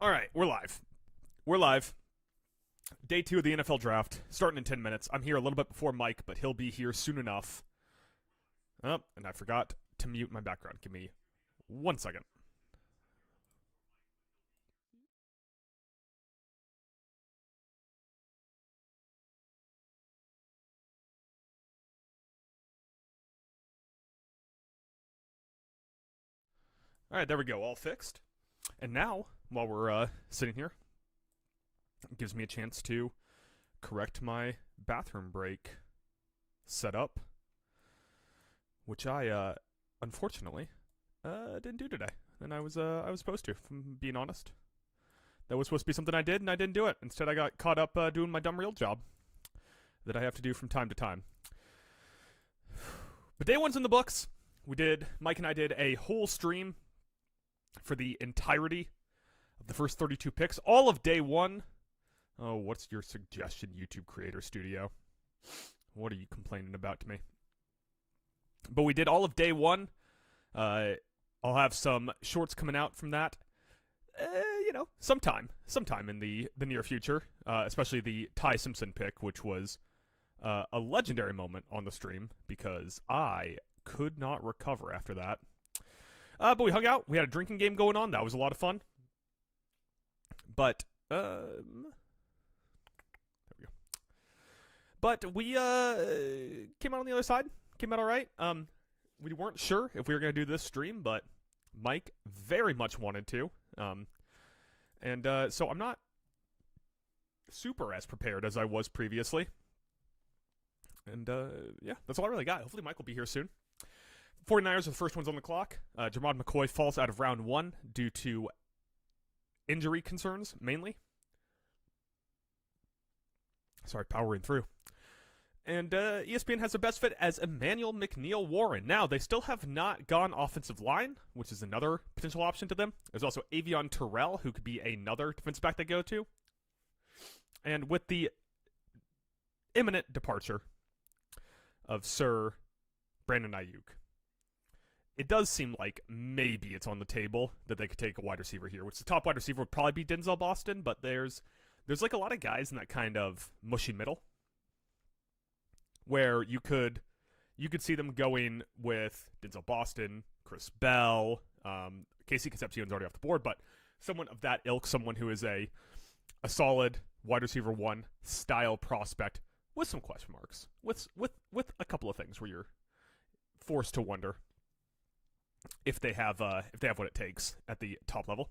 All right, we're live. We're live. Day 2 of the NFL draft, starting in 10 minutes. I'm here a little bit before Mike, but he'll be here soon enough. Oh, and I forgot to mute my background. Give me 1 second. All right, there we go. All fixed. And now, while we're sitting here, it gives me a chance to correct my bathroom break setup, which I unfortunately didn't do today, and I was supposed to. If I'm being honest, that was supposed to be something I did, and I didn't do it. Instead, I got caught up doing my dumb real job that I have to do from time to time. But day one's in the books. Mike and I did a whole stream for the entirety of the first 32 picks, all of day one. Oh, what's your suggestion, YouTube Creator Studio? What are you complaining about to me? But we did all of day one. I'll have some shorts coming out from that. Sometime in the near future, especially the Ty Simpson pick, which was a legendary moment on the stream because I could not recover after that. But we hung out. We had a drinking game going on. That was a lot of fun. But there we go. But we came out on the other side. Came out all right. We weren't sure if we were going to do this stream, but Mike very much wanted to. So I'm not super as prepared as I was previously. And yeah, that's all I really got. Hopefully Mike will be here soon. 49ers are the first ones on the clock. Jermod McCoy falls out of round 1 due to injury concerns, mainly. Sorry, powering through. And ESPN has their best fit as Emmanuel McNeil-Warren. Now, they still have not gone offensive line, which is another potential option to them. There's also Avion Terrell, who could be another defensive back they go to. And with the imminent departure of Sir Brandon Ayuk, it does seem like maybe it's on the table that they could take a wide receiver here, which the top wide receiver would probably be Denzel Boston, but there's like a lot of guys in that kind of mushy middle where you could see them going with Denzel Boston, Chris Bell, Casey Concepcion's already off the board, but someone of that ilk, someone who is a solid wide receiver 1 style prospect with some question marks, with a couple of things where you're forced to wonder if they have what it takes at the top level.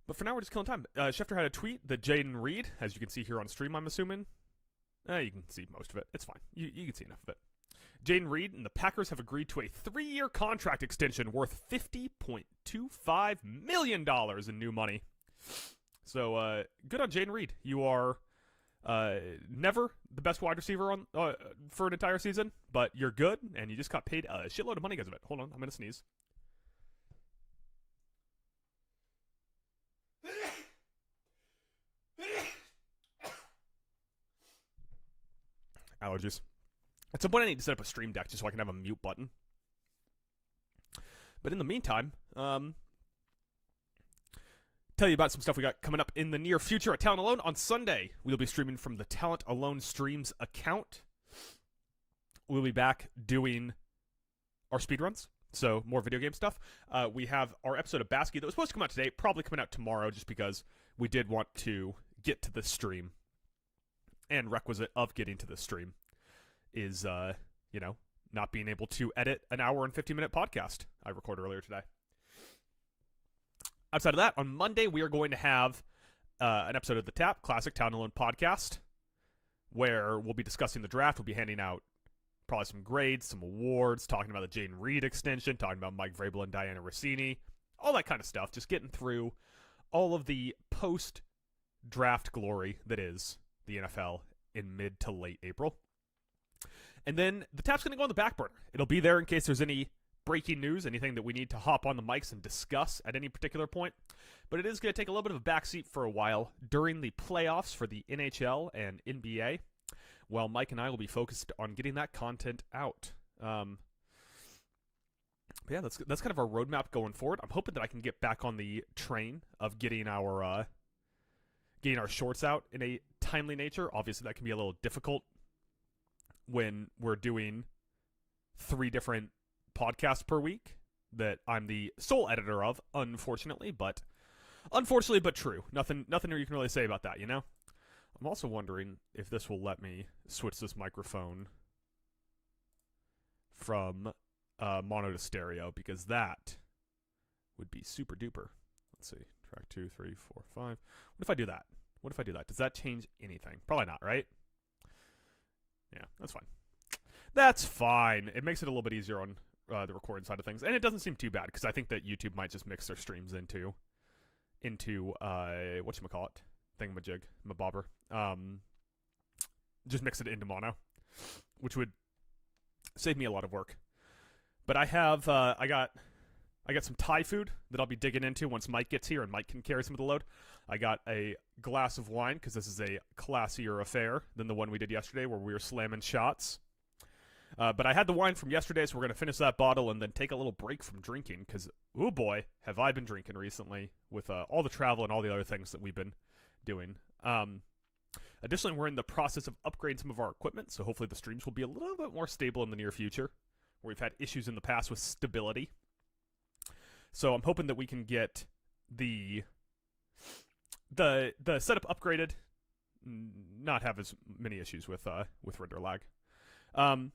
But for now, we're just killing time. Schefter had a tweet that Jaden Reed, as you can see here on stream, I'm assuming. You can see most of it. It's fine. You can see enough of it. Jaden Reed and the Packers have agreed to a 3-year contract extension worth $50.25 million in new money. So good on Jaden Reed. You are never the best wide receiver on for an entire season, but you're good, and you just got paid a shitload of money because of it. Hold on, I'm going to sneeze. Allergies. At some point, I need to set up a stream deck just so I can have a mute button. But in the meantime, tell you about some stuff we got coming up in the near future at Talent Alone. On Sunday, we'll be streaming from the Talent Alone Streams account. We'll be back doing our speedruns, so more video game stuff. We have our episode of Basket that was supposed to come out today, probably coming out tomorrow just because we did want to get to this stream. And requisite of getting to this stream is, not being able to edit an hour and 50-minute podcast I recorded earlier today. Outside of that, on Monday, we are going to have an episode of the TAP, Classic Town Alone Podcast, where we'll be discussing the draft. We'll be handing out probably some grades, some awards, talking about the Jaden Reed extension, talking about Mike Vrabel and Diana Rossini, all that kind of stuff, just getting through all of the post-draft glory that is the NFL in mid to late April. And then the tap's going to go on the back burner. It'll be there in case there's any breaking news, anything that we need to hop on the mics and discuss at any particular point. But it is going to take a little bit of a backseat for a while during the playoffs for the NHL and NBA, while Mike and I will be focused on getting that content out. But yeah, that's kind of our roadmap going forward. I'm hoping that I can get back on the train of getting our shorts out in a timely nature. Obviously, that can be a little difficult when we're doing 3 different podcasts per week that I'm the sole editor of, unfortunately but true. Nothing you can really say about that, you know? I'm also wondering if this will let me switch this microphone from mono to stereo, because that would be super duper. Let's see. Track 2, 3, 4, 5. What if I do that? Does that change anything? Probably not, right? Yeah, that's fine. That's fine. It makes it a little bit easier on the recording side of things, and it doesn't seem too bad because I think that YouTube might just mix their streams into whatchamacallit, thingamajig, mabobber. Just mix it into mono, which would save me a lot of work. But I have I got some Thai food that I'll be digging into once Mike gets here and Mike can carry some of the load. I got a glass of wine because this is a classier affair than the one we did yesterday where we were slamming shots. But I had the wine from yesterday, so we're going to finish that bottle and then take a little break from drinking because, oh boy, have I been drinking recently with all the travel and all the other things that we've been doing. Additionally, we're in the process of upgrading some of our equipment, so hopefully the streams will be a little bit more stable in the near future, where we've had issues in the past with stability. So I'm hoping that we can get the setup upgraded, not have as many issues with render lag. While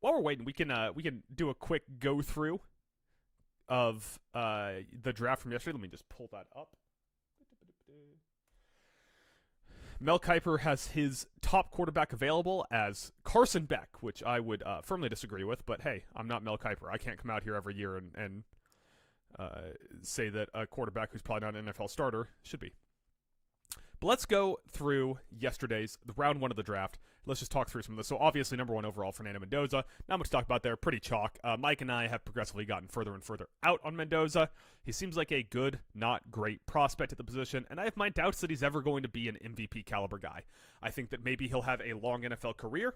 we're waiting, we can do a quick go through of the draft from yesterday. Let me just pull that up. Mel Kiper has his top quarterback available as Carson Beck, which I would firmly disagree with. But hey, I'm not Mel Kiper. I can't come out here every year and say that a quarterback who's probably not an NFL starter should be. But let's go through yesterday's round 1 of the draft. Let's just talk through some of this. So obviously, number 1 overall, Fernando Mendoza. Not much to talk about there. Pretty chalk. Mike and I have progressively gotten further and further out on Mendoza. He seems like a good, not great prospect at the position, and I have my doubts that he's ever going to be an MVP caliber guy. I think that maybe he'll have a long NFL career.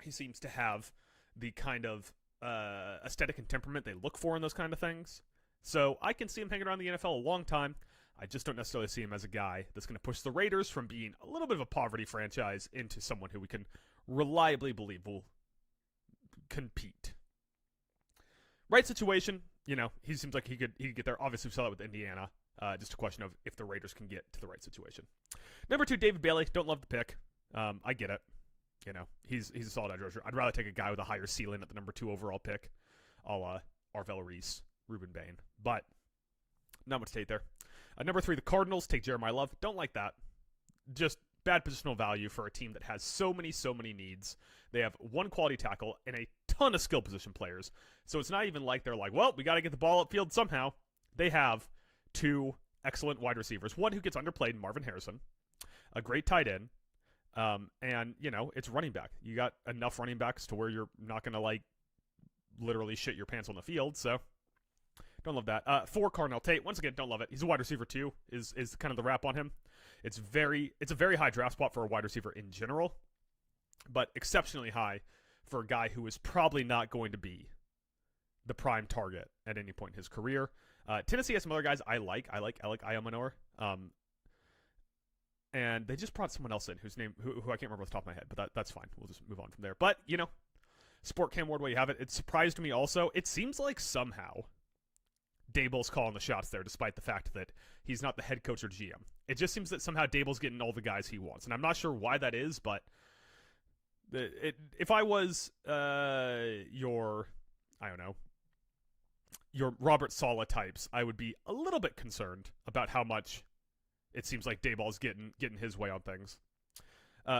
He seems to have the kind of aesthetic and temperament they look for in those kind of things. So I can see him hanging around the NFL a long time. I just don't necessarily see him as a guy that's going to push the Raiders from being a little bit of a poverty franchise into someone who we can reliably believe will compete. Right situation, you know, he seems like he could get there. Obviously, we saw that with Indiana. Just a question of if the Raiders can get to the right situation. Number 2, David Bailey. Don't love the pick. I get it. You know, he's a solid edge rusher. I'd rather take a guy with a higher ceiling at the number 2 overall pick, a la Arvell Reese, Ruben Bain. But not much to take there. Number 3, the Cardinals take Jeremiah Love. Don't like that. Just bad positional value for a team that has so many needs. They have 1 quality tackle and a ton of skill position players. So it's not even like they're like, well, we got to get the ball upfield somehow. They have 2 excellent wide receivers. One who gets underplayed, Marvin Harrison. A great tight end. And, you know, it's running back. You got enough running backs to where you're not going to, like, literally shit your pants on the field. So don't love that. 4, Carnell Tate. Once again, don't love it. He's a wide receiver too, is kind of the rap on him. It's a very high draft spot for a wide receiver in general, but exceptionally high for a guy who is probably not going to be the prime target at any point in his career. Tennessee has some other guys I like. I like Iomanor. And they just brought someone else in whose name who I can't remember off the top of my head, but that's fine. We'll just move on from there. But, you know, Sport Cam Ward, where you have it. It surprised me also. It seems like somehow Daboll's calling the shots there, despite the fact that he's not the head coach or GM. It just seems that somehow Daboll's getting all the guys he wants, and I'm not sure why that is. But if I was your Robert Saleh types, I would be a little bit concerned about how much it seems like Daboll's getting his way on things.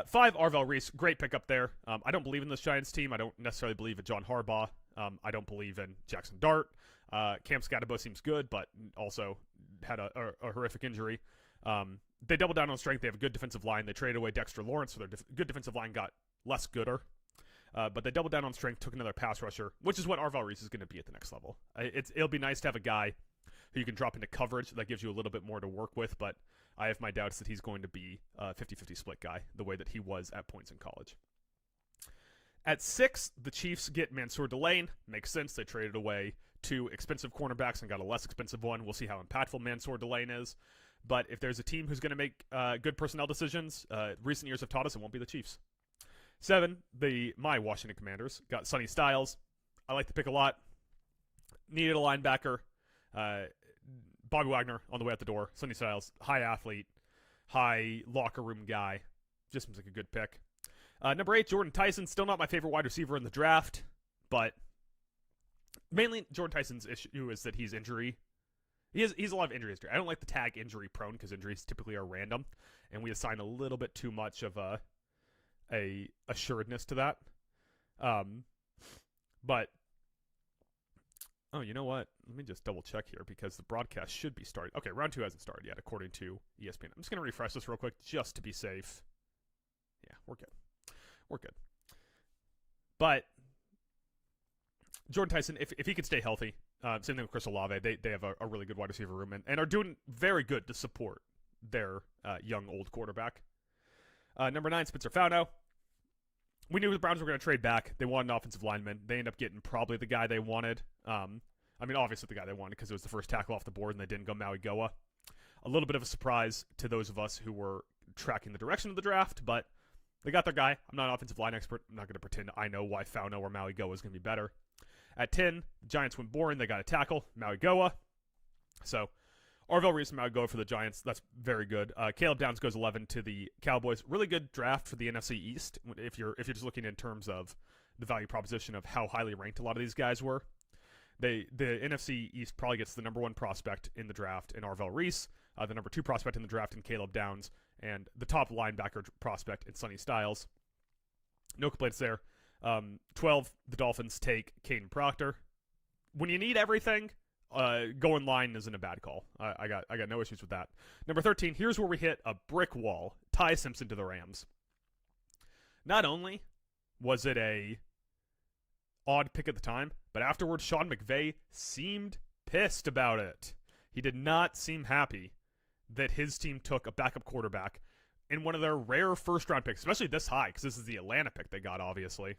5, Arvell Reese, great pickup there. I don't believe in this Giants team. I don't necessarily believe in John Harbaugh. I don't believe in Jackson Dart. Cam Scatterbo seems good, but also had a horrific injury. They doubled down on strength. They have a good defensive line. They traded away Dexter Lawrence, so their good defensive line got less gooder. But they doubled down on strength, took another pass rusher, which is what Arvell Reese is going to be at the next level. It'll be nice to have a guy who you can drop into coverage that gives you a little bit more to work with, but I have my doubts that he's going to be a 50-50 split guy the way that he was at points in college. At 6, the Chiefs get Mansour Delane. Makes sense. They traded away 2 expensive cornerbacks and got a less expensive one. We'll see how impactful Mansour Delane is. But if there's a team who's going to make good personnel decisions, recent years have taught us it won't be the Chiefs. 7, my Washington Commanders got Sonny Styles. I like the pick a lot. Needed a linebacker. Bobby Wagner on the way out the door. Sonny Styles, high athlete, high locker room guy. Just seems like a good pick. Number 8, Jordan Tyson. Still not my favorite wide receiver in the draft, but mainly Jordan Tyson's issue is that he's injury. He's a lot of injury history. I don't like the tag injury prone because injuries typically are random, and we assign a little bit too much of a assuredness to that. But oh, you know what? Let me just double check here because the broadcast should be started. Okay, round 2 hasn't started yet, according to ESPN. I'm just gonna refresh this real quick just to be safe. Yeah, we're good. We're good. But Jordan Tyson, if he could stay healthy, same thing with Chris Olave. They have a really good wide receiver room and are doing very good to support their young old quarterback. Number 9, Spencer Fauno. We knew the Browns were going to trade back. They wanted an offensive lineman. They ended up getting probably the guy they wanted. Obviously the guy they wanted because it was the first tackle off the board and they didn't go Maui Goa. A little bit of a surprise to those of us who were tracking the direction of the draft, but they got their guy. I'm not an offensive line expert. I'm not going to pretend I know why Fauno or Maui Goa is going to be better. At 10, the Giants went boring. They got a tackle, Maui Goa. So Arvell Reese and Maui Goa for the Giants. That's very good. Caleb Downs goes 11 to the Cowboys. Really good draft for the NFC East. If you're just looking in terms of the value proposition of how highly ranked a lot of these guys were, the NFC East probably gets the number 1 prospect in the draft in Arvell Reese, the number 2 prospect in the draft in Caleb Downs, and the top linebacker prospect in Sonny Styles. No complaints there. 12, the Dolphins take Caden Proctor. When you need everything, going line isn't a bad call. I got no issues with that. Number 13, here's where we hit a brick wall. Ty Simpson to the Rams. Not only was it a odd pick at the time, but afterwards Sean McVay seemed pissed about it. He did not seem happy that his team took a backup quarterback in one of their rare first-round picks, especially this high, because this is the Atlanta pick they got, obviously.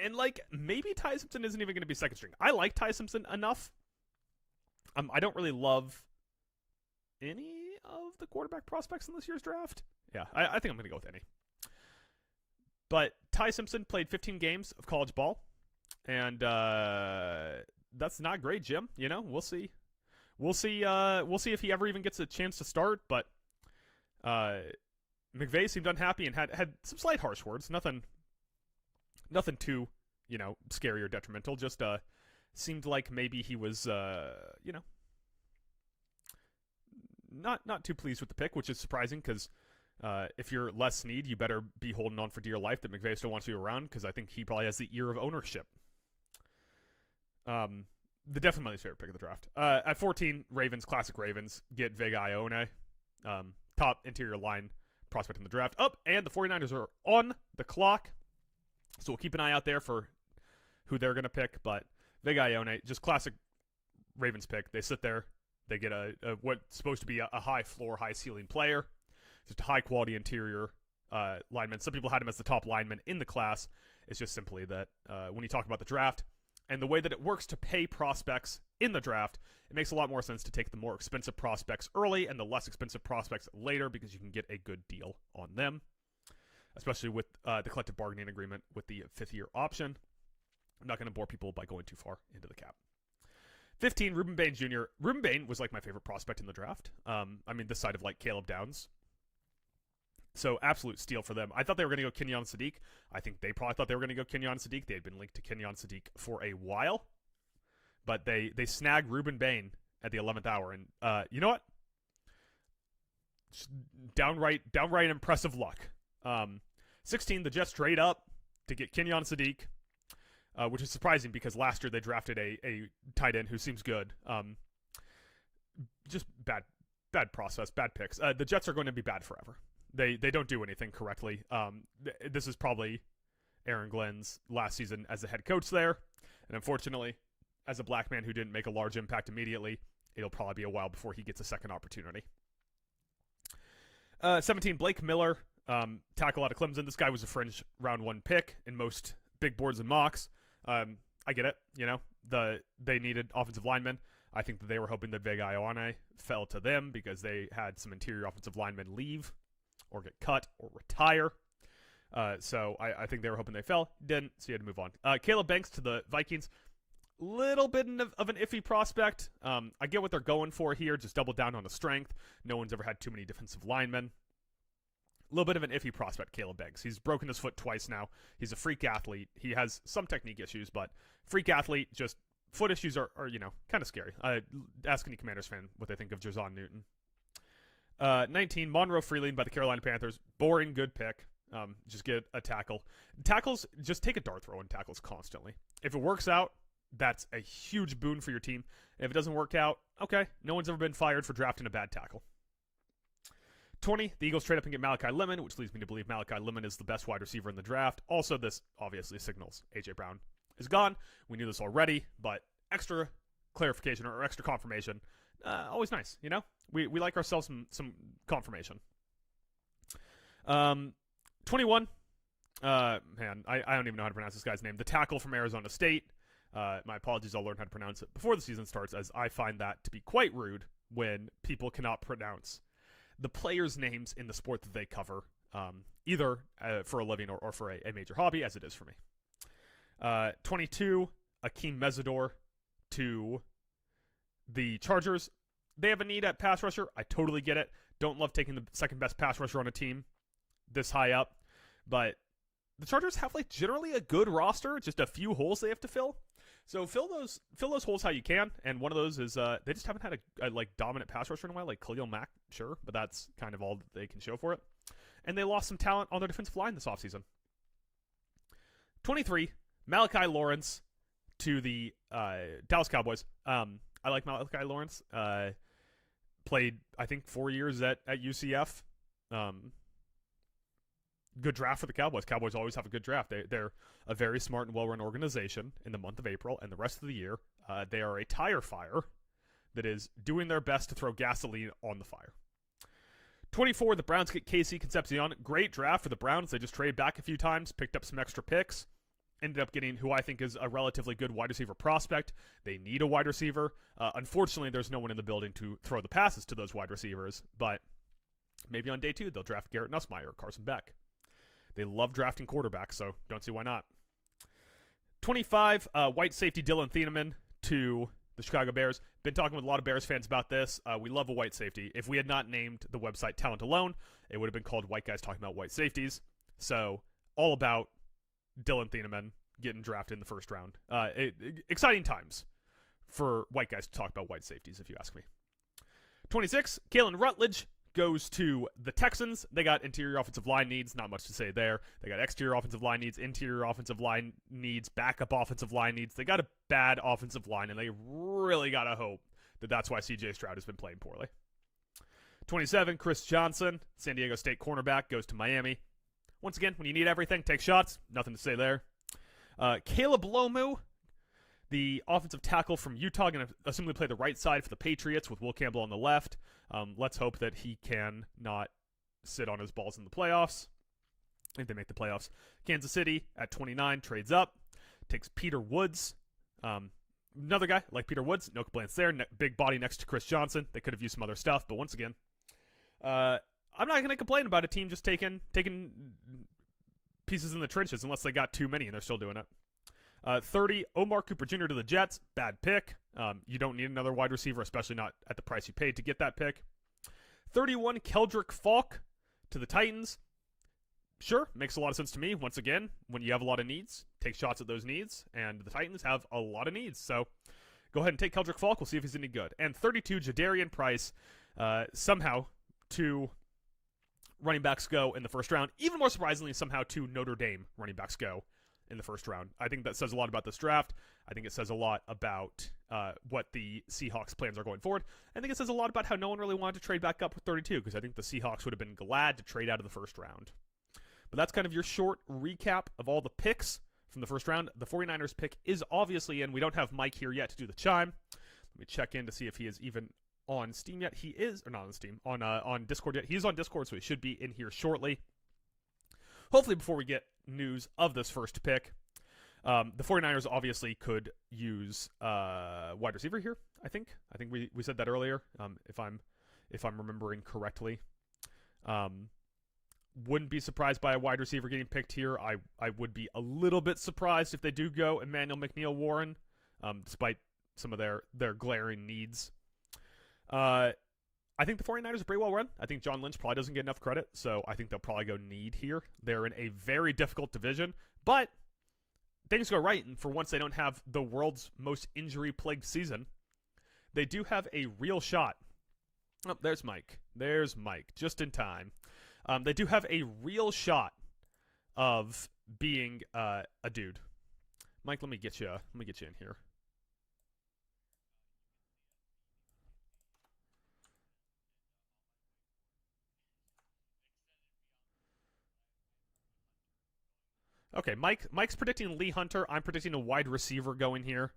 And, maybe Ty Simpson isn't even going to be second string. I like Ty Simpson enough. I don't really love any of the quarterback prospects in this year's draft. Yeah, I think I'm going to go with any. But Ty Simpson played 15 games of college ball. And that's not great, Jim. We'll see. We'll see if he ever even gets a chance to start. But McVay seemed unhappy and had some slight harsh words. Nothing too, scary or detrimental. Just seemed like maybe he was, not too pleased with the pick, which is surprising because if you're Les Snead, you better be holding on for dear life that McVay still wants you around because I think he probably has the ear of ownership. The definitely my favorite pick of the draft. At 14, Ravens, classic Ravens, get Vega Ione, top interior line prospect in the draft. And the 49ers are on the clock. So we'll keep an eye out there for who they're going to pick. But Vega Ione, just classic Ravens pick. They sit there. They get a what's supposed to be a high floor, high ceiling player. Just a high quality interior lineman. Some people had him as the top lineman in the class. It's just simply that when you talk about the draft and the way that it works to pay prospects in the draft, it makes a lot more sense to take the more expensive prospects early and the less expensive prospects later because you can get a good deal on them, especially with the collective bargaining agreement with the 5th-year option. I'm not going to bore people by going too far into the cap. 15, Ruben Bain Jr. Ruben Bain was my favorite prospect in the draft. This side of Caleb Downs. So absolute steal for them. I thought they were going to go Kenyon Sadiq. I think they probably thought they were going to go Kenyon Sadiq. They had been linked to Kenyon Sadiq for a while. But they snagged Ruben Bain at the 11th hour. And you know what? Just downright impressive luck. 16, the Jets trade up to get Kenyon Sadiq, which is surprising because last year they drafted a tight end who seems good. Just bad process, bad picks. The Jets are going to be bad forever. They don't do anything correctly. This is probably Aaron Glenn's last season as the head coach there. And unfortunately, as a black man who didn't make a large impact immediately, it'll probably be a while before he gets a second opportunity. 17, Blake Miller. tackle out of Clemson. This guy was a fringe round 1 pick in most big boards and mocks. I get it. They needed offensive linemen. I think that they were hoping that Vega Ioane fell to them because they had some interior offensive linemen leave or get cut or retire. So I think they were hoping they fell. Didn't, so you had to move on. Caleb Banks to the Vikings. Little bit of an iffy prospect. I get what they're going for here. Just double down on the strength. No one's ever had too many defensive linemen. A little bit of an iffy prospect, Caleb Banks. He's broken his foot twice now. He's a freak athlete. He has some technique issues, but freak athlete, just foot issues are kind of scary. Ask any Commanders fan what they think of Jazon Newton. 19, Monroe Freeland by the Carolina Panthers. Boring, good pick. Just get a tackle. Tackles, just take a dart throw in tackles constantly. If it works out, that's a huge boon for your team. If it doesn't work out, okay. No one's ever been fired for drafting a bad tackle. 20, the Eagles trade up and get Malachi Lemon, which leads me to believe Malachi Lemon is the best wide receiver in the draft. Also, this obviously signals A.J. Brown is gone. We knew this already, but extra clarification or extra confirmation, always nice, We like ourselves some confirmation. 21, I don't even know how to pronounce this guy's name. The tackle from Arizona State. My apologies, I'll learn how to pronounce it before the season starts, as I find that to be quite rude when people cannot pronounce the players' names in the sport that they cover, either for a living or for a major hobby, as it is for me. 22, Akeem Mesidor to the Chargers. They have a need at pass rusher. I totally get it. Don't love taking the second best pass rusher on a team this high up, but the Chargers have generally a good roster, just a few holes they have to fill. So fill those holes how you can, and one of those is they just haven't had a dominant pass rusher in a while, like Khalil Mack, sure, but that's kind of all that they can show for it. And they lost some talent on their defensive line this offseason. 23, Malachi Lawrence to the Dallas Cowboys. I like Malachi Lawrence. Played, I think, 4 years at UCF. Good draft for the Cowboys. Cowboys always have a good draft. They're a very smart and well-run organization in the month of April, and the rest of the year, they are a tire fire that is doing their best to throw gasoline on the fire. 24, the Browns get Casey Concepcion. Great draft for the Browns. They just traded back a few times, picked up some extra picks, ended up getting who I think is a relatively good wide receiver prospect. They need a wide receiver. Unfortunately, there's no one in the building to throw the passes to those wide receivers, but maybe on day 2, they'll draft Garrett Nussmeier or Carson Beck. They love drafting quarterbacks, so don't see why not. 25, white safety Dylan Thieneman to the Chicago Bears. Been talking with a lot of Bears fans about this. We love a white safety. If we had not named the website Talent Alone, it would have been called White Guys Talking About White Safeties. So all about Dylan Thieneman getting drafted in the first round. Exciting times for white guys to talk about white safeties, if you ask me. 26, Kalen Rutledge goes to the Texans. They got interior offensive line needs. Not much to say there. They got exterior offensive line needs, interior offensive line needs, backup offensive line needs. They got a bad offensive line, and they really got to hope that that's why C.J. Stroud has been playing poorly. 27, Chris Johnson, San Diego State cornerback, goes to Miami. Once again, when you need everything, take shots. Nothing to say there. Caleb Lomu, the offensive tackle from Utah, going to assumably play the right side for the Patriots with Will Campbell on the left. Let's hope that he can not sit on his balls in the playoffs if they make the playoffs. Kansas City at 29 trades up, takes Peter Woods. Another guy like Peter Woods, no complaints there. Big body next to Chris Johnson. They could have used some other stuff, but once again, I'm not going to complain about a team just taking pieces in the trenches unless they got too many and they're still doing it. 30, Omar Cooper Jr. to the Jets. Bad pick. You don't need another wide receiver, especially not at the price you paid to get that pick. 31, Keldrick Falk to the Titans. Sure, makes a lot of sense to me. Once again, when you have a lot of needs, take shots at those needs, and the Titans have a lot of needs. So go ahead and take Keldrick Falk. We'll see if he's any good. And 32, Jadarian Price. Somehow, 2 running backs go in the first round. Even more surprisingly, somehow 2 Notre Dame running backs go in the first round. I think that says a lot about this draft. I think it says a lot about what the Seahawks' plans are going forward. I think it says a lot about how no one really wanted to trade back up with 32, because I think the Seahawks would have been glad to trade out of the first round. But that's kind of your short recap of all the picks from the first round. The 49ers pick is obviously in. We don't have Mike here yet to do the chime. Let me check in to see if he is even on Steam yet. He is, or not on Steam, on Discord yet. He is on Discord, so he should be in here shortly. hopefully before we get news of this first pick. The 49ers obviously could use wide receiver here. I think we said that earlier. If I'm remembering correctly, wouldn't be surprised by a wide receiver getting picked here. I would be a little bit surprised if they do go Emmanuel McNeil-Warren, despite some of their glaring needs. I think the 49ers are pretty well run. I think John Lynch probably doesn't get enough credit, so I think they'll probably go need here. They're in a very difficult division, but things go right, and for once they don't have the world's most injury-plagued season. They do have a real shot. Oh, there's Mike. There's Mike, just in time. They do have a real shot of being a dude. Mike, let me get you in here. Okay, Mike's predicting Lee Hunter. I'm predicting a wide receiver going here.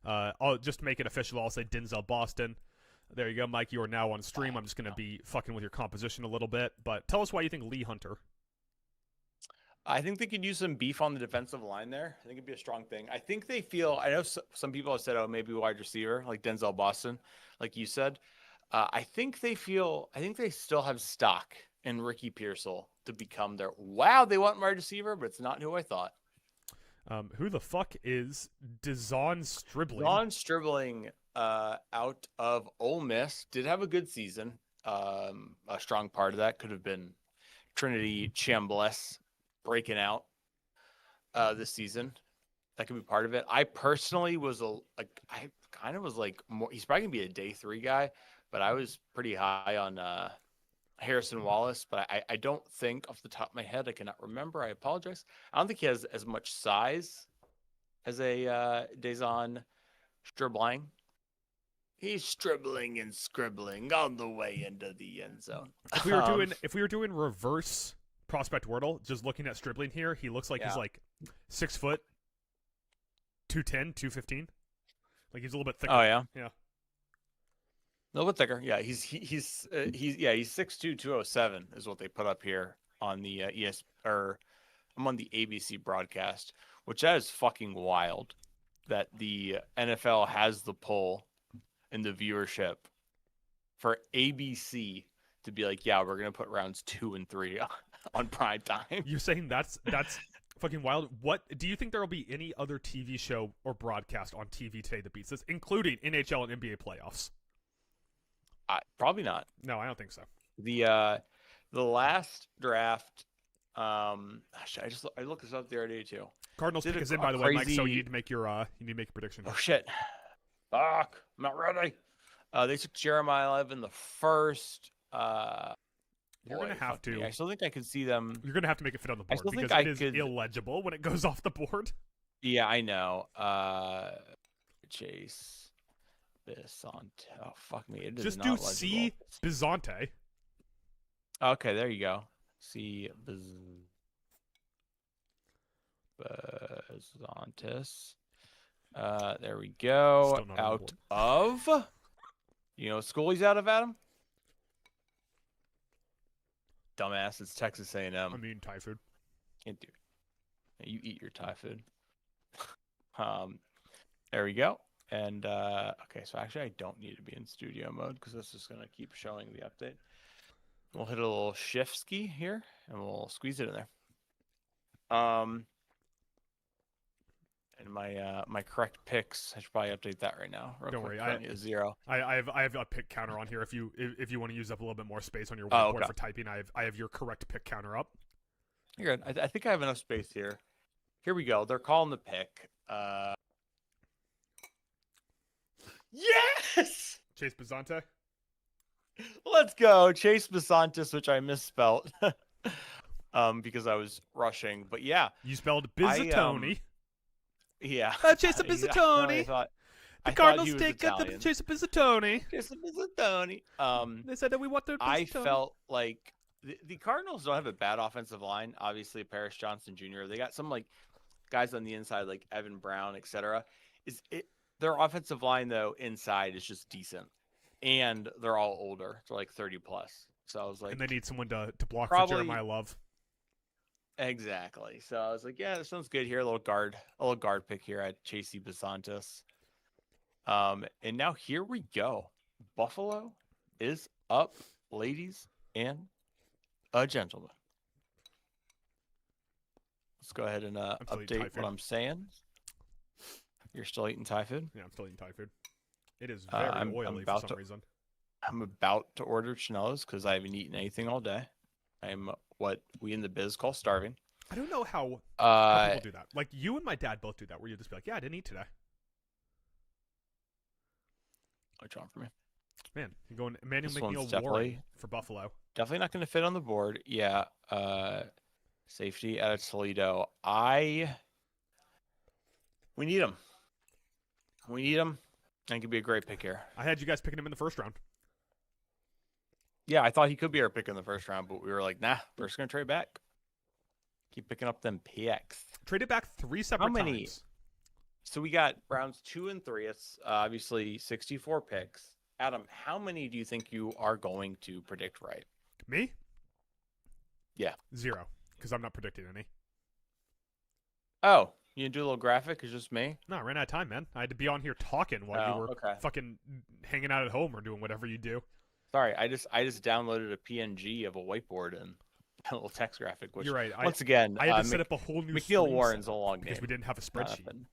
I'll just make it official. I'll say Denzel Boston. There you go, Mike. You are now on stream. I'm just going to be fucking with your composition a little bit. But tell us why you think Lee Hunter. I think they could use some beef on the defensive line there. I think it'd be a strong thing. I think they feel, I know some people have said, oh, maybe wide receiver, like Denzel Boston, like you said. I think they still have stock in Ricky Pearsall to become their, wow, they want wide receiver, but it's not who I thought. Who the fuck is Dezon Stribling? Dezon Stribling out of Ole Miss did have a good season. A strong part of that could have been Trinity Chambliss breaking out this season. That could be part of it. I personally was I kind of was like more. He's probably gonna be a day 3 guy, but I was pretty high on Harrison Wallace. But I don't think off the top of my head, I cannot remember. I apologize. I don't think he has as much size as a Dezon Stribling. He's stribbling and scribbling on the way into the end zone. If we were doing reverse prospect Wordle, just looking at Stribling here, he looks like he's like 6 foot, 210, 215. Like he's a little bit thicker. Oh yeah, yeah, a little bit thicker. Yeah, he's 6'2", 207 is what they put up here on the I'm on the ABC broadcast, which that is fucking wild. That the NFL has the pull in the viewership for ABC to be like, yeah, we're gonna put rounds 2 and 3 on prime time. You're saying that's fucking wild. What do you think there will be any other TV show or broadcast on TV today that beats this, including NHL and NBA playoffs? Probably not. No, I don't think so. The last draft, I looked this up the other day too. Cardinals pick is in, by the way, Mike. So you need to make your prediction. Oh shit! Fuck! I'm not ready. They took Jeremiah Love in the first. You're gonna have to. I still think I could see them. You're gonna have to make it fit on the board because it is illegible when it goes off the board. Yeah, I know. Chase Bisonte. Oh fuck me! It is just not do legible. C Bisonte. Okay, there you go. C Bisontis. There we go. Out of. You know what school he's out of, Adam? Dumbass, it's Texas A&M. I mean, Thai food. Can't do it. You eat your Thai food. There we go. And, okay, so actually I don't need to be in studio mode because this is going to keep showing the update. We'll hit a little shift ski here, and we'll squeeze it in there. And my correct picks, I should probably update that right now. Don't worry, I is 0. I have a pick counter on here. If you want to use up a little bit more space on your whiteboard for typing, I have your correct pick counter up. You're good. I think I have enough space here. Here we go. They're calling the pick. Yes! Chase Bisonte. Let's go, Chase Bisontis, which I misspelled because I was rushing. But yeah, you spelled Bizzatoni. Yeah. Chase Bizzatoni. The Cardinals take the Chase Bizzatoni. Chase Bizzatoni. They said that we want their Bizzatoni. I felt like the Cardinals don't have a bad offensive line. Obviously, Paris Johnson Jr. They got some like guys on the inside like Evan Brown, etc. Their offensive line though inside is just decent, and they're all older. They're like 30 plus. So I was like, and they need someone to block for Jeremiah Love. Exactly. So I was like, yeah, this sounds good here. A little guard pick here at Chasey Basantis. And now here we go. Buffalo is up, ladies and gentlemen. Let's go ahead and I'm still eating Thai update what food. I'm saying. You're still eating Thai food? Yeah, I'm still eating Thai food. It is very I'm oily for about some to reason. I'm about to order Chanelos because I haven't eaten anything all day. I'm what we in the biz call starving. I don't know how Uh, people do that. Like you and my dad both do that, where you just be like, "Yeah, I didn't eat today." which one for me? Man, you're going Emmanuel This one's McNeil Warren for Buffalo. Definitely not going to fit on the board. Yeah. Safety out of Toledo. We need him. We need him. I think he'd be a great pick here. I had you guys picking him in the first round. Yeah, I thought he could be our pick in the first round, but we were like, nah, we're just going to trade back. Keep picking up them PX. Traded back 3 separate How many? times. So we got rounds 2 and 3. It's obviously 64 picks. Adam, how many do you think you are going to predict right? Me? Yeah. 0, because I'm not predicting any. Oh, you didn't do a little graphic? It's just me? No, I ran out of time, man. I had to be on here talking while you were okay. fucking hanging out at home or doing whatever you do. Sorry, I just downloaded a PNG of a whiteboard and a little text graphic. Which, You're right. Once again, I had to set up a whole new McNeil screen Warren's a setup long because name. we didn't have a spreadsheet.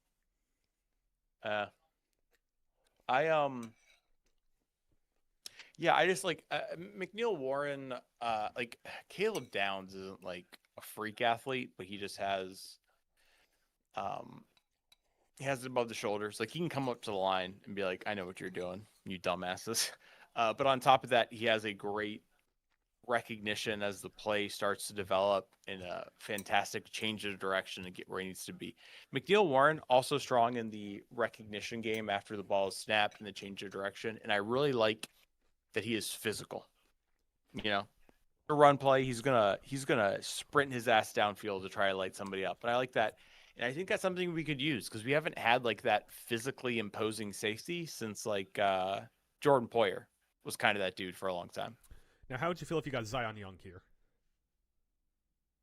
Yeah, I just like McNeil Warren. Like Caleb Downs isn't like a freak athlete, but he just has, he has it above the shoulders. Like he can come up to the line and be like, "I know what you're doing, you dumbasses." But on top of that, he has a great recognition as the play starts to develop in a fantastic change of direction and get where he needs to be. McNeil Warren also strong in the recognition game after the ball is snapped and the change of direction. And I really like that he is physical. You know, a run play, he's gonna sprint his ass downfield to try to light somebody up. But I like that. And I think that's something we could use because we haven't had like that physically imposing safety since like Jordan Poyer was kind of that dude for a long time. Now, how would you feel if you got Zion Young here?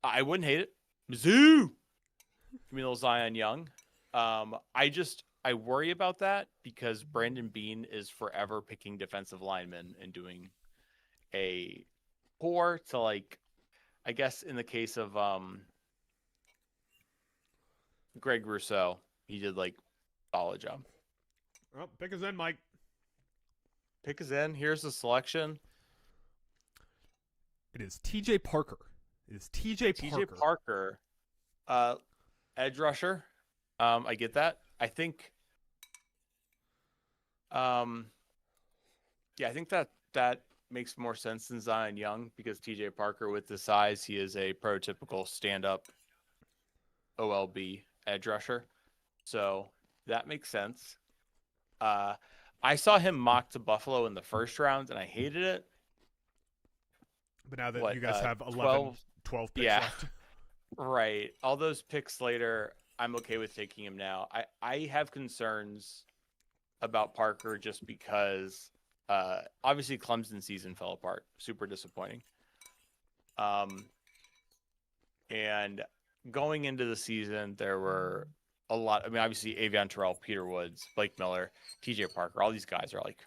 I wouldn't hate it. Mizzou! Give me a little Zion Young. I worry about that because Brandon Bean is forever picking defensive linemen and doing a poor to like, I guess in the case of Greg Rousseau, he did like solid job. Well, pick us in, Mike. Pick us in. Here's the selection. It is TJ Parker. It is TJ Parker. TJ Parker, edge rusher. I get that. I think, yeah, I think that makes more sense than Zion Young because TJ Parker, with the size, he is a prototypical stand-up OLB edge rusher. So that makes sense. I saw him mocked to Buffalo in the first round, and I hated it. But now that you guys have 12 picks yeah, left. Right. All those picks later, I'm okay with taking him now. I have concerns about Parker just because obviously Clemson season fell apart. Super disappointing. And going into the season, there were a lot. I mean, obviously Avion Terrell, Peter Woods, Blake Miller, TJ Parker, all these guys are like,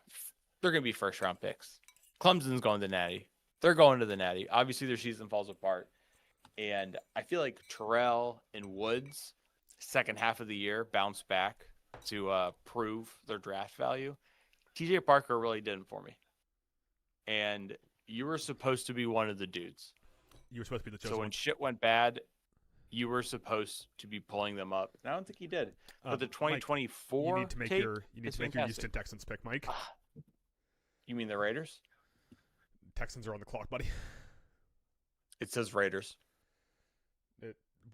they're going to be first round picks. Clemson's going to Natty. They're going to the Natty. Obviously, their season falls apart. And I feel like Terrell and Woods, second half of the year, bounce back to prove their draft value. TJ Parker really didn't for me. And you were supposed to be one of the dudes. You were supposed to be the chosen So when one. shit went bad, you were supposed to be pulling them up. And I don't think he did. But the 2024 Mike, you need to make tape your Houston Texans pick, Mike. You mean the Raiders? Texans are on the clock, buddy. It says Raiders.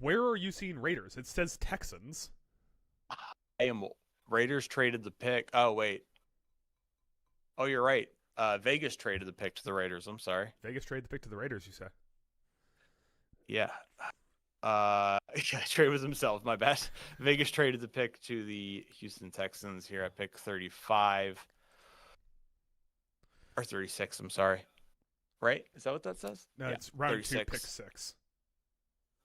Where are you seeing Raiders? It says Texans. Raiders traded the pick. Oh, wait. Oh, you're right. Vegas traded the pick to the Raiders. I'm sorry. Vegas traded the pick to the Raiders, you said. Yeah. Yeah, trade with himself. My bad. Vegas traded the pick to the Houston Texans here at pick 35. Or 36, I'm sorry. Right? Is that what that says? No, yeah, it's round 36. 2, pick 6.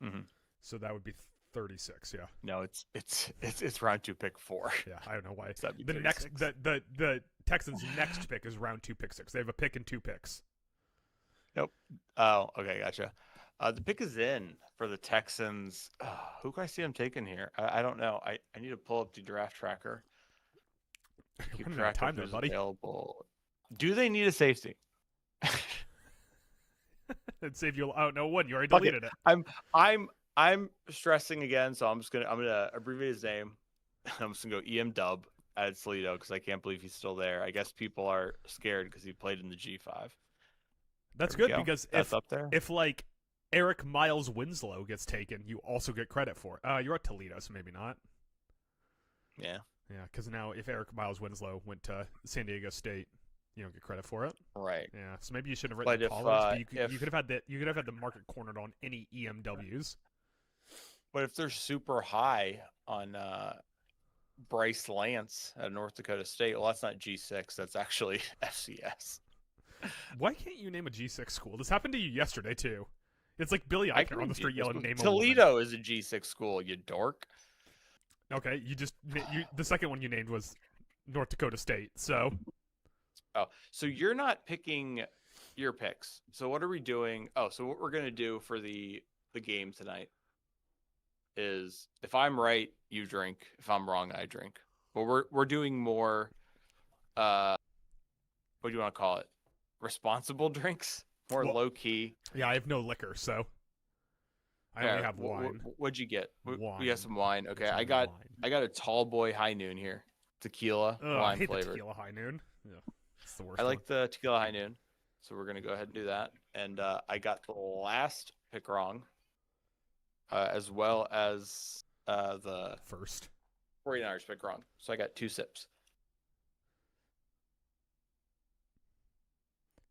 Mhm. So that would be 36. Yeah. No, it's round 2, pick 4. Yeah. I don't know why. So that'd be The next 36. the Texans' next pick is round 2, pick 6. They have a pick and 2 picks. Nope. Oh, okay, gotcha. The pick is in for the Texans. Who can I see them taking here? I don't know. I need to pull up the draft tracker. You're Keep running out of track of time there, who's buddy. available. Do they need a safety? It'd save you. Oh no, one. You already Fuck deleted it. I'm stressing again, so I'm gonna abbreviate his name. I'm just gonna go EM Dub at Toledo because I can't believe he's still there. I guess people are scared because he played in the G5. That's There we good go. because That's up there. if like Eric Miles Winslow gets taken, you also get credit for it. You're at Toledo, so maybe not. Yeah. Yeah, because now if Eric Miles Winslow went to San Diego State, you don't get credit for it. Right. Yeah, so maybe you shouldn't have written But callers, but if you could have had the market cornered on any EMWs. but if they're super high on Bryce Lance at North Dakota State, well, that's not G6. That's actually FCS. Why can't you name a G6 school? This happened to you yesterday too. It's like Billy I Eichner on the street yelling name Toledo is a G6 school, you dork. a woman. Okay, the second one you named was North Dakota State. So Oh, so you're not picking your picks. So what are we doing? Oh, so what we're gonna do for the game tonight is if I'm right, you drink. If I'm wrong, I drink. But we're doing more what do you want to call it? Responsible drinks? More Well, low key. yeah, I have no liquor, so I only have wine. What'd you get? We Wine. got some wine. Okay, Some I got wine. a tall boy high noon here. Tequila, Ugh, I lime hate flavored. the tequila high noon. Yeah, it's the worst. I like the tequila high noon. So we're gonna go ahead and do that. And I got the last pick wrong, as well as the first. 49ers pick wrong. So I got 2 sips.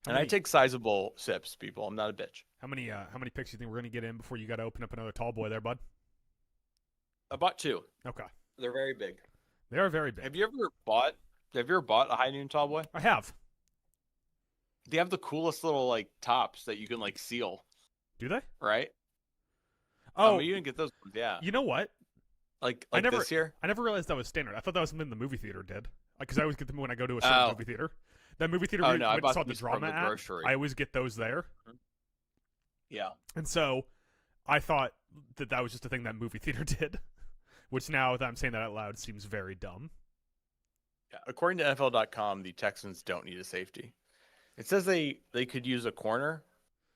And I take sizable sips, people. I'm not a bitch. How many picks do you think we're gonna get in before you got to open up another tall boy there, bud? I bought 2. Okay, They're very big. they are very big. Have you ever bought a high noon tall boy? I have. They have the coolest little like tops that you can like seal, Do they? right? Oh, you didn't get those ones, yeah. you know what? Like I never- this here. I never realized that was standard. I thought that was something the movie theater did. Because I always get them when I go to a certain movie theater. That movie theater Oh, we no, I went and bought saw the these from drama the at. grocery. I always get those there. Yeah. And so I thought that was just a thing that movie theater did, which now that I'm saying that out loud seems very dumb. Yeah. According to NFL.com, the Texans don't need a safety. It says they could use a corner,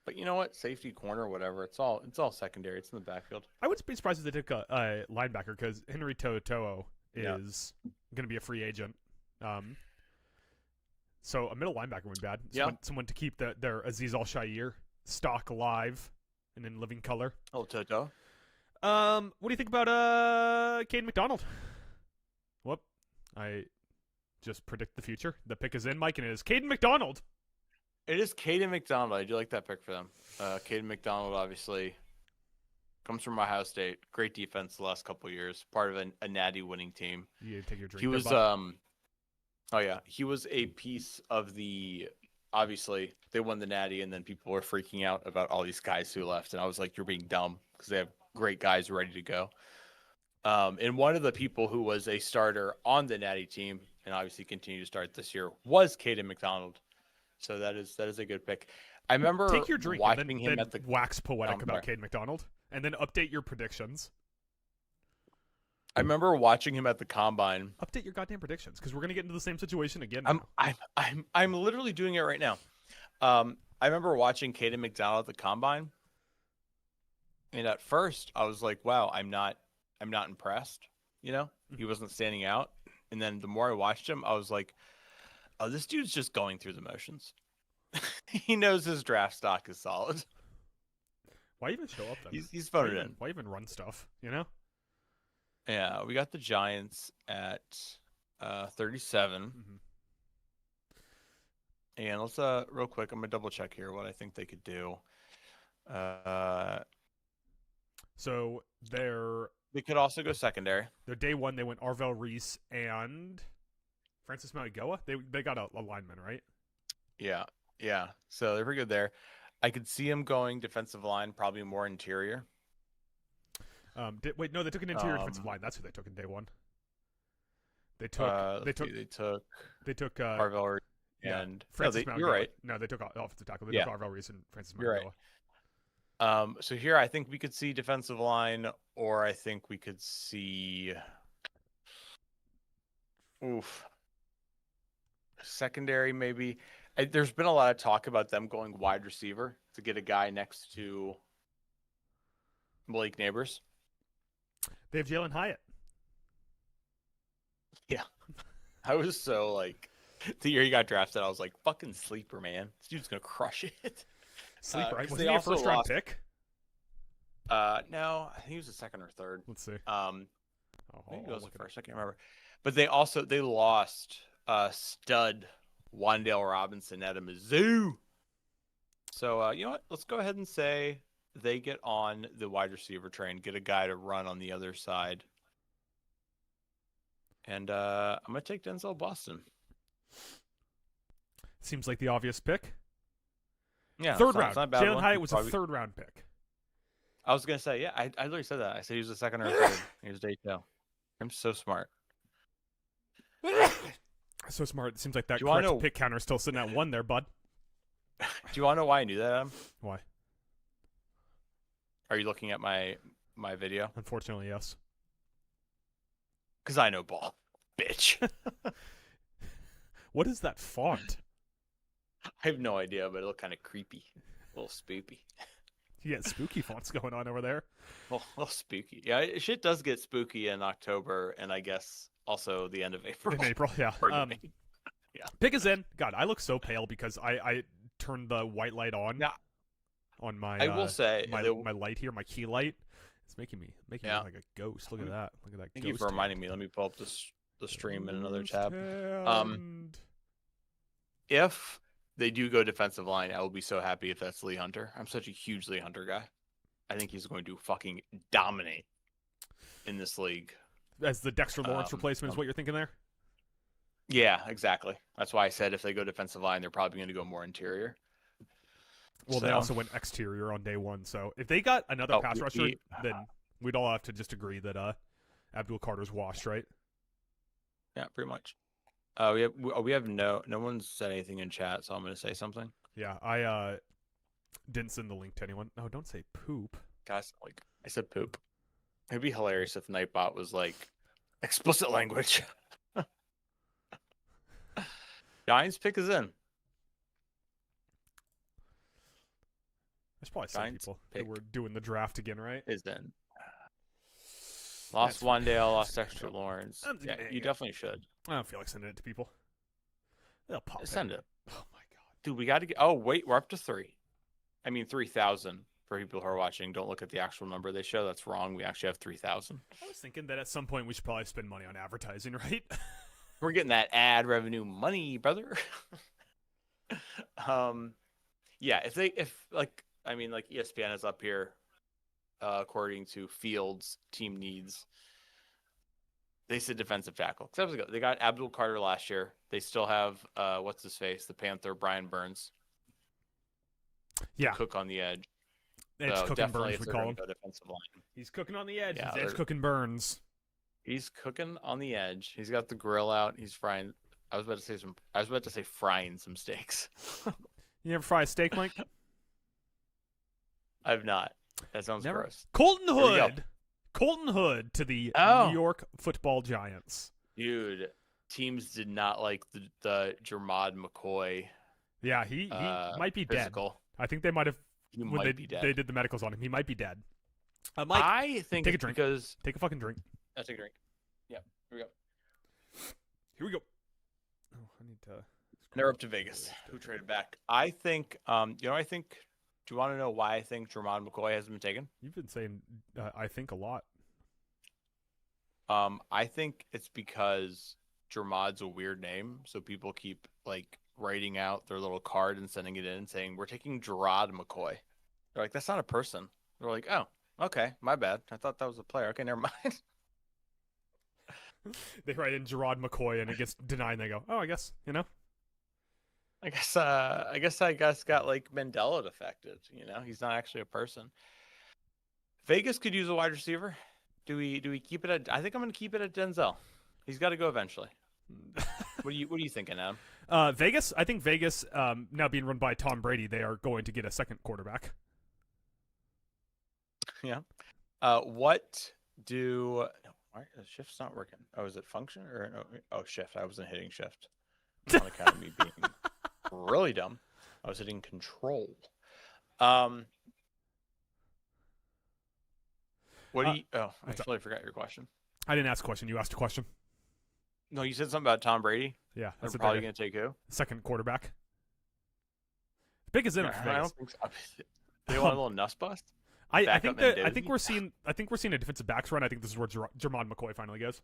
but you know what? Safety, corner, whatever. It's all secondary. It's in the backfield. I would be surprised if they took a linebacker because Henry To'oTo'o Yeah. is going to be a free agent. So a middle linebacker would be bad. Yeah. Someone to keep their Aziz Al-Shaair stock alive and in living color. Oh, Toto. What do you think about Caden McDonald? Whoop. I just predict the future. The pick is in, Mike, and it is Caden McDonald. It is Caden McDonald. I do like that pick for them. Caden McDonald obviously comes from Ohio State. Great defense the last couple of years. Part of a natty winning team. You take your drink. He there, was bud? oh yeah, he was a piece of the. Obviously, they won the natty, and then people were freaking out about all these guys who left, and I was like, "You're being dumb," because they have great guys ready to go. And one of the people who was a starter on the natty team, and obviously continued to start this year, was Caden McDonald. So that is a good pick. I remember Take your drink watching and then, him then at the. wax poetic I'm about sorry. Caden McDonald, and then update your predictions. I remember watching him at the combine. Update your goddamn predictions because we're gonna get into the same situation again. Now. I'm literally doing it right now. I remember watching Caden McDonald at the combine, and at first I was like, "Wow, I'm not impressed." You know, he wasn't standing out. And then the more I watched him, I was like, "Oh, this dude's just going through the motions." He knows his draft stock is solid. Why even show up then? He's voted in. Why even run stuff? You know. Yeah, we got the Giants at 37. Mm-hmm. And let's real quick, I'm gonna double check here what I think they could do. So They could also go secondary. their day one they went Arvell Reese and Francis Mauigoa. They got a lineman, right? Yeah. So they're pretty good there. I could see him going defensive line, probably more interior. Wait, no, they took an interior defensive line. That's who they took in day one. They took. They took. Carvel Yeah, and Francis you're Mangala. right. No, they took offensive tackle. They Yeah. took Arvel Reese and Francis You're Mangala. right. So here I think we could see defensive line, or I think we could see. Secondary maybe. There's been a lot of talk about them going wide receiver to get a guy next to Malik Neighbors. They have Jalen Hyatt. Yeah. I was so like, the year he got drafted, I was like, fucking sleeper, man. This dude's going to crush it. Sleeper, right? Was they he a also first round lost- pick? No, I think he was a second or third. Let's see. Maybe it was the first. I can't remember. But they lost stud Wandale Robinson at a Mizzou. So you know what? Let's go ahead and say they get on the wide receiver train, get a guy to run on the other side. And I'm gonna take Denzel Boston. Seems like the obvious pick. Yeah, third round. Jalen Hyatt was probably... a third round pick. I was gonna say, yeah, I literally said that. I said he was a second or third. He was day two. I'm so smart. So smart. It seems like that Do you wanna correct know- pick counter is still sitting at 1 there, bud. Do you want to know why I knew that, Adam? Why? Are you looking at my video? Unfortunately, yes. Because I know ball, bitch. What is that font? I have no idea, but it looked kind of creepy, a little spooky. You got spooky fonts going on over there. Well, a little spooky. Yeah, shit does get spooky in October, and I guess also the end of April. In April, yeah. Pardon me. Yeah. Pick is in. God, I look so pale because I turned the white light on. Yeah. On my I will say my light here, my key light. It's making me look like a ghost. Look at that. Look at that. Thank you for reminding me. Let me pull up the stream in another tab. If they do go defensive line, I will be so happy if that's Lee Hunter. I'm such a huge Lee Hunter guy. I think he's going to fucking dominate in this league. As the Dexter Lawrence replacement is what you're thinking there? Yeah, exactly. That's why I said if they go defensive line, they're probably going to go more interior. Well, they also went exterior on day one. So if they got another pass rusher, then we'd all have to just agree that Abdul Carter's washed, right? Yeah, pretty much. We have no one's said anything in chat, so I'm going to say something. Yeah, I didn't send the link to anyone. No, don't say poop. Guys, like I said poop. It'd be hilarious if Nightbot was like explicit language. Giants pick is in. There's probably some people who were doing the draft again, right? Is in. Lost Wandale, lost Dexter Lawrence. Yeah, you definitely should. I don't feel like sending it to people. They'll pop Send it. Oh my god. Dude, we got to get. Oh wait, we're up to 3,000 for people who are watching. Don't look at the actual number they show. That's wrong. We actually have 3,000. I was thinking that at some point we should probably spend money on advertising, right? We're getting that ad revenue money, brother. Yeah, if ESPN is up here, according to Fields team needs, they said defensive tackle. They got Abdul Carter last year. They still have what's his face, the Panther, Brian Burns. Yeah, cook on the edge. Edge cooking Burns, we call him. Defensive line. He's cooking on the edge. Yeah, he's edge cooking Burns. He's cooking on the edge. He's got the grill out. He's frying. I was about to say frying some steaks. You ever fry a steak, Mike? I've not. That sounds gross. Colton Hood to the New York Football Giants. Dude, teams did not like the Jermod McCoy. Yeah, he might be physical. dead. I think they might have. He might be dead. They did the medicals on him. He might be dead. Mike, I think take a drink. Because take a fucking drink. I'll take a drink. Yeah, here we go. Here we go. Oh, I need to. They're up to Vegas. Who traded back? I think. I think. Do you want to know why I think Jermod McCoy hasn't been taken? You've been saying, I think a lot. I think it's because Jermod's a weird name, so people keep like writing out their little card and sending it in saying, we're taking Gerard McCoy. They're like, that's not a person. They're like, oh, okay, my bad. I thought that was a player. Okay, never mind. They write in Gerard McCoy and it gets denied and they go, oh, I guess, I guess got like Mandela affected, he's not actually a person. Vegas could use a wide receiver. Do we keep it at? I think I'm going to keep it at Denzel. He's got to go eventually. What are you thinking, Adam? Vegas. I think Vegas, now being run by Tom Brady, they are going to get a second quarterback. Yeah. What do? No, why shift's not working? Oh, is it function or no? Oh, shift. I wasn't hitting shift. On account of me being really dumb. I was hitting control. What do you? Oh, I totally forgot your question. I didn't ask a question. You asked a question. No, you said something about Tom Brady. Yeah, They're probably going to take who? Second quarterback. Big as in. I don't think so. They want a little nuss bust. I think we're seeing a defensive backs run. I think this is where Jermod McCoy finally goes.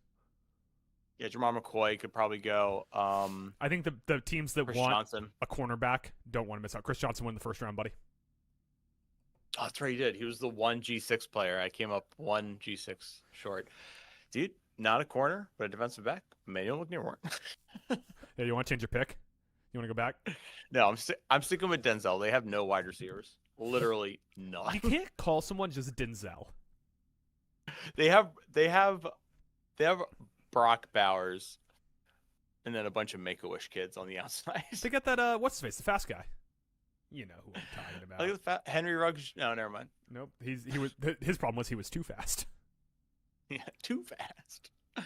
Yeah, Jermod McCoy could probably go. I think the teams that Chris want Johnson. a cornerback don't want to miss out. Chris Johnson won the first round, buddy. Oh, that's right, he did. He was the one G6 player. I came up one G6 short. Dude, not a corner, but a defensive back. Emmanuel McNeil. Yeah, you want to change your pick? You want to go back? No, I'm sticking with Denzel. They have no wide receivers. Literally none. You can't call someone just Denzel. They have Brock Bowers and then a bunch of Make-A-Wish kids on the outside. They got that what's his face, the fast guy. You know who I'm talking about. Look at Henry Ruggs. No, never mind. Nope. His problem was he was too fast. Yeah, too fast. All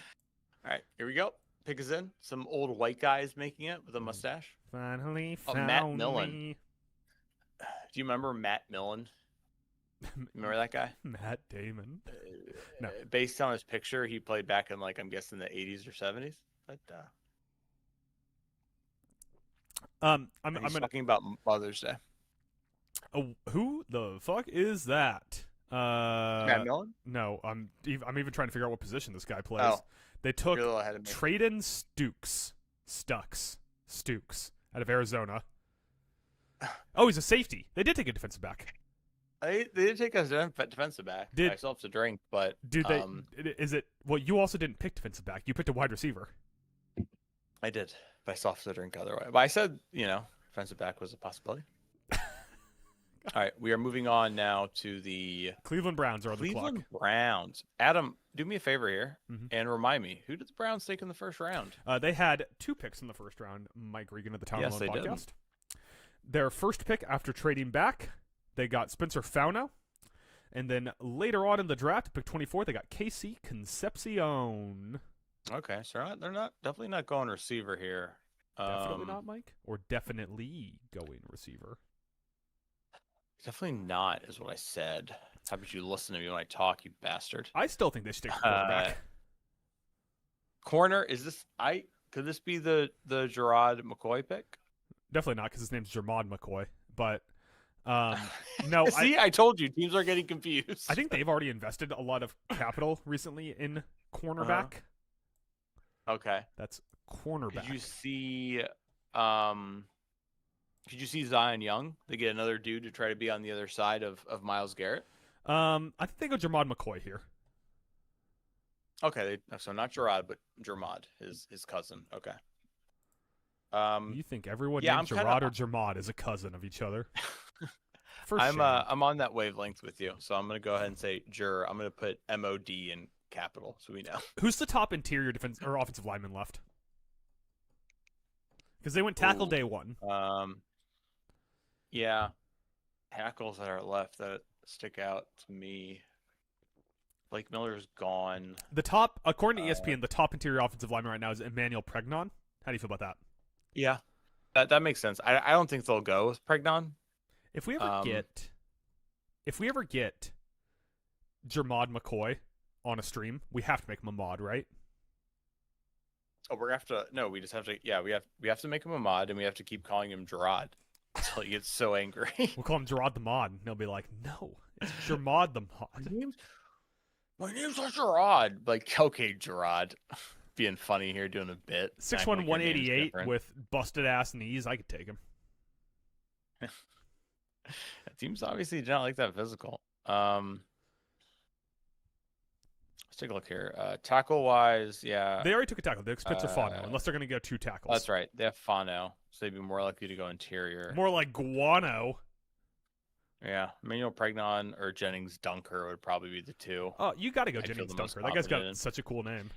right, here we go. Pick us in. Some old white guys making it with a mustache. Finally found Matt Millen. me. Do you remember Matt Millen? Remember that guy? Matt Damon. No. Based on his picture, he played back in I'm guessing the 80s or 70s. But I'm talking about Mother's Day. Oh, who the fuck is that? Matt Millen? No, I'm even trying to figure out what position this guy plays. Oh, they took you're a little ahead of me. Traden Stukes out of Arizona. Oh, he's a safety. They did take a defensive back. They did take a defensive back. I still have to drink, but dude, is it? Well, you also didn't pick defensive back. You picked a wide receiver. I did, but I still have to drink otherwise. But I said, defensive back was a possibility. All right, we are moving on now to the Cleveland Browns are on the clock. Cleveland Browns. Adam, do me a favor here Mm-hmm. and remind me, who did the Browns take in the first round? They had 2 picks in the first round. Mike Regan of the Town Yes, Alone they podcast. Their first pick after trading back, they got Spencer Fauno. And then later on in the draft, pick 24, they got Casey Concepcion. Okay, so they're definitely not going receiver here. Definitely not, Mike? Or definitely going receiver? Definitely not, is what I said. How about you listen to me when I talk, you bastard? I still think they should take a quarterback. Corner, could this be the Gerard McCoy pick? Definitely not, because his name's Jermod McCoy. But no, see, I told you, teams are getting confused. I think they've already invested a lot of capital recently in cornerback. Okay, that's cornerback. Could you see Zion Young? They get another dude to try to be on the other side of Myles Garrett. I think they go Jermod McCoy here. Okay, so not Gerard, but Jermod, his cousin. Okay. You think everyone named Gerard or Jermod is a cousin of each other? I'm on that wavelength with you, so I'm gonna go ahead and say Jur. I'm gonna put MOD in capital, so we know. Who's the top interior defense or offensive lineman left? Because they went tackle day one. Yeah, tackles that are left that stick out to me. Blake Miller's gone. The top, according to ESPN, the top interior offensive lineman right now is Emmanuel Pregnon. How do you feel about that? Yeah, that makes sense. I don't think they'll go with Pregnon. If we ever get Jermod McCoy on a stream, we have to make him a mod, right? Oh, we just have to. Yeah, we have to make him a mod, and we have to keep calling him Gerard until he gets so angry. We'll call him Gerard the mod, and they'll be like, "No, it's Jermod the mod." My name's not Gerard. Like, okay, Gerard, being funny here, doing a bit. 6'1", 188 with busted ass knees. I could take him. Teams obviously do not like that physical. Let's take a look here. Tackle wise, yeah. They already took a tackle. They took Spencer Fauno, unless they're going to go 2 tackles. That's right. They have Fauno, so they'd be more likely to go interior. More like guano. Yeah, Emmanuel Pregnon or Jennings Dunker would probably be the two. Oh, you got to go I'd feel Jennings the most Dunker. That guy's confident got in. such a cool name.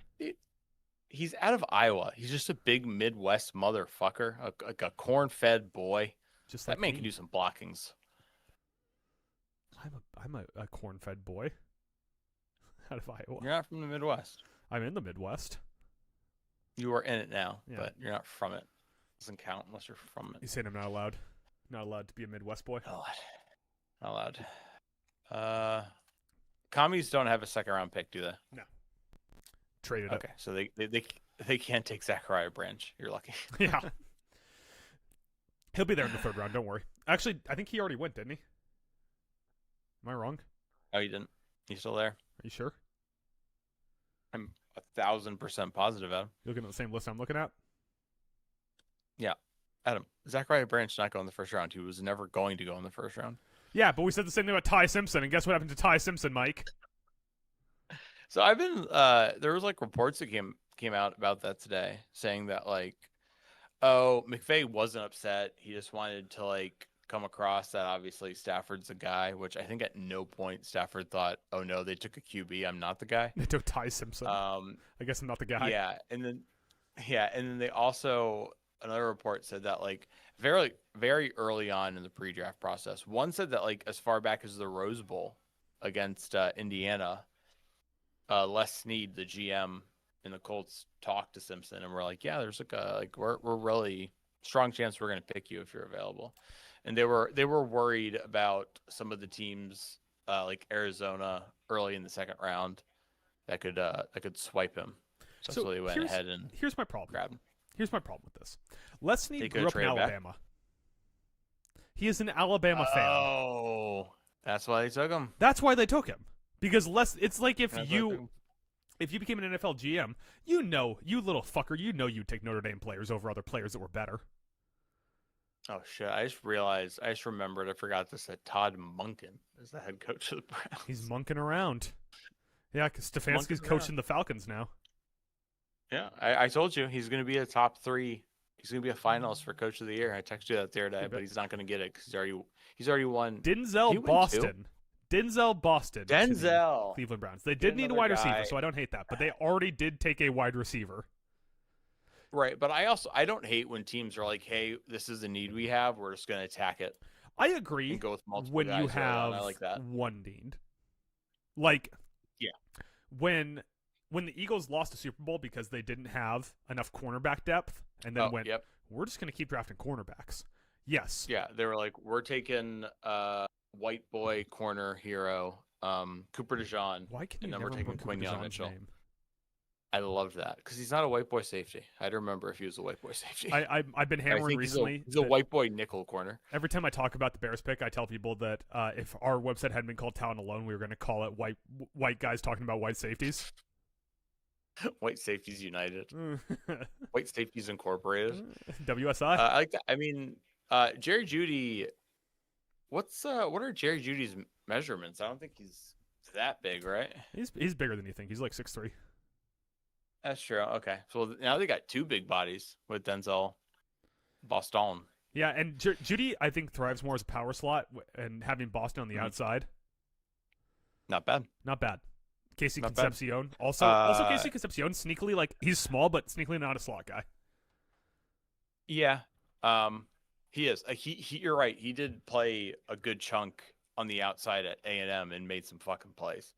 He's out of Iowa. He's just a big Midwest motherfucker, like a corn-fed boy. Just That like man me. can do some blockings. I'm a corn-fed boy out of Iowa. You're not from the Midwest. I'm in the Midwest. You are in it now, Yeah. but you're not from it. Doesn't count unless you're from it. You saying I'm not allowed? Not allowed to be a Midwest boy? Not allowed. Not allowed. Commies don't have a second round pick, do they? No. Traded Okay, so they can't take Zachariah Branch. You're lucky. Yeah. He'll be there in the third round. Don't worry. Actually, I think he already went, didn't he? Am I wrong? Oh, you didn't? You still there? Are you sure? I'm 1,000% positive, Adam. You looking at the same list I'm looking at? Adam, Zachariah Branch did not go in the first round. He was never going to go in the first round. Yeah, but we said the same thing about Ty Simpson, and guess what happened to Ty Simpson, Mike? So I've been there was like reports that came out about that today, saying that like, oh, McVay wasn't upset. He just wanted to like come across that obviously Stafford's the guy, which I think at no point Stafford thought, oh no, they took a QB. I'm not the guy. They took Ty Simpson. I guess I'm not the guy. Yeah, and then they also another report said that like very early on in the pre-draft process, one said that like as far back as the Rose Bowl against Indiana, Les Snead, the GM in the Colts, talked to Simpson and we're like, yeah, there's like we're really strong chance we're gonna pick you if you're available. And they were worried about some of the teams like Arizona early in the second round that could swipe him. So they went ahead and here's my problem. grabbed him. Here's my problem with this. Les Snead They grew could up in trade back? Alabama. He is an Alabama fan. Oh, that's why they took him. That's why they took him. Because it's like if That's you became an NFL GM, you little fucker, you'd take Notre Dame players over other players that were better. Oh shit! I just remembered. I forgot this. That Todd Monken is the head coach of the Browns. He's monking around. Yeah, because Stefanski's coaching the Falcons now. Yeah, I told you he's going to be a top 3. He's going to be a finalist for Coach of the Year. I texted you that the other day, but he's not going to get it because he's already won. Denzel Boston. Denzel Boston. Denzel. Cleveland Browns. They did need a wide receiver, so I don't hate that. But they already did take a wide receiver. Right, but I don't hate when teams are like, hey, this is the need we have. We're just going to attack it. I agree. And go with multiple when guys you have I like that. one need. Like, yeah, when the Eagles lost a Super Bowl because they didn't have enough cornerback depth, and then we're just going to keep drafting cornerbacks. Yes. Yeah, they were like, we're taking white boy corner hero, Cooper DeJean. Why can you and then never we're taking remember Quinyon DeJean's Mitchell. name? I loved that because he's not a white boy safety. I'd remember if he was a white boy safety. I've been hammering recently. He's a white boy nickel corner. Every time I talk about the Bears pick, I tell people that if our website hadn't been called Talent Alone, we were going to call it white guys talking about white safeties. White Safeties United. White Safeties Incorporated. WSI. I like that. I mean, Jerry Jeudy. What are Jerry Judy's measurements? I don't think he's that big, right? He's bigger than you think. He's like 6'3". That's true. Okay, so now they got 2 big bodies with Denzel Boston. Yeah, and Judy, I think, thrives more as a power slot and having Boston on the outside. Not bad. Not bad. Casey Not Concepcion. bad. Also Casey Concepcion, sneakily, like, he's small, but sneakily not a slot guy. Yeah. He is. You're right. He did play a good chunk on the outside at A&M and made some fucking plays.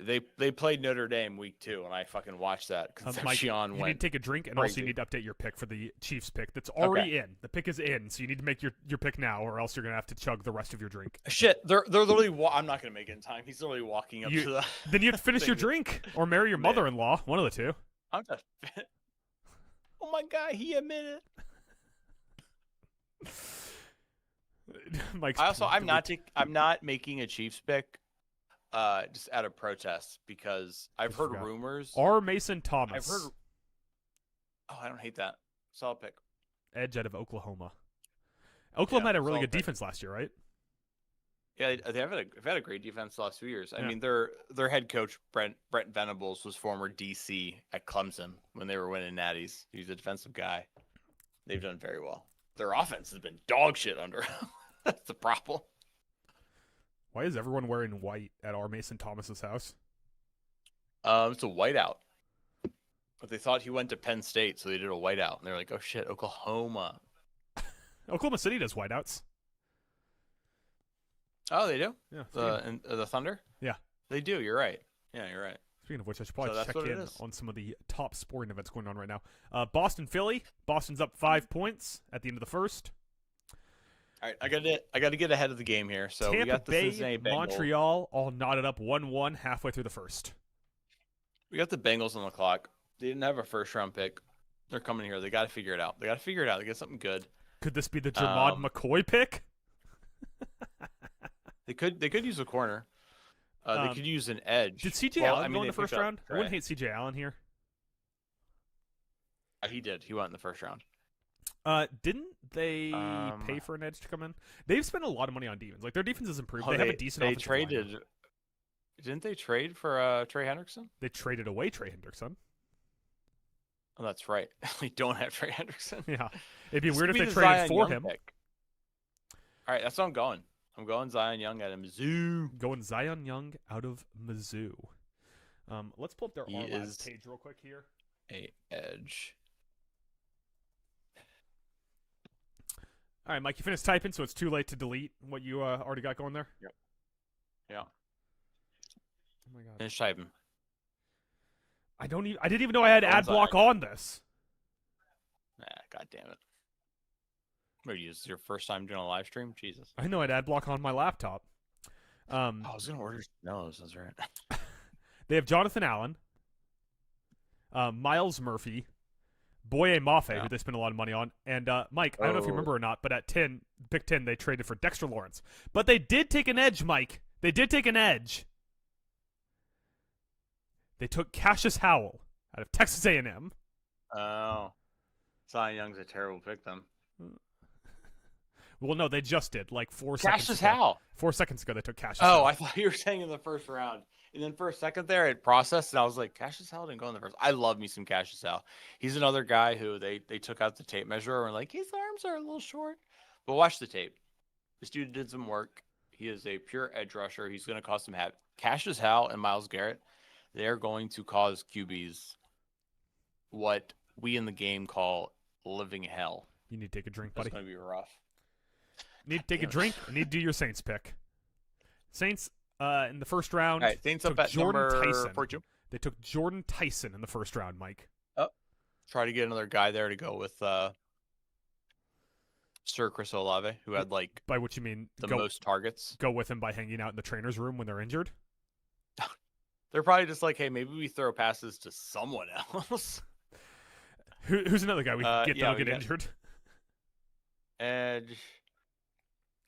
They played Notre Dame week 2, and I fucking watched that. Concepcion you need to take a drink, and also you need to update your pick for the Chiefs pick. That's already in. The pick is in, so you need to make your pick now, or else you're gonna have to chug the rest of your drink. Shit, they're literally. I'm not gonna make it in time. He's literally walking up to the. Then you have to finish your drink, or marry your mother-in-law. One of the two. I'm just. Oh my god, he admitted. I'm not making a Chiefs pick. Just out of protest because I've heard rumors. Or Mason Thomas. I've heard. Oh, I don't hate that. Solid pick. Edge out of Oklahoma. Oklahoma had a really good defense last year, right? Yeah, they've had a great defense the last few years. I mean, their head coach Brent Venables was former DC at Clemson when they were winning natties. He's a defensive guy. They've done very well. Their offense has been dog shit under him. That's the problem. Why is everyone wearing white at R. Mason Thomas's house? It's a whiteout. But they thought he went to Penn State, so they did a whiteout. And they're like, oh shit, Oklahoma. Oklahoma City does whiteouts. Oh, they do? Yeah. The Thunder? Yeah. They do, you're right. Yeah, you're right. Speaking of which, I should probably So that's check what it in is. on some of the top sporting events going on right now. Boston, Philly. Boston's up 5 points at the end of the first. All right, I got to get ahead of the game here. So we Tampa got the Bay, Cincinnati Bengals. Montreal all knotted up 1-1 halfway through the first. We got the Bengals on the clock. They didn't have a first-round pick. They're coming here. They got to figure it out. They get something good. Could this be the Jermod McCoy pick? They could use a corner. They could use an edge. Did C.J. Allen go in the first round? I wouldn't hate C.J. Allen here. He did. He went in the first round. Didn't they pay for an edge to come in? They've spent a lot of money on defense. Like their defense has improved. They have a decent. They offensive traded. line. Didn't they trade for Trey Hendrickson? They traded away Trey Hendrickson. Oh, that's right. We don't have Trey Hendrickson. Yeah, it'd be This weird could if be they the traded Zion for Young him. pick. All right, that's what I'm going. I'm going Zion Young out of Mizzou. Going Zion Young out of Mizzou. Let's pull up their He R is page real quick here. A edge. All right, Mike, you finished typing, so it's too late to delete what you already got going there. Yep. Yeah. Oh my god. Finish typing. I didn't even know I had Going ad block Zion. on this. God damn it. What, this is your first time doing a live stream? Jesus. I know I had ad block on my laptop. I was gonna order. No, this is right. They have Jonathan Allen, Miles Murphy, Boye Mafe, who they spent a lot of money on, and Mike. I don't know if you remember or not, but at pick 10, they traded for Dexter Lawrence. But they did take an edge, Mike. They did take an edge. They took Cassius Howell out of Texas A&M. Oh, Zion Young's a terrible pick then. Well, no, they just did like 4 seconds. Cassius ago. Howell. 4 seconds ago, they took Cassius. Oh, Howell. I thought you were saying in the first round. And then for a second there, it processed, and I was like, Cassius Howell didn't go in the first. I love me some Cassius Howell. He's another guy who they took out the tape measure and were like, his arms are a little short. But watch the tape. This dude did some work. He is a pure edge rusher. He's going to cause some havoc. Cassius Howell and Myles Garrett, they're going to cause QBs what we in the game call living hell. You need to take a drink, buddy. It's going to be rough. Need to take a drink. Need to do your Saints pick. Saints in the first round. All right, Saints up at Jordan number Tyson. 42. They took Jordan Tyson in the first round, Mike. Try to get another guy there to go with Sir Chris Olave, who had like By which you mean the most targets. go with him by hanging out in the trainer's room when they're injured. They're probably just like, hey, maybe we throw passes to someone else. Who's another guy we can get that'll we get got injured? Edge.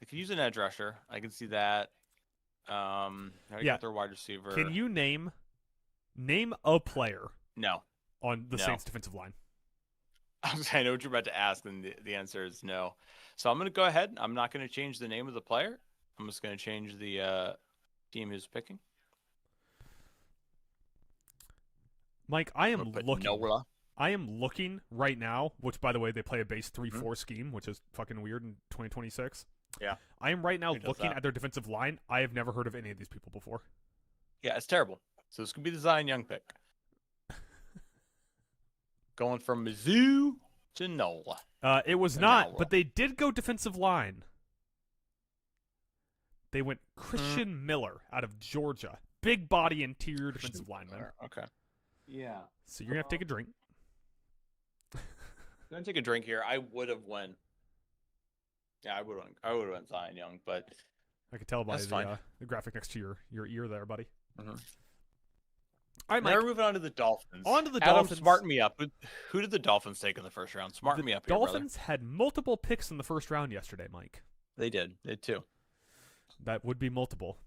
They could use an edge rusher. I can see that. Get their wide receiver. Can you name a player No. on the No. Saints defensive line? I know what you're about to ask, and the answer is no. So I'm going to go ahead. I'm not going to change the name of the player. I'm just going to change the team who's picking. Mike, I am looking. Nola. I am looking right now, which, by the way, they play a base 3-4 Mhm. scheme, which is fucking weird in 2026. Yeah. I am right now Who does looking that? at their defensive line. I have never heard of any of these people before. Yeah, it's terrible. So this could be the Zion Young pick. Going from Mizzou to Nola. It was Or not, Nola. but they did go defensive line. They went Christian Miller out of Georgia. Big body interior defensive lineman. Okay. Yeah. So you're going to have to take a drink. I'm gonna take a drink here. I would have went. Yeah, I would have went Zion Young, but I could tell by That's fine. the graphic next to your ear there, buddy. Mhm. All right, now Mike. we're moving on to the Dolphins. On to the Adam, Dolphins. smarten me up. Who did the Dolphins take in the first round? Smarten me up here, brother. Dolphins had multiple picks in the first round yesterday, Mike. They did. They did too. That would be multiple.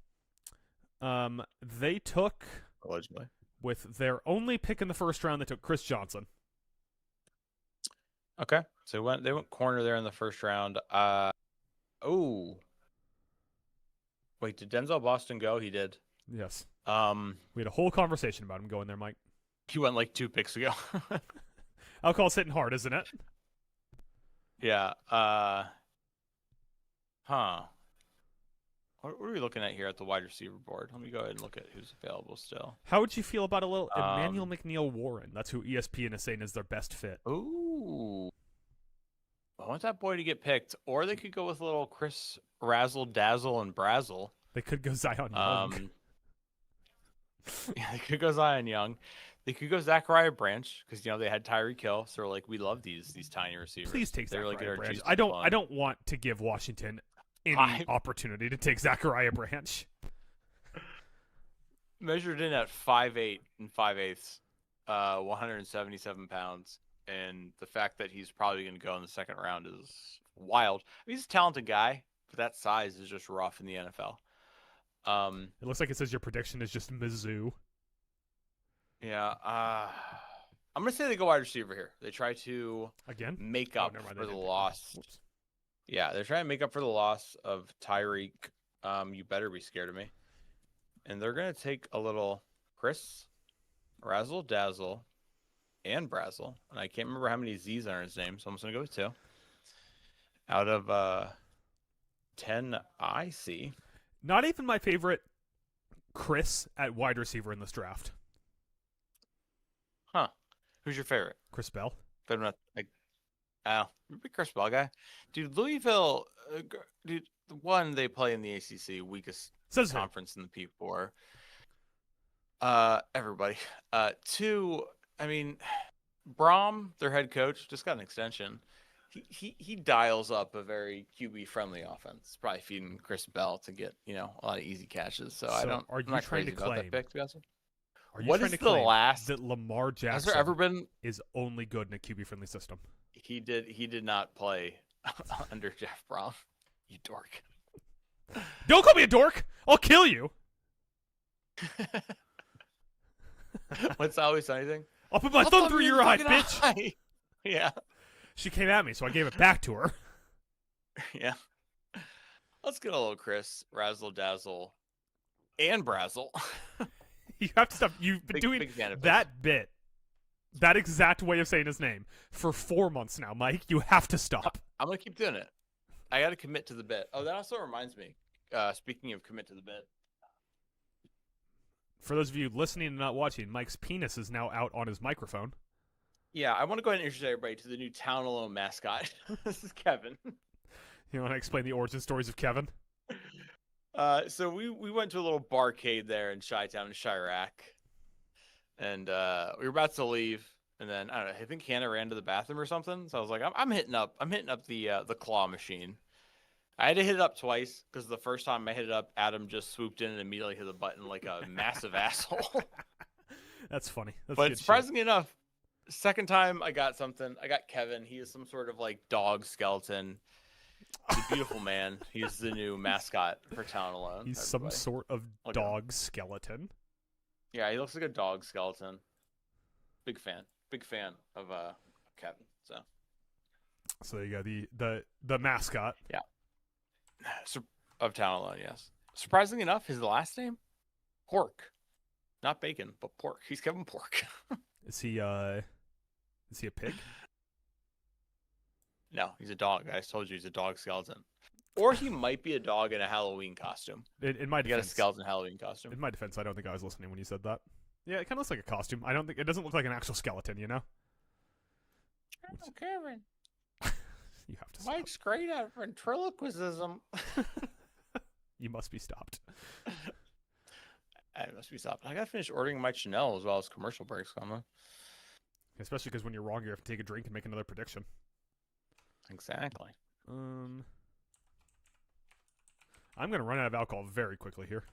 They took, Allegedly. with their only pick in the first round, they took Chris Johnson. Okay. So they went corner there in the first round. Oh. Wait, did Denzel Boston go? He did. Yes. We We had a whole conversation about him going there, Mike. he went like 2 picks ago. Alcohol's hitting hard, isn't it? Yeah. Huh. What are we looking at here at the wide receiver board? Let me go ahead and look at who's available still. How would you feel about a little Emmanuel Um, McNeil Warren? That's who ESPN is saying is their best fit. ooh, I want that boy to get picked, or they could go with a little Chris Razzle Dazzle and Brazzle. They could go Zion Young. Yeah, they could go Zion Young. They could go Zachariah Branch because they had Tyreek Hill, so we're like, we love these tiny receivers. Please take They really Zachariah get our Branch. juices I don't flowing. want to give Washington any opportunity to take Zachariah Branch. Measured in at 5'8" and 5/8, 177 pounds, and the fact that he's probably going to go in the second round is wild. I mean, he's a talented guy, but that size is just rough in the NFL. It looks like it says your prediction is just Mizzou. Yeah, I'm gonna say they go wide receiver here. They try to Again make up never mind, for they the didn't. loss. Whoops. Yeah, they're trying to make up for the loss of Tyreek. You better be scared of me. And they're gonna take a little Chris Razzle Dazzle and Brazzle, and I can't remember how many Z's are in his name, so I'm just gonna go with 2. Out of 10 I see. Not even my favorite Chris at wide receiver in this draft. Huh? Who's your favorite? Chris Bell. But I'm not like, you're a big Chris Bell guy, dude. Louisville, dude. One, they play in the ACC, weakest Says who? conference in the P4. Everybody. 2, I mean, Brom, their head coach, just got an extension. He dials up a very QB friendly offense. Probably feeding Chris Bell to get a lot of easy catches. So I don't. Are you I'm not trying crazy to about that claim? pick, to be honest with you. Are you What trying is to the claim last that Lamar Has Jackson there ever been? is only good in a QB friendly system? He did not play under Jeff Brom. You dork. Don't call me a dork. I'll kill you. What's that always anything? I'll put my thumb through your eye, bitch. Eye. Yeah. She came at me, so I gave it back to her. Yeah. Let's get a little Chris Razzle Dazzle and Brazzle. You have to stop. You've been doing big fan of that bit, that exact way of saying his name, for 4 months now, Mike. You have to stop. I'm gonna keep doing it. I got to commit to the bit. Oh, that also reminds me. Speaking of commit to the bit, For those of you listening and not watching, Mike's penis is now out on his microphone. yeah, I want to go ahead and introduce everybody to the new Town Alone mascot. This is Kevin. You want to explain the origin stories of Kevin? So we went to a little barcade there in Chi-Town in Chirac, and we were about to leave, and then I don't know. I think Hannah ran to the bathroom or something. So I was like, I'm hitting up the claw machine. I had to hit it up twice because the first time I hit it up, Adam just swooped in and immediately hit the button like a massive asshole. That's funny. That's But good surprisingly enough, second time I got something. I got Kevin. He is some sort of like dog skeleton. He's a beautiful man. He's the new mascot for Town Alone. He's everybody. some sort of Look at him. dog skeleton. Yeah, he looks like a dog skeleton. Big fan of Kevin. So there you go. The mascot. So of Town Alone, yes. Surprisingly enough, his last name, Pork, not Bacon, but Pork. He's Kevin Pork. Is he a pig? No, he's a dog. I just told you he's a dog skeleton. Or he might be a dog in a Halloween costume. In my He got a defense, skeleton Halloween costume. in my defense, I don't think I was listening when you said that. Yeah, it kind of looks like a costume. I don't think it doesn't look like an actual skeleton. You know. Oh, Kevin. You have to stop. Mike's great at ventriloquism. You must be stopped. I must be stopped. I gotta finish ordering my Chanel as well as commercial breaks coming. Especially because when you're wrong, you have to take a drink and make another prediction. Exactly. I'm gonna run out of alcohol very quickly here.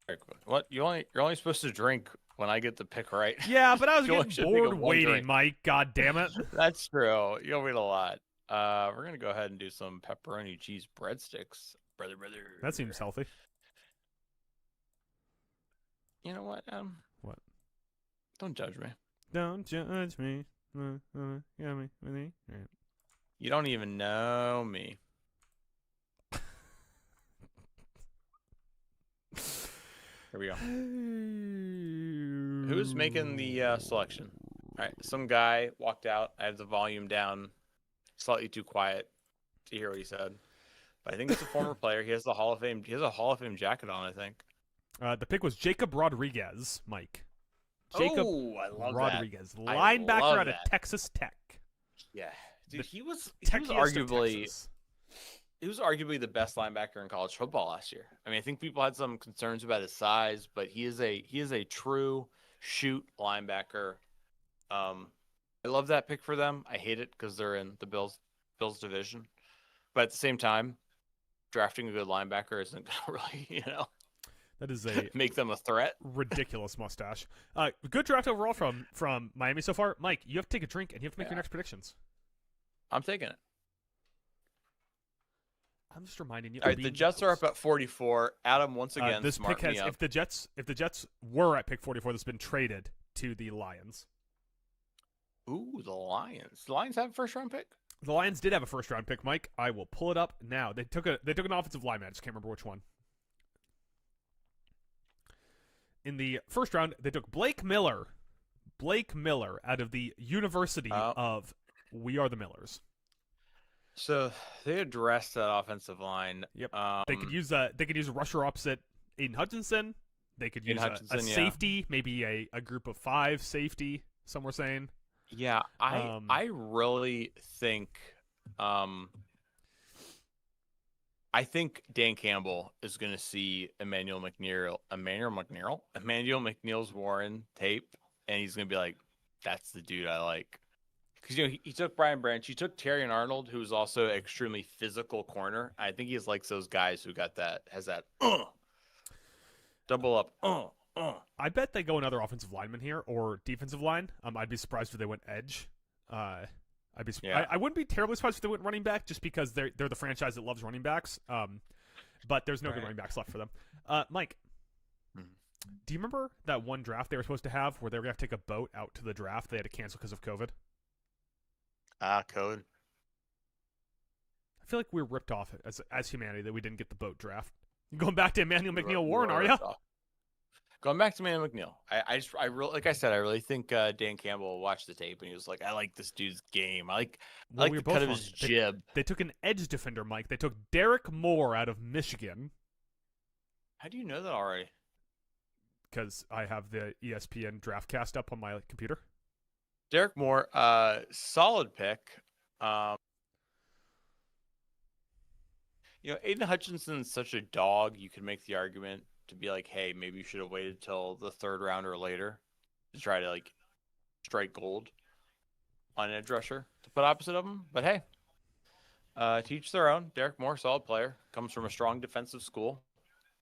Very quick. What you're only supposed to drink when I get the pick right. Yeah, but I was You only getting should think of bored one waiting, drink. Mike. God damn it. That's true. You'll wait a lot. We're gonna go ahead and do some pepperoni cheese breadsticks, brother. That seems healthy. You know what? What? Don't judge me. Don't judge me. Yummy. Right. You don't even know me. Here we go. Who's making the selection? All right, some guy walked out. I had the volume down, slightly too quiet to hear what he said. But I think it's a former player. He has the Hall of Fame. He has a Hall of Fame jacket on, I think. The pick was Jacob Rodriguez, Mike. Jacob I love Rodriguez, that. I linebacker love out of that. Texas Tech. Yeah, dude, The he was techiest of arguably Texas. the best linebacker in college football last year. I mean, I think people had some concerns about his size, but he is a true shoot linebacker. I love that pick for them. I hate it because they're in the Bills division, but at the same time, drafting a good linebacker isn't gonna really, That is a make them a threat. ridiculous mustache. Good draft overall from Miami so far. Mike, you have to take a drink and you have to make your next predictions. I'm taking it. I'm just reminding you. All right, the Jets are up at 44. Adam, once again, this pick has if the Jets were at pick 44, this has been traded to the Lions. Ooh, the Lions. The Lions have a first round pick? The Lions did have a first round pick, Mike. I will pull it up now. They took an offensive lineman. I just can't remember which one. In the first round, they took Blake Miller. Blake Miller out of the University of We Are the Millers. So they addressed that offensive line. Yep. They could use a rusher opposite Aiden Hutchinson. They could use a safety, maybe a group of 5 safety. Some were saying. Yeah, I really think I think Dan Campbell is going to see Emmanuel McNeil's Warren tape, and he's going to be like, "That's the dude I like." Because he took Brian Branch, he took Terrion Arnold, who's also an extremely physical corner. I think he's like those guys who has that double up. I bet they go another offensive lineman here or defensive line. I'd be surprised if they went edge. I wouldn't be terribly surprised if they went running back, just because they're the franchise that loves running backs. But there's no good running backs left for them. Mike, do you remember that one draft they were supposed to have where they were going to take a boat out to the draft? They had to cancel because of COVID. Code. I feel like we were ripped off as humanity that we didn't get the boat draft. Going back to Emmanuel McNeil Warren, are you? Going back to Emmanuel McNeil, I really, like I said, I really think Dan Campbell watched the tape and he was like, I like this dude's game. I like the cut of his jib. They took an edge defender, Mike. They took Derek Moore out of Michigan. How do you know that already? Because I have the ESPN draft up on my computer. Derek Moore, solid pick. Aiden Hutchinson's such a dog. You could make the argument to be like, hey, maybe you should have waited till the 3rd round or later to try to like strike gold on an edge rusher to put opposite of him. But hey, to each their own. Derek Moore, solid player, comes from a strong defensive school.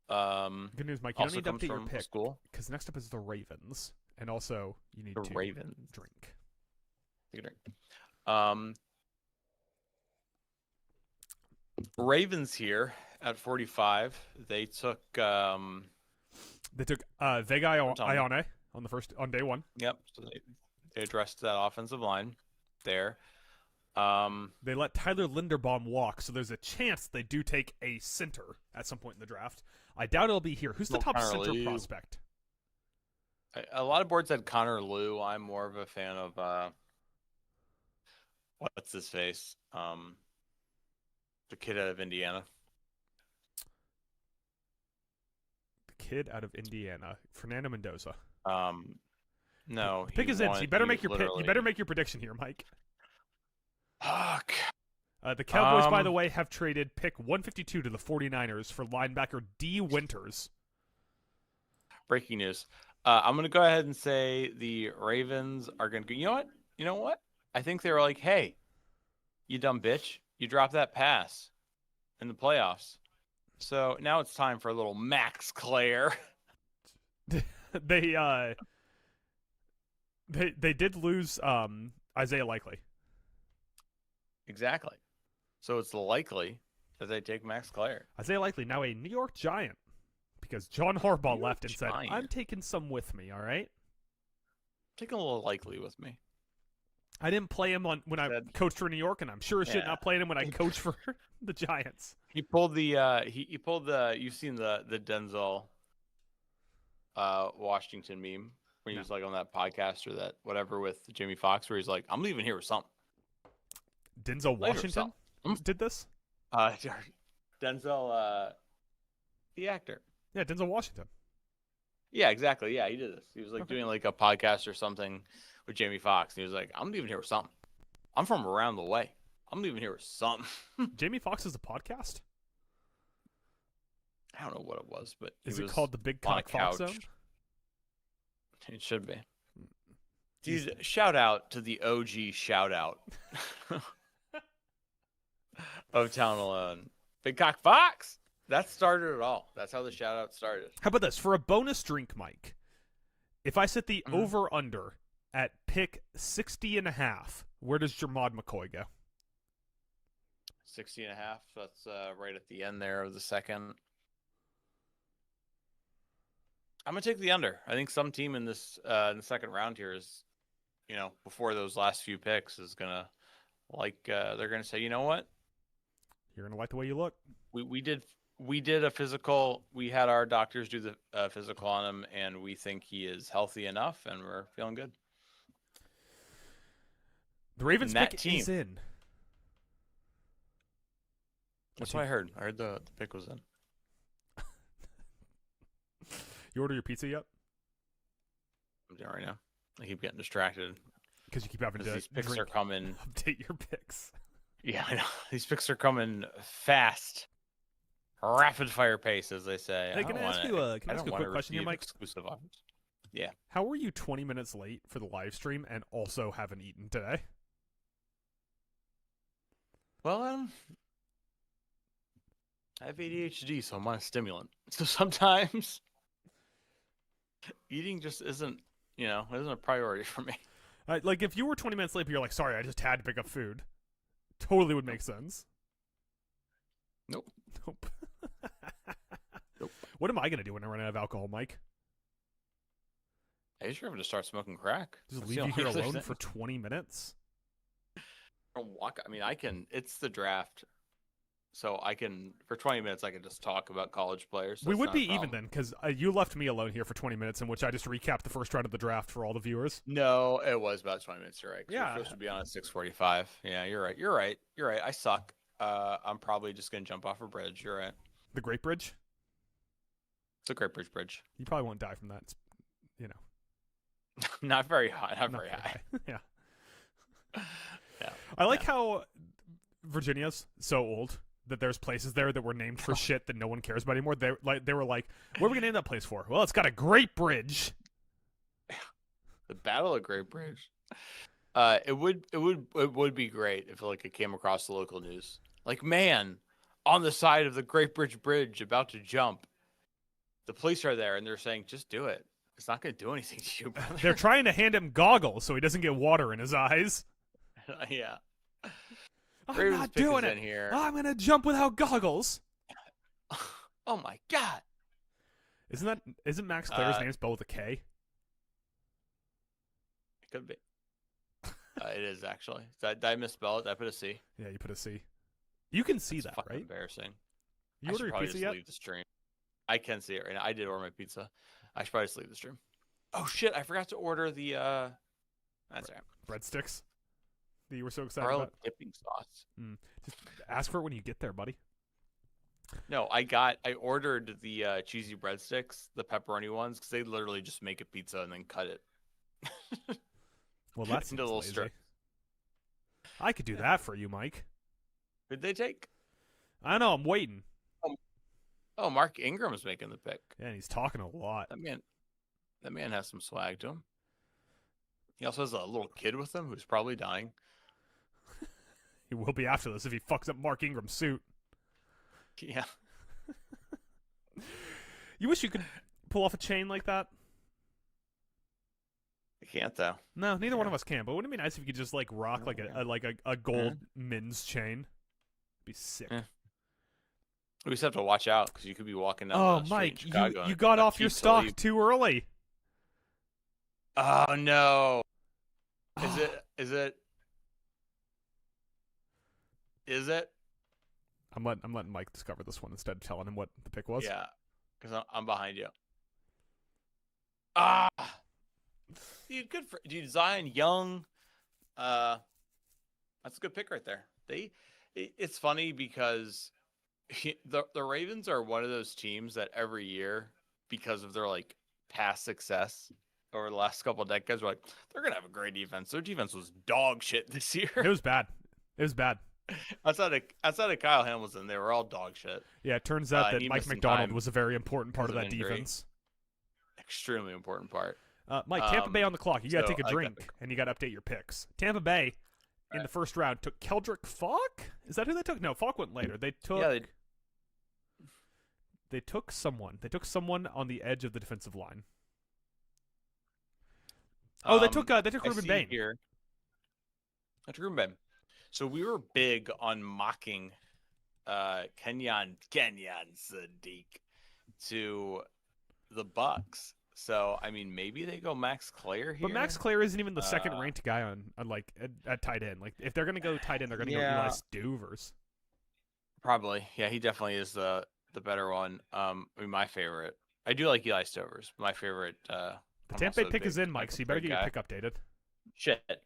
Good news, Mike. You don't need to update your pick because next up is the Ravens, and also you need to drink. Take a drink. Ravens here at 45. They took Vega Ione on day 1. Yep. So they addressed that offensive line there. They let Tyler Linderbaum walk, so there's a chance they do take a center at some point in the draft. I doubt it'll be here. Who's the top center prospect? A lot of boards had Connor Liu. I'm more of a fan of what's his face? The kid out of Indiana. Fernando Mendoza. No. The pick is in. So you better make your pick. You better make your prediction here, Mike. Fuck. The Cowboys, by the way, have traded pick 152 to the 49ers for linebacker D. Winters. Breaking news. I'm going to go ahead and say the Ravens are going to go. You know what? I think they were like, hey, you dumb bitch. You dropped that pass in the playoffs. So now it's time for a little Max Clare. They did lose Isaiah Likely. Exactly. So it's likely that they take Max Clare. Isaiah Likely, now a New York Giant, because John Harbaugh left and said, I'm taking some with me, all right? Taking a little Likely with me. I didn't play him when I coached for New York, and I'm sure as shit not playing him when I coached for the Giants. He pulled the you've seen the Denzel Washington meme when he was like on that podcast or that whatever with Jimmy Fox, where he's like, I'm leaving here with something. Denzel Washington did this? Denzel, the actor. Yeah, Denzel Washington. Yeah, exactly. Yeah, he did this. He was like Okay. doing like a podcast or something with Jamie Foxx. And he was like, I'm leaving here with something. I'm from around the way. I'm leaving here with something. Jamie Foxx is the podcast? I don't know what it was, but Is he it was called the Big on a Cock Fox couch. Zone? It should be. Dude, shout out to the OG shout out of Town Alone. Big Cock Fox. That started it all. That's how the shout out started. How about this? For a bonus drink, Mike, if I set the Mhm. over-under at pick 60.5, where does Jermod McCoy go? 60.5. That's right at the end there of the second. I'm going to take the under. I think some team in this in the second round here is, before those last few picks is going to they're going to say, you know what? You're going to like the way you look. We did a physical. We had our doctors do the physical on him, and we think he is healthy enough, and we're feeling good. The Ravens And that pick team- is in. That's what I heard. I heard the pick was in. You order your pizza yet? I'm doing it right now. I keep getting distracted Because you keep having to these picks drink, are coming. update your picks. Yeah, I know. These picks are coming fast. Rapid fire pace, as they say. Hey, can I ask you a quick question here, Mike? Exclusive offers. How were you 20 minutes late for the live stream and also haven't eaten today? Well, I have ADHD, so I'm on a stimulant. So sometimes eating just isn't a priority for me. Like, if you were 20 minutes late, but you're like, sorry, I just had to pick up food. Totally would make sense. Nope. Nope. Nope. What am I going to do when I run out of alcohol, Mike? I sure have to start smoking crack. Just That's leave the you here only alone thing. for 20 minutes? Walk. I mean, I can. It's the draft, so I can for 20 minutes. I can just talk about college players. So We it's would not a be even problem. then, because you left me alone here for 20 minutes, in which I just recapped the first round of the draft for all the viewers. No, it was about 20 minutes. You're right. 'Cause Yeah. we're supposed to be on at 6:45. Yeah, you're right. You're right. You're right. I suck. I'm probably just gonna jump off a bridge. You're right. The Great Bridge? It's a Great Bridge. You probably won't die from that. It's, Not very high. Not not very high. yeah. Yeah. I like how Virginia's so old that there's places there that were named for shit that no one cares about anymore. They were like, what are we gonna name that place for? Well, it's got a great bridge. The Battle of Great Bridge. It would be great if it came across the local news. Like, man, on the side of the Great Bridge about to jump. The police are there and they're saying, just do it. It's not going to do anything to you, brother. They're trying to hand him goggles so he doesn't get water in his eyes. Yeah. I'm Ravens not pick is doing in it. here. I'm gonna jump without goggles. Oh my god. Isn't Max Clare's Uh, name spelled with a K? It could be. It is actually. Did I misspell it? Did I put a C? Yeah, you put a C. You can see That's that, fucking right? embarrassing. You I order should your probably pizza just yet? leave the stream. I can see it right now. I did order my pizza. I should probably just leave the stream. Oh shit! I forgot to order the. That's right. Breadsticks that you were so excited Garlic about. dipping sauce. Just ask for it when you get there, buddy. No, I ordered the cheesy breadsticks, the pepperoni ones, because they literally just make a pizza and then cut it. Well, that's Into little lazy. strips. I could do that for you, Mike. Who'd they take? I don't know. I'm waiting. Oh, Mark Ingram's making the pick. Yeah, and he's talking a lot. That man has some swag to him. He also has a little kid with him who's probably dying. He will be after this if he fucks up Mark Ingram's suit. Yeah. You wish you could pull off a chain like that? I can't though. No, neither one Yeah. of us can. But wouldn't it be nice if you could just rock No, a gold men's chain? It'd be sick. Yeah. We just have to watch out because you could be walking down Oh, the street Mike, in Chicago. you and got a off your pizza stock leave- too early. Oh no! Is it? Is it? I'm letting Mike discover this one instead of telling him what the pick was. Yeah, because I'm behind you. Ah, dude, good for dude. Zion Young. That's a good pick right there. It's funny because the Ravens are one of those teams that every year, because of their like past success over the last couple of decades, we're like, they're gonna have a great defense. Their defense was dog shit this year. It was bad. It was bad. outside of Kyle Hamilton, they were all dog shit. Yeah, it turns out And that he Mike missed some McDonald time was a very important part of because that of injury. defense. Extremely important part. Mike, Tampa Bay on the clock. You got to so take a I like drink, that. and you got to update your picks. Tampa Bay, in the Right. first round, took Keldrick Falk? Is that who they took? No, Falk went later. They took... Yeah, They took someone. They took someone on the edge of the defensive line. Oh, they took I Ruben see Bain. here. That's Ruben Bain. So we were big on mocking Kenyon Sadiq to the Bucks. So I mean, maybe they go Max Clare here. But Max Clare isn't even the second ranked guy on like at tight end. Like if they're gonna go tight end, they're gonna go Eli Stuvers. Probably, yeah. He definitely is the better one. I mean, my favorite. I do like Eli Stovers. My favorite. The Tampa Bay pick is in, Mike, so you better get your pick updated. Shit.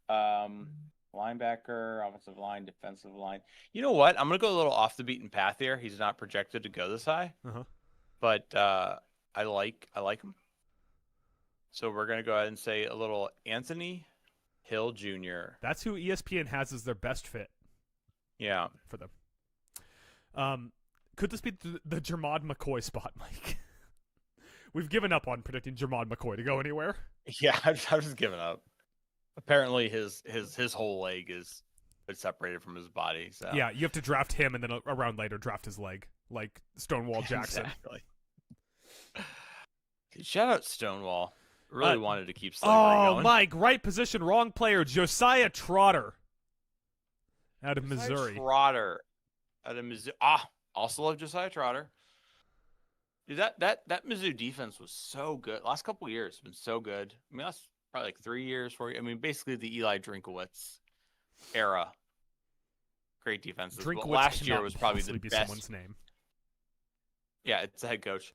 Linebacker, offensive line, defensive line. You know what? I'm gonna go a little off the beaten path here. He's not projected to go this high, but I like him. So we're gonna go ahead and say a little Anthony Hill Jr. That's who ESPN has as their best fit. Yeah, for them. Could this be the Jermod McCoy spot, Mike? We've given up on predicting Jermod McCoy to go anywhere. Yeah, I've just given up. Apparently, his whole leg is separated from his body. So yeah, you have to draft him, and then a round later draft his leg, like Stonewall Jackson. Exactly. Shout out Stonewall. Really wanted to keep slavery going. Mike, right position, wrong player. Josiah Trotter out of Josiah Missouri. Trotter out of Missouri. Also love Josiah Trotter. Dude, that Mizzou defense was so good. Last couple of years, been so good. I mean, that's probably like 3 years, 4 years. I mean, basically the Eli Drinkowitz era. Great defenses. Drinkowitz Last year was probably the be best. Someone's name. Yeah, it's the head coach.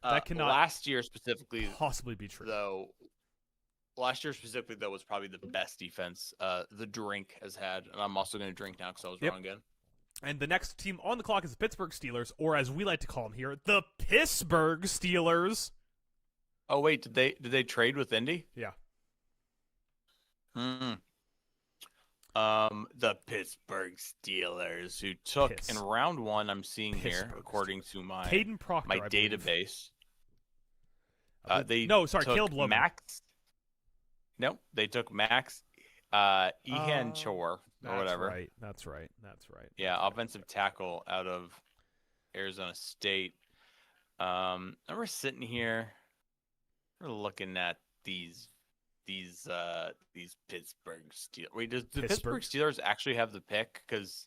That cannot last year specifically possibly be true. Last year specifically though was probably the best defense the Drink has had, and I'm also going to drink now because I was wrong again. And the next team on the clock is the Pittsburgh Steelers, or as we like to call them here, the Pittsburgh Steelers. Oh wait, did they trade with Indy? Yeah. The Pittsburgh Steelers, who took in round 1, I'm seeing here, according to my Caden Proctor, my database. Caleb Logan. Max. No, they took Max Ehan Chor or whatever. That's right. Yeah, offensive tackle out of Arizona State. And we're sitting here, we're looking at these Pittsburgh Steelers. Wait, does the Pittsburgh Steelers actually have the pick? Because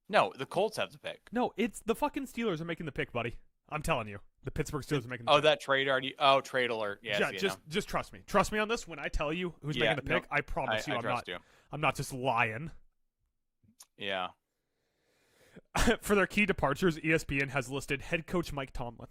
no, the Colts have the pick. No, it's the fucking Steelers are making the pick, buddy. I'm telling you, the Pittsburgh Steelers are making the pick. That trade already. Oh, trade alert. Yeah, just trust me. Trust me on this. When I tell you who's making the pick, I promise I'm not just lying. Yeah. For their key departures, ESPN has listed head coach Mike Tomlin.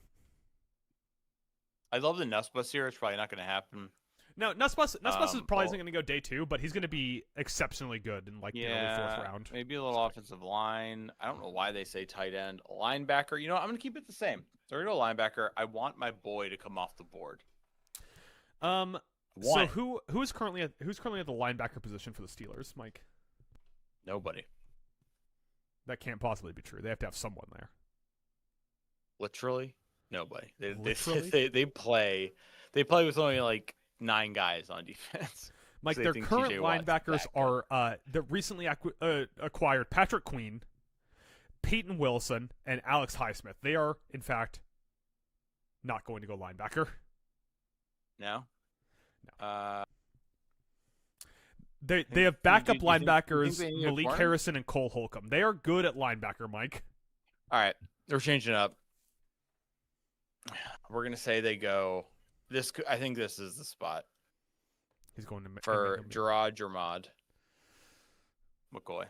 I love the Nuss bus here. It's probably not going to happen. No, Nussbus is probably isn't going to go day 2, but he's going to be exceptionally good in the early 4th round. Maybe a little offensive line. I don't know why they say tight end. Linebacker. You know, I'm going to keep it the same. So we're going to go linebacker. I want my boy to come off the board. So who's currently at the linebacker position for the Steelers, Mike? Nobody. That can't possibly be true. They have to have someone there. Literally nobody. They play with only like 9 guys on defense. Mike, their current linebackers are the recently acquired Patrick Queen, Peyton Wilson, and Alex Highsmith. They are, in fact, not going to go linebacker. No. They have backup linebackers Malik Harrison and Cole Holcomb. They are good at linebacker, Mike. All right, they're changing up. We're gonna say they go. I think this is the spot. He's going to for Gerard Jermod McCoy.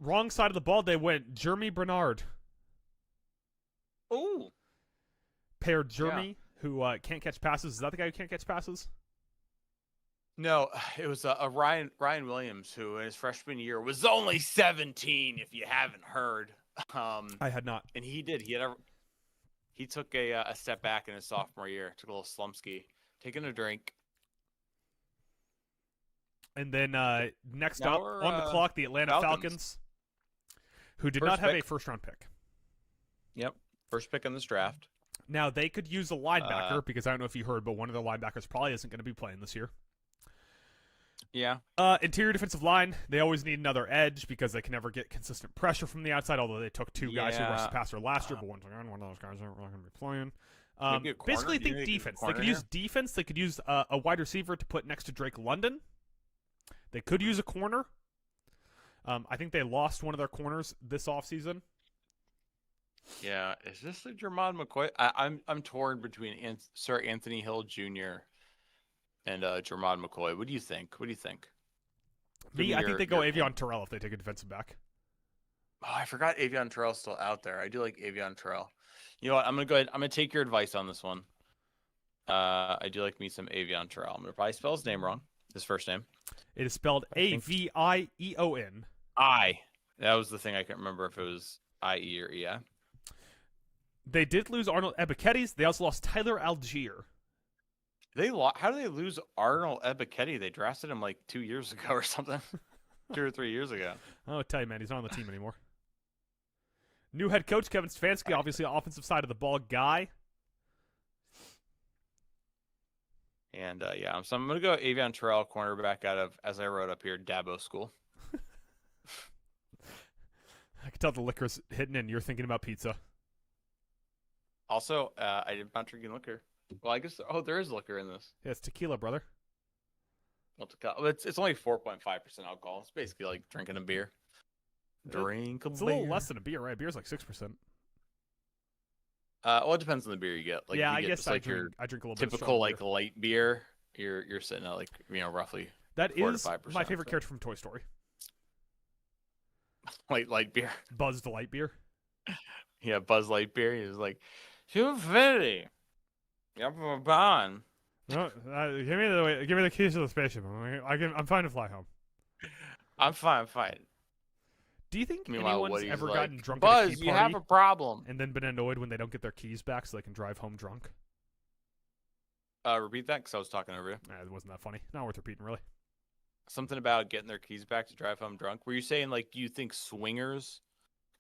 Wrong side of the ball. They went Jeremy Bernard. Ooh. Paired Jeremy, who can't catch passes. Is that the guy who can't catch passes? No, it was a Ryan Williams who in his freshman year was only 17. If you haven't heard, I had not. and he did. He took a step back in his sophomore year. Took a little slump ski, taking a drink. And then next Now up we're on the clock, the Atlanta Falcons, who did not First have pick. a first-round pick. Yep, first pick in this draft. Now, they could use a linebacker because I don't know if you heard, but one of their linebackers probably isn't going to be playing this year. Yeah. Interior defensive line, they always need another edge because they can never get consistent pressure from the outside, although they took two guys who rushed the passer last year, but once again, one of those guys aren't really going to be playing. Maybe a corner? Basically, Do you think think a defense. They corner could use defense. They could use a wide receiver to put next to Drake London. They could use a corner. I think they lost one of their corners this offseason. Yeah, is this the Jermod McCoy? I'm torn between Sir Anthony Hill Jr. and Jermod McCoy. What do you think? What do you think? Me, I think they go Avion Terrell if they take a defensive back. Oh, I forgot Avion Terrell's still out there. I do like Avion Terrell. You know what? I'm gonna go ahead. I'm gonna take your advice on this one. I do like me some Avion Terrell. I'm gonna probably spell his name wrong. His first name. It is spelled Avieon. That was the thing I couldn't remember if it was IE or EI. They did lose Arnold Ebiketis. They also lost Tyler Algier. How do they lose Arnold Ebiketie? They drafted him like 2 years ago or something. 2 or 3 years ago. I'll tell you, man, he's not on the team anymore. New head coach Kevin Stefanski, obviously an offensive side of the ball guy. And so I'm gonna go Avion Terrell, cornerback out of, as I wrote up here, Dabo School. I can tell the liquor's hitting in. You're thinking about pizza. Also, I'm not drinking liquor. Well, I guess there is liquor in this. Yeah, it's tequila, brother. It's only 4.5% alcohol. It's basically like drinking a beer. It's a little less than a beer, right? Beer's like 6%. Well, it depends on the beer you get. Like, yeah, I guess I drink a little bit. Typical like light beer. You're sitting at like roughly. That 4 is to 5%, my favorite character from Toy Story. Light beer. Buzz the Lightbeer. Yeah, Buzz Lightyear. He's like, to infinity. Yep, we're gone. No, give me the keys to the spaceship. I'm fine to fly home. I'm fine. Do you think Meanwhile, anyone's ever like, gotten drunk Buzz, at a key you party have a problem. and then been annoyed when they don't get their keys back so they can drive home drunk? Repeat that because I was talking over you. It wasn't that funny. Not worth repeating, really. Something about getting their keys back to drive home drunk. Were you saying like you think swingers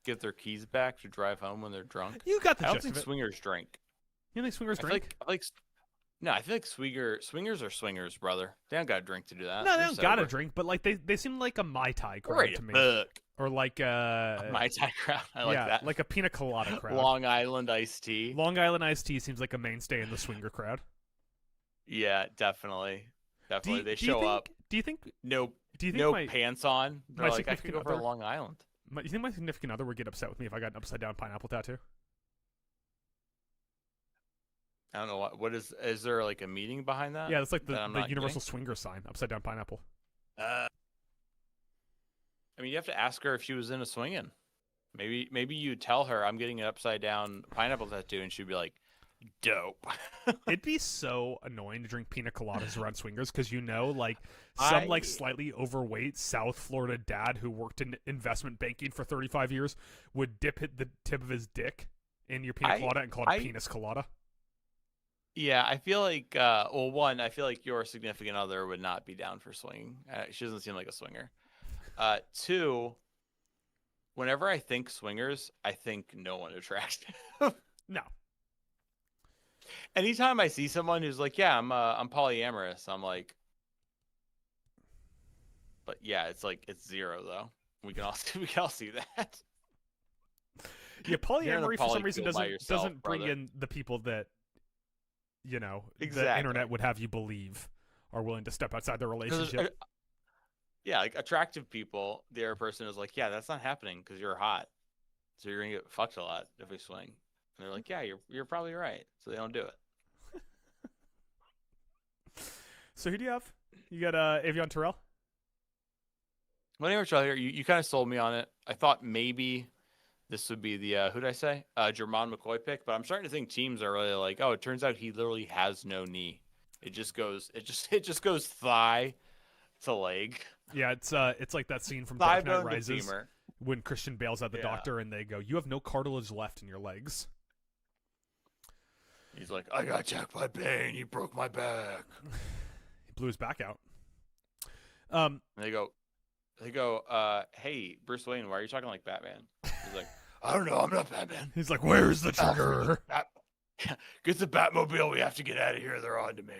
get their keys back to drive home when they're drunk? You got the I don't gist think of it. swingers drink. You think swingers drink? No, I feel like swingers are swingers, brother. They don't got to drink to do that. No, they don't gotta drink, but like they seem like a Mai Tai crowd to me. Or like a Mai Tai crowd. I like that. Like a pina colada crowd. Long Island iced tea. Long Island iced tea seems like a mainstay in the swinger crowd. Yeah, definitely. They show up. Do you think no pants on? They're like, I could go for Long Island. You think my significant other would get upset with me if I got an upside down pineapple tattoo? I don't know what is there like a meaning behind that? Yeah, it's like the universal getting? swinger sign, upside down pineapple. I mean, you have to ask her if she was into swinging. Maybe you tell her I'm getting an upside down pineapple tattoo, and she'd be like, "Dope." It'd be so annoying to drink pina coladas around swingers because like some like slightly overweight South Florida dad who worked in investment banking for 35 years would dip the tip of his dick in your pina colada and call it penis colada. Yeah, I feel like I feel like your significant other would not be down for swinging. She doesn't seem like a swinger. 2, whenever I think swingers, I think no one attractive. No. Anytime I see someone who's like, "Yeah, I'm polyamorous," I'm like, but yeah, it's zero though. We can all see that. Yeah, polyamory for some reason doesn't bring in the people that the internet would have you believe are willing to step outside their relationship. Yeah, like attractive people, the other person is like, "Yeah, that's not happening because you're hot, so you're gonna get fucked a lot if we swing." And they're like, "Yeah, you're probably right," so they don't do it. So who do you have? You got Avion Terrell? Well, anyway, Charlie, you kind of sold me on it. I thought maybe this would be the who'd I say? Jermon McCoy pick, but I'm starting to think teams are really like, oh, it turns out he literally has no knee. It just goes thigh to leg. Yeah, it's like that scene from Thigh Dark Knight bone to Rises femur. when Christian bails out the Yeah. doctor and they go, "You have no cartilage left in your legs." He's like, I got attacked by Bane. He broke my back. He blew his back out. And they go, hey, Bruce Wayne, why are you talking like Batman? He's like, I don't know. I'm not Batman. He's like, "Where's the trigger?" Get the Batmobile. We have to get out of here. They're on to me.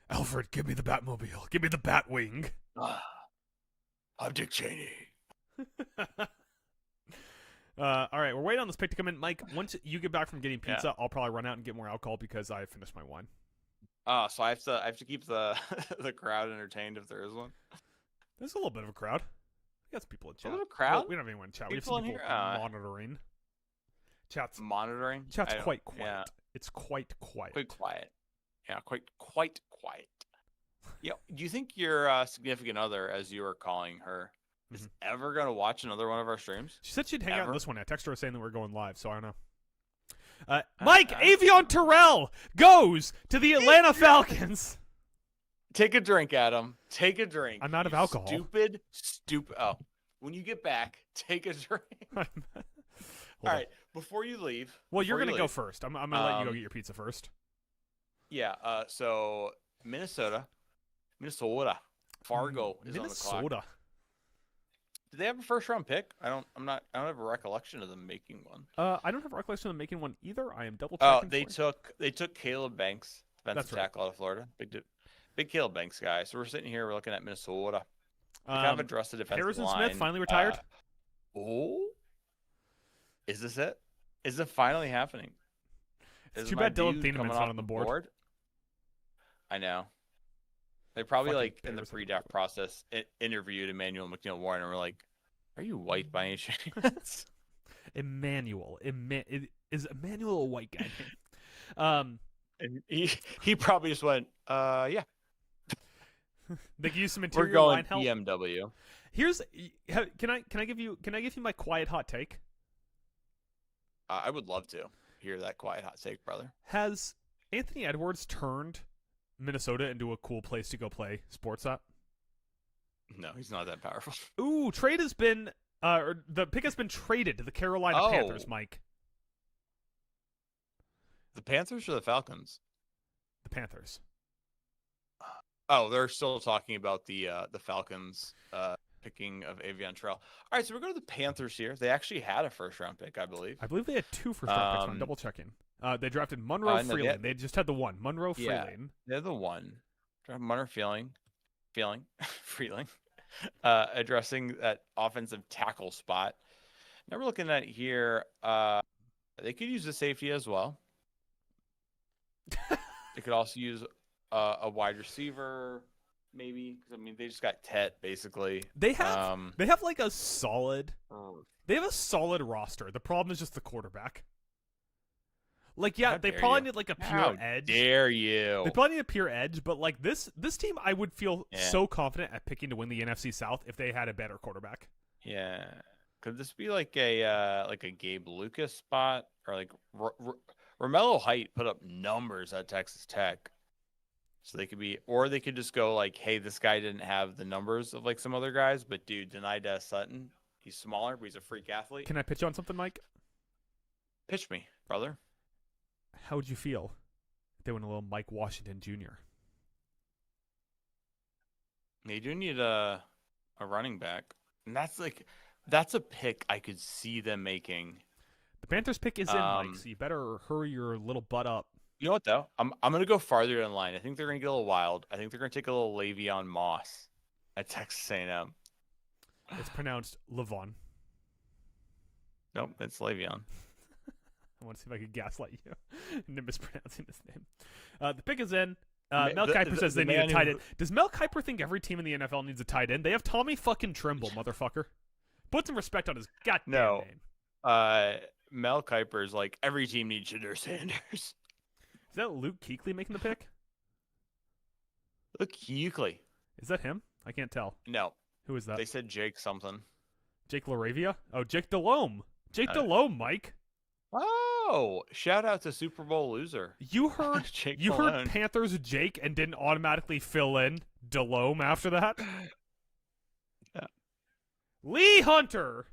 Alfred, give me the Batmobile. Give me the Batwing. I'm Dick Cheney. All right, we're waiting on this pick to come in. Mike, once you get back from getting pizza, I'll probably run out and get more alcohol because I finished my wine. So I have to keep the the crowd entertained if there is one. There's a little bit of a crowd. We got some people in chat. A little crowd? Well, we don't have anyone in chat. We have People some in people here? monitoring. Chat's Monitoring. quite quiet. Yeah. It's quite quiet. Quite quiet. Yeah, quite quiet. Yeah. Do you think your significant other, as you were calling her, is ever gonna watch another one of our streams? She said she'd hang out in this one. I texted her saying that we're going live, so I don't know. Mike, Avion Terrell goes to the Atlanta Falcons. Take a drink, Adam. Take a drink. I'm out of alcohol. Stupid. Oh, when you get back, take a drink. All right, before you leave. Well, you're gonna go first. I'm gonna let you go get your pizza first. Yeah. So Minnesota, Fargo is on the clock. Did they have a first round pick? I don't have a recollection of them making one. I don't have a recollection of them making one either. I am double checking. Oh, they took Caleb Banks, defensive tackle out of Florida. Big Caleb Banks guy. So we're sitting here, we're looking at Minnesota. They kind of addressed the defensive Harrison line. Smith finally retired. Is this it? Is it finally happening? It's too bad Dylan Thienemann's not on the board. I know. They probably Fucking in the pre-draft process interviewed Emmanuel McNeil-Warren and were like, "Are you white by any chance?" Emmanuel. Is Emmanuel a white guy? And he probably just went, yeah. They can use some interior We're going line help. BMW. Can I give you my quiet hot take? I would love to hear that quiet hot take, brother. Has Anthony Edwards turned Minnesota into a cool place to go play sports at? No, he's not that powerful. Ooh, trade has been the pick has been traded to the Carolina Panthers, Mike. The Panthers or the Falcons? The Panthers. Oh, they're still talking about the Falcons picking of Avion Terrell. All right, so we're going to the Panthers here. They actually had a first-round pick, I believe. I believe they had 2 first-round picks. I'm double-checking. They drafted Monroe Freeland. They just had the one. Monroe Freeland. They're the one. Monroe Freeling, addressing that offensive tackle spot. Now we're looking at here. They could use a safety as well. They could also use a wide receiver, maybe. I mean, they just got Tet basically. They have like a solid. They have a solid roster. The problem is just the quarterback. Like, yeah, they probably need like a pure edge. Dare you? They probably need a pure edge, but like this team, I would feel so confident at picking to win the NFC South if they had a better quarterback. Yeah. Could this be like a Gabe Lucas spot or like Romello Height put up numbers at Texas Tech, so they could be, or they could just go like, hey, this guy didn't have the numbers of like some other guys, but dude, Denai Sutton, he's smaller, but he's a freak athlete. Can I pitch you on something, Mike? Pitch me, brother. How would you feel if they went a little Mike Washington Jr.? They do need a running back, and that's a pick I could see them making. The Panthers pick is in, Mike, so you better hurry your little butt up. You know what though? I'm gonna go farther in line. I think they're gonna get a little wild. I think they're gonna take a little Le'Veon Moss at Texas A&M. It's pronounced Levon. Nope, it's Le'Veon. I want to see if I could gaslight you into mispronouncing his name. The pick is in. Mel Kiper says they need a tight end. Does Mel Kiper think every team in the NFL needs a tight end? They have Tommy fucking Trimble, motherfucker. Put some respect on his goddamn name. Mel Kiper's like, every team needs Shedeur Sanders. Is that Luke Kuechly making the pick? Luke Kuechly. Is that him? I can't tell. No. Who is that? They said Jake something. Jake LaRavia? Oh, Jake Delhomme. Jake Delhomme, Mike. Oh, Oh, shout out to Super Bowl loser You heard Jake you heard Malone. Panthers Jake and didn't automatically fill in Delhomme after that? Yeah. Lee Hunter.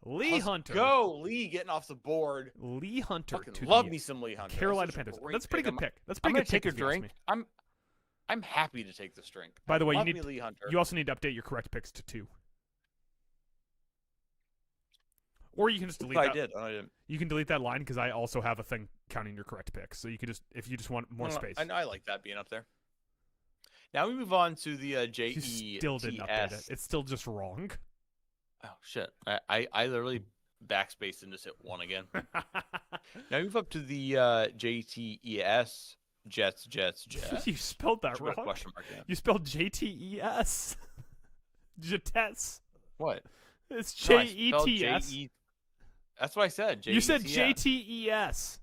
Lee Let's Hunter. go, Lee, getting off the board. Lee Hunter Fucking to love the me some Lee Hunter. Carolina That's such a Panthers. great That's a pretty good pick. That's a I'm pretty gonna good take pick a if you ask drink. me. I'm happy to take this drink. By the way, love you me need Lee Hunter. you also need to update your correct picks to 2. Or you can just delete that. I did. Oh, I didn't. You can delete that line because I also have a thing counting your correct picks. So you could just, if you just want more space. I know I like that being up there. Now we move on to the JETS. You still didn't update it. It's still just wrong. Oh shit! I literally backspaced and just hit 1 again. Now we move up to the JETS. Jets. You spelled that Put a wrong. question mark in it. You spelled JTES. Jetes. What? It's No, I spelled JETS. JE. That's what I said. You said JETS. JTES.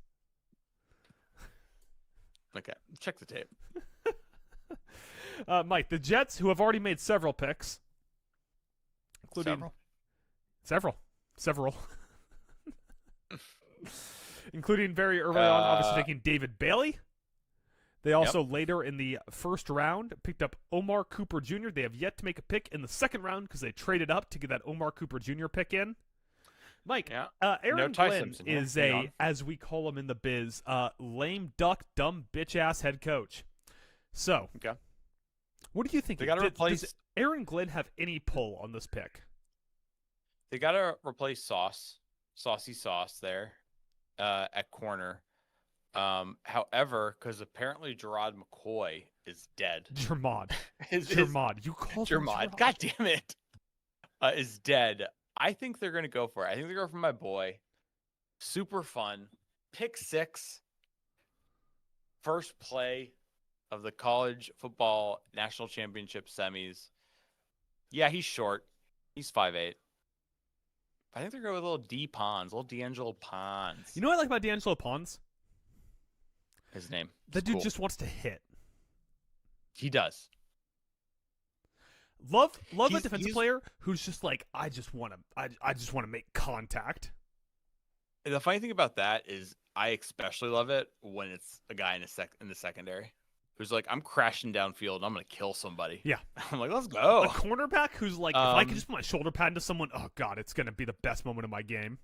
Okay, check the tape. Mike, the Jets, who have already made several picks, including several, including very early on, obviously taking David Bailey. They also later in the first round picked up Omar Cooper Jr. They have yet to make a pick in the second round because they traded up to get that Omar Cooper Jr. pick in. Mike, Aaron Glenn is as we call him in the biz, lame duck, dumb bitch ass head coach. So, what do you think? They got to replace. Does Aaron Glenn have any pull on this pick? They got to replace Saucy Sauce there at corner. However, because apparently Gerard McCoy is dead. Germod. You called him Germod. God damn it. Is dead. I think they're going to go for it. I think they're going for my boy. Super fun. Pick 6. First play of the college football national championship semis. Yeah, he's short. He's 5'8". I think they're going with little D Pons, little D'Angelo Pons. You know what I like about D'Angelo Pons? His name. That dude just wants to hit. He does. Love a defensive player who's just like, I just want to make contact. The funny thing about that is I especially love it when it's a guy in the secondary who's like, I'm crashing downfield and I'm going to kill somebody. Yeah. I'm like, let's go. A cornerback who's like, if I could just put my shoulder pad into someone, oh God, it's going to be the best moment of my game.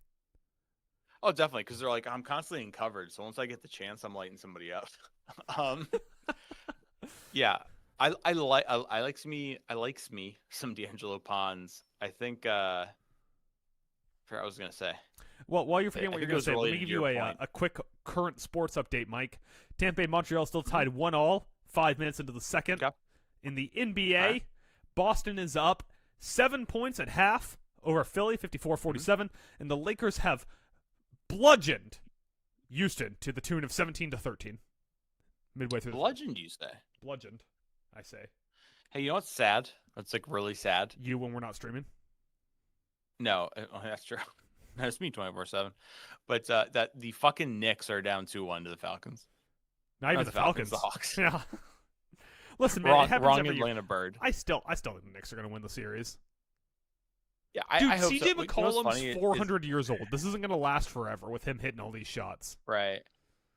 Oh, definitely, because they're like, I'm constantly in coverage, so once I get the chance, I'm lighting somebody up. Yeah, I likes me some D'Angelo Pons. I think I forgot what I was gonna say. Well, while you're forgetting what you're going to say, let me give you point. a quick current sports update, Mike. Tampa Bay and Montreal still tied 1-1, 5 minutes into the second. Okay. In the NBA, Boston is up 7 points at half over Philly, 54-47, and the Lakers have bludgeoned Houston to the tune of 17-13. Midway through. Bludgeoned, you say? Bludgeoned, I say. Hey, you know what's sad? That's like really sad. You when we're not streaming? No, that's true. That's me 24/7. But that the fucking Knicks are down 2-1 to the Falcons. Not even the Falcons. The Hawks. Yeah. Listen, man, it happens wrong every Atlanta year. bird. I still think the Knicks are going to win the series. Yeah, Dude, I hope CJ so. McCollum's 400 years old. This isn't going to last forever with him hitting all these shots. Right.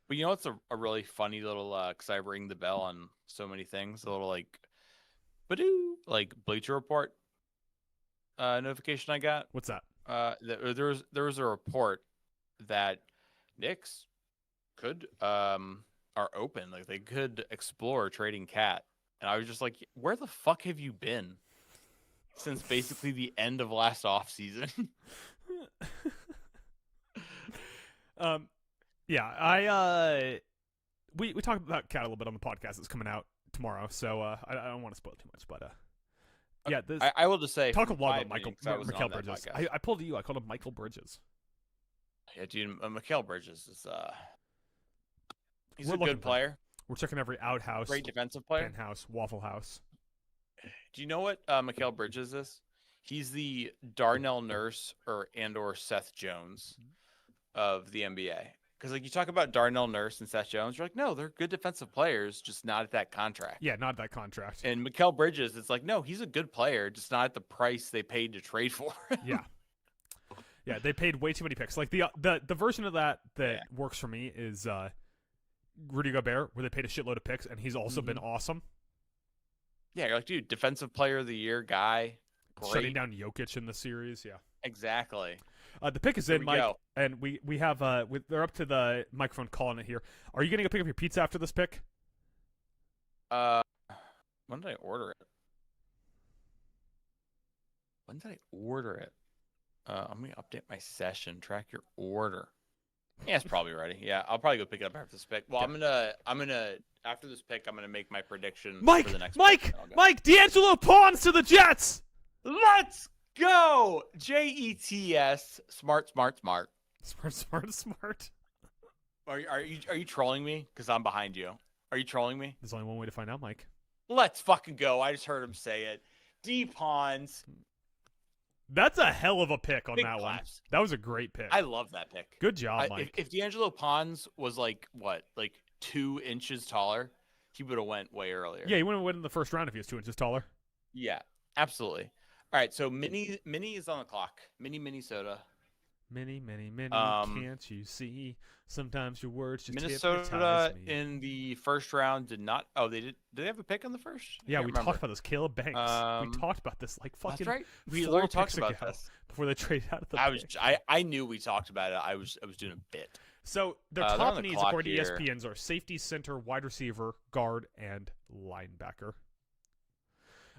But you know what's a really funny little, because I ring the bell on so many things, a little like, badoo, like Bleacher Report notification I got. What's that? There was a report that Knicks could are open, like they could explore trading Cat, and I was just like, where the fuck have you been since basically the end of last offseason? Yeah, we talked about Cat a little bit on the podcast that's coming out tomorrow, so I don't want to spoil too much, but yeah, this I will just say, talk a lot about Mikal Bridges. I pulled you. I called him Michael Bridges. Yeah, dude, Mikal Bridges is he's We're a good player. We're checking every outhouse, Great defensive player. penthouse, Waffle House. Do you know what Mikal Bridges is? He's the Darnell Nurse or Seth Jones of the NBA. Because like you talk about Darnell Nurse and Seth Jones, you're like, no, they're good defensive players, just not at that contract. Yeah, not that contract. And Mikal Bridges, it's like, no, he's a good player, just not at the price they paid to trade for him. Yeah. Yeah, they paid way too many picks. Like the version of that Yeah. works for me is Rudy Gobert, where they paid a shitload of picks, and he's also been awesome. Yeah, you're like, dude, defensive player of the year guy. Shutting Great. down Jokic in the series. Yeah. Exactly. The pick is Here in, we Mike, go. and we have they're up to the microphone calling it here. Are you gonna go pick up your pizza after this pick? When did I order it? When did I order it? I'm gonna update my session. Track your order. Yeah, it's probably ready. Yeah, I'll probably go pick it up after this pick. Well, Okay. I'm gonna after this pick, I'm gonna make my prediction Mike, for the next Mike, pick, and I'll go. Mike, D'Angelo Pawns to the Jets. Let's go. JETS. Smart. Smart. Are you trolling me? Because I'm behind you. Are you trolling me? There's only one way to find out, Mike. Let's fucking go. I just heard him say it. D Pawns. That's a hell of a pick on Big that claps. one. That was a great pick. I love that pick. Good job, Mike. If D'Angelo Pawns was like 2 inches taller, he would have went way earlier. Yeah, he wouldn't win in the first round if he was 2 inches taller. Yeah, absolutely. All right, so Mini is on the clock. Mini soda. Many, can't you see? Sometimes your words just Minnesota hypnotize me. in the first round did not. Oh, they did. Did they have a pick on the first? Yeah, I we can't talked about this. Caleb Banks. We talked about this like fucking. That's right. We 4 already talked picks about ago this before they traded out of the. I knew we talked about it. I was doing a bit. So their they're on top the needs, clock according to here. ESPN's, are safety, center, wide receiver, guard, and linebacker.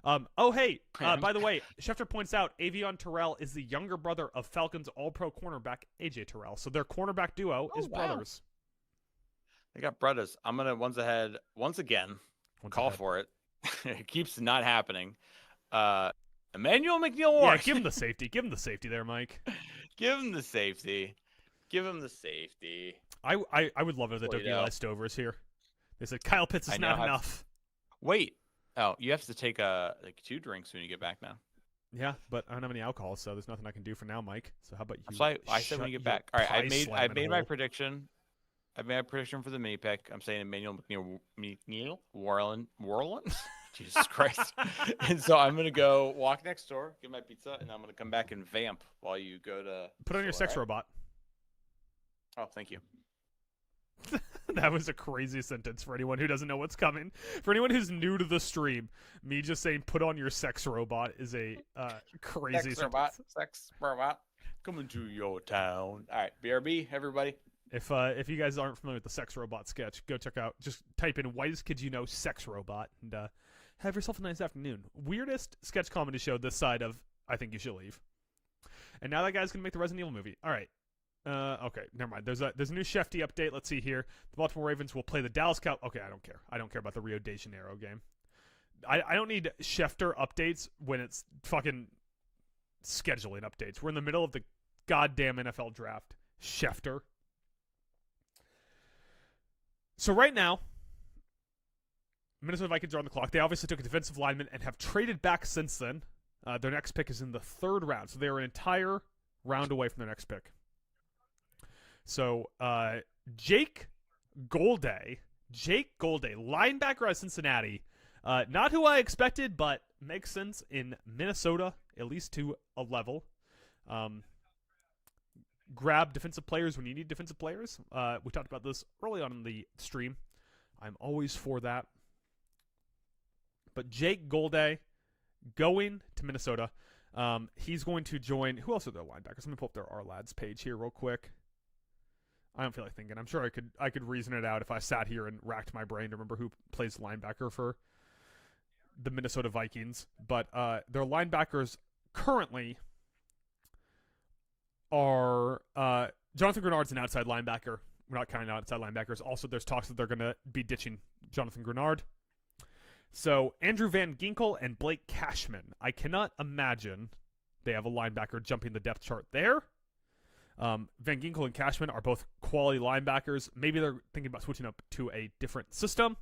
Oh, hey, by the way, Schefter points out Avion Terrell is the younger brother of Falcons All-Pro cornerback AJ Terrell. So their cornerback duo is wow. brothers. They got brothers. I'm gonna one's ahead once again. Call for it. It keeps not happening. Emmanuel McNeil Ward. Yeah, give him the safety. Give him the safety there, Mike. Give him the safety. Give him the safety. I would love it if the WLI Stovers here. They said Kyle Pitts is not enough. Wait. Oh, you have to take 2 drinks when you get back now. Yeah, but I don't have any alcohol, so there's nothing I can do for now, Mike. So how about you? So I said when you get back. All right, I made my prediction. I've made a prediction for the mini pick. I'm saying Emmanuel McNeil Warland. Jesus Christ. And so I'm gonna go walk next door, get my pizza, and I'm gonna come back and vamp while you go to put on your sex robot. Oh, thank you. That was a crazy sentence for anyone who doesn't know what's coming. For anyone who's new to the stream, me just saying "put on your sex robot" is a crazy sentence. Sex robot, coming to your town. All right, BRB, everybody. If you guys aren't familiar with the sex robot sketch, go check out. Just type in "whitest kids you know sex robot" and have yourself a nice afternoon. Weirdest sketch comedy show this side of I Think You Should Leave. And now that guy's gonna make the Resident Evil movie. All right. Okay, never mind. There's a new Shefty update. Let's see here. The Baltimore Ravens will play the Dallas Cow. Okay, I don't care. I don't care about the Rio de Janeiro game. I don't need Schefter updates when it's fucking scheduling updates. We're in the middle of the goddamn NFL draft. Schefter. So right now, Minnesota Vikings are on the clock. They obviously took a defensive lineman and have traded back since then. Their next pick is in the 3rd round, so they are an entire round away from their next pick. So, Jake Golday, linebacker out of Cincinnati. Not who I expected, but makes sense in Minnesota, at least to a level. Grab defensive players when you need defensive players. We talked about this early on in the stream. I'm always for that. But Jake Golday going to Minnesota. He's going to join. Who else are their linebackers? Let me pull up their R Lads page here real quick. I don't feel like thinking. I'm sure I could reason it out if I sat here and racked my brain to remember who plays linebacker for the Minnesota Vikings. But their linebackers currently are Jonathan Grenard's an outside linebacker. We're not counting outside linebackers. Also, there's talks that they're going to be ditching Jonathan Grenard. So Andrew Van Ginkel and Blake Cashman. I cannot imagine they have a linebacker jumping the depth chart there. Van Ginkel and Cashman are both quality linebackers. Maybe they're thinking about switching up to a different system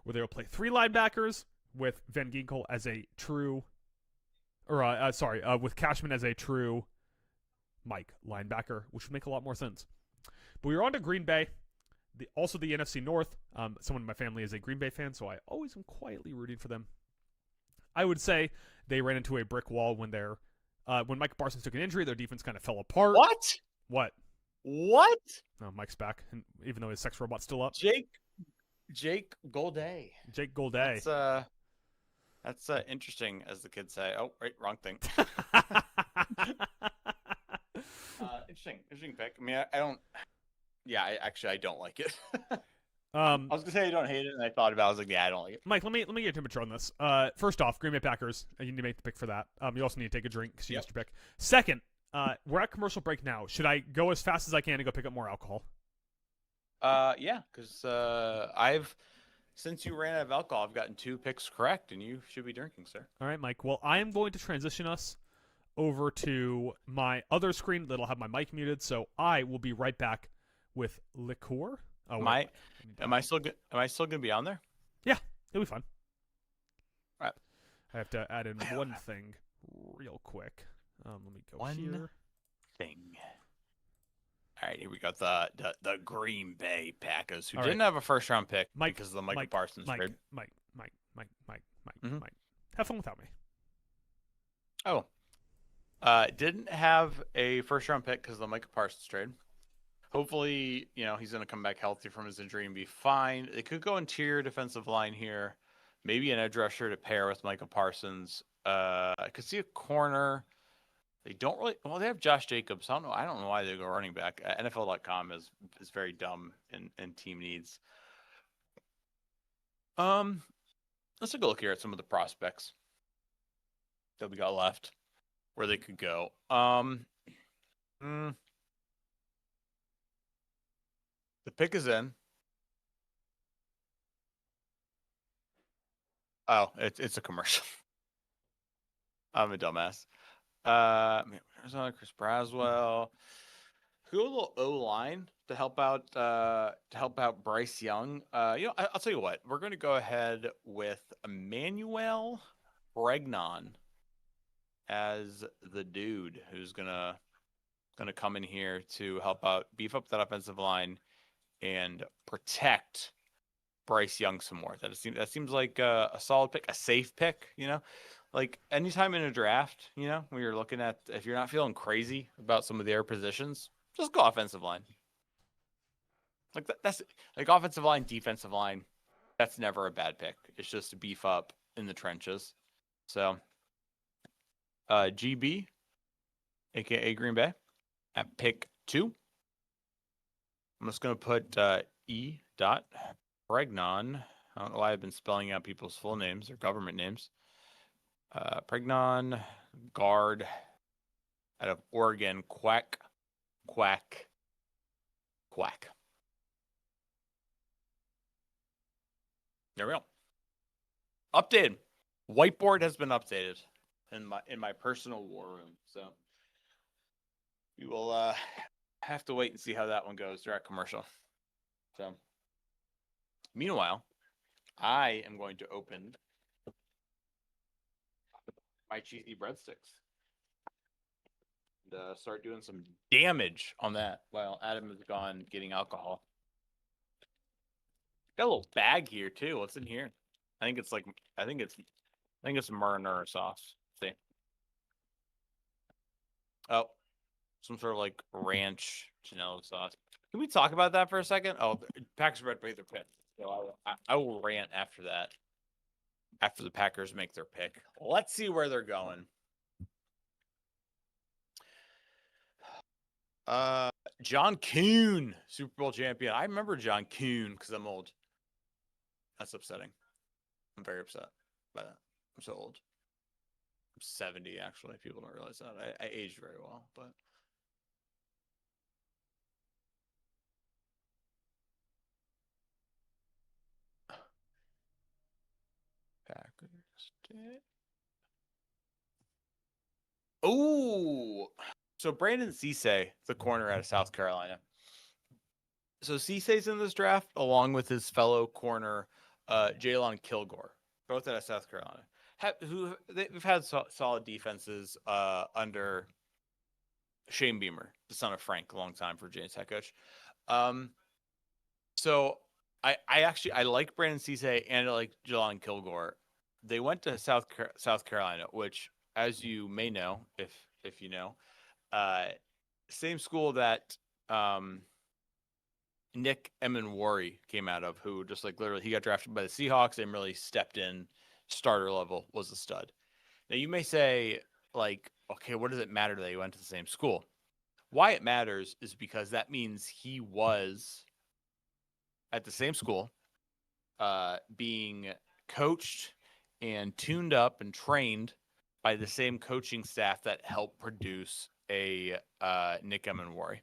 where they'll play 3 linebackers with Van Ginkel as a true, with Cashman as a true Mike linebacker, which would make a lot more sense. But we're on to Green Bay, also the NFC North. Someone in my family is a Green Bay fan, so I always am quietly rooting for them. I would say they ran into a brick wall when their When Micah Parsons took an injury, their defense kind of fell apart. What? What? What? Oh, Mike's back, and even though his sex robot's still up. Jake Golday. Jake Golday. That's interesting, as the kids say. Oh, right, wrong thing. Interesting pick. I mean, I don't. Yeah, I don't like it. I was gonna say I don't hate it, and I thought about it. I was like, yeah, I don't like it. Mike, let me get your temperature on this. First off, Green Bay Packers. You need to make the pick for that. You also need to take a drink because you missed your pick. Second, we're at commercial break now. Should I go as fast as I can to go pick up more alcohol? Yeah, because since you ran out of alcohol, I've gotten 2 picks correct, and you should be drinking, sir. All right, Mike. Well, I am going to transition us over to my other screen that'll have my mic muted, so I will be right back with liqueur. Oh, am I still gonna be on there? Yeah, it'll be fun. All right. I have to add in one thing real quick. Let me go here. Thing. All right, here we got the Green Bay Packers, who didn't have a first round pick because of the Micah Parsons trade. Mike. Have fun without me. Oh. Didn't have a first round pick because of the Micah Parsons trade. Hopefully, he's going to come back healthy from his injury and be fine. They could go interior defensive line here. Maybe an edge rusher to pair with Micah Parsons. I could see a corner. They don't really. Well, they have Josh Jacobs. I don't know why they go running back. NFL.com is very dumb in team needs. Let's take a look here at some of the prospects that we got left, where they could go. The pick is in. Oh, it's a commercial. I'm a dumbass. Arizona, Chris Braswell. Who a little O-line to help out Bryce Young. I'll tell you what. We're going to go ahead with Emmanuel Bregnon as the dude who's gonna come in here to help out, beef up that offensive line, and protect Bryce Young some more. That seems like a solid pick, a safe pick. Like anytime in a draft, when you're looking at, if you're not feeling crazy about some of the air positions, just go offensive line. Like that's like offensive line, defensive line. That's never a bad pick. It's just to beef up in the trenches. So, GB, aka Green Bay, at pick 2. I'm just gonna put E. Pregnon. I don't know why I've been spelling out people's full names or government names. Pregnon, guard, out of Oregon. Quack. There we go. Updated. Whiteboard has been updated in my personal war room. So we will have to wait and see how that one goes. They're at commercial. So meanwhile, I am going to open my cheesy breadsticks and start doing some damage on that while Adam is gone getting alcohol. Got a little bag here too. What's in here? I think it's marinara sauce. See? Oh, some sort of like ranch Janelle sauce. Can we talk about that for a second? Oh, Packers red made their pick. So I will rant after that. After the Packers make their pick. Let's see where they're going. John Kuhn, Super Bowl champion. I remember John Kuhn because I'm old. That's upsetting. I'm very upset by that. I'm so old. I'm 70, actually. People don't realize that. I aged very well, but... Packers. Oh, so Brandon Cisse, the corner out of South Carolina. So Cisse's in this draft along with his fellow corner, Jalen Kilgore, both out of South Carolina. They've had solid defenses under Shane Beamer, the son of Frank, a long time for James head coach. So I like Brandon Cisse and I like Jalen Kilgore. They went to South Carolina, which as you may know, if you know, uh, same school that um, Nick Emenwari came out of, who just like literally he got drafted by the Seahawks and really stepped in starter level, was a stud. Now you may say, like, okay, what does it matter that he went to the same school? Why it matters is because that means he was at the same school, being coached and tuned up and trained by the same coaching staff that helped produce a Nick Emenwari.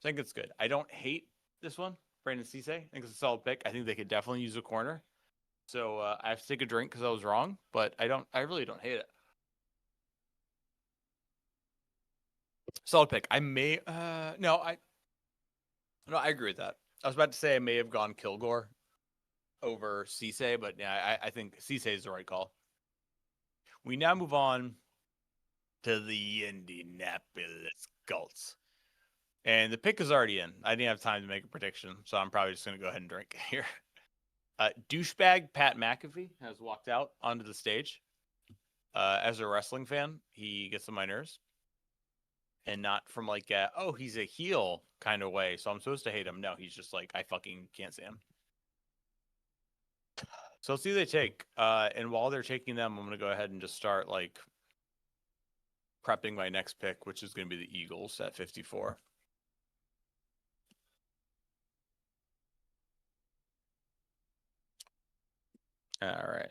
So I think it's good. I don't hate this one, Brandon Cisse. I think it's a solid pick. I think they could definitely use a corner. So I have to take a drink because I was wrong, but I don't. I really don't hate it. Solid pick. I may. No, I agree with that. I was about to say I may have gone Kilgore over Cisse, but yeah, I think Cisse is the right call. We now move on to the Indianapolis Colts. And the pick is already in. I didn't have time to make a prediction, so I'm probably just going to go ahead and drink here. Douchebag Pat McAfee has walked out onto the stage. As a wrestling fan, he gets on my nerves. And not from like, he's a heel kind of way, so I'm supposed to hate him. No, he's just like, I fucking can't stand him. So let's see who they take. And while they're taking them, I'm going to go ahead and just start like prepping my next pick, which is going to be the Eagles at 54. All right.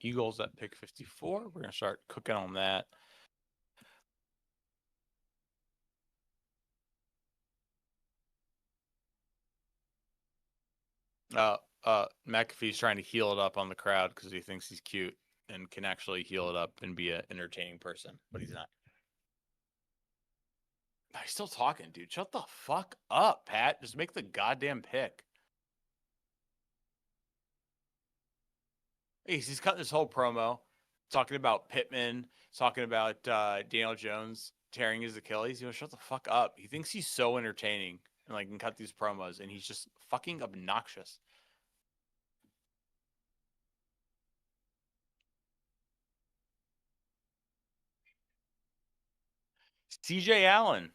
Eagles at pick 54. We're going to start cooking on that. McAfee's trying to heal it up on the crowd because he thinks he's cute and can actually heal it up and be an entertaining person, but he's not. He's still talking, dude. Shut the fuck up, Pat. Just make the goddamn pick. He's cutting this whole promo, talking about Pittman, talking about Daniel Jones tearing his Achilles. Shut the fuck up. He thinks he's so entertaining and like can cut these promos, and he's just fucking obnoxious. CJ Allen.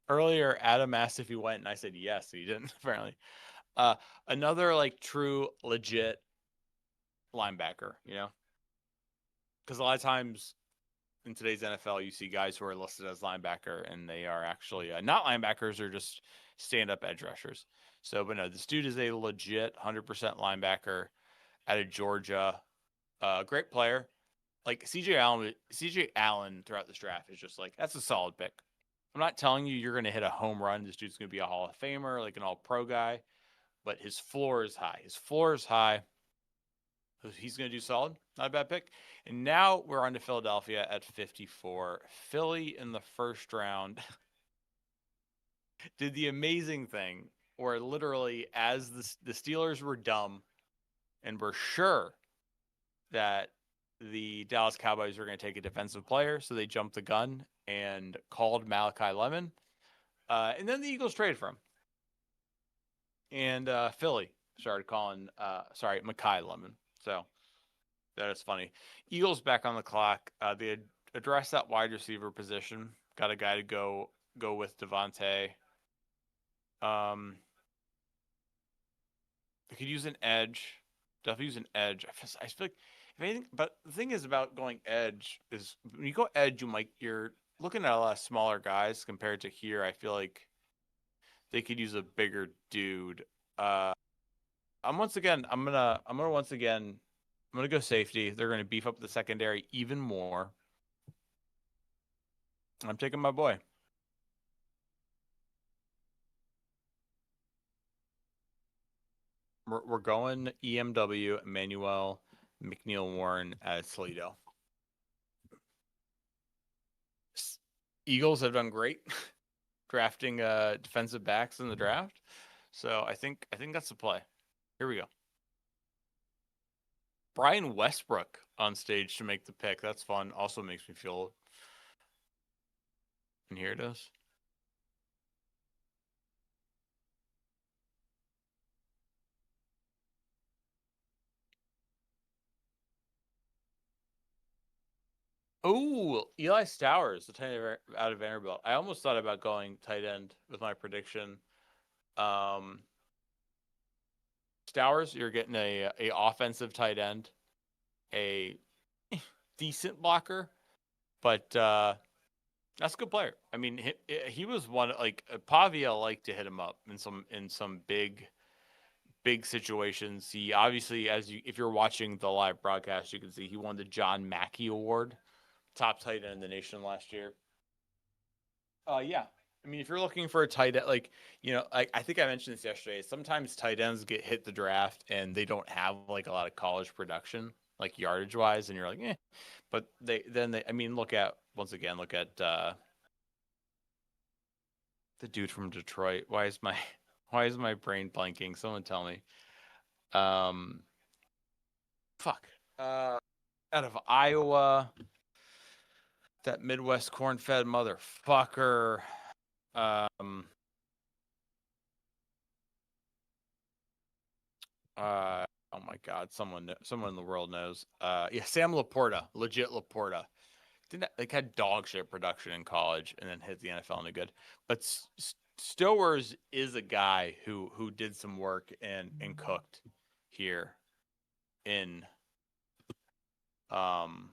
Earlier, Adam asked if he went, and I said yes. He didn't, apparently. Another like true legit linebacker, because a lot of times in today's NFL, you see guys who are listed as linebacker, and they are actually not linebackers, or just stand-up edge rushers. So, but no, this dude is a legit 100% linebacker out of Georgia. Great player. Like CJ Allen throughout this draft is just like, that's a solid pick. I'm not telling you you're going to hit a home run. This dude's going to be a Hall of Famer, like an all-pro guy, but his floor is high. His floor is high. He's going to do solid. Not a bad pick. And now we're on to Philadelphia at 54. Philly in the first round did the amazing thing where literally as the Steelers were dumb and were sure that the Dallas Cowboys were going to take a defensive player, so they jumped the gun and called Malachi Lemon. And then the Eagles traded for him. And Philly started calling, Makai Lemon. So that is funny. Eagles back on the clock. They addressed that wide receiver position. Got a guy to go with Devontae. They could use an edge. Definitely use an edge. I feel like if anything, but the thing is about going edge is when you go edge, you're looking at a lot of smaller guys compared to here. I feel like they could use a bigger dude. I'm gonna go safety. They're gonna beef up the secondary even more. I'm taking my boy. We're going EMW Emmanuel McNeil Warren as Toledo. Eagles have done great drafting defensive backs in the draft. So I think that's the play. Here we go. Brian Westbrook on stage to make the pick. That's fun. Also makes me feel old. And here it is. Oh, Eli Stowers, the tight end out of Vanderbilt. I almost thought about going tight end with my prediction. Um, Stowers, you're getting a offensive tight end, a decent blocker, but that's a good player. I mean, he was one like Pavia liked to hit him up in some big situations. He obviously, if you're watching the live broadcast, you can see he won the John Mackey Award, top tight end in the nation last year. Yeah. I mean, if you're looking for a tight end, like, I think I mentioned this yesterday. Sometimes tight ends get hit the draft and they don't have like a lot of college production, like yardage wise, and you're like, eh. But I mean, look at the dude from Detroit. Why is my brain blanking? Someone tell me. Um, fuck. Out of Iowa, that Midwest corn-fed motherfucker. Um, oh my God, someone in the world knows. Yeah, Sam Laporta, legit Laporta. Didn't like had dog shit production in college and then hit the NFL and good. But Stowers is a guy who did some work and cooked here in um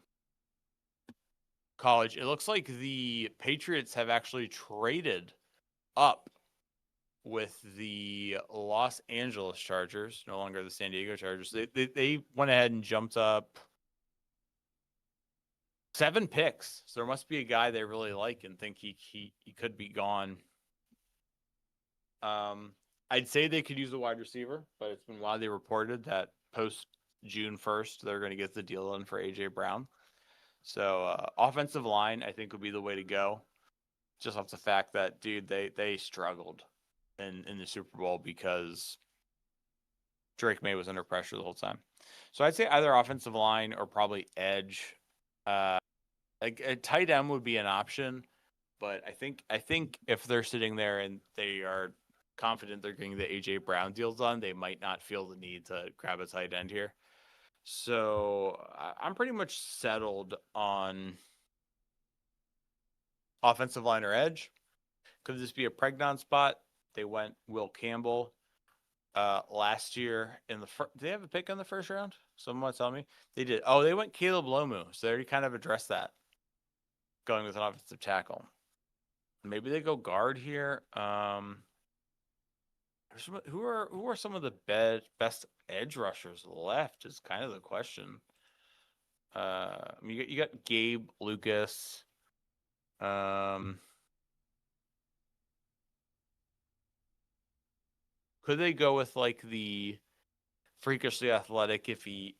college. It looks like the Patriots have actually traded up with the Los Angeles Chargers, no longer the San Diego Chargers. They went ahead and jumped up 7 picks. So there must be a guy they really like and think he could be gone. I'd say they could use a wide receiver, but it's been widely reported that post June 1st they're going to get the deal done for AJ Brown. So offensive line I think would be the way to go. Just off the fact that dude they struggled in the Super Bowl because Drake May was under pressure the whole time. So I'd say either offensive line or probably edge. Like a tight end would be an option, but I think if they're sitting there and they are confident they're getting the AJ Brown deal done, they might not feel the need to grab a tight end here. So I'm pretty much settled on offensive line or edge. Could this be a pregnant spot? They went Will Campbell last year in the first. Did they have a pick in the first round? Someone tell me they did. Oh, they went Caleb Lomu, so they already kind of addressed that, going with an offensive tackle. Maybe they go guard here. Who are some of the best edge rushers left? Is kind of the question. I mean, you got Gabe Lucas. Could they go with like the freakishly athletic if he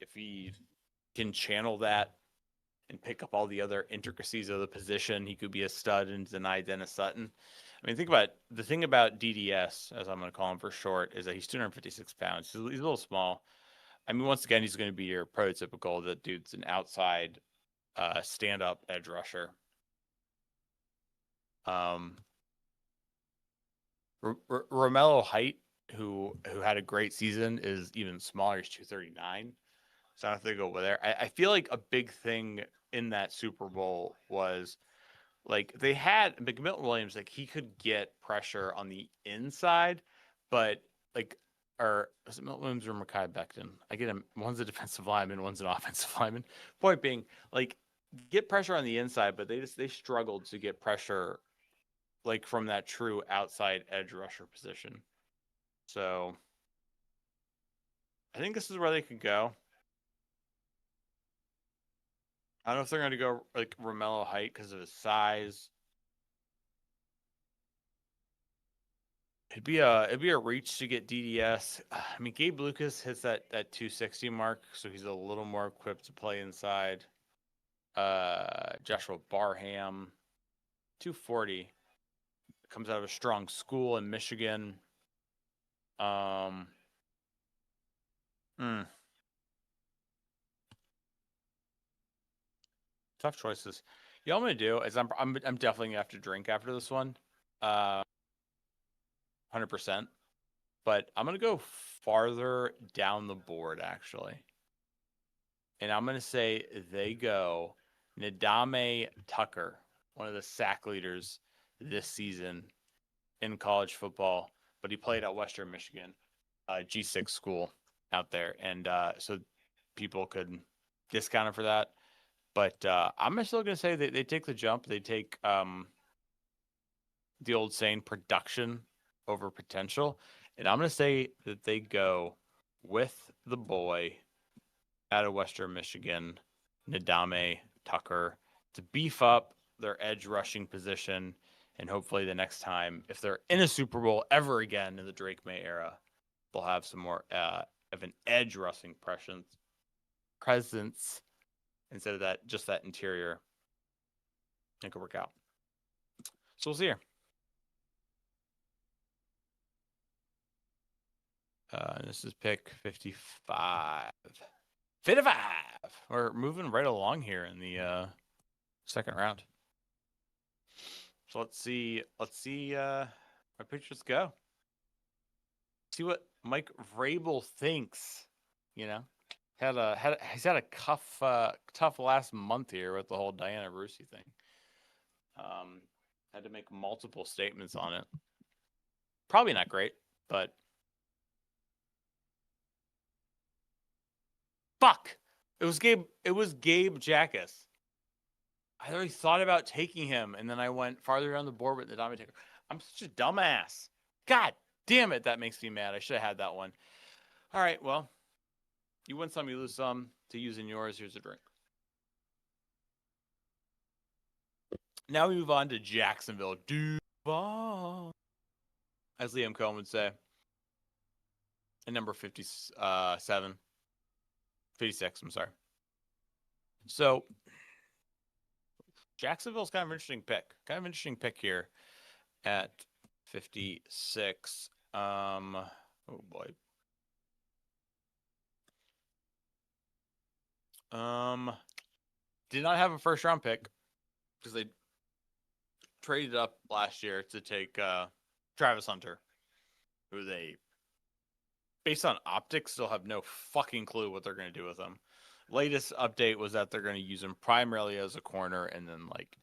can channel that and pick up all the other intricacies of the position? He could be a stud and deny Dennis Sutton. I mean, think about it. The thing about DDS, as I'm going to call him for short, is that he's 256 pounds. He's a little small. I mean, once again, he's going to be your prototypical. That dude's an outside stand-up edge rusher. Romello Height, who had a great season, is even smaller. He's 239. So I don't think they go over there. I feel like a big thing in that Super Bowl was like they had McMillan Williams, like he could get pressure on the inside, but like, or was it Milton Williams or Mekhi Becton? I get him. One's a defensive lineman, one's an offensive lineman. Point being, like, get pressure on the inside, but they struggled to get pressure like from that true outside edge rusher position. So I think this is where they could go. I don't know if they're going to go like Romello Height because of his size. It'd be a reach to get DDS. I mean, Gabe Lucas hits that 260 mark, so he's a little more equipped to play inside. Joshua Barham, 240, comes out of a strong school in Michigan. Tough choices. Yeah, I'm gonna do is I'm definitely gonna have to drink after this one, 100%. But I'm gonna go farther down the board actually, and I'm gonna say they go Ndame Tucker, one of the sack leaders this season in college football, but he played at Western Michigan, G6 school out there, and so people could discount him for that. But I'm still going to say they take the jump. They take the old saying, production over potential. And I'm going to say that they go with the boy out of Western Michigan, Ndame Tucker, to beef up their edge rushing position. And hopefully the next time, if they're in a Super Bowl ever again in the Drake May era, they'll have some more of an edge rushing presence instead of that, just that interior. It could work out. So we'll see here. This is pick 55. 55. We're moving right along here in the second round. So let's see our pitchers go. See what Mike Vrabel thinks. You know, he's had a tough last month here with the whole Diana Rusi thing. Had to make multiple statements on it. Probably not great, but fuck. It was Gabe Jackas. I already thought about taking him, and then I went farther down the board with the Ndame Tucker. I'm such a dumbass. God damn it, that makes me mad. I should have had that one. All right, well, you win some, you lose some. To use in yours, here's a drink. Now we move on to Jacksonville. Duval, as Liam Cohen would say. And number 56, I'm sorry. So Jacksonville's kind of an interesting pick. Kind of interesting pick here at 56. Oh boy. Did not have a first round pick because they traded up last year to take Travis Hunter, who they, based on optics, still have no fucking clue what they're going to do with him. Latest update was that they're going to use him primarily as a corner and then like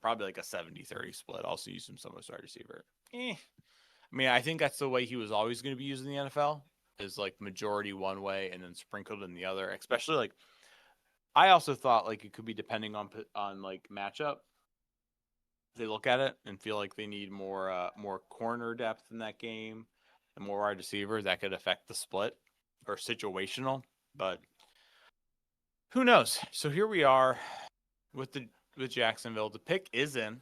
probably like a 70-30 split. Also use him some as wide receiver. I mean, I think that's the way he was always going to be used in the NFL, is like majority one way and then sprinkled in the other. Especially like, I also thought like it could be depending on like matchup. They look at it and feel like they need more corner depth in that game and more wide receiver. That could affect the split or situational, but who knows? So here we are with Jacksonville. The pick is in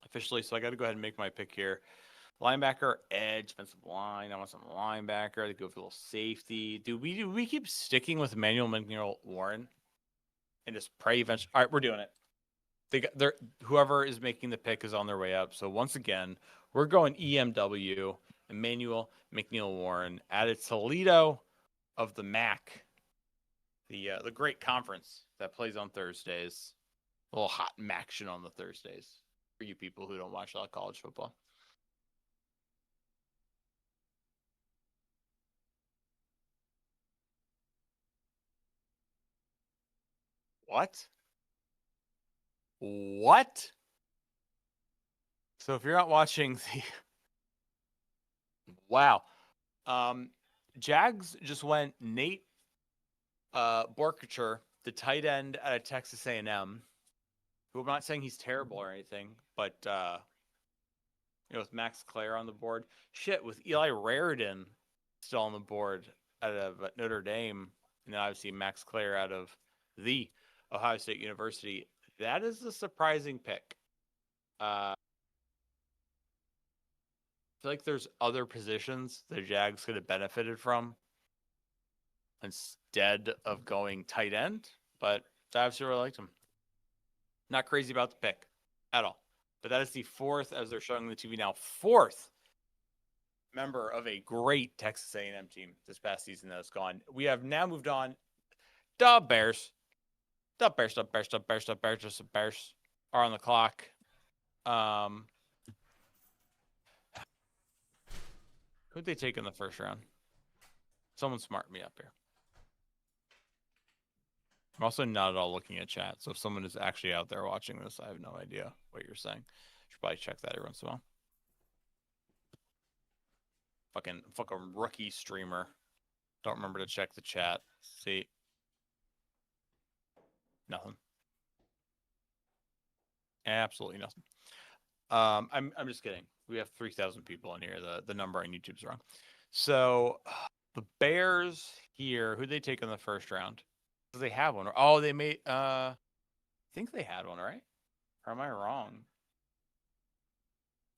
officially, so I got to go ahead and make my pick here. Linebacker, edge, defensive line. I want some linebacker. I go for a little safety. Do we keep sticking with Emmanuel McNeil-Warren and just pray eventually? All right, we're doing it. Whoever is making the pick is on their way up. So once again, we're going EMW, Emmanuel McNeil-Warren, out of Toledo of the MAC. The great conference that plays on Thursdays. A little hot action on the Thursdays for you people who don't watch a lot of college football. What? So if you're not watching the wow. Jags just went Nate Borkature, the tight end out of Texas A&M, who I'm not saying he's terrible or anything, but with Max Clare on the board, with Eli Raridan still on the board out of Notre Dame, and then obviously Max Clare out of the Ohio State University. That is a surprising pick. I feel like there's other positions the Jags could have benefited from instead of going tight end, but I obviously really liked him. Not crazy about the pick at all. But that is the fourth, as they're showing on the TV now, fourth member of a great Texas A&M team this past season that has gone. We have now moved on. The Bears are on the clock. Who'd they take in the first round? Someone smart me up here. I'm also not at all looking at chat, so if someone is actually out there watching this, I have no idea what you're saying. Should probably check that every once in a while. Fucking rookie streamer. Don't remember to check the chat. See. Nothing. Absolutely nothing. I'm just kidding. We have 3,000 people in here. The number on YouTube's wrong. So the Bears here, who they take in the first round? Do they have one? Oh, they made I think they had one, right? Or am I wrong?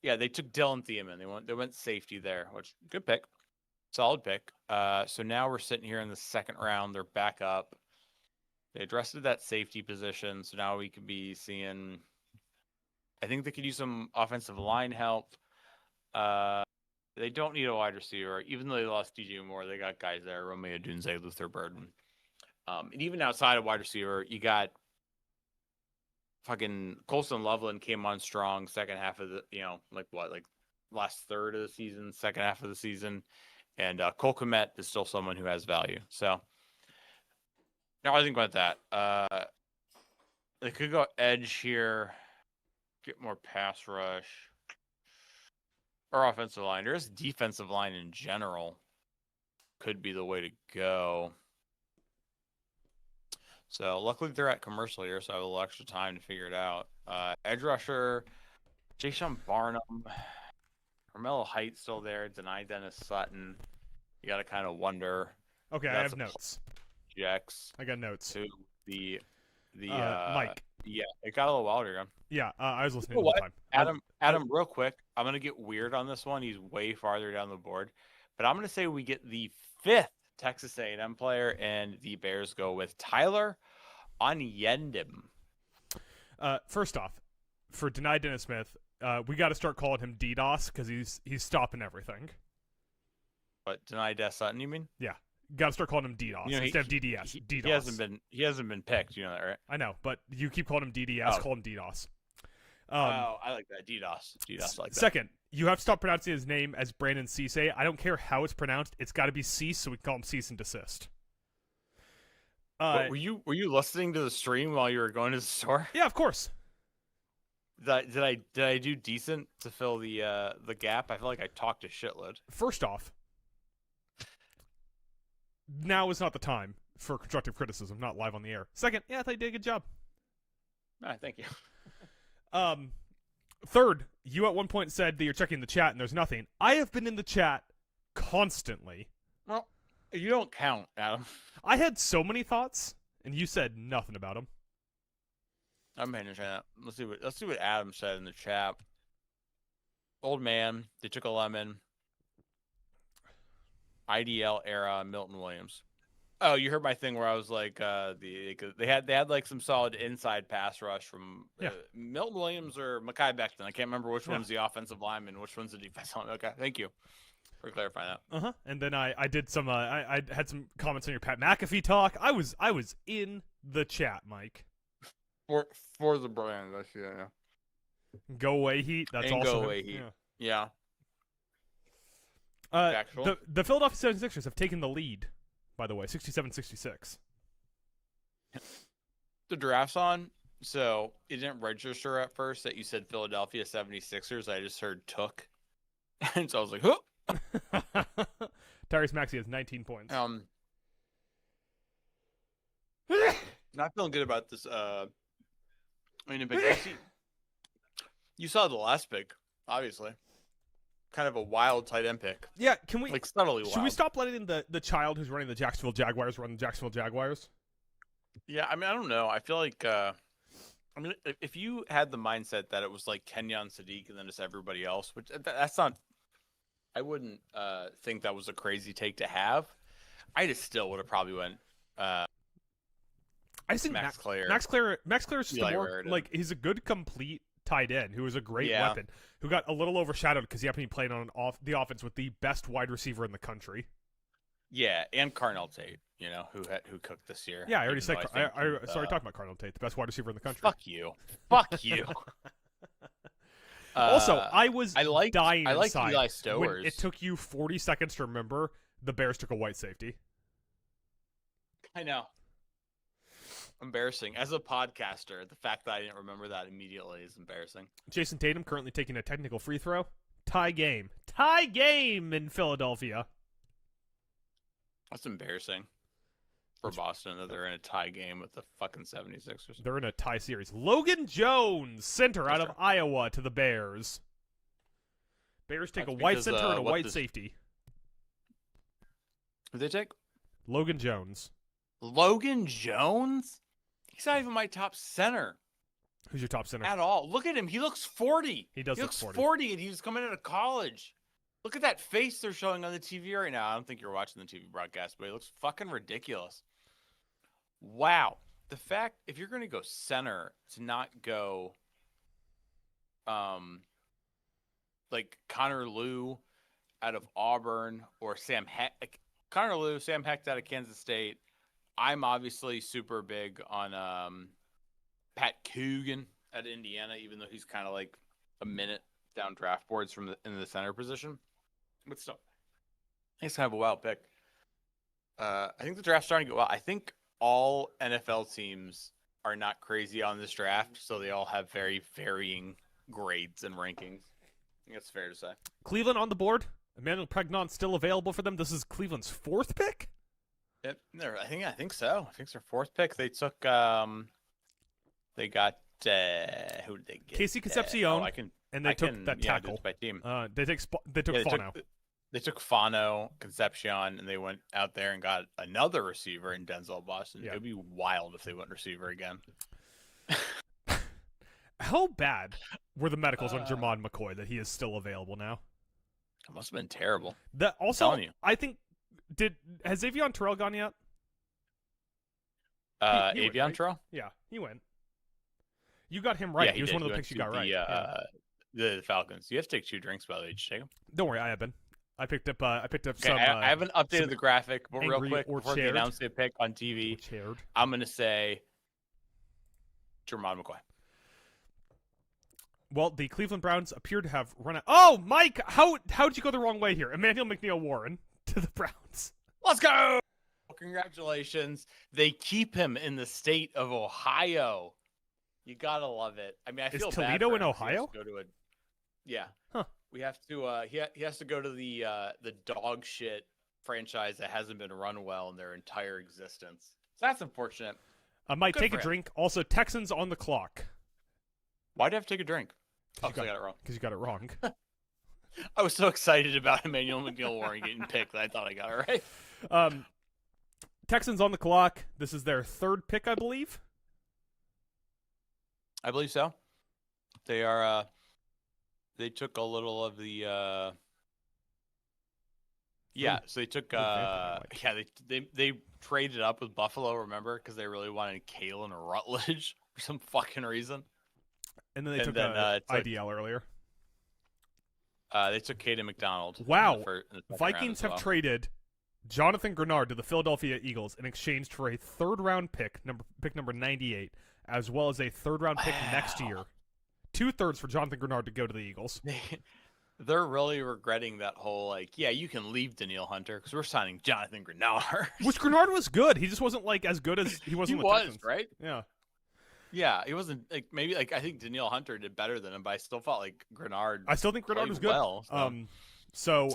Yeah, they took Dylan Thiemann. They went safety there, which good pick. Solid pick. So now we're sitting here in the second round. They're back up. They addressed that safety position, so now we could be seeing. I think they could use some offensive line help. They don't need a wide receiver, even though they lost DJ Moore. They got guys there: Romeo Dunze, Luther Burden, and even outside of wide receiver, you got fucking Colson Loveland came on strong second half of the, like last third of the season, second half of the season, and Cole Kmet is still someone who has value. So. Now I think about that. They could go edge here, get more pass rush, or offensive line. Or just defensive line in general could be the way to go. So luckily they're at commercial here, so I have a little extra time to figure it out. Edge rusher, Jayshon Barnum, Carmelo Height still there. Denied Dennis Sutton. You got to kind of wonder. Okay, I have notes. I got notes. To the Mike. Yeah, it got a little wilder. Yeah, I was listening the whole time. Adam, real quick, I'm gonna get weird on this one. He's way farther down the board, but I'm gonna say we get the 5th Texas A&M player, and the Bears go with Tyler Onyendim. First off, for denied Dennis Smith, we got to start calling him DDoS because he's stopping everything. But denied Des Sutton, you mean? Yeah. Got to start calling him DDoS instead of DDS. DDoS. He hasn't been picked. You know that, right? I know, but you keep calling him DDS. Call him DDoS. I like that. DDoS. DDoS like that. Second, you have to stop pronouncing his name as Brandon Cisse. I don't care how it's pronounced. It's got to be Cease, so we call him Cease and Desist. Were you listening to the stream while you were going to the store? Yeah, of course. Did I do decent to fill the gap? I feel like I talked a shitload. First off, now is not the time for constructive criticism, not live on the air. Second, yeah, I thought you did a good job. All right, thank you. Third, you at one point said that you're checking the chat and there's nothing. I have been in the chat constantly. Well, you don't count, Adam. I had so many thoughts, and you said nothing about them. I'm managing that. Let's see what Adam said in the chat. Old man, they took a lemon. IDL era Milton Williams. Oh, you heard my thing where I was like, they had like some solid inside pass rush from Milton Williams or Mekhi Becton. I can't remember which one's the offensive lineman, which one's the defensive lineman. Okay, thank you for clarifying that. And then I did some I had some comments on your Pat McAfee talk. I was in the chat, Mike. For the brand, I see that now. Go away, Heat. That's and also go away, Heat. Yeah. The Philadelphia 76ers have taken the lead, by the way, 67-66. The draft's on, so it didn't register at first that you said Philadelphia 76ers. I just heard took. And so I was like, huh? Tyrese Maxey has 19 points. Not feeling good about this. You saw the last pick, obviously. Kind of a wild tight end pick. Yeah, can we like subtly wild? Should we stop letting the child who's running the Jacksonville Jaguars run the Jacksonville Jaguars? Yeah, I mean, I don't know. I feel like if you had the mindset that it was like Kenyon Sadiq and then just everybody else, which that's not. I wouldn't think that was a crazy take to have. I just still would have probably went. I just think Max Clare. Max Clare's still more like he's a good complete tight end who is a great weapon who got a little overshadowed because he happened to be playing on the offense with the best wide receiver in the country. Yeah, and Carnell Tate, who cooked this year. Yeah, I already said. I started talking about Carnell Tate, the best wide receiver in the country. Fuck you. Also, I liked dying Eli inside when Stowers. it took you 40 seconds to remember the Bears took a white safety. I know. Embarrassing. As a podcaster, the fact that I didn't remember that immediately is embarrassing. Jason Tatum currently taking a technical free throw. Tie game. Tie game in Philadelphia. That's embarrassing for Boston that they're in a tie game with the fucking 76ers. They're in a tie series. Logan Jones, center out of Iowa to the Bears. Bears take a white center and a white safety. Who they take? Logan Jones. Logan Jones? He's not even my top center. Who's your top center? At all. Look at him. He looks 40. He does He look looks 40. 40 and he was coming out of college. Look at that face they're showing on the TV right now. I don't think you're watching the TV broadcast, but he looks fucking ridiculous. Wow. The fact, if you're going to go center, to not go like Connor Liu out of Auburn or Sam Heck. Like, Connor Liu, Sam Heck out of Kansas State. I'm obviously super big on Pat Coogan at Indiana, even though he's kind of like a minute down draft boards from in the center position. But still, he's kind of a wild pick. I think the draft's starting to go well. I think all NFL teams are not crazy on this draft, so they all have very varying grades and rankings. I think that's fair to say. Cleveland on the board. Emmanuel Pregnon still available for them. This is Cleveland's 4th pick? Yep, I think so. I think it's their 4th pick. They took they got who did they get? Casey Concepcion. And they took that tackle. By team. They took Fano. They took Fano, Concepcion, and they went out there and got another receiver in Denzel Boston. Yeah. It would be wild if they went receiver again. How bad were the medicals on Jermod McCoy that he is still available now? It must have been terrible. That also, I'm telling you. I think, has Avion Terrell gone yet? He Avion went, Terrell? Yeah, he went. You got him right. Yeah, he was did. one of the picks you got right. The Falcons. You have to take 2 drinks, by the way. Did you take them? Don't worry, I have been. I picked up okay, some. I haven't updated the graphic, but real quick, before they chaired. announce the pick on TV, I'm going to say Jermod McCoy. Well, the Cleveland Browns appear to have run out. Oh, Mike, how'd you go the wrong way here? Emmanuel McNeil Warren to the Browns. Let's go! Congratulations. They keep him in the state of Ohio. You gotta love it. I mean, I feel bad Toledo for in him. Ohio? Yeah. Huh. We have to. He has to go to the dog shit franchise that hasn't been run well in their entire existence. So that's unfortunate. Mike, Good take a for him. drink. Also, Texans on the clock. Why'd I have to take a drink? I got it wrong. Because you got it wrong. I was so excited about Emmanuel McNeil Warren getting picked that I thought I got it right. Texans on the clock. This is their 3rd pick, I believe. I believe so. They are. They took a little of the. Yeah, so they took. They traded up with Buffalo. Remember, because they really wanted Kalen Rutledge for some fucking reason. And then they took IDL earlier. They took Caden McDonald. Wow. In the Vikings have traded Jonathan Grenard to the Philadelphia Eagles in exchange for a 3rd-round pick number 98, as well as a 3rd-round pick next year. 2/3 for Jonathan Grenard to go to the Eagles. They're really regretting that whole, you can leave Danielle Hunter because we're signing Jonathan Grenard. Which Grenard was good. He just wasn't, as good as he was in the Texans. Right? Yeah. Yeah, he wasn't, I think Danielle Hunter did better than him, but I still felt like Grenard I still think Grenard was good. Well, so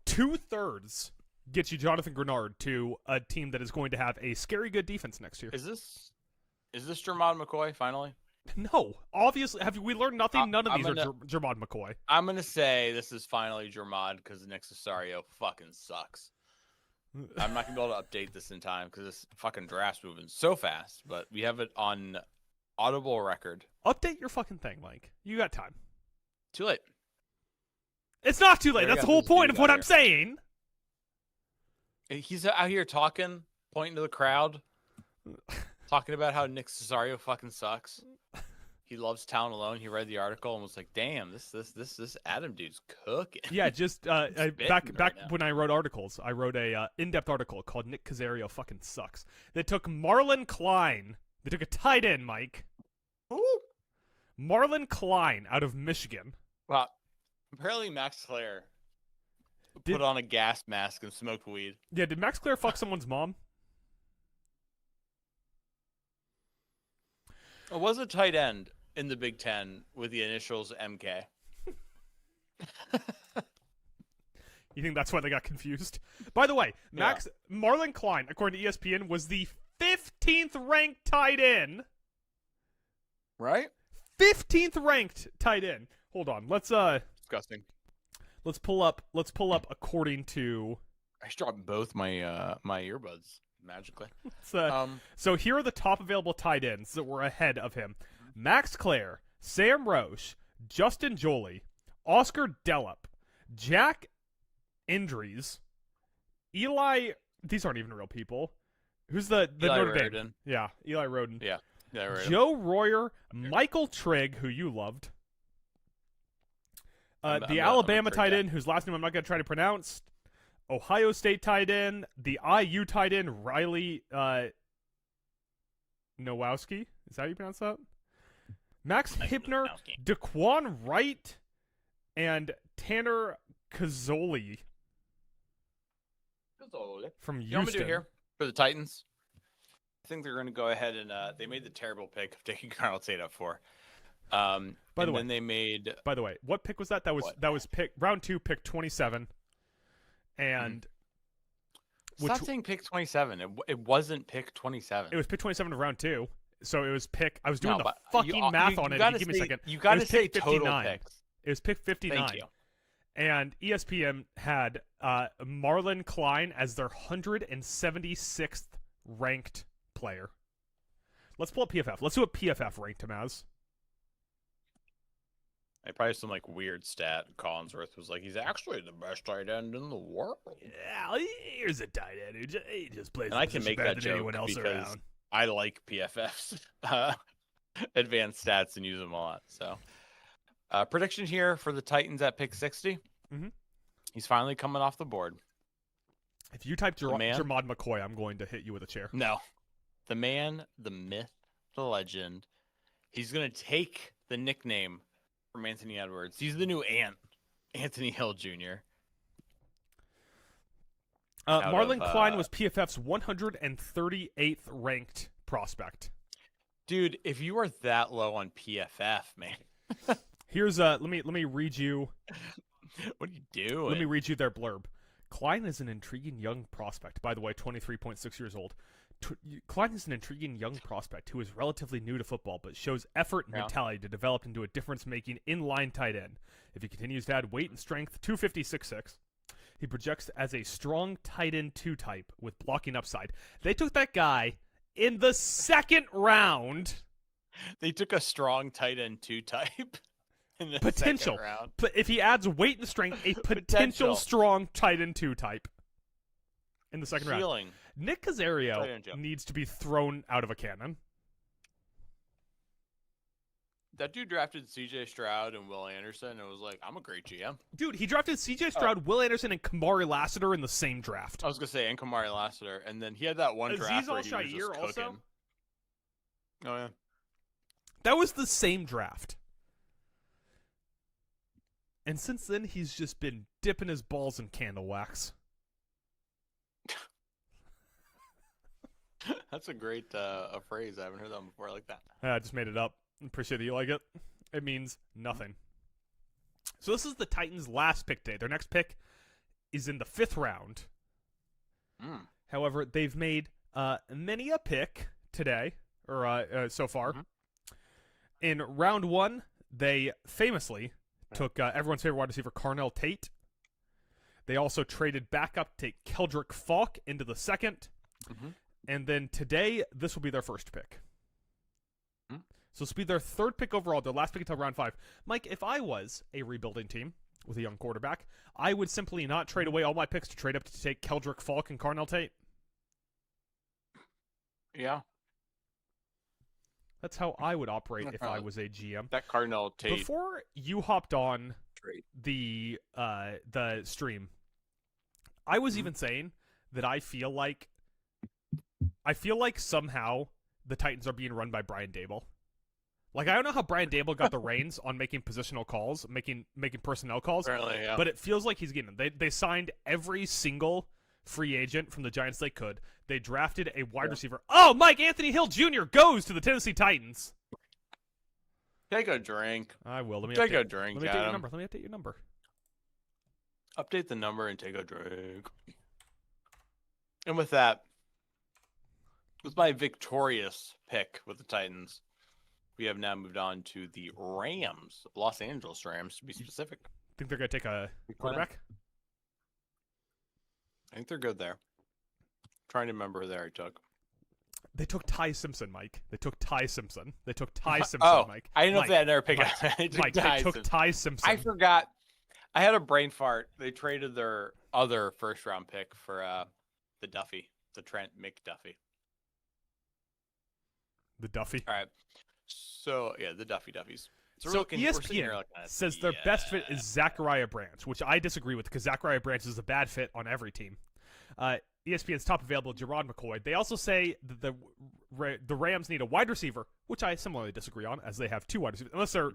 2/3 gets you Jonathan Grenard to a team that is going to have a scary good defense next year. Is this Jermod McCoy finally? No, obviously. Have we learned nothing? None of these are Jermod McCoy. I'm gonna say this is finally Jermod because Nick Cesario fucking sucks. I'm not gonna be able to update this in time because this fucking draft's moving so fast. But we have it on audible record. Update your fucking thing, Mike. You got time. Too late. It's not too late. That's the whole point of what I'm saying. He's out here talking, pointing to the crowd, talking about how Nick Cesario fucking sucks. He loves Town Alone. He read the article and was like, "Damn, this Adam dude's cooking." Yeah, just back when I wrote articles, I wrote a in-depth article called "Nick Caserio fucking sucks." They took Marlon Klein. They took a tight end, Mike. Who? Marlon Klein out of Michigan. Wow. Apparently, Max Clare put on a gas mask and smoked weed. Yeah, did Max Clare fuck someone's mom? It was a tight end in the Big Ten with the initials MK. You think that's why they got confused? By the way, Marlon Klein, according to ESPN, was the 15th ranked tight end. Right? 15th ranked tight end. Hold on. Disgusting. Let's pull up according to I just dropped both my my earbuds magically. So here are the top available tight ends that were ahead of him. Max Clare, Sam Roche, Justin Joly, Oscar Dellup, Jack Indries, Eli. These aren't even real people. Who's the Eli Notre Dame? Roden. Yeah, Eli Roden. Yeah. Right. Joe Royer, Michael Trigg, who you loved. The Alabama tight end, whose last name I'm not going to try to pronounce. Ohio State tight end. The IU tight end, Riley Nowowski. Is that how you pronounce that? Max Hipner, Daquan Wright, and Tanner Cazzoli from Houston. You know what I'm going to do here for the Titans? I think they're going to go ahead and they made the terrible pick of taking Carl Tate up for. By the way, what pick was that? That was pick round 2, pick 27. And stop saying pick 27. It wasn't pick 27. It was pick 27 of round 2. So it was pick. I was doing the fucking math on it. Give me a second. You got to say total picks. It was pick 59. Thank you. And ESPN had Marlon Klein as their 176th ranked player. Let's pull up PFF. Let's see what PFF ranked him as. They probably some like weird stat. Collinsworth was like, he's actually the best tight end in the world. Yeah, here's a tight end who just plays. And I can make that joke because around. I like PFF's advanced stats and use them a lot. So, prediction here for the Titans at pick 60. Mm-hmm. He's finally coming off the board. If you type Jermod McCoy, I'm going to hit you with a chair. No. The man, the myth, the legend. He's going to take the nickname from Anthony Edwards. He's the new Anthony Hill Jr. Marlon Klein was PFF's 138th ranked prospect. Dude, if you are that low on PFF, man. Here's let me read you. What are you doing? Let me read you their blurb. Klein is an intriguing young prospect. By the way, 23.6 years old. Klein is an intriguing young prospect who is relatively new to football, but shows effort and mentality to develop into a difference-making in-line tight end. If he continues to add weight and strength, 250, 6'6", he projects as a strong tight end 2 type with blocking upside. They took that guy in the 2nd round. They took a strong tight end 2 type in the potential 2nd round. But if he adds weight and strength, a potential strong tight end 2 type in the 2nd round. Nick Caserio needs to be thrown out of a cannon. That dude drafted C.J. Stroud and Will Anderson and was like, I'm a great GM. Dude, he drafted C.J. Stroud, Will Anderson, and Kamari Lassiter in the same draft. I was going to say, and Kamari Lassiter. And then he had that one draft where he was just cooking. Also? Oh, yeah. That was the same draft. And since then, he's just been dipping his balls in candle wax. That's a great a phrase. I haven't heard that before like that. I just made it up. Appreciate that you like it. It means nothing. So this is the Titans' last pick day. Their next pick is in the 5th round. However, they've made many a pick today, or so far. In round 1, they famously took everyone's favorite wide receiver, Carnell Tate. They also traded back up to take Keldrick Falk into the 2nd. And then today, this will be their 1st pick. So this will be their 3rd pick overall, their last pick until round 5. Mike, if I was a rebuilding team with a young quarterback, I would simply not trade away all my picks to trade up to take Keldrick Falk and Carnell Tate. Yeah. That's how I would operate if I was a GM. That Carnell Tate. Before you hopped on the stream, I was even saying that I feel like somehow the Titans are being run by Brian Daboll. Like, I don't know how Brian Daboll got the reins on making positional calls, making personnel calls, but it feels like he's getting them. They signed every single free agent from the Giants they could. They drafted a wide receiver. Oh, Mike, Anthony Hill Jr. goes to the Tennessee Titans. Take a drink. I will. Let me Take update. a drink, Let me update your Adam. number. Let me update your number. Update the number and take a drink. And with that, with my victorious pick with the Titans, we have now moved on to the Rams, Los Angeles Rams, to be specific. Think they're gonna take a quarterback? I think they're good there. Trying to remember who they already took. They took Ty Simpson, Mike. They took Ty Simpson, Mike. I didn't know if Mike, they had another pick. Mike, they took Ty Simpson. I forgot. I had a brain fart. They traded their other first-round pick for the Duffy, the Trent McDuffie. The Duffy. All right. So, yeah, the Duffies. So ESPN says their best fit is Zachariah Branch, which I disagree with because Zachariah Branch is a bad fit on every team. ESPN's top available, Gerard McCoy. They also say that the Rams need a wide receiver, which I similarly disagree on, as they have two wide receivers, unless they're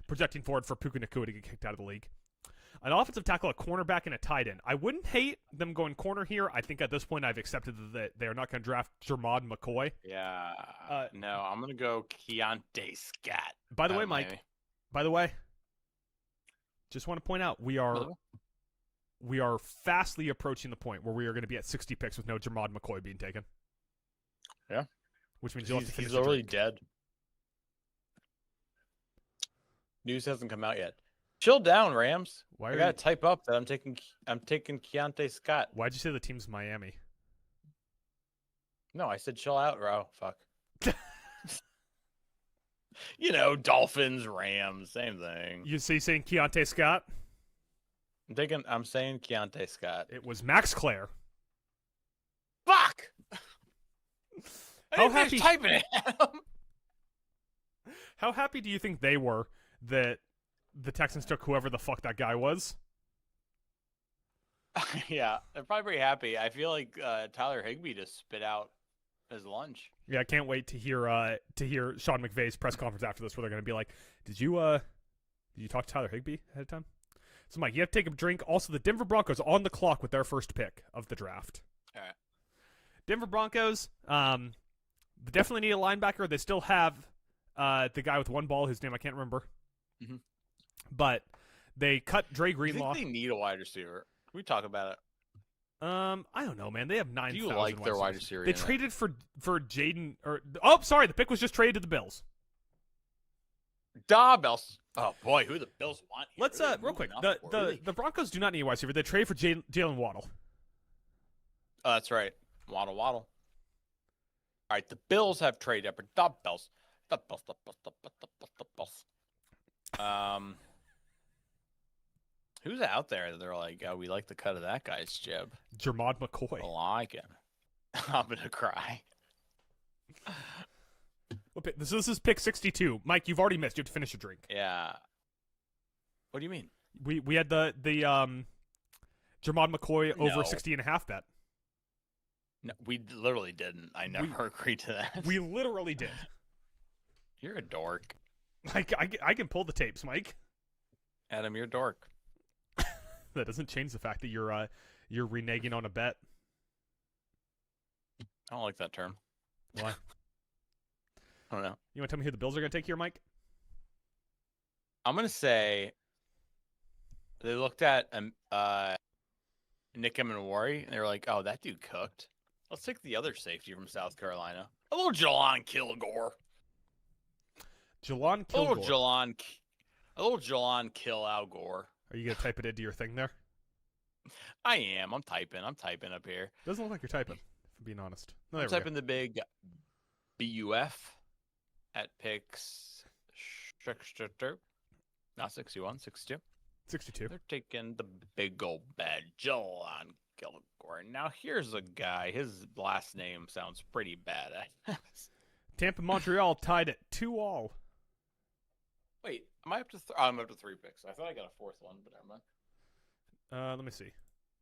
projecting forward for Puka Nacua to get kicked out of the league. An offensive tackle, a cornerback, and a tight end. I wouldn't hate them going corner here. I think at this point I've accepted that they are not going to draft Gerard McCoy. Yeah. No, I'm going to go Keontae Scott. By the way, Mike, just want to point out we are fastly approaching the point where we are going to be at 60 picks with no Gerard McCoy being taken. Yeah. Which means you'll have to finish. He's already dead. News hasn't come out yet. Chill down, Rams. I gotta type up that I'm taking Keontae Scott. Why'd you say the team's Miami? No, I said chill out, bro. Fuck. Dolphins, Rams, same thing. You saying Keontae Scott? I'm saying Keontae Scott. It was Max Clare. Fuck! How happy typing it? How happy do you think they were that the Texans took whoever the fuck that guy was? Yeah, they're probably pretty happy. I feel like Tyler Higbee just spit out his lunch. Yeah, I can't wait to hear Sean McVay's press conference after this, where they're going to be like, "Did you talk to Tyler Higbee ahead of time?" So, Mike, you have to take a drink. Also, the Denver Broncos on the clock with their first pick of the draft. All right. Denver Broncos, they definitely need a linebacker. They still have the guy with one ball, whose name I can't remember. Mm-hmm. But they cut Dre Greenlaw. I think they need a wide receiver. Can we talk about it? I don't know, man. They have 9,000. Do you like their wide receiver? They traded for Jaden. Sorry, the pick was just traded to the Bills. Bills. Oh boy, who the Bills want? Here? Let's real quick. The Broncos do not need a wide receiver. They traded for Jalen Waddle. Oh, that's right. Waddle. All right, the Bills have traded for the Bills. The Bills. Who's out there that they're like, oh, we like the cut of that guy's jib? Gerard McCoy. I like him. I'm gonna cry. This is pick 62. Mike, you've already missed. You have to finish your drink. Yeah. What do you mean? We had the Gerard McCoy over 60.5 bet. No, we literally didn't. I never agreed to that. We literally did. You're a dork. I can pull the tapes, Mike. Adam, you're a dork. That doesn't change the fact that you're reneging on a bet. I don't like that term. Why? I don't know. You want to tell me who the Bills are going to take here, Mike? I'm going to say they looked at Nick Emenwari, and they were like, oh, that dude cooked. Let's take the other safety from South Carolina. A little Jelon Kilgore. Jelon Kilgore. A little Jelon Kill Al Gore. Are you going to type it into your thing there? I am. I'm typing up here. Doesn't look like you're typing, if I'm being honest. No, I'm typing the big BUF at picks. Not 61, 62. 62. They're taking the big old bad Jelon Kilgore. Now, here's a guy. His last name sounds pretty bad. Tampa Montreal tied at 2-all. Wait, am I up to I'm up to 3 picks. I thought I got a 4th one, but never mind. Let me see.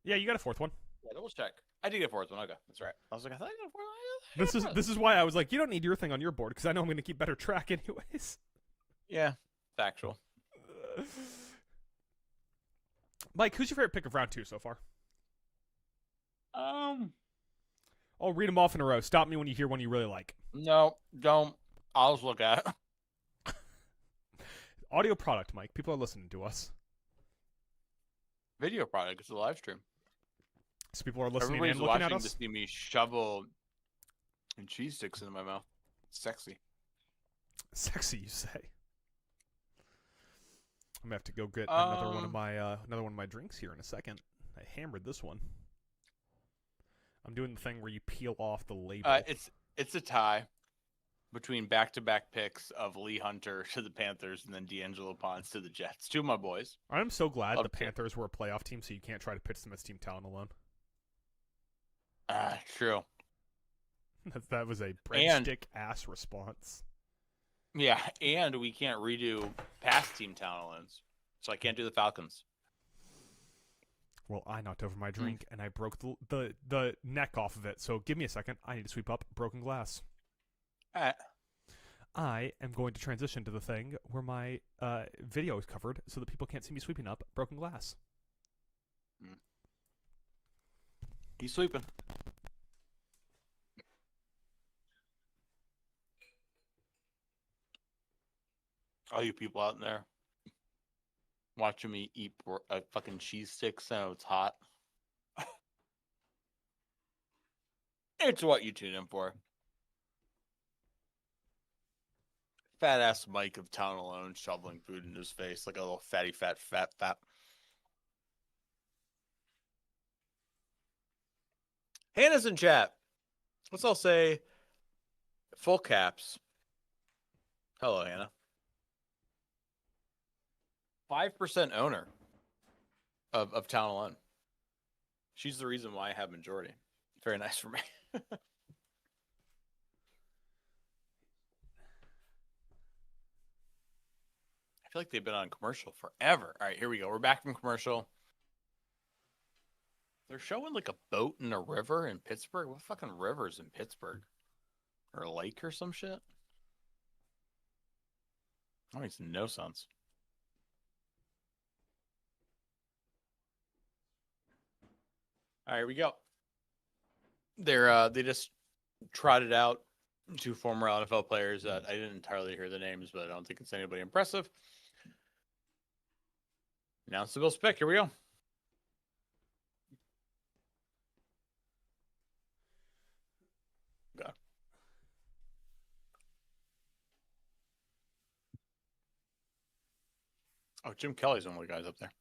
Yeah, you got a 4th one. Yeah, double check. I did get a 4th one. Okay, that's right. I was like, I thought I got a 4th one. This is why I was like, you don't need your thing on your board because I know I'm going to keep better track anyways. Yeah, factual. Mike, who's your favorite pick of round 2 so far? I'll read them off in a row. Stop me when you hear one you really like. No, don't. I'll just look at it. Audio product, Mike. People are listening to us. Video product. It's a live stream. So people are listening Everybody's and looking at watching to us. see me shovel and cheese sticks into my mouth. Sexy. Sexy, you say? I'm gonna have to go get another one of my drinks here in a second. I hammered this one. I'm doing the thing where you peel off the label. It's a tie between back-to-back picks of Lee Hunter to the Panthers and then D'Angelo Ponce to the Jets. Two of my boys. I'm so glad Love the to. Panthers were a playoff team, so you can't try to pitch them as team talent alone. True. That was a breadstick ass response. Yeah, and we can't redo past team talent loans, so I can't do the Falcons. Well, I knocked over my drink and I broke the neck off of it. So give me a second. I need to sweep up broken glass. I am going to transition to the thing where my video is covered so that people can't see me sweeping up broken glass. He's sweeping. All you people out there watching me eat a fucking cheese stick, so it's hot. It's what you tune in for. Fat ass Mike of Town Alone shoveling food in his face like a little fatty fat. Hannah's in chat. Let's all say full caps. Hello, Hannah. 5% owner of Town Alone. She's the reason why I have majority. Very nice for me. I feel like they've been on commercial forever. All right, here we go. We're back from commercial. They're showing like a boat in a river in Pittsburgh. What fucking rivers in Pittsburgh? Or a lake or some shit? That makes no sense. All right, here we go. They just trotted out two former NFL players that I didn't entirely hear the names, but I don't think it's anybody impressive. Announce the Bills pick. Here we go. Go. Oh, Jim Kelly's one of the guys up there.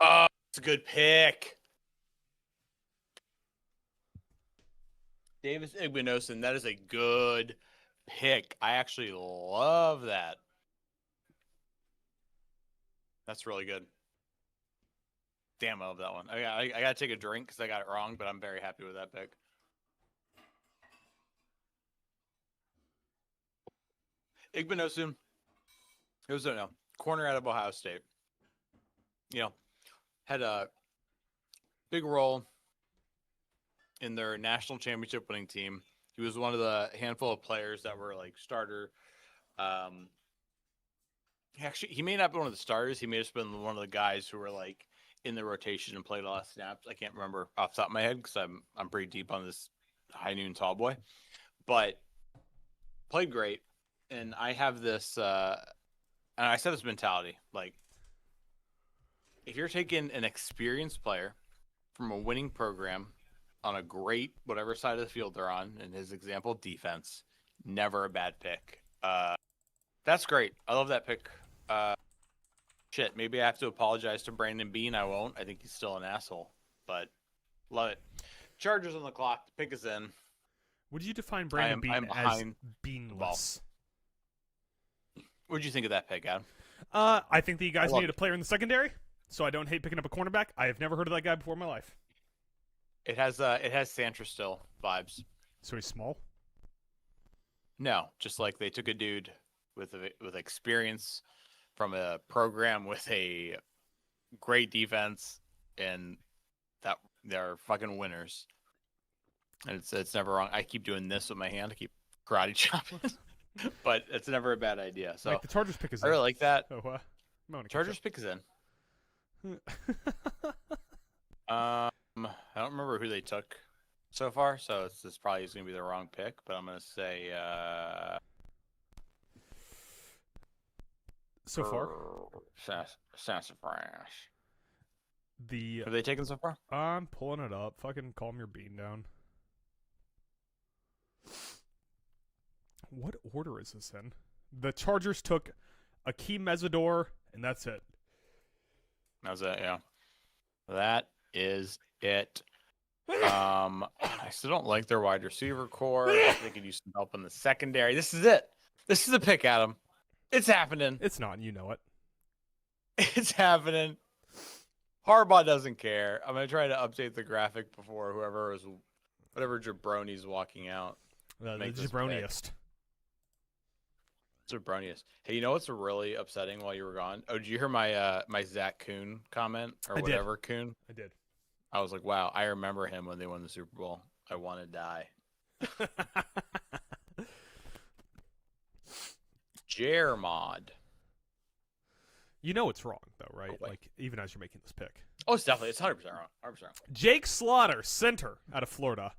Oh, it's a good pick. Davis Igbinosun, that is a good pick. I actually love that. That's really good. Damn, I love that one. I got to take a drink because I got it wrong, but I'm very happy with that pick. Igbinosun, who's don't know, corner out of Ohio State. You know, had a big role in their national championship winning team. He was one of the handful of players that were like starter. Actually, he may not be one of the starters. He may have just been one of the guys who were like in the rotation and played a lot of snaps. I can't remember off the top of my head because I'm pretty deep on this high noon tall boy, but played great. And I have this, and I said this mentality, like if you're taking an experienced player from a winning program on a great whatever side of the field they're on, in his example, defense, never a bad pick. That's great. I love that pick. Shit, maybe I have to apologize to Brandon Bean. I won't. I think he's still an asshole, but love it. Chargers on the clock. The pick is in. Would you define Brandon Bean as beanless? What did you think of that pick, Adam? I think that you guys needed a player in the secondary, so I don't hate picking up a cornerback. I have never heard of that guy before in my life. It has Santra still vibes. So he's small? No, just like they took a dude with experience from a program with a great defense, and that they're fucking winners. And it's never wrong. I keep doing this with my hand. I keep karate chopping. But it's never a bad idea. So like the Chargers pick is in. I really like that. Oh, Chargers pick is in. I don't remember who they took. so far, so this probably is going to be the wrong pick, but I'm going to say So far, SAN FRAN. the Have they taken so far? I'm pulling it up. Fucking calm your bean down. What order is this in? The Chargers took Akeem Mesidor, and that's it. How's that? Yeah, that is it. I still don't like their wide receiver core. They could use some help in the secondary. This is it. This is the pick, Adam. It's happening. It's not, and you know it. It's happening. Harbaugh doesn't care. I'm gonna try to update the graphic before whatever jabroni's walking out. The Make this jabroniest. Jabronius. Hey, you know what's really upsetting while you were gone? Oh, did you hear my my Zach Kuhn comment or I did. whatever Kuhn? I did. I was like, wow, I remember him when they won the Super Bowl. I want to die. Jermod. You know it's wrong, though, right? Oh, wait. Like, even as you're making this pick. Oh, it's 100% wrong. 100% wrong. Jake Slaughter, center out of Florida.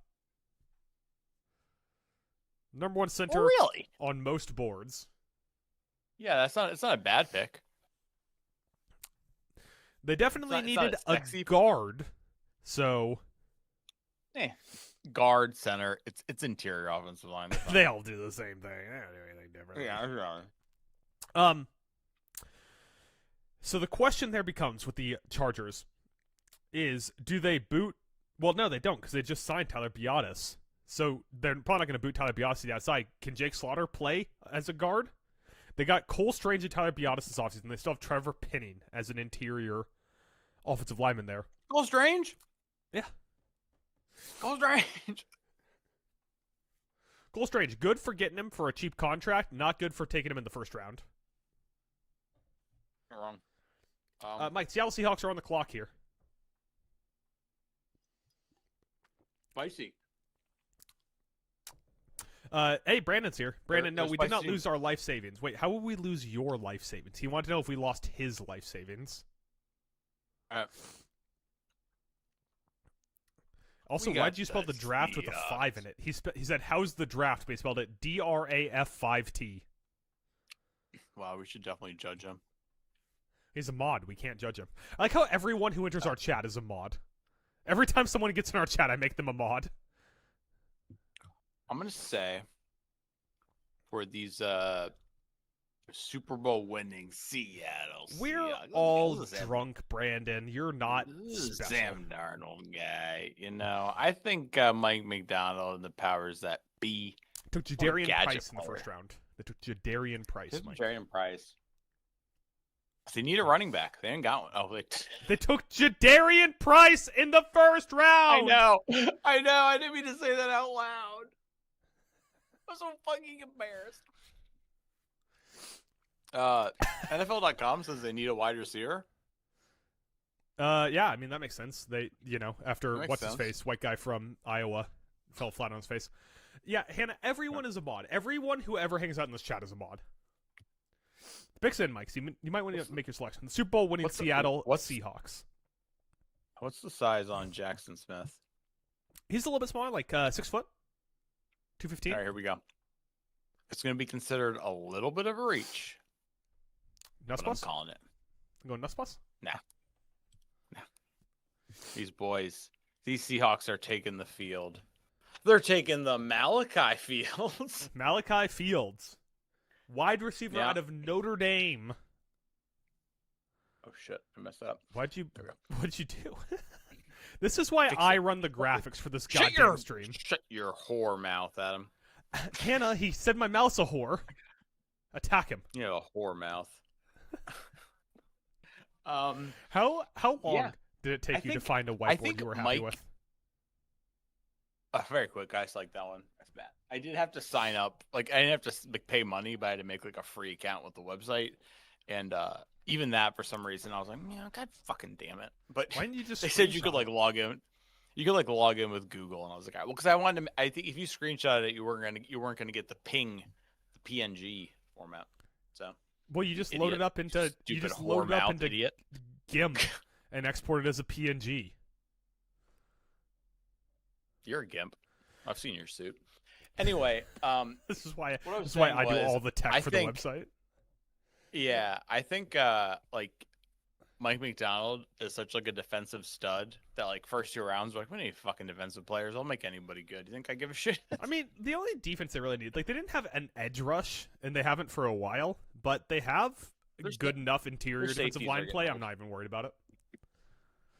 Number one center Oh, really? on most boards. Yeah, it's not a bad pick. They definitely It's not needed a sexy a guard, so Guard, center. It's interior offensive line. they all do the same thing. They don't do anything different. Yeah, that's right. So the question there becomes with the Chargers is, do they boot? Well, no, they don't, because they just signed Tyler Biadasz. So they're probably not going to boot Tyler Biadasz to the outside. Can Jake Slaughter play as a guard? They got Cole Strange and Tyler Biadasz this offseason. They still have Trevor Penning as an interior offensive lineman there. Cole Strange? Yeah. Cole Strange. Cole Strange, good for getting him for a cheap contract, not good for taking him in the first round. You're wrong. Mike, Seattle Seahawks are on the clock here. Spicy. Hey, Brandon's here. Brandon, no, They're we did not spicy. lose our life savings. Wait, how would we lose your life savings? He wanted to know if we lost his life savings. Also, We got why'd you spell the the draft with a 5 in it? He said, how's the draft? But he spelled it DRAF5T. Wow, we should definitely judge him. He's a mod. We can't judge him. I like how everyone who enters our chat is a mod. Every time someone gets in our chat, I make them a mod. I'm gonna say for these Super Bowl winning Seattle. We're Seahawks. all This is drunk, Brandon. You're not This is special. Sam Darnold guy. You know, I think Mike McDonald and the powers that be. Took Jadarian gadget Price in the player. first round. They took Jadarian Price, Mike. Jadarian Price. They need a running back. They ain't got one. Oh, They took Jadarian Price in the first I round. know. I didn't mean to say that out loud. I'm so fucking embarrassed. NFL.com says they need a wide receiver. Yeah, I mean that makes sense. They, after That makes what's his sense. face, white guy from Iowa, fell flat on his face. Yeah, Hannah. Everyone is a mod. Everyone who ever hangs out in this chat is a mod. Picks in, Mike. So you might want to make your selection. The Super Bowl winning what's the- Seattle what's- Seahawks. What's the size on Jackson Smith? He's a little bit smaller, like 6 foot, 215. All right, here we go. It's going to be considered a little bit of a reach. Nuts But I'm bus? calling it. Going nuts bus? These boys, these Seahawks are taking the field. They're taking the Malachi Fields. Malachi Fields, wide receiver Yeah. out of Notre Dame. Oh shit, I messed up. What'd you There do? This is why Fix I it. run the graphics for this Shut goddamn your, stream. shut your whore mouth, Adam. Hannah, he said my mouth's a whore. Attack him. You know, a whore mouth. How long Yeah. did it take I you to think- find a I whiteboard think you were happy Mike- with? Very quick, guys. Like that one. That's bad. I did have to sign up. Like I didn't have to pay money, but I had to make like a free account with the website, and even that for some reason I was like, yeah, God fucking damn it. But Why didn't you just? they said you could screenshot like it? log in. You could like log in with Google, and I was like, all right, well, because I wanted to. I think if you screenshot it, you weren't gonna get the ping, the PNG format. So Well, you just idiot. load it up into. You stupid just whore load it up mouth into idiot. GIMP and export it as a PNG. You're a gimp. I've seen your suit. Anyway, This is why. what I was This is why saying I do was, all the tech I for think, the website. yeah, I think like Mike McDonald is such like a defensive stud that like first 2 rounds, we're like, we need fucking defensive players. I'll make anybody good. You think I give a shit? I mean, the only defense they really need, like they didn't have an edge rush, and they haven't for a while, but they have good enough interior defensive safeties line are play. getting I'm not even worried about it.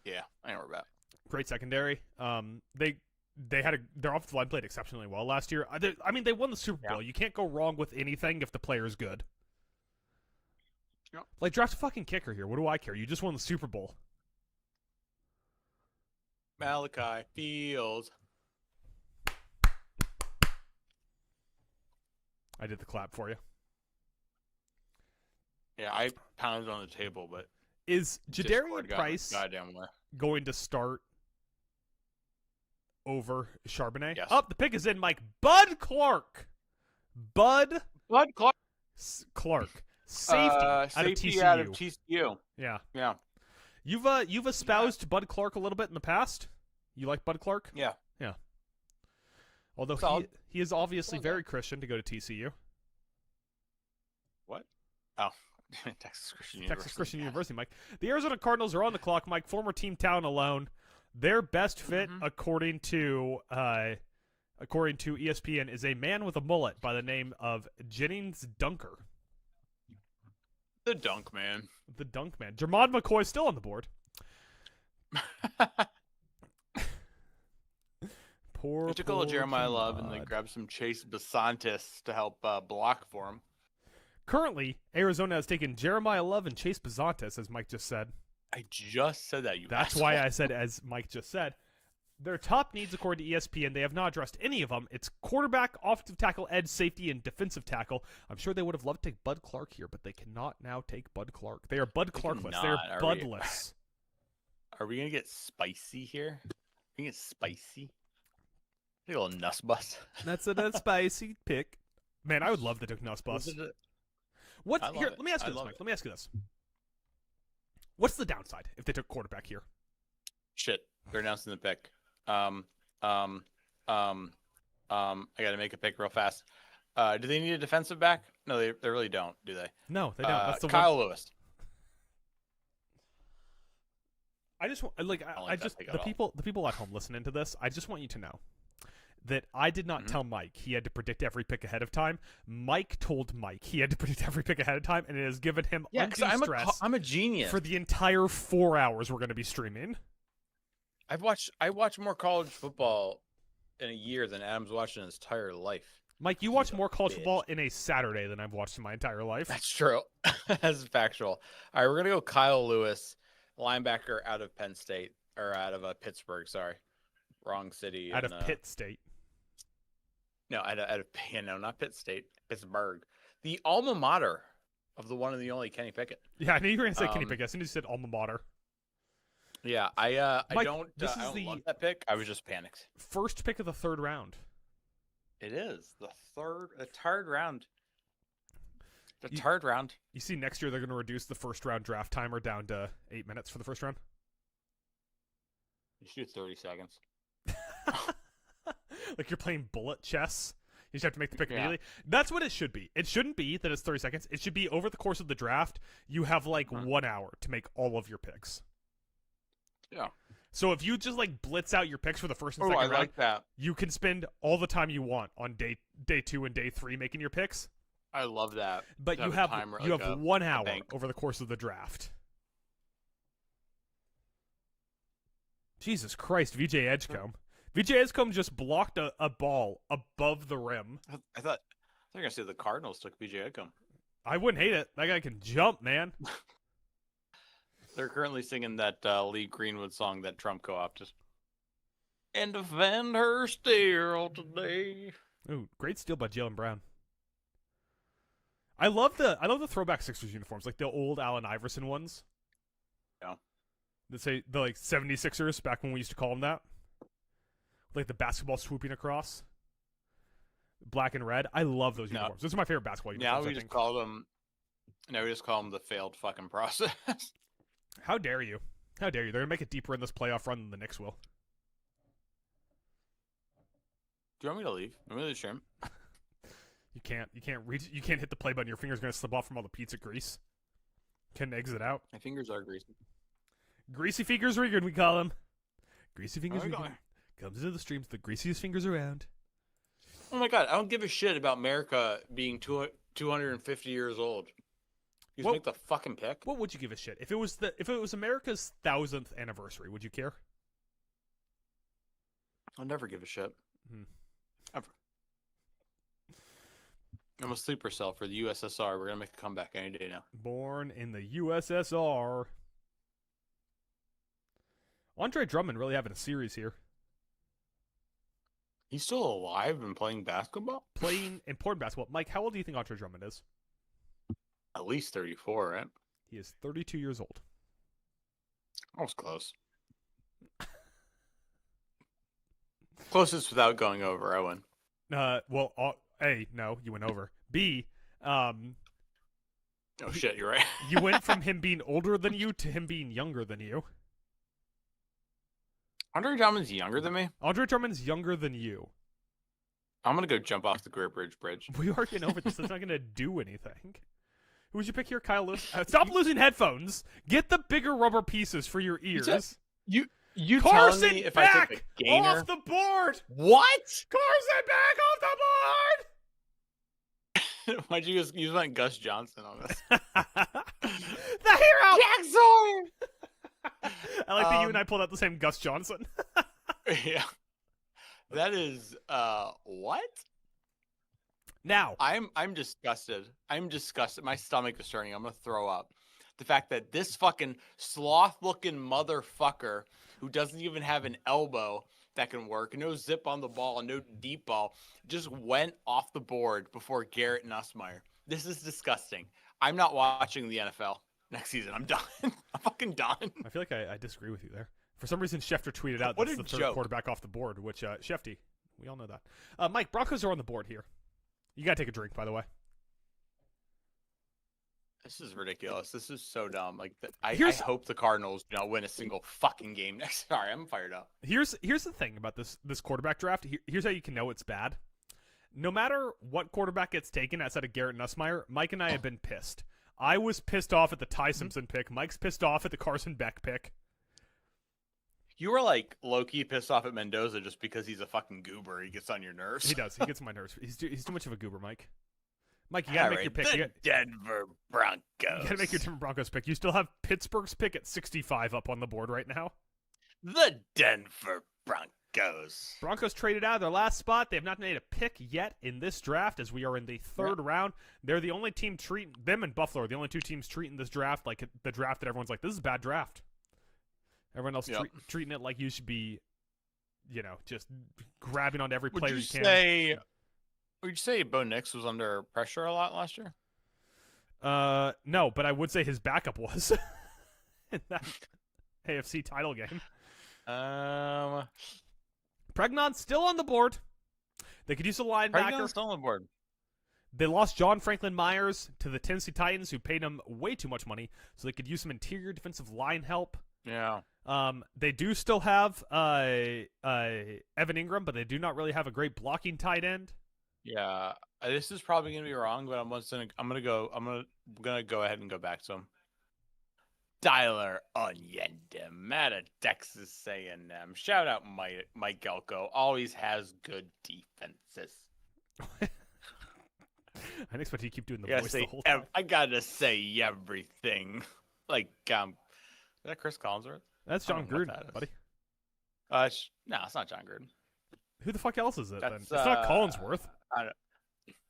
Yeah, I know we're about. Great secondary. They had their offensive line played exceptionally well last year. I mean, they won the Super Bowl. You can't go wrong with anything if the player is good. Yep. Like, draft a fucking kicker here. What do I care? You just won the Super Bowl. Malachi Fields. I did the clap for you. Yeah, I pounded on the table, but Is Discord Jadarian got Price goddamn way. going to start over Charbonnet? Yes. Oh, the pick is in, Mike. Bud Clark. Bud Clark. Clark. Safety, safety out of TCU. out of TCU. Yeah. Yeah. You've espoused Bud Clark a little bit in the past. You like Bud Clark? Yeah. Yeah. Although Solid. he is obviously Solid. very Christian to go to TCU. What? Oh, Texas Christian University. Texas Christian University, Mike. The Arizona Cardinals are on the clock, Mike. Former team town alone. Their best fit, according to ESPN, is a man with a mullet by the name of Jennings Dunker. The dunk man. The dunk man. Jermod McCoy still on the board. They took a little Jeremiah Love and they grabbed some Chase Basantis to help block for him. Currently, Arizona has taken Jeremiah Love and Chase Basantis, as Mike just said. I just said that, you That's asshole. why I said, as Mike just said. Their top needs, according to ESPN, they have not addressed any of them. It's quarterback, offensive tackle, edge, safety, and defensive tackle. I'm sure they would have loved to take Bud Clark here, but they cannot now take Bud Clark. They are Bud Clarkless. They are Budless. Are we going to get spicy here? Are we going to get spicy? A little nuss bus. That's a spicy pick. Man, I would love to take Nuss Bus. What's here? Let me ask you this, Mike. Let me ask you this. What's the downside if they took quarterback here? Shit, they're announcing the pick. I got to make a pick real fast. Do they need a defensive back? No, they really don't, do they? No, they don't. That's the Kyle one. Lewis. I just want the people at home listening to this. I just want you to know that I did not tell Mike he had to predict every pick ahead of time. Mike told Mike he had to predict every pick ahead of time, and it has given him undue stress. I'm a genius for the entire 4 hours we're going to be streaming. I watch more college football in a year than Adam's watched in his entire life. Mike, you watch more college football in a Saturday than I've watched in my entire life. That's true. That's factual. All right, we're gonna go Kyle Lewis, linebacker out of Penn State or out of Pittsburgh. Sorry, wrong city. Out of Pitt State. No, not Pitt State, Pittsburgh, the alma mater of the one and the only Kenny Pickett. Yeah, I knew you were gonna say Kenny Pickett. As soon as you said alma mater. Yeah, Mike, I don't love that pick. I was just panicked. First pick of the third round. It is the third round. The third round. You see, next year they're going to reduce the first round draft timer down to 8 minutes for the first round. You shoot 30 seconds. Like you're playing bullet chess. You just have to make the pick immediately. That's what it should be. It shouldn't be that it's 30 seconds. It should be over the course of the draft. You have like 1 hour to make all of your picks. Yeah. So if you just like blitz out your picks for the first and second round, like that. You can spend all the time you want on day 2 and day 3 making your picks. I love that. But you have 1 hour over the course of the draft. Jesus Christ, VJ Edgecombe. VJ Edgecombe just blocked a ball above the rim. I thought you were going to say the Cardinals took VJ Edgecombe. I wouldn't hate it. That guy can jump, man. They're currently singing that Lee Greenwood song that Trump co-opted. And defend her still today. Ooh, great steal by Jalen Brown. I love the throwback Sixers uniforms, like the old Allen Iverson ones. Yeah. That say the like 76ers back when we used to call them that. Like the basketball swooping across. Black and red. I love those uniforms. Those are my favorite basketball uniforms. Now we just call them the failed fucking process. How dare you? How dare you? They're going to make it deeper in this playoff run than the Knicks will. Do you want me to leave? I'm really sure. You can't reach. You can't hit the play button. Your finger's gonna slip off from all the pizza grease. Can exit out. My fingers are greasy. Greasy fingers Regan, we call him. Greasy Oh fingers my Regan God. comes into the streams, the greasiest fingers around. Oh my God, I don't give a shit about America being 250 years old. You just make the fucking pick. What would you give a shit if it was America's 1000th anniversary? Would you care? I'll never give a shit. Hmm. Ever. I'm a sleeper cell for the USSR. We're gonna make a comeback any day now. Born in the USSR. Andre Drummond really having a series here. He's still alive and playing basketball? Playing important basketball. Mike, how old do you think Andre Drummond is? At least 34, right? He is 32 years old. I was close. Closest without going over, I win. Well, A, no, you went over. B, Oh shit, you're right. you went from him being older than you to him being younger than you. Andre Drummond's younger than me. Andre Drummond's younger than you. I'm gonna go jump off the Great Bridge. We are getting over this. That's not going to do anything. Who would you pick here, Kyle Lewis? Stop losing headphones. Get the bigger rubber pieces for your ears. You Carson telling me if back I took a gainer? off the board. What? Carson back off the board. Why'd you use my Gus Johnson on this? The hero. Jack Sawyer! I like that you and I pulled out the same Gus Johnson. Yeah. That is what? Now, I'm disgusted. I'm disgusted. My stomach is turning. I'm gonna throw up. The fact that this fucking sloth-looking motherfucker who doesn't even have an elbow that can work, no zip on the ball, no deep ball, just went off the board before Garrett Nussmeier. This is disgusting. I'm not watching the NFL next season. I'm done. I'm fucking done. I feel like I disagree with you there. For some reason, Schefter tweeted out What that's a the third joke. quarterback off the board, which, Shefty, we all know that. Mike, Broncos are on the board here. You got to take a drink, by the way. This is ridiculous. This is so dumb. Like, I Here's- hope the Cardinals do not win a single fucking game next. Sorry, I'm fired up. Here's the thing about this quarterback draft. Here's how you can know it's bad. No matter what quarterback gets taken outside of Garrett Nussmeier, Mike and I have been pissed. I was pissed off at the Ty Simpson pick. Mike's pissed off at the Carson Beck pick. You were like low-key pissed off at Mendoza just because he's a fucking goober. He gets on your nerves. He does. He gets on my nerves. He's too much of a goober, Mike. Mike, you gotta make your pick. The Denver Broncos. You gotta make your Denver Broncos pick. You still have Pittsburgh's pick at 65 up on the board right now. The Denver Broncos. Broncos traded out of their last spot. They have not made a pick yet in this draft as we are in the third round. They're the only team treating them and Buffalo are the only two teams treating this draft like the draft that everyone's like, this is a bad draft. Everyone else treating it like you should be, just grabbing onto every player you can. Would you say Bo Nix was under pressure a lot last year? No, but I would say his backup was in that AFC title game. Pregnon's still on the board. They could use a linebacker. Pregnon's still on the board. They lost John Franklin Myers to the Tennessee Titans, who paid him way too much money, so they could use some interior defensive line help. Yeah. They do still have Evan Ingram, but they do not really have a great blocking tight end. Yeah. This is probably gonna be wrong, but I'm gonna go ahead and go back to him. Tyler Onyendem out of Texas A&M. Shout out Mike Elko. Always has good defenses. I didn't expect you to keep doing the voice the whole time. I gotta say everything. Like, is that Chris Collinsworth? That's John Gruden, buddy. No, it's not John Gruden. Who the fuck else is it then? That's, It's not Collinsworth.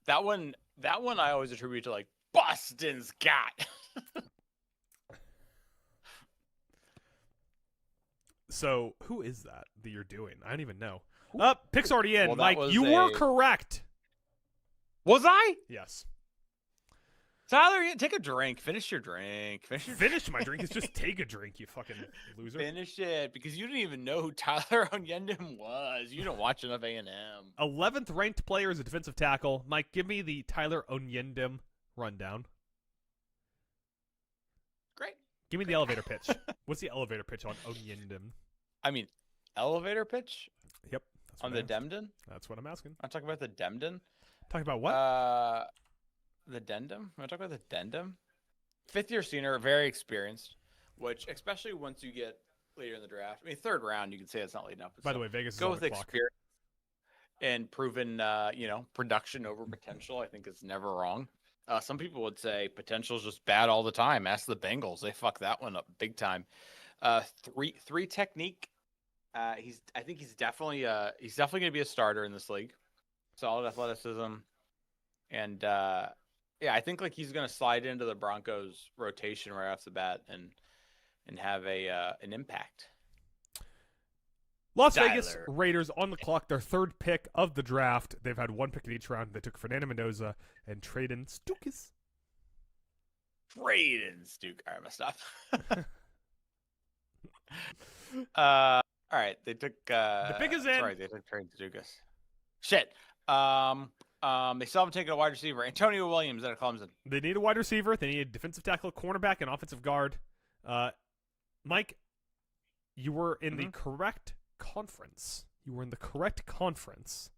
That one I always attribute to like Boston's got. So who is that you're doing? I don't even know. Pick's already in. Well, Mike, you were correct. Was I? Yes. Tyler, take a drink. Finish your drink. Finish my drink is just take a drink, you fucking loser. Finish it, because you didn't even know who Tyler Onyendem was. You don't watch enough A&M. 11th ranked player as a defensive tackle. Mike, give me the Tyler Onyendem rundown. Great. Give me the elevator pitch. What's the elevator pitch on Onyendem? I mean, elevator pitch? Yep, That's On what I the asked. Demden? That's what I'm asking. I'm talking about the Demden. Talking about what? The Dendum. I'm talking about the Dendum. 5th-year senior, very experienced. Which, especially once you get later in the draft, I mean, 3rd round, you can say it's not late enough. By the way, Vegas is go on with the clock. experience and proven, production over potential. I think it's never wrong. Some people would say potential is just bad all the time. Ask the Bengals; they fuck that one up big time. Three technique. I think he's definitely going to be a starter in this league. Solid athleticism, and I think like he's going to slide into the Broncos rotation right off the bat and have an impact. Las Vegas Raiders on the clock, their 3rd pick of the draft. They've had 1 pick in each round. They took Fernando Mendoza and Traden Stukes. Traden Stukes. All right, I'm going to stop. All right, they took the pick is in. Sorry, they took Traden Stukes. Shit. They still haven't taken a wide receiver. Antonio Williams out of Clemson. They need a wide receiver. They need a defensive tackle, cornerback, and offensive guard. Mike, you were in the correct conference. You were in the correct conference.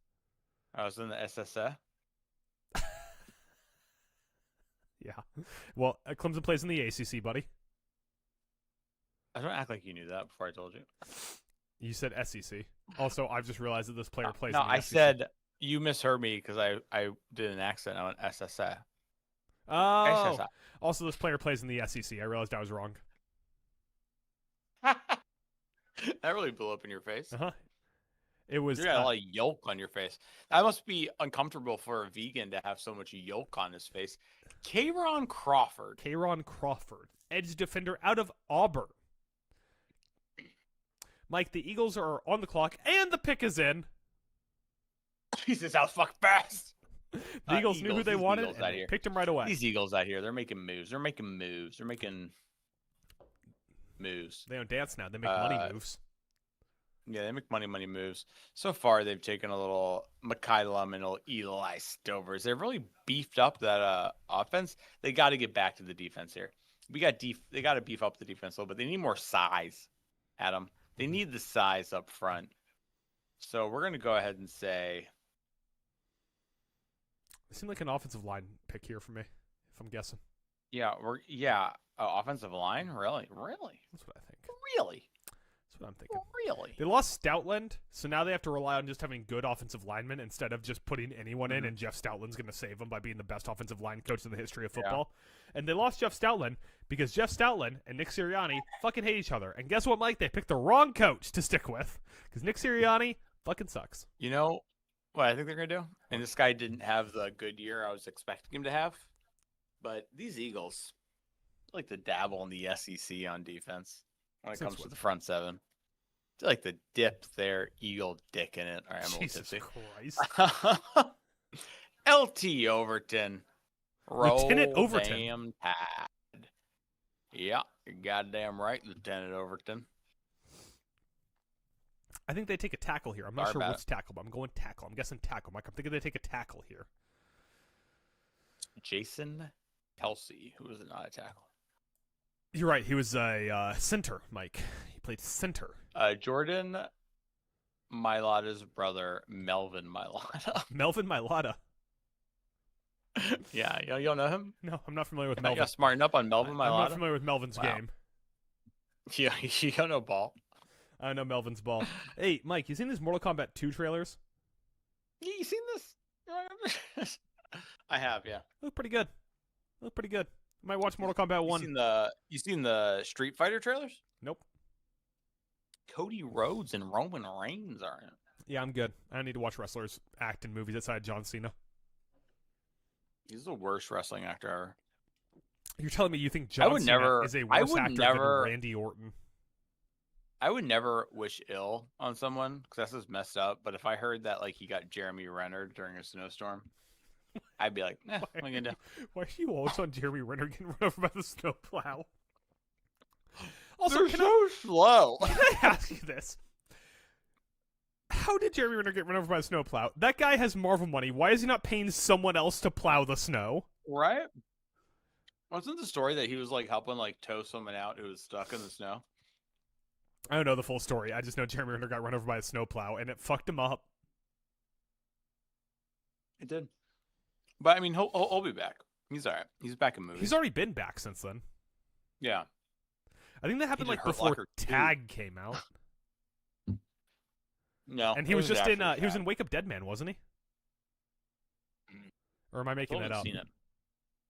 I was in the SSA. Yeah. Well, Clemson plays in the ACC, buddy. I don't act like you knew that before I told you. You said SEC. Also, I've just realized that this player plays no, in the I SEC. said you misheard me because I did an accent. I went SSA. Oh. SSA. Also, this player plays in the SEC. I realized I was wrong. That really blew up in your face. Uh-huh. It was. You got a lot of yolk on your face. That must be uncomfortable for a vegan to have so much yolk on his face. Kayron Crawford. Edge defender out of Auburn. Mike, the Eagles are on the clock, and the pick is in. Jesus, that was fucking fast. The Eagles knew who they wanted, and they picked him right away. These Eagles out here, they're making moves. They're making moves. They don't dance now. They make money moves. Yeah, they make money moves. So far, they've taken a little McKylum and a little Eli Stovers. They've really beefed up that offense. They got to get back to the defense here. They got to beef up the defense a little bit. They need more size, Adam. They need the size up front. So we're going to go ahead and say... It seemed like an offensive line pick here for me, if I'm guessing. Yeah, offensive line? Really? That's what I think. Really? That's what I'm thinking. Really? They lost Stoutland, so now they have to rely on just having good offensive linemen instead of just putting anyone in, and Jeff Stoutland's going to save them by being the best offensive line coach in the history of football. Yeah. And they lost Jeff Stoutland because Jeff Stoutland and Nick Sirianni fucking hate each other. And guess what, Mike? They picked the wrong coach to stick with because Nick Sirianni fucking sucks. You know what I think they're going to do? And this guy didn't have the good year I was expecting him to have. But these Eagles like to dabble in the SEC on defense when it comes to the front seven. They like to dip their Eagle dick in it. All right, I'm Jesus Christ. LT Overton. Lieutenant Roll Overton. Damn Tide. Yeah, you're goddamn right, Lieutenant Overton. I think they take a tackle here. I'm not sure which tackle, but I'm going tackle. I'm guessing tackle, Mike. I'm thinking they take a tackle here. Jason Kelsey, who was not a tackle. You're right. He was a center, Mike. He played center. Jordan Mailata's brother, Melvin Mailata. Melvin Mailata. Yeah, you don't know him? No, I'm not familiar with Melvin. You got smarten up on Melvin Mailata? I'm not familiar with Melvin's game. Yeah, you don't know ball. I know Melvin's ball. Hey, Mike, you seen these Mortal Kombat 2 trailers? Yeah, you seen this? I have, yeah. Look pretty good. I might watch Mortal Kombat 1. You seen the Street Fighter trailers? Nope. Cody Rhodes and Roman Reigns are in it. Yeah, I'm good. I don't need to watch wrestlers act in movies outside John Cena. He's the worst wrestling actor ever. You're telling me you think John Cena is a worse actor than Randy Orton? I would never wish ill on someone because that's just messed up. But if I heard that like he got Jeremy Renner during a snowstorm, I'd be like, what am I gonna do? Why are you always on Jeremy Renner getting run over by the snowplow? Also, They're so slow. Can I ask you this? How did Jeremy Renner get run over by the snowplow? That guy has Marvel money. Why is he not paying someone else to plow the snow? Right? Wasn't the story that he was like helping like tow someone out who was stuck in the snow? I don't know the full story. I just know Jeremy Renner got run over by a snowplow and it fucked him up. It did. But I mean, he'll be back. He's all right. He's back in movies. He's already been back since then. Yeah. I think that happened did like Hurt before Locker too. Tag came out. No. And he it was just in after he was that. in Wake Up Dead Man, wasn't he? Or am I making Still that haven't up? seen it.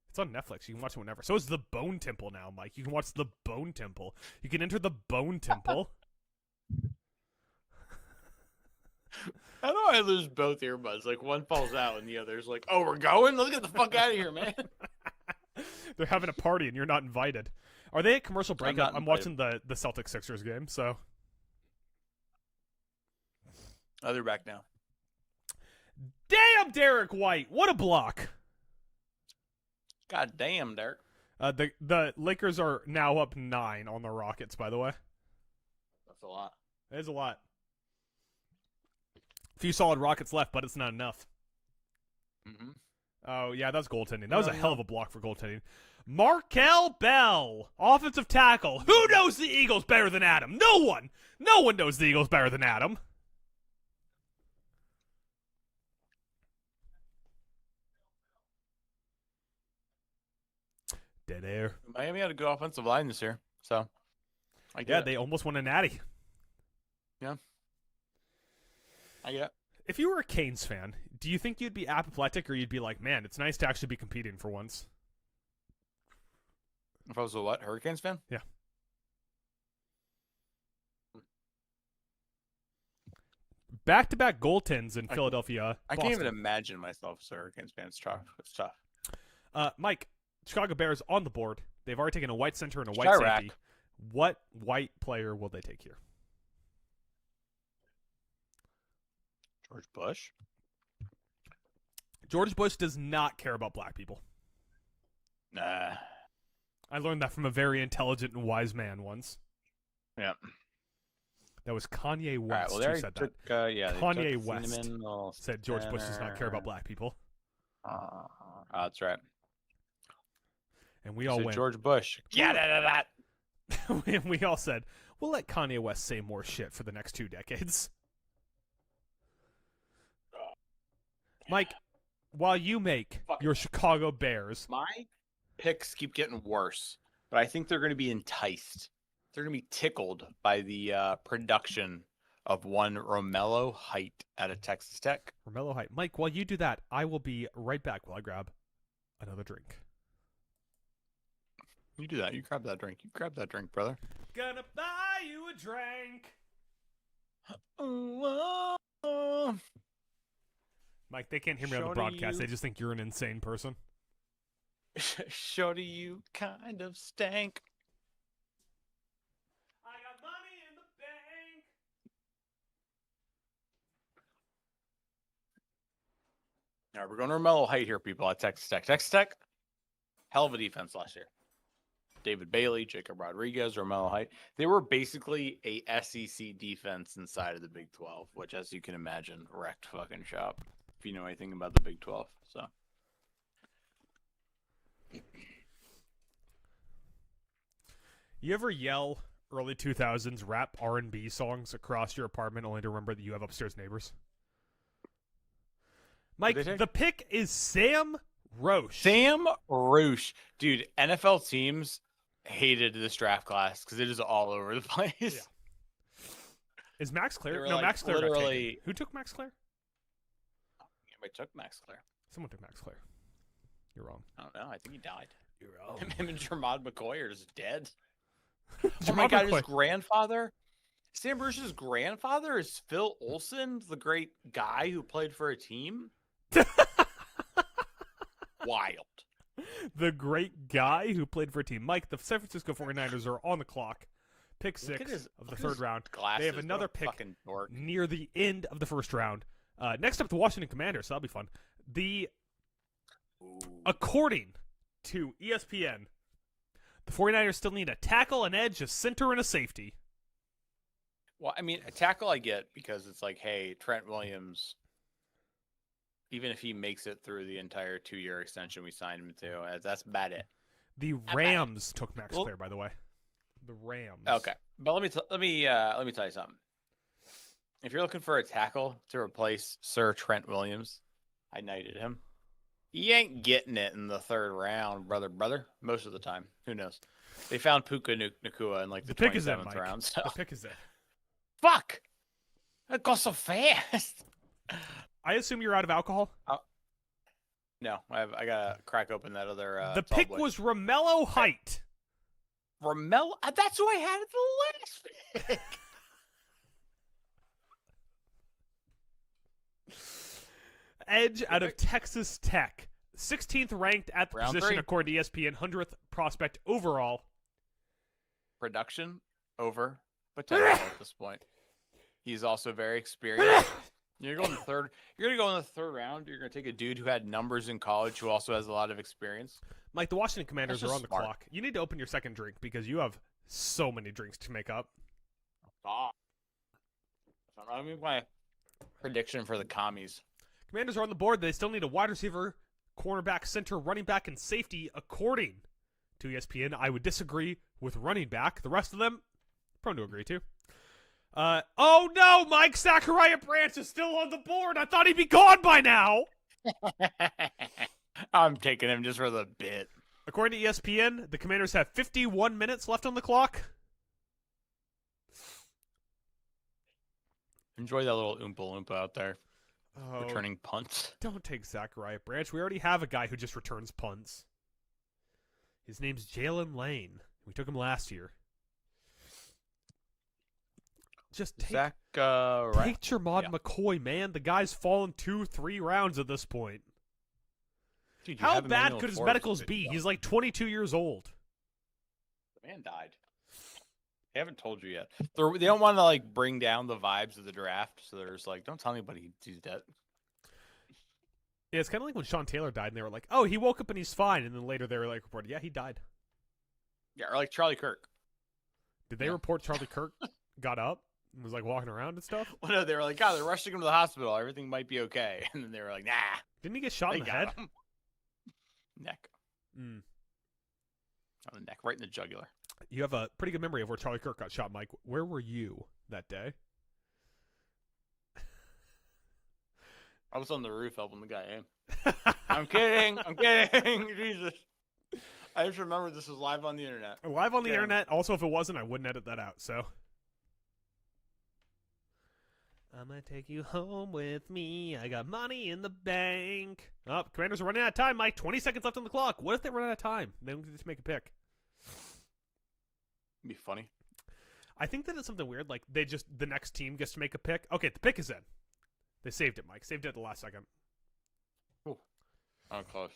It's on Netflix. You can watch it whenever. So is The Bone Temple now, Mike. You can watch The Bone Temple. You can enter The Bone Temple. How do I lose both earbuds? Like one falls out and the other's like, "Oh, we're going. Let's get the fuck out of here, man." They're having a party and you're not invited. Are they at commercial break? not I'm watching the Celtics Sixers game. So Oh, they're back now. damn, Derek White, what a block! God damn, Derek. The Lakers are now up 9 on the Rockets. By the way, That's a lot. that is a lot. Few solid Rockets left, but it's not enough. Mm-hmm. Oh, yeah, that's goaltending. That was a hell of a block for goaltending. Markel Bell, offensive tackle. Who knows the Eagles better than Adam? No one. No one knows the Eagles better than Adam. Dead air. Miami had a good offensive line this year, so I get Yeah, it. they almost won a natty. Yeah. I get it. If you were a Canes fan, do you think you'd be apoplectic or you'd be like, man, it's nice to actually be competing for once? If I was a what? Hurricanes fan? Yeah. Back-to-back goaltends in Philadelphia. I can't even imagine myself as a Hurricanes fan. It's tough. It's tough. Mike, Chicago Bears on the board. They've already taken a white center and a white Chirac. safety. What white player will they take here? George Bush? George Bush does not care about black people. Nah. I learned that from a very intelligent and wise man once. Yeah. That was Kanye All right, West well, who said that. they Kanye took West Cinnamon, said George Bush does not care about black people. That's right. And we all went. George Bush. Get out of that. And we all said, we'll let Kanye West say more shit for the next 2 decades. Mike, while you make your Chicago Bears. My picks keep getting worse, but I think they're going to be enticed. They're going to be tickled by the production of one Romello Height out of Texas Tech. Romello Height. Mike, while you do that, I will be right back while I grab another drink. You do that. You grab that drink. You grab that drink, brother. Gonna buy you a drink. Mike, they can't hear me on the broadcast. They just think you're an insane person. Shorty, you kind of stank. I got money in the bank. All right, we're going to Romello Height here, people, at Texas Tech. Texas Tech, hell of a defense last year. David Bailey, Jacob Rodriguez, Romello Height. They were basically a SEC defense inside of the Big 12, which, as you can imagine, wrecked fucking shop. If you know anything about the Big 12, so. You ever yell early 2000s rap R&B songs across your apartment only to remember that you have upstairs neighbors? Mike, the pick is Sam Roche. Sam Roche. Dude, NFL teams hated this draft class because it is all over the place. Yeah. Is Max Clare? No, Max Clare got literally... taken. Who took Max Clare? Somebody took Max Clare. Someone took Max Clare. You're wrong. I don't know. I think he died. You're wrong. Him and Jermod McCoy are just dead. Oh my God, his grandfather, Sam Roche's grandfather is Phil Olsen, the great guy who played for a team. Wild. The great guy who played for a team. Mike, the San Francisco 49ers are on the clock. Pick 6 of the third round. Glasses, they have another pick near the end of the first round. Next up, the Washington Commanders. So that'll be fun. According to ESPN, the 49ers still need a tackle, an edge, a center, and a safety. Well, I mean, a tackle I get because it's like, hey, Trent Williams, even if he makes it through the entire 2-year extension we signed him to, that's about it. The Rams took Max Clare, by the way. The Rams. Okay, but let me tell you something. If you're looking for a tackle to replace Sir Trent Williams, I knighted him. He ain't getting it in the third round, brother. Most of the time. Who knows? They found Puka Nakua in like the pick is in, 27th Mike. round. So. The pick is in. Fuck! That goes so fast. I assume you're out of alcohol? No, I gotta crack open that other. The tall pick boy. was Romello Height. Romello? That's who I had at the last pick. Edge out of Texas Tech. 16th ranked at the Round position 3. according to ESPN. 100th prospect overall. Production over potential at this point. He's also very experienced. You're going to third. You're gonna go in the third round. You're gonna take a dude who had numbers in college, who also has a lot of experience. Mike, the Washington Commanders That's are just on the smart. clock. You need to open your second drink because you have so many drinks to make up. I mean, my prediction for the commies. Commanders are on the board. They still need a wide receiver, cornerback, center, running back, and safety, according to ESPN. I would disagree with running back. The rest of them, prone to agree to. Oh no, Mike Zachariah Branch is still on the board. I thought he'd be gone by now. I'm taking him just for the bit. According to ESPN, the Commanders have 51 minutes left on the clock. Enjoy that little Oompa Loompa out there. Oh, Returning punts. don't take Zachariah Branch. We already have a guy who just returns punts. His name's Jalen Lane. We took him last year. Just take Jermod McCoy, man. The guy's fallen 2-3 rounds at this point. Dude, you How have bad Emmanuel could his Forbes medicals to be? go. He's like 22 years old. The man died. They haven't told you yet. They don't want to like bring down the vibes of the draft, so they're just like, don't tell anybody he's dead. Yeah, it's kind of like when Sean Taylor died, and they were like, "Oh, he woke up and he's fine," and then later they were like, "Reported, yeah, he died." Yeah, or like Charlie Kirk. Did they Yeah. report Charlie Kirk got up and was like walking around and stuff? Well, no, they were like, God, they're rushing him to the hospital. Everything might be okay. And then they were like, nah, Didn't he get shot they in the head? got him. Neck. Mm. On the neck, right in the jugular. You have a pretty good memory of where Charlie Kirk got shot, Mike. Where were you that day? I was on the roof helping the guy aim. I'm kidding. Jesus. I just remember this was live on the internet. Live on the Okay. internet. Also, if it wasn't, I wouldn't edit that out. So, I'm gonna take you home with me. I got money in the bank. Oh, Commanders are running out of time, Mike. 20 seconds left on the clock. What if they run out of time? Then we can just make a pick. It'd be funny. I think that it's something weird. Like the next team gets to make a pick. Okay, the pick is in. They saved it, Mike. Saved it at the last second. Oh, close.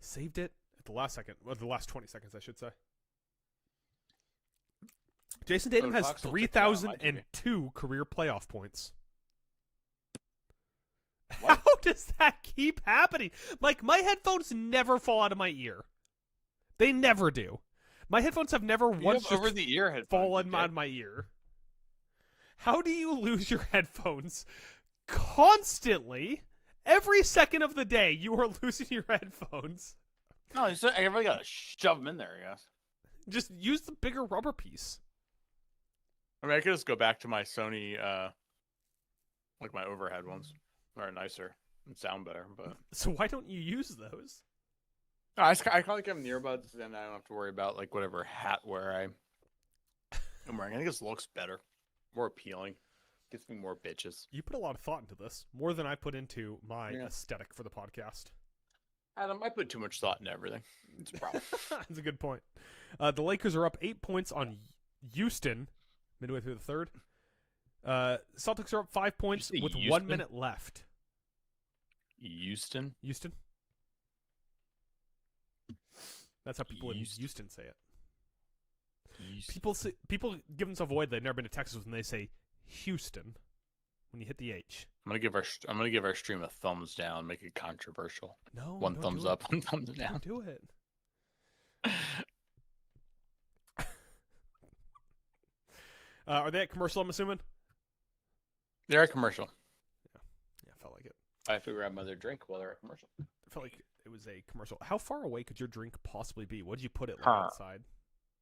Saved it at the last second. Well, the last 20 seconds, I should say. Jason Tatum the has clock still ticks down on my TV. 3,002 career playoff points. What? How does that keep happening? Mike, my headphones never fall out of my ear. They never do. My headphones have never You once have over just the ear headphones. fallen okay? on my ear. How do you lose your headphones constantly? Every second of the day, you are losing your headphones. No, I really gotta shove them in there, I guess. Just use the bigger rubber piece. I mean, I could just go back to my Sony, like my overhead ones. They're nicer and sound better, but So why don't you use those? no, I kind of have earbuds, and I don't have to worry about like whatever hat wear I'm wearing. I think it looks better, more appealing, gets me more bitches. You put a lot of thought into this, more than I put into my Yeah. aesthetic for the podcast. Adam, I put too much thought into everything. It's a problem. That's a good point. The Lakers are up 8 points on Houston midway through the third. Celtics are up 5 points say with 1 Houston? minute left. Houston. Houston? That's how people in Houston. Houston say it. People give themselves away. They've never been to Texas when they say Houston. When you hit the H. I'm gonna give our stream a thumbs down, make it controversial. No. One don't thumbs do it. up, one thumbs down. Don't do it. Are they at commercial? I'm assuming. They're a commercial. Yeah, felt like it. I have to grab another drink while they're at commercial. I felt like it was a commercial. How far away could your drink possibly be? What did you put it like Huh. outside?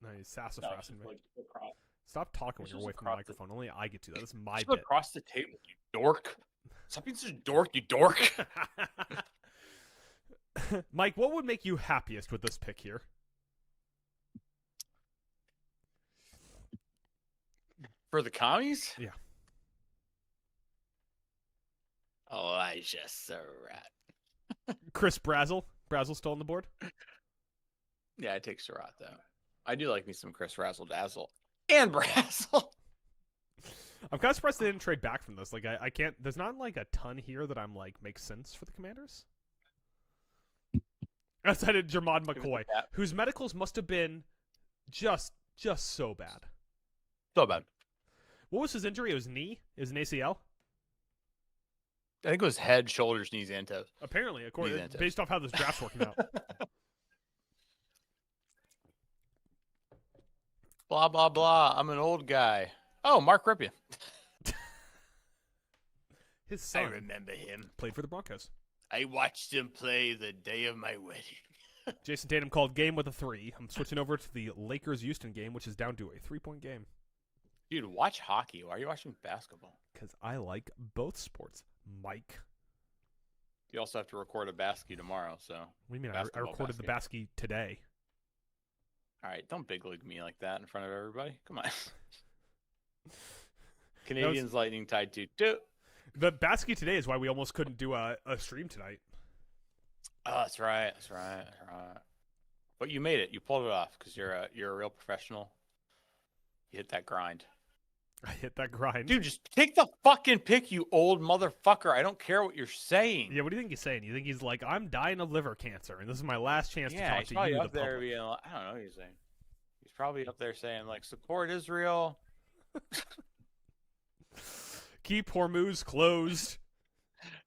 No, you sassafras me. across, Stop talking when it's you're just away from the across the- microphone. Only I get to that. This is my just bit. across the table, you dork. Stop being such a dork, you dork. Mike, what would make you happiest with this pick here? For the commies? Yeah. Elijah Surratt. Chris Brazel. Brazel still on the board? Yeah, I take Surratt, though. I do like me some Chris Razzle Dazzle. And Brazel. I'm kind of surprised they didn't trade back from this. Like, I can't... There's not, like, a ton here that I'm like, makes sense for the Commanders. Outside of Jermod McCoy, whose medicals must have been just so bad. So bad. What was his injury? It was knee? It was an ACL? I think it was head, shoulders, knees, and toes. Apparently, according based off how this draft's working out. Blah, blah, blah. I'm an old guy. Oh, Mark Ripien. His son. I remember him. Played for the Broncos. I watched him play the day of my wedding. Jason Tatum called game with a 3. I'm switching over to the Lakers-Houston game, which is down to a 3-point game. Dude, watch hockey. Why are you watching basketball? Because I like both sports, Mike. You also have to record a basket tomorrow, so. What do you mean? I recorded the basket today. All right, don't big league me like that in front of everybody. Come on. Canadians Lightning tied to 2. The basket today is why we almost couldn't do a stream tonight. Oh, that's right. That's right. But you made it. You pulled it off because you're a real professional. You hit that grind. I hit that grind. Dude, just take the fucking pick, you old motherfucker. I don't care what you're saying. Yeah, what do you think he's saying? You think he's like, I'm dying of liver cancer, and this is my last chance to talk to you, the the there public. being, I don't know what he's saying. He's probably up there saying, like, support Israel. Keep Hormuz closed.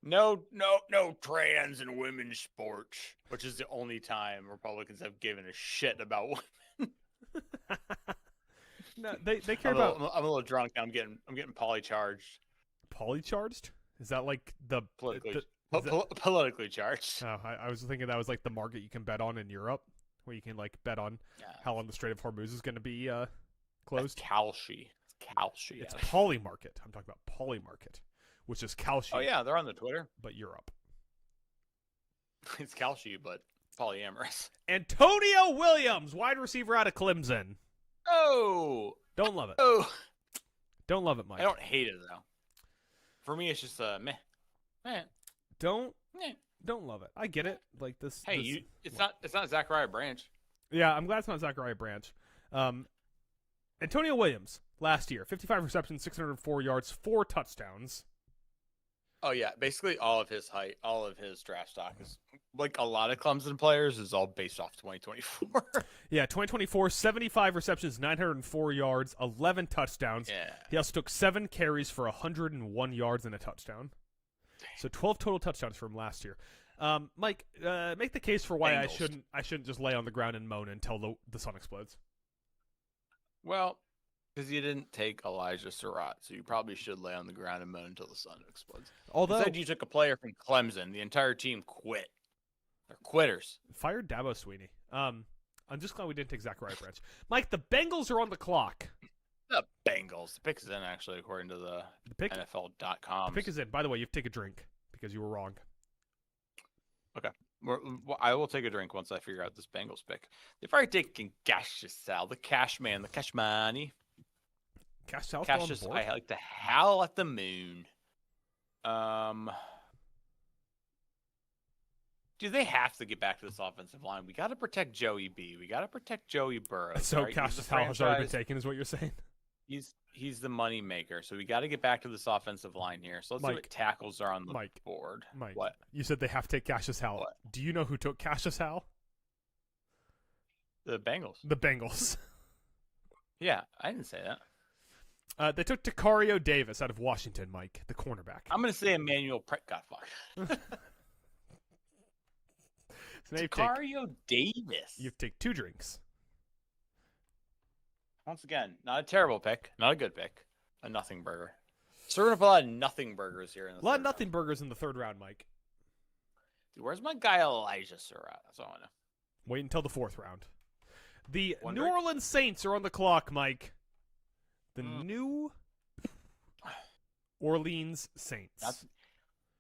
No trans and women's sports, which is the only time Republicans have given a shit about women. No, they care about. I'm a little drunk. I'm getting polycharged. Polycharged? Is that like the politically charged? Oh, I was thinking that was like the market you can bet on in Europe, where you can like bet on how long the Strait of Hormuz is going to be closed. That's Kalshi. Kalshi. It's Polymarket. I'm talking about Polymarket, which is Kalshi. Oh yeah, they're on the Twitter. But Europe. It's Kalshi, but polyamorous. Antonio Williams, wide receiver out of Clemson. Oh, don't love it. Oh, don't love it, Mike. I don't hate it though. For me, it's just meh. Don't love it. I get it. Like this. Hey, it's not Zachariah Branch. Yeah, I'm glad it's not Zachariah Branch. Antonio Williams last year, 55 receptions, 604 yards, 4 touchdowns. Oh yeah, basically all of his height, all of his draft stock is like a lot of Clemson players is all based off 2024. Yeah, 2024, 75 receptions, 904 yards, 11 touchdowns. Yeah. He also took 7 carries for 101 yards and a touchdown. So 12 total touchdowns from last year. Mike, make the case for why I shouldn't just lay on the ground and moan until the sun explodes. Well, because you didn't take Elijah Surratt, so you probably should lay on the ground and moan until the sun explodes. Although instead you took a player from Clemson, the entire team quit. They're quitters. Fired Dabo Sweeney. I'm just glad we didn't take Zachariah Branch. Mike, the Bengals are on the clock. The Bengals. The pick is in, actually, according to the NFL.com. The pick is in. By the way, you have to take a drink because you were wrong. Okay. I will take a drink once I figure out this Bengals pick. They've already taken Cassius Sal, the cash man, the cash money. Cassius, I like to howl at the moon. Do they have to get back to this offensive line? We got to protect Joey B. We got to protect Joey Burrows. So right? Cassius Howell has already been taken, is what you're saying? He's the money maker, so we got to get back to this offensive line here. So let's see what tackles are on the board. Mike, what? You said they have to take Cassius Howell. What? Do you know who took Cassius Howell? The Bengals. The Bengals. Yeah, I didn't say that. They took Tacario Davis out of Washington, Mike, the cornerback. I'm going to say Emmanuel Pratt got fired. So Tacario Davis. You take 2 drinks. Once again, not a terrible pick, not a good pick. A nothing burger. Serving up a lot of nothing burgers here. A lot of nothing burgers in the 3rd round, Mike. Dude, where's my guy Elijah Surratt? That's all I know. Wait until the 4th round. The New Orleans Saints are on the clock, Mike. The New Orleans Saints.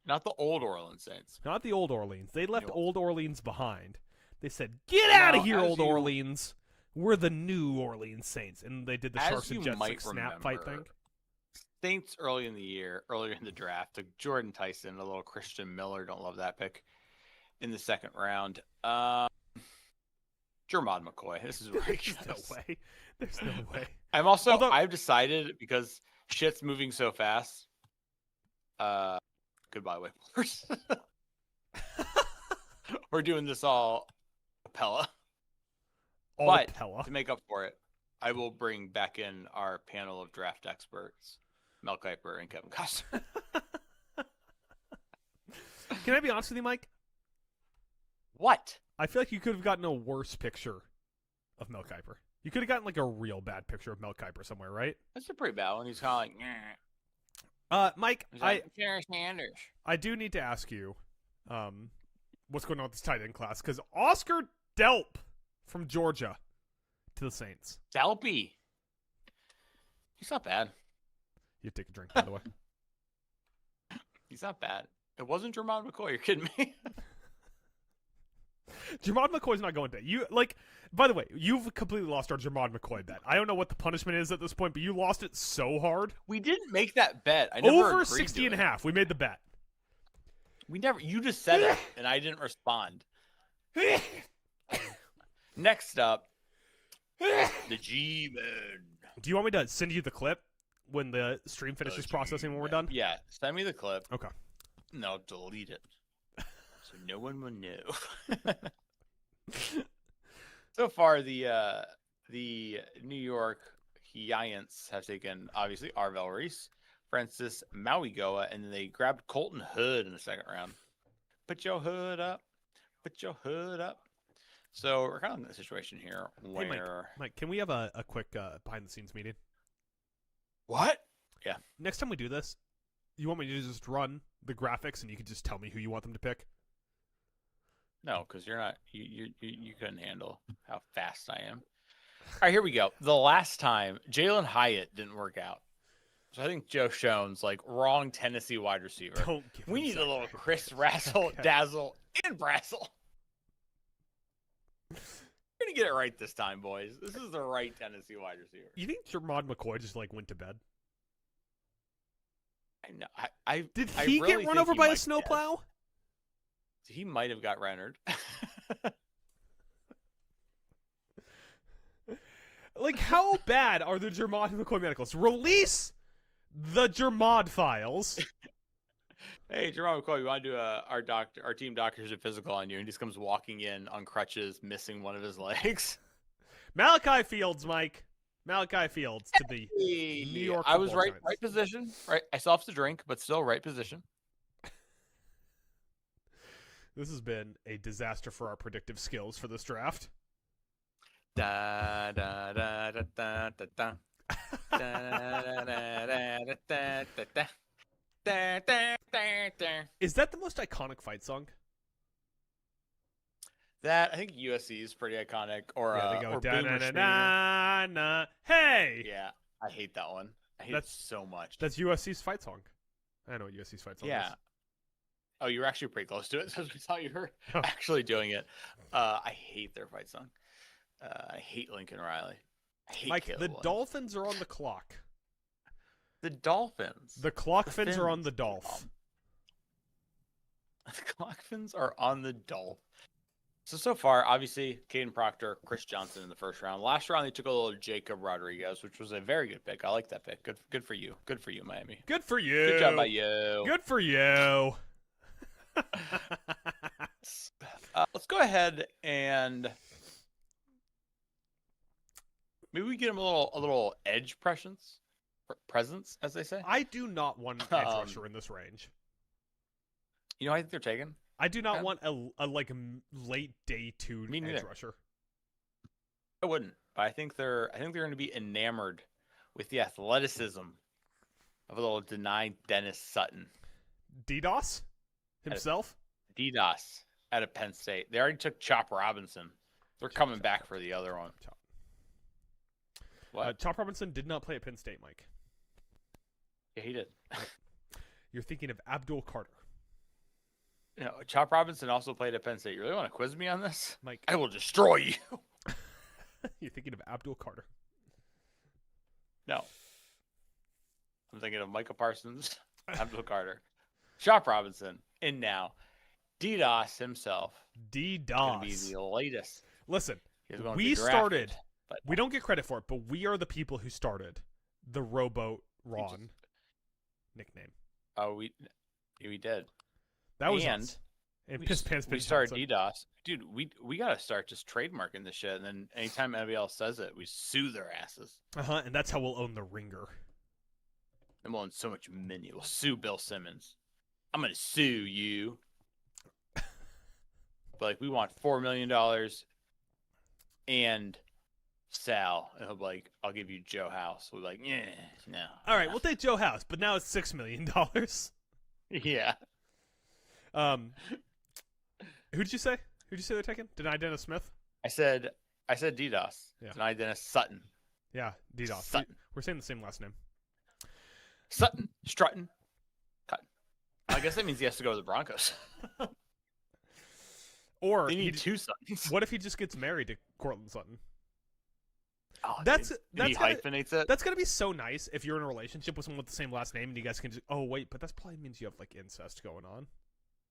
Not the old Orleans Saints. Not the old Orleans. They left New old Orleans behind. They said, "Get out of here, as old you- Orleans. We're the new Orleans Saints." And they did the As Sharks and you Jets might snap fight remember, thing. Saints earlier in the draft, took Jordan Tyson, a little Christian Miller. Don't love that pick in the second round. Jermod McCoy. This is ridiculous. There's no way. There's no way. I've decided because shit's moving so fast. Goodbye, Whipplers. We're doing this all Capella. But to make up for it, I will bring back in our panel of draft experts, Mel Kiper and Kevin Costner. Can I be honest with you, Mike? What? I feel like you could have gotten a worse picture of Mel Kiper. You could have gotten like a real bad picture of Mel Kiper somewhere, right? That's a pretty bad one. He's kind of like, Mike, Ferris Sanders. I do need to ask you, what's going on with this tight end class? Because Oscar Delp from Georgia to the Saints. Delpy. He's not bad. You take a drink, by the way. He's not bad. It wasn't Jermod McCoy. You're kidding me? Jermod McCoy's not going to. You like. By the way, you've completely lost our Jermod McCoy bet. I don't know what the punishment is at this point, but you lost it so hard. We didn't make that bet. I never Over agreed 60 to and a it. half. We made the bet. We never. You just said it, and I didn't respond. Next up, the G-Man. Do you want me to send you the clip when the stream finishes processing when we're done? Yeah, send me the clip. Okay. No, delete it, so no one will know. So far, the New York Giants have taken, obviously, Arvel Reese, Francis Mauigoa, and then they grabbed Colton Hood in the second round. Put your hood up. Put your hood up. So we're kind of in a situation here where... Hey, Mike, can we have a quick behind-the-scenes meeting? What? Yeah. Next time we do this, you want me to just run the graphics and you can just tell me who you want them to pick? No, because you're not. You couldn't handle how fast I am. All right, here we go. The last time Jalen Hyatt didn't work out, so I think Joe Schoen's like wrong Tennessee wide receiver. Don't give We him need a that. little Chris Razzle, Okay. Dazzle, and Brazzle. We're gonna get it right this time, boys. This is the right Tennessee wide receiver. You think Jermod McCoy just like went to bed? I know. I Did I he really get run think over he by a might snowplow? He might have got rendered. Like, how bad are the Jermod McCoy medicals? Release the Jermod files. Hey, Jerome McCoy, we want to do our team doctor's a physical on you, and he just comes walking in on crutches, missing one of his legs. Malachi Fields, Mike. Malachi Fields to the New York I was Football right Giants. position. Right, I still have to drink, but still right position. This has been a disaster for our predictive skills for this draft. Da da da da da da da. Da da da da da da da. Da, da, da, da. Is that the most iconic fight song? That I think USC is pretty iconic, or Yeah, they go or da Boomer na na Schmoomer. na na. Hey, Yeah, I hate that one. I hate it so much. that's USC's fight song. I know what USC's fight song Yeah. is. Oh, you were actually pretty close to it. So I thought you were actually doing it. I hate their fight song. I hate Lincoln Riley. I hate Mike, Caleb the Williams. Dolphins are on the clock. The Dolphins. The clock fins are on Fins. the Dolph. The clock fins are on the Dolph. So far, obviously, Caden Proctor, Chris Johnson in the first round. Last round, they took a little Jacob Rodriguez, which was a very good pick. I like that pick. Good for you. Good for you, Miami. Good for you. Good job by you. Good for you. Let's go ahead and maybe we get him a little edge presence, as they say. I do not want an edge Um, rusher in this range. You know, I think they're taken. I do not yeah. want a late day 2 Me edge neither. rusher. I wouldn't, but I think they're going to be enamored with the athleticism of a little denied Dennis Sutton, DDoS himself. DDoS out of Penn State. They already took Chop Robinson. They're coming back for the other one. Chop. What? Chop Robinson did not play at Penn State, Mike. Yeah, he did. You're thinking of Abdul Carter. Chop Robinson also played at Penn State. You really want to quiz me on this? Mike, I will destroy you. you're thinking of Abdul Carter. No. I'm thinking of Micah Parsons, Abdul Carter, Chop Robinson, and now DDoS himself. DDoS. Going to be the latest. Listen, We we started. But We don't get credit for it, but we are the people who started the Robo Ron nickname. Oh, we did. That was And us. And We, Piss just, Pants we Pitch started Johnson. DDoS. Dude, we got to start just trademarking this shit. And then anytime anybody else says it, we sue their asses. And that's how we'll own the Ringer. And we'll own so much money. We'll sue Bill Simmons. I'm going to sue you. But like, we want $4 million and Sal. And he'll be like, I'll give you Joe House. We're like, yeah, no. All right, we'll take Joe House, but now it's $6 million. Yeah. Who did you say? Who did you say they're taking? Denied Dennis Smith? I said DDoS. Yeah. Denied Dennis Sutton. Yeah, DDoS. Sutton. We're saying the same last name. Sutton. Strutton. Cutton. I guess that means he has to go to the Broncos. Or They need two Suttons. what if he just gets married to Cortland Sutton? Oh, That's he gonna, hyphenates it. that's gonna be so nice if you're in a relationship with someone with the same last name and you guys can just but that probably means you have like incest going on.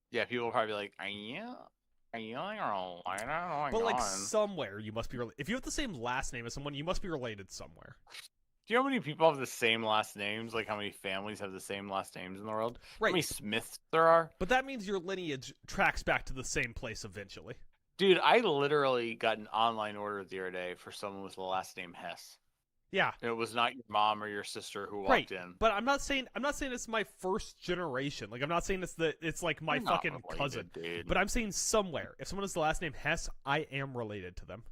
Yeah, people will probably be like, are you like oh my But like God. somewhere you must be if you have the same last name as someone, you must be related somewhere. Do you know how many people have the same last names? Like how many families have the same last names in the world? How many Right. Smiths there are? But that means your lineage tracks back to the same place eventually. Dude, I literally got an online order the other day for someone with the last name Hess. Yeah. And it was not your mom or your sister who walked Right. in. But I'm not saying it's my first generation. Like I'm not saying it's like my You're not fucking related, cousin. dude. But I'm saying somewhere. If someone has the last name Hess, I am related to them.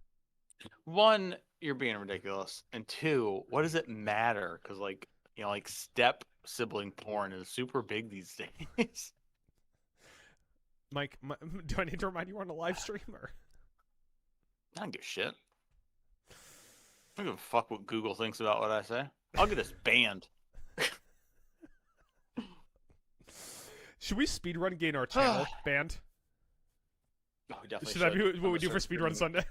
One, you're being ridiculous, and two, what does it matter? Because like step sibling porn is super big these days. Mike, do I need to remind you we're on a live stream or? I don't give a shit. I don't give a fuck what Google thinks about what I say. I'll get us banned. Should we speedrun gain our channel band? Oh, we definitely Should that be I'm what we gonna do for start speedrun screaming- Sunday?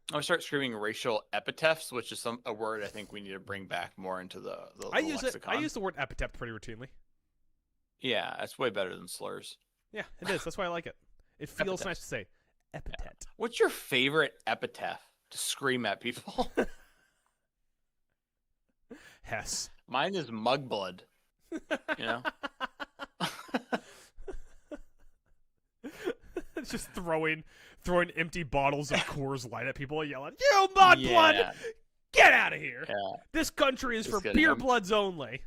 I'm gonna start screaming racial epithets, which is a word I think we need to bring back more into the I use lexicon. it. I use the word epithet pretty routinely. Yeah, that's way better than slurs. Yeah, it is. That's why I like it. It feels Epithets. nice to say. Epithet. What's your favorite epithet to scream at people? Hess. Mine is Mugblood. You know? Just throwing empty bottles of Coors Light at people and yelling, "You mudblood! Yeah. Get out of here! Yeah. This country is Just for kidding. beer bloods only."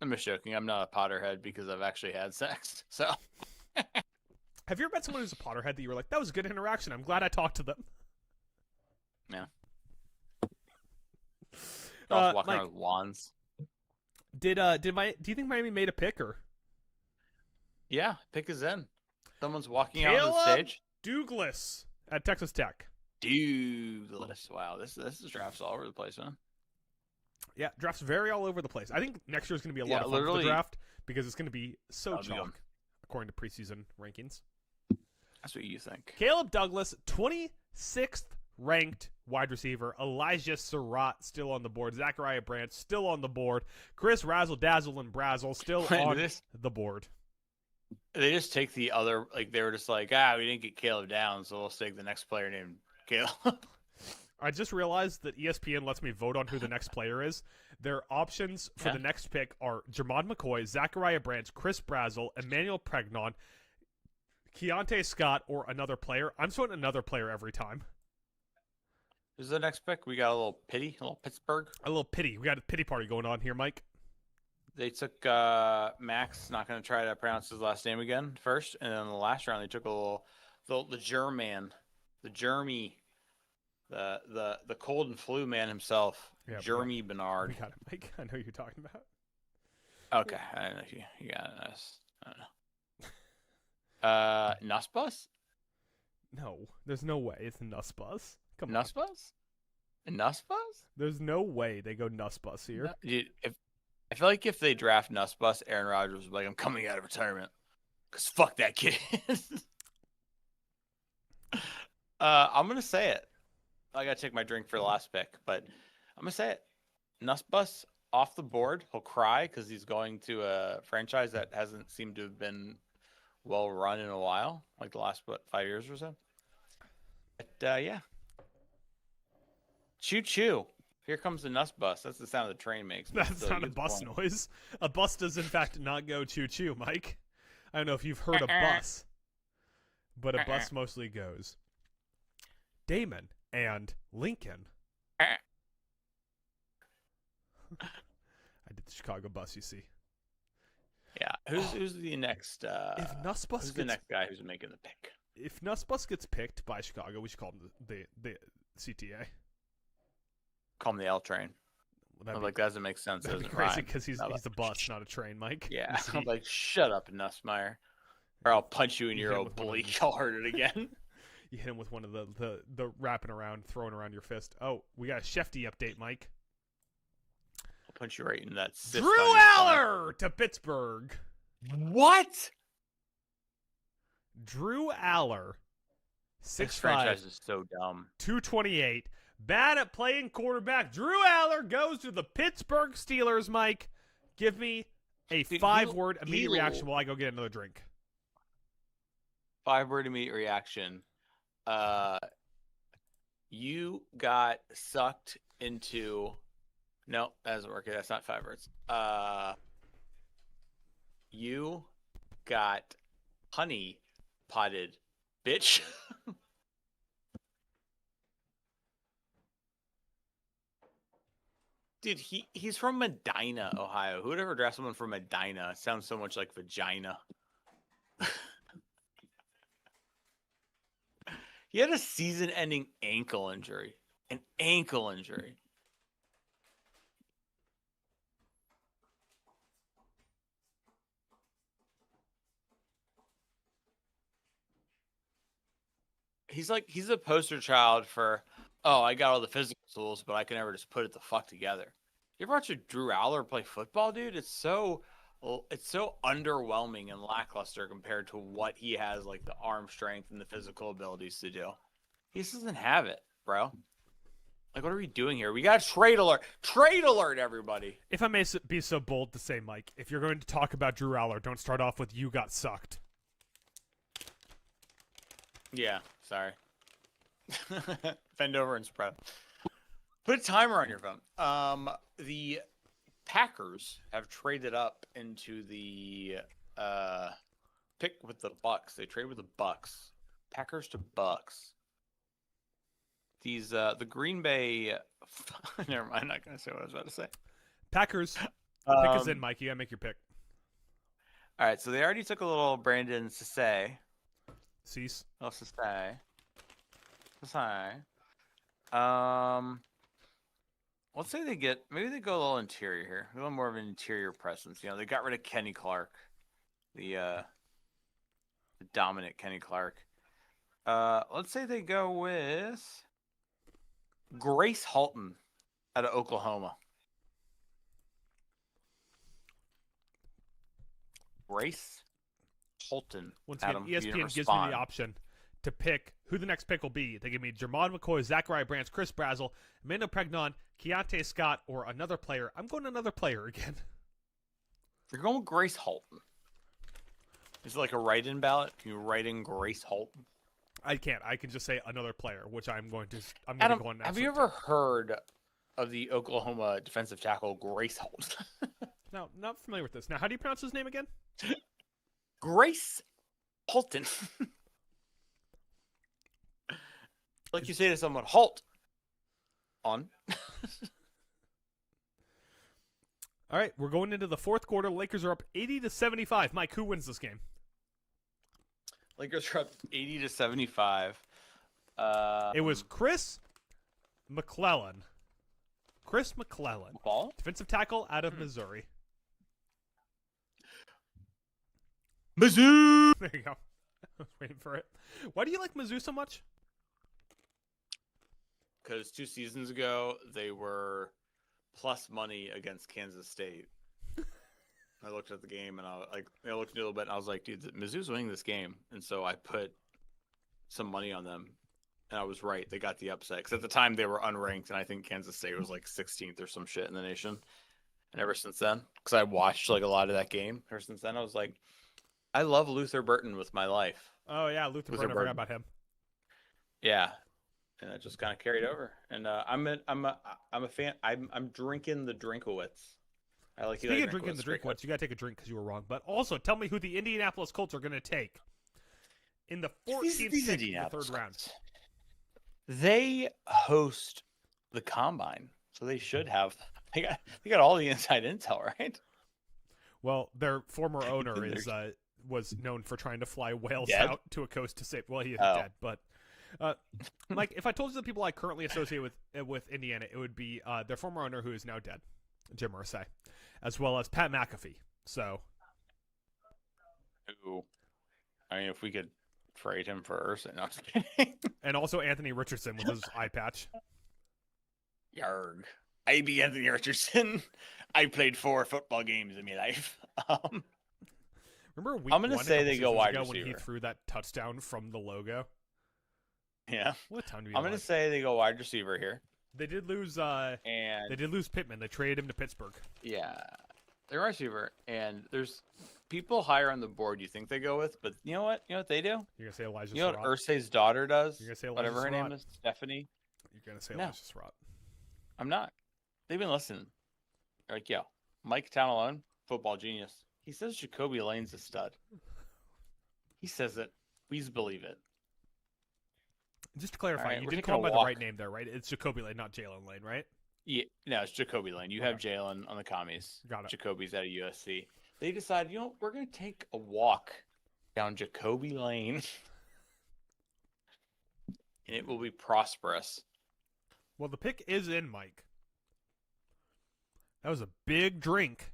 I'm just joking. I'm not a Potterhead because I've actually had sex. So Have you ever met someone who's a Potterhead that you were like, "That was a good interaction. I'm glad I talked to them." yeah. I was walking Mike, around with wands. do you think Miami made a pick or? Yeah, pick is in. Someone's walking out on the Caleb stage. Douglas at Texas Tech. Douglas. Wow, this is drafts all over the place, man. Yeah, drafts very all over the place. I think next year is going to be a lot Yeah, of fun for the literally- draft because it's going to be so That'll be chalk, fun. according to preseason rankings. That's what you think. Caleb Douglas, 26th ranked wide receiver. Elijah Surratt still on the board. Zachariah Branch still on the board. Chris Razzle Dazzle and Brazzle still Wait, on this- the board. They just take the other, like, they were just like, we didn't get Caleb down, so we'll take the next player named Caleb. I just realized that ESPN lets me vote on who the next player is. Their options for Yeah. the next pick are Jermod McCoy, Zachariah Branch, Chris Brazzle, Emmanuel Pregnon, Keontae Scott, or another player. I'm just wanting another player every time. Who's the next pick? We got a little Pittsburgh. A little pity. We got a pity party going on here, Mike. They took Max, not going to try to pronounce his last name again first, and then in the last round they took the German, the Jeremy, the cold and flu man himself, Yeah, Jeremy Bernard. We got it, Mike. I know who you're talking about. Okay, I don't know if you got it. I don't know. Nussbus? No, there's no way it's Nussbus. Come on. Nussbus? Nussbus? There's no way they go Nussbus here. Dude, I feel like if they draft Nussbus, Aaron Rodgers would be like, I'm coming out of retirement. Because fuck that kid. I'm going to say it. I got to take my drink for the last pick, but I'm going to say it. Nussbus off the board. He'll cry because he's going to a franchise that hasn't seemed to have been well run in a while, like the last, 5 years or so. But, yeah. Choo choo. Here comes the Nussbus. That's the sound the train makes. That's not a bus noise. A bus does, in fact, not go choo choo, Mike. I don't know if you've heard a bus, but a bus mostly goes Damon and Lincoln. I did the Chicago bus, you see. Yeah. Who's the next? If Nussbus who's the next guy who's making the pick? If Nussbus gets picked by Chicago, we should call him the CTA. Call him the L train. Well, that doesn't make sense. That'd be crazy because he's a bus, not a train, Mike. Yeah. I'm like, shut up, Nussmeyer, or I'll punch you in your oblique. I'll hurt it again. You hit him with one of the wrapping around, throwing around your fist. Oh, we got a Shefty update, Mike. I'll punch you right in that. Drew Aller to Pittsburgh. What? Drew Aller, 6'5". This franchise is so dumb. 228. Bad at playing quarterback. Drew Aller goes to the Pittsburgh Steelers, Mike. Give me a 5-word immediate reaction while I go get another drink. 5-word immediate reaction. You got sucked into... No, that doesn't work. That's not 5 words. You got honey potted, bitch. Dude, he's from Medina, Ohio. Who would ever draft someone from Medina? It sounds so much like vagina. He had a season-ending ankle injury. An ankle injury. He's a poster child for, oh, I got all the physical tools, but I can never just put it the fuck together. You ever watch a Drew Aller play football, dude? It's so underwhelming and lackluster compared to what he has, like the arm strength and the physical abilities to do. He just doesn't have it, bro. Like, what are we doing here? We got trade alert. Trade alert, everybody. If I may be so bold to say, Mike, if you're going to talk about Drew Aller, don't start off with "you got sucked." Yeah, sorry. Bend over and spread. Put a timer on your phone. The Packers have traded up into the pick with the Bucks. They trade with the Bucks. Packers to Bucks. These the Green Bay. Never mind. I'm not gonna say what I was about to say. Packers. Pick us in, Mike. You gotta make your pick. All right. So they already took a little Brandon Cisse. Cease. Oh, Cisse. Let's say maybe they go a little interior here. A little more of an interior presence. You know, they got rid of Kenny Clark, the dominant Kenny Clark. Let's say they go with Grace Halton out of Oklahoma. Grace Halton. Once again, ESPN gives me the option to pick who the next pick will be. They give me Jermod McCoy, Zachariah Branch, Chris Brazzell, Amanda Pregnon, Keontae Scott, or another player. I'm going another player again. You're going with Grace Halton. Is it like a write-in ballot? Can you write in Grace Halton? I can't. I can just say another player, which I'm going to. Adam, go on. Have you ever heard of the Oklahoma defensive tackle Grace Halton? No, not familiar with this. Now, how do you pronounce his name again? Grace Halton. Like you say to someone, halt. On. All right, we're going into the fourth quarter. Lakers are up 80-75. Mike, who wins this game? Lakers are up 80-75. It was Chris McClellan. Chris McClellan. Ball? Defensive tackle out of Missouri. Mizzou! There you go. I was waiting for it. Why do you like Mizzou so much? Because 2 seasons ago, they were plus money against Kansas State. I looked at the game and I looked a little bit and I was like, dude, Mizzou's winning this game, and so I put some money on them, and I was right. They got the upset because at the time they were unranked, and I think Kansas State was like 16th or some shit in the nation. And ever since then, because I watched like a lot of that game, ever since then I was like, I love Luther Burton with my life. Oh yeah, Luther Burton. I forgot about him. Yeah, and it just kind of carried over. And I'm a fan. I'm drinking the Drinkowitz. I like Speaking of drinking the Drinkowitz, you gotta take a drink because you were wrong. But also, tell me who the Indianapolis Colts are gonna take in the 14th pick in the third round. They host the combine, so they should have. They got all the inside intel, right? Well, their former owner was known for trying to fly whales out to a coast to save. Well, he is dead, but Mike, if I told you the people I currently associate with Indiana, it would be their former owner who is now dead, Jim Irsay, as well as Pat McAfee. So, ooh, I mean, if we could trade him for Irsay, no, just kidding. And also Anthony Richardson with his eye patch. Yarg. I be Anthony Richardson. I played 4 football games in my life. Remember week I'm going to say they go wide receiver. When he threw that touchdown from the logo? Yeah. What time do you I'm going to say they go wide receiver here. They did lose Pittman. They traded him to Pittsburgh. Yeah. They're wide receiver, and there's people higher on the board you think they go with, but you know what? You know what they do? You're going to say Elijah Surratt. You know what Irsay's daughter does? You're going to say Elijah whatever Surratt. Her name is, Stephanie. You're going to say Elijah Surratt. I'm not. They've been listening. They're like, yo, Mike Townalone, football genius. He says Jacoby Lane's a stud. He says it. Please believe it. Just to clarify, right, you didn't call him by the right name there, right? It's Jacoby Lane, not Jalen Lane, right? Yeah, no, it's Jacoby Lane. You have Jalen on the commies. Got it. Jacoby's out of USC. They decided, you know, we're going to take a walk down Jacoby Lane, and it will be prosperous. Well, the pick is in, Mike. That was a big drink.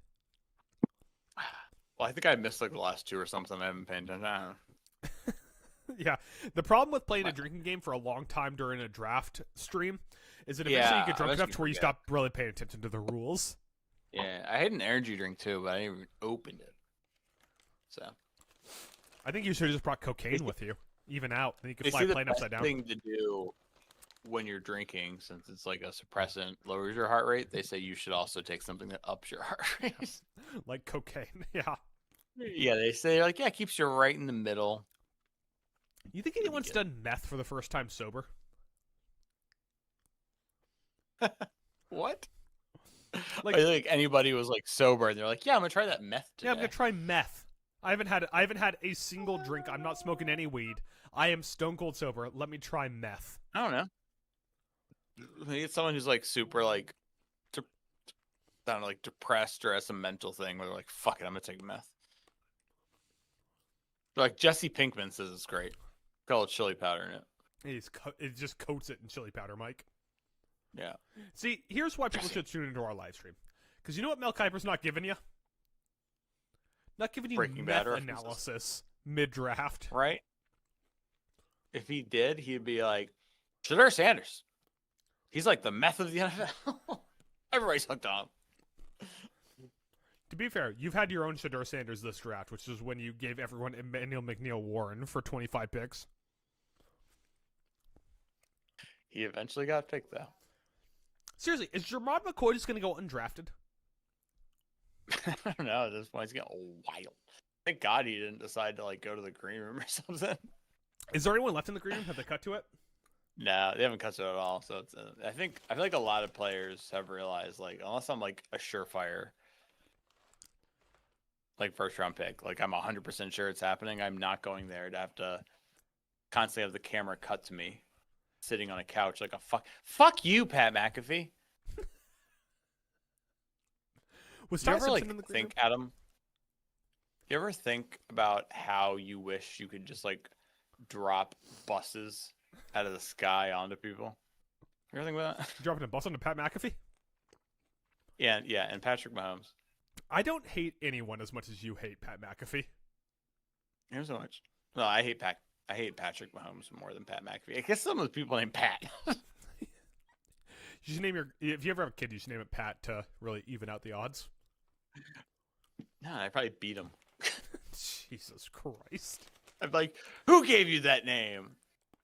Well, I think I missed like the last 2 or something. I haven't paid attention. Yeah. The problem with playing a drinking game for a long time during a draft stream is that eventually you get drunk enough to where you stop really paying attention to the rules. Yeah, I had an energy drink too, but I didn't even open it. So I think you should have just brought cocaine with you, even out. Then you could fly the plane upside down. Thing to do when you're drinking, since it's like a suppressant, lowers your heart rate. They say you should also take something that ups your heart rate, like cocaine. Yeah. Yeah, they say like keeps you right in the middle. You think anyone's done meth for the first time sober? What? Like, I think anybody was like sober and they're like, yeah, I'm gonna try that meth today. Yeah, I'm gonna try meth. I haven't had a single drink. I'm not smoking any weed. I am stone cold sober. Let me try meth. I don't know. Maybe it's someone who's like super like, I don't know, like depressed or has a mental thing where they're like, fuck it, I'm gonna take meth. Like Jesse Pinkman says it's great. Call it chili powder in it. It just coats it in chili powder, Mike. Yeah. See, here's why people should tune into our live stream. Because you know what Mel Kiper's not giving you? Not giving you Breaking meth Bad analysis mid-draft. Right? If he did, he'd be like, Shedeur Sanders. He's like the meth of the NFL. Everybody's hooked on him. To be fair, you've had your own Shedeur Sanders this draft, which is when you gave everyone Emmanuel McNeil Warren for 25 picks. He eventually got picked, though. Seriously, is Jermod McCoy just going to go undrafted? I don't know. At this point, he's getting wild. Thank God he didn't decide to like go to the green room or something. Is there anyone left in the green room? Have they cut to it? No, they haven't cut to it at all. So it's. I feel like a lot of players have realized, like, unless I'm like a surefire, like first round pick, like I'm 100% sure it's happening. I'm not going there to have to constantly have the camera cut to me, sitting on a couch like a fuck you, Pat McAfee. Was you Ty ever Simpson like in the green think, room? Adam? You ever think about how you wish you could just like drop buses out of the sky onto people? You ever think about that? Dropping a bus onto Pat McAfee? Yeah, and Patrick Mahomes. I don't hate anyone as much as you hate Pat McAfee. Here's so much. No, I hate Patrick Mahomes more than Pat McAfee. I guess some of the people named Pat. You should name if you ever have a kid, you should name it Pat to really even out the odds. Nah, I probably beat him. Jesus Christ. I'm like, who gave you that name?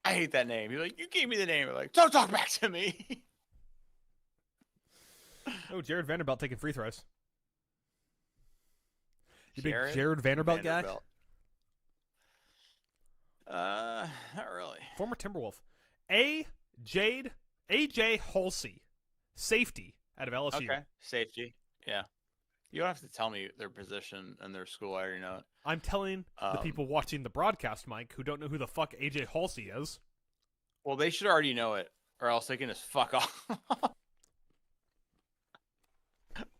I hate that name. He's like, you gave me the name. I'm like, don't talk back to me. Oh, Jared Vanderbilt taking free throws. You big Jared Jared Vanderbilt guy? Not really. Former Timberwolf. AJ Halsey. Safety out of LSU. Okay, safety. Yeah. You don't have to tell me their position and their school. I already know it. I'm telling the people watching the broadcast, Mike, who don't know who the fuck AJ Halsey is. Well, they should already know it, or else they can just fuck off.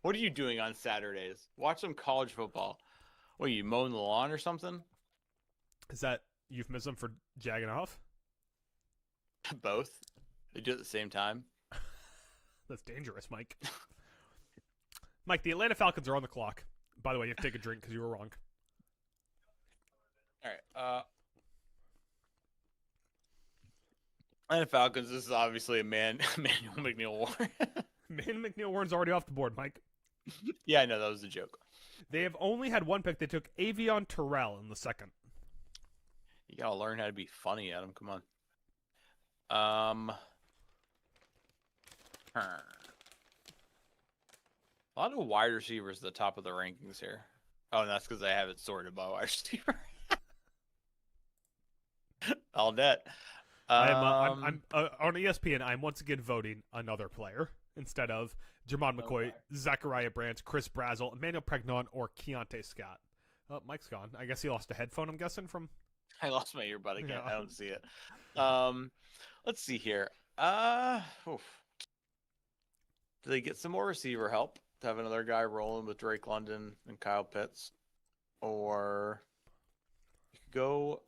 What are you doing on Saturdays? Watch some college football. What, are you mowing the lawn or something? Is that euphemism for jagging off? Both. They do it at the same time. That's dangerous, Mike. Mike, the Atlanta Falcons are on the clock. By the way, you have to take a drink because you were wrong. All right. Atlanta Falcons. This is obviously a Manuel McNeil Warren. Man, McNeil Warren's already off the board, Mike. Yeah, I know that was a joke. They have only had one pick. They took Avion Terrell in the second. You gotta learn how to be funny, Adam. Come on. A lot of wide receivers at the top of the rankings here. Oh, and that's because I have it sorted by wide receiver. All net. I'm on ESPN. I'm once again voting another player instead of Jermon McCoy, Zachariah Branch, Chris Brazel, Emmanuel Pregnon, or Keontae Scott. Oh, Mike's gone. I guess he lost a headphone, I'm guessing, from... I lost my earbud again. Yeah. I don't see it. Let's see here. Do they get some more receiver help to have another guy rolling with Drake London and Kyle Pitts? Or you could go...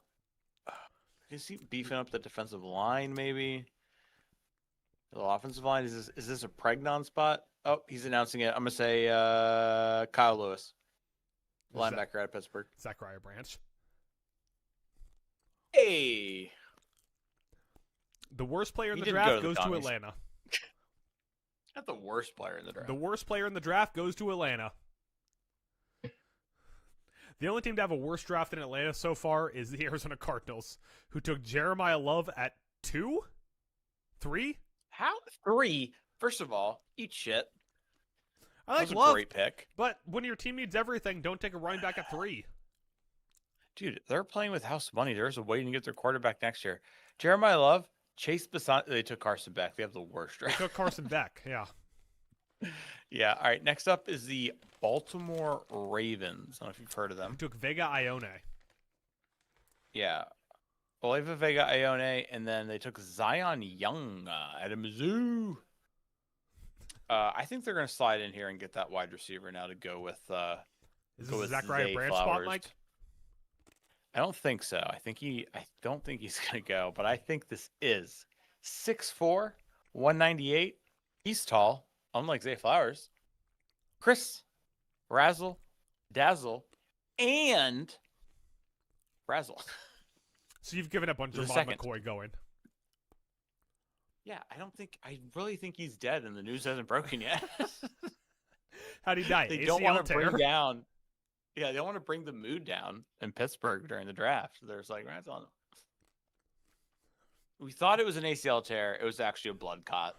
Is he beefing up the defensive line, maybe? The offensive line? Is this a Pregnon spot? Oh, he's announcing it. I'm going to say Kyle Lewis, linebacker out of Pittsburgh. Zachariah Branch. Hey! The worst player in He the didn't draft go to the goes to commies. Atlanta. Not the worst player in the draft. The worst player in the draft goes to Atlanta. The only team to have a worse draft than Atlanta so far is the Arizona Cardinals, who took Jeremiah Love at 2? 3? How? 3? First of all, eat shit. I like That was Love, a great pick. but when your team needs everything, don't take a running back at 3. Dude, they're playing with house money. There's a way to get their quarterback next year. Jeremiah Love, Chase Basant. They took Carson Beck. They have the worst They draft. took Carson Beck, yeah. Yeah. All right. Next up is the Baltimore Ravens. I don't know if you've heard of them. They took Vega Ione. Yeah. Oliva Vega Ione, and then they took Zion Young out of Mizzou. I think they're going to slide in here and get that wide receiver now to go with. Is go this with Zachariah Zay Branch Flowers. spot, Mike? I don't think so. I don't think he's going to go, but I think this is 6'4", 198. He's tall, unlike Zay Flowers. Chris, Razzle, Dazzle, and Razzle. So you've given up on The Jermon second. McCoy going. Yeah, I really think he's dead and the news hasn't broken yet. How'd he die? They ACL don't want to tear? bring down. Yeah, they don't want to bring the mood down in Pittsburgh during the draft. So there's like, right on. We thought it was an ACL tear. It was actually a blood clot.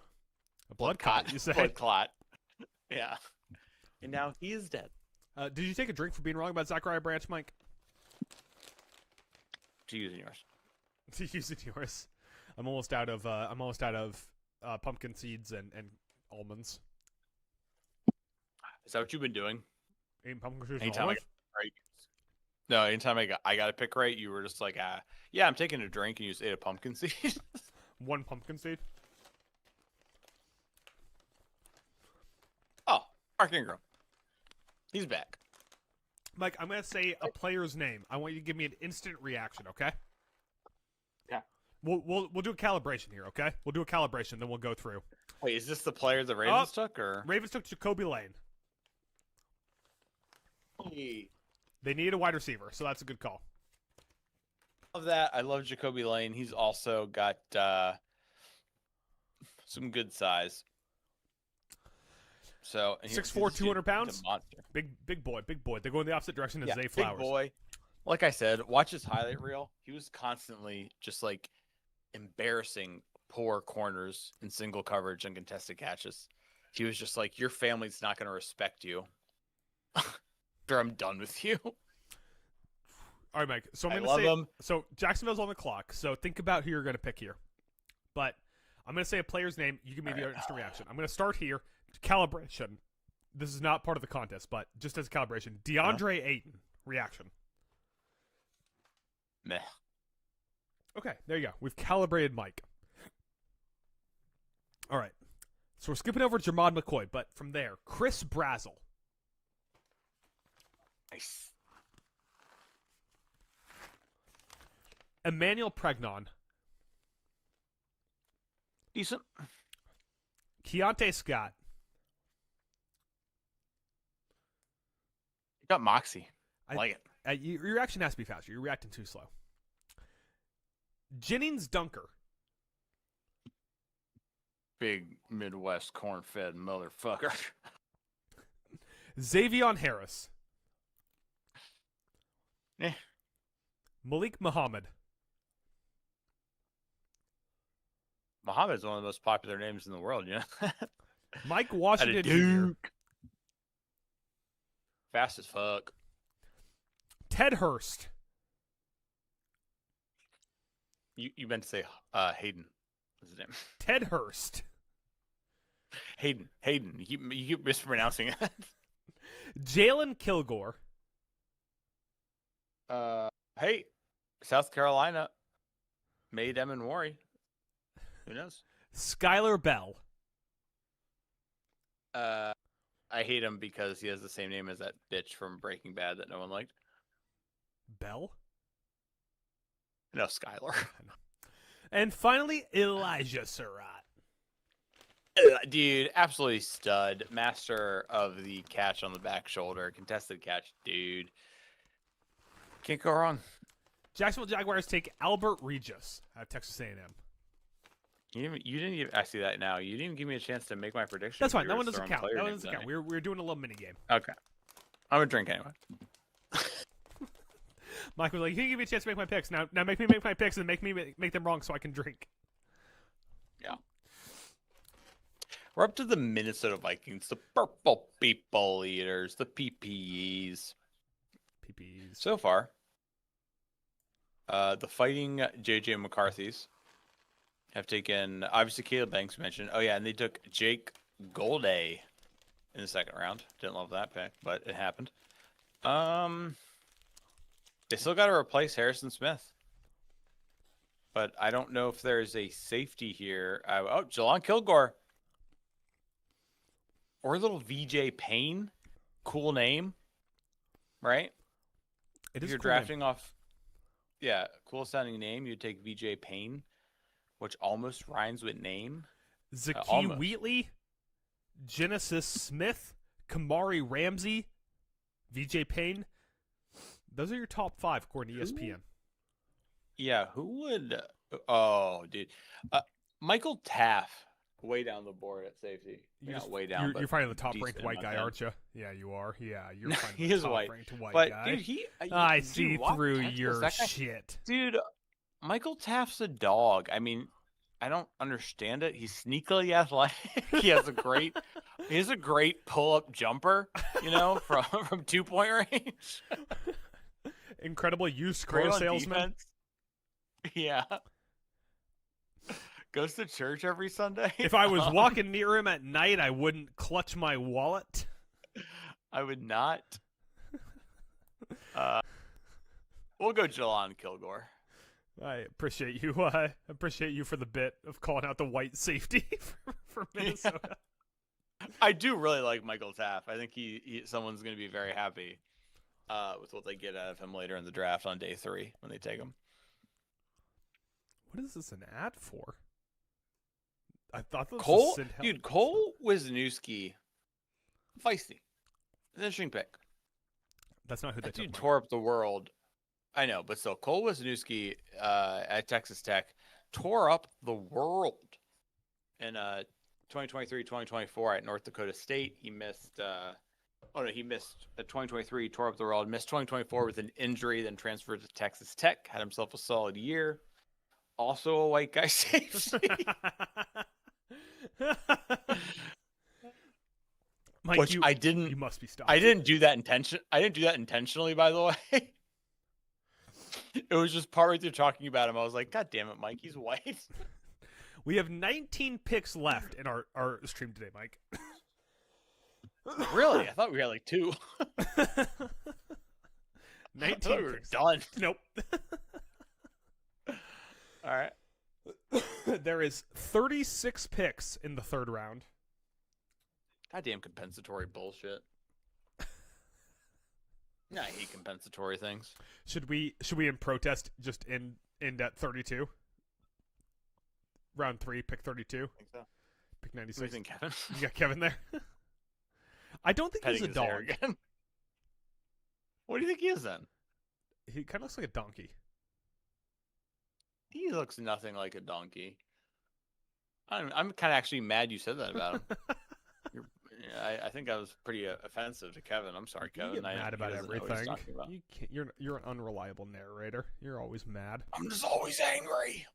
A blood clot, you say? Blood clot. Yeah. And now he is dead. Did you take a drink for being wrong about Zachariah Branch, Mike? To using yours. To use it yours. I'm almost out of pumpkin seeds and almonds. Is that what you've been doing? Eating pumpkin seeds and Anytime I almonds? got right. No, anytime I got to pick right, you were just like, yeah, I'm taking a drink, and you just ate a pumpkin seed. One pumpkin seed. Oh, Mark Ingram. He's back. Mike, I'm gonna say a player's name. I want you to give me an instant reaction, okay? Yeah. We'll do a calibration here, okay? We'll do a calibration, then we'll go through. Wait, is this the player the Ravens took, or? Ravens took Jacoby Lane. Hey. They need a wide receiver, so that's a good call. Love that. I love Jacoby Lane. He's also got some good size. So and 6'4", 200 pounds. He's a monster. Big boy. They go in the opposite direction as Yeah, Zay Flowers. big boy. Like I said, watch his highlight reel. He was constantly just like embarrassing poor corners in single coverage and contested catches. He was just like, your family's not going to respect you. After I'm done with you. All right, Mike. So I'm I going love to say, him. so Jacksonville's on the clock. So think about who you're going to pick here. But I'm going to say a player's name. You give me the instant reaction. I'm going to start here. Calibration. This is not part of the contest, but just as a calibration. DeAndre Ayton. Reaction. Meh. Okay, there you go. We've calibrated Mike. All right. So we're skipping over Jermod McCoy, but from there, Chris Brazzell. Nice. Emmanuel Pregnon. Decent. Keontae Scott. You got moxie. I like it. Your reaction has to be faster. You're reacting too slow. Jennings Dunker. Big Midwest corn-fed motherfucker. Xavion Harris. Eh. Malik Muhammad. Muhammad's one of the most popular names in the world, you know? Mike Washington Jr. Fast as fuck. Ted Hurst. You meant to say Hayden. What's his name? Ted Hurst. Hayden. You keep mispronouncing it. Jalen Kilgore. Hey, South Carolina made them and worry. Who knows? Skylar Bell. I hate him because he has the same name as that bitch from Breaking Bad that no one liked. Bell? No, Skylar. And finally, Elijah Surratt. Dude, absolutely stud. Master of the catch on the back shoulder. Contested catch, dude. Can't go wrong. Jacksonville Jaguars take Albert Regis out of Texas A&M. You didn't even, I see that now. You didn't even give me a chance to make my prediction. That's fine. That one doesn't count. That one doesn't count. We're doing a little mini game. Okay. I'm going to drink anyway. Mike was like, "You didn't give me a chance to make my picks. Now make me make my picks and make me make them wrong so I can drink." Yeah. We're up to the Minnesota Vikings, the Purple People Eaters, the PPEs. PPEs. So far, the Fighting JJ McCarthy's have taken, obviously Caleb Banks mentioned. Oh yeah, and they took Jake Golday in the second round. Didn't love that pick, but it happened. They still got to replace Harrison Smith. But I don't know if there's a safety here. Oh, Jelon Kilgore. Or a little VJ Payne. Cool name. Right? It if is you're cool drafting off, yeah, cool sounding name, you take VJ Payne, which almost rhymes with name. Zakee Wheatley, Genesis Smith, Kamari Ramsey, VJ Payne. Those are your top 5 according to ESPN. Yeah, who would? Oh, dude, Michael Taff, way down the board at safety. Not way down. You're finding the top-ranked white guy, aren't you? Yeah, you are. Yeah, you're finding the top-ranked white guy. Dude, I see through your shit, dude. Michael Taff's a dog. I mean, I don't understand it. He's sneakily athletic. He has a great pull-up jumper. You know, from 2-point range. Incredible used car salesman. Yeah. Goes to church every Sunday. If I was walking near him at night, I wouldn't clutch my wallet. I would not. We'll go Jelon Kilgore. I appreciate you. I appreciate you for the bit of calling out the white safety for Minnesota. Yeah. I do really like Michael Taff. I think someone's going to be very happy with what they get out of him later in the draft on day 3 when they take him. What is this an ad for? I thought this Cole, was dude, Cole Wisniewski, feisty, an interesting pick. That's not who they took. Dude tore up the world. I know, but still, Cole Wisniewski at Texas Tech tore up the world in 2023, 2024 at North Dakota State. He missed. He missed 2023, tore up the world. Missed 2024 with an injury, then transferred to Texas Tech. Had himself a solid year. Also a white guy safety. Mike, Which you must be stopped. I didn't do that intentionally, by the way. It was just partway through talking about him. I was like, God damn it, Mike, he's white. We have 19 picks left in our stream today, Mike. Really? I thought we had like 2. 19 we were picks. done. Nope. All right. There is 36 picks in the third round. Goddamn compensatory bullshit. I hate compensatory things. Should we in protest just end at 32? Round 3, pick 32. I think so. Pick 96. What do you think, Kevin? You got Kevin there. I don't think he's a Petting his hair dog. again. What do you think he is then? He kind of looks like a donkey. He looks nothing like a donkey. I'm kind of actually mad you said that about him. I think I was pretty offensive to Kevin. I'm sorry, Kevin. You get mad about he doesn't know what he's everything. talking about. You're an unreliable narrator. You're always mad. I'm just always angry.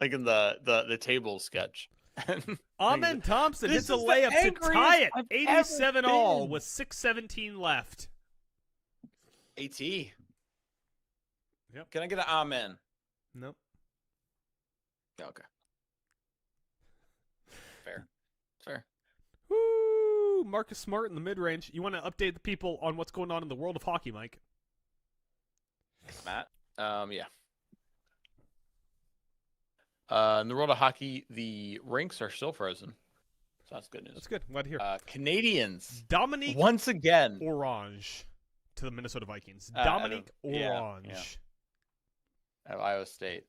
Like in the table sketch. Amen Thompson This hits a is the layup to angriest tie it. I've 87 ever all been. with 6:17 left. AT. Yep. Can I get an amen? Nope. Okay. Fair. Woo! Marcus Smart in the mid-range. You want to update the people on what's going on in the world of hockey, Mike? Matt? Yeah. In the world of hockey, the rinks are still frozen. So that's good news. That's good. I'm glad to hear. Canadians. Dominique Once again. Orange to the Minnesota Vikings. Out Dominique of- yeah, Orange. At Iowa State.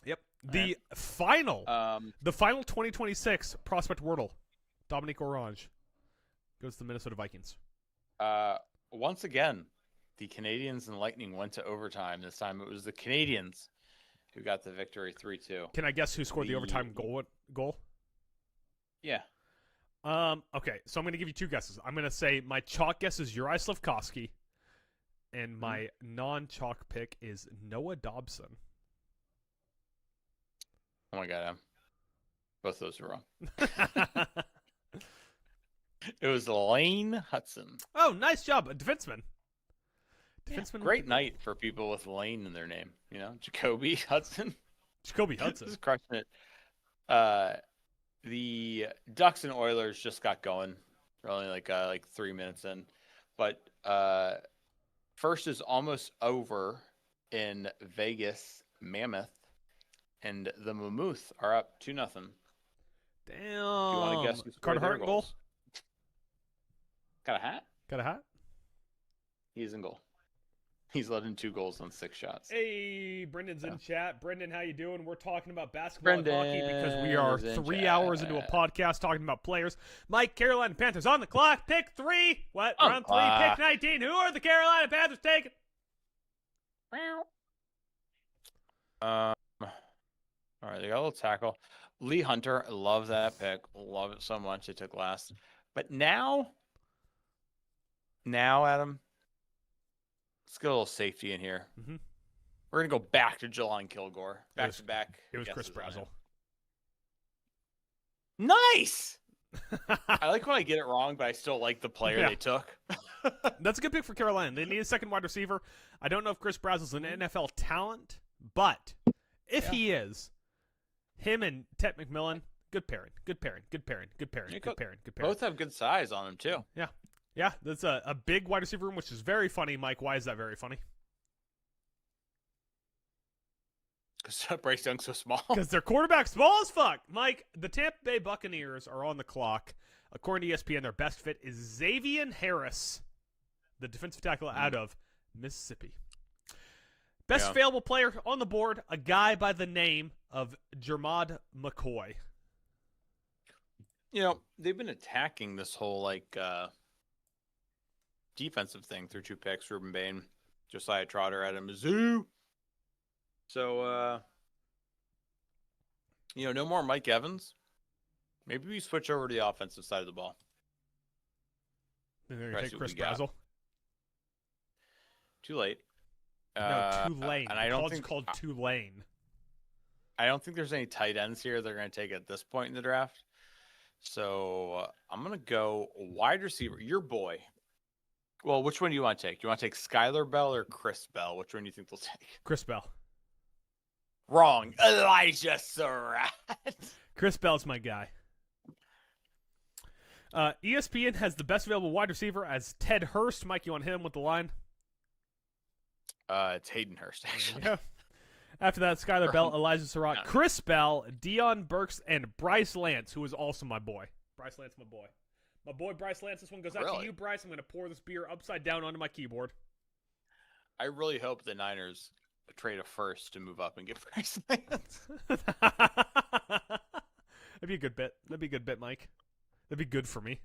Yep. The final 2026 prospect Wordle. Dominique Orange goes to the Minnesota Vikings. Once again, the Canadians and Lightning went to overtime. This time it was the Canadians who got the victory 3-2. Can I guess who scored the overtime goal? Yeah. Okay, so I'm going to give you 2 guesses. I'm going to say my chalk guess is Uri Slafkovsky, and my non-chalk pick is Noah Dobson. Oh my God, both those are wrong. It was Lane Hudson. Oh, nice job, a defenseman. Defenseman. Great night for people with Lane in their name. You know, Jacoby Hudson. Jacoby Hudson. Just crushing it. The Ducks and Oilers just got going. They're only like 3 minutes in, but first is almost over in Vegas. Mammoth and the Mammoth are up 2-0. Damn. Do you want to guess who scored Carter their Hart goal? goals? Got a hat? Got a hat? He's in goal. He's led in 2 goals on 6 shots. Hey, Brendan's in chat. Brendan, how you doing? We're talking about basketball and hockey Brendan because we are is in 3 hours chat. into a podcast talking about players. Mike, Carolina Panthers on the clock. Pick 3. What? On Round 3, clock. pick 19. Who are the Carolina Panthers taking? All right, they got a little tackle. Lee Hunter, I love that pick. Love it so much. They took last. But now, Adam, let's get a little safety in here. Mhm. We're going to go back to Jelon Kilgore. Back to back. It was Chris guesses on Brazzell. him. Nice! I like when I get it wrong, but I still like the player Yeah. they took. That's a good pick for Carolina. They need a second wide receiver. I don't know if Chris Brazzell's an NFL talent, but if he is, him and Tet McMillan, good pairing. Good pairing. Good pairing. Good pairing. You Good could- pairing. Good pairing. Both have good size on them, too. Yeah, that's a big wide receiver room, which is very funny. Mike, why is that very funny? Because Bryce Young's so small. Because their quarterback's small as fuck. Mike, the Tampa Bay Buccaneers are on the clock. According to ESPN, their best fit is Xavier Harris, the defensive tackle out of Mississippi. Best available player on the board, a guy by the name of Jermod McCoy. You know, they've been attacking this whole, defensive thing through 2 picks. Ruben Bain, Josiah Trotter at Mizzou. So, No more Mike Evans. Maybe we switch over to the offensive side of the ball. They're going Try to to take see what Chris we got. Brazel. Too late. No, Tulane. And The college is called Tulane. I don't think there's any tight ends here they're going to take at this point in the draft. So I'm going to go wide receiver. Your boy. Well, which one do you want to take? Do you want to take Skylar Bell or Chris Bell? Which one do you think they'll take? Chris Bell. Wrong. Elijah Surratt. Chris Bell's my guy. ESPN has the best available wide receiver as Ted Hurst. Mike, you want him with the line? It's Hayden Hurst, actually. Yeah. After that, Skylar Bell, Elijah Surratt, Chris Bell, Dion Burks, and Bryce Lance, who is also my boy. Bryce Lance, my boy. My boy Bryce Lance. This one goes out to you, Bryce. I'm going to pour this beer upside down onto my keyboard. I really hope the Niners trade a first to move up and get Bryce Lance. That'd be a good bit. That'd be a good bit, Mike. That'd be good for me.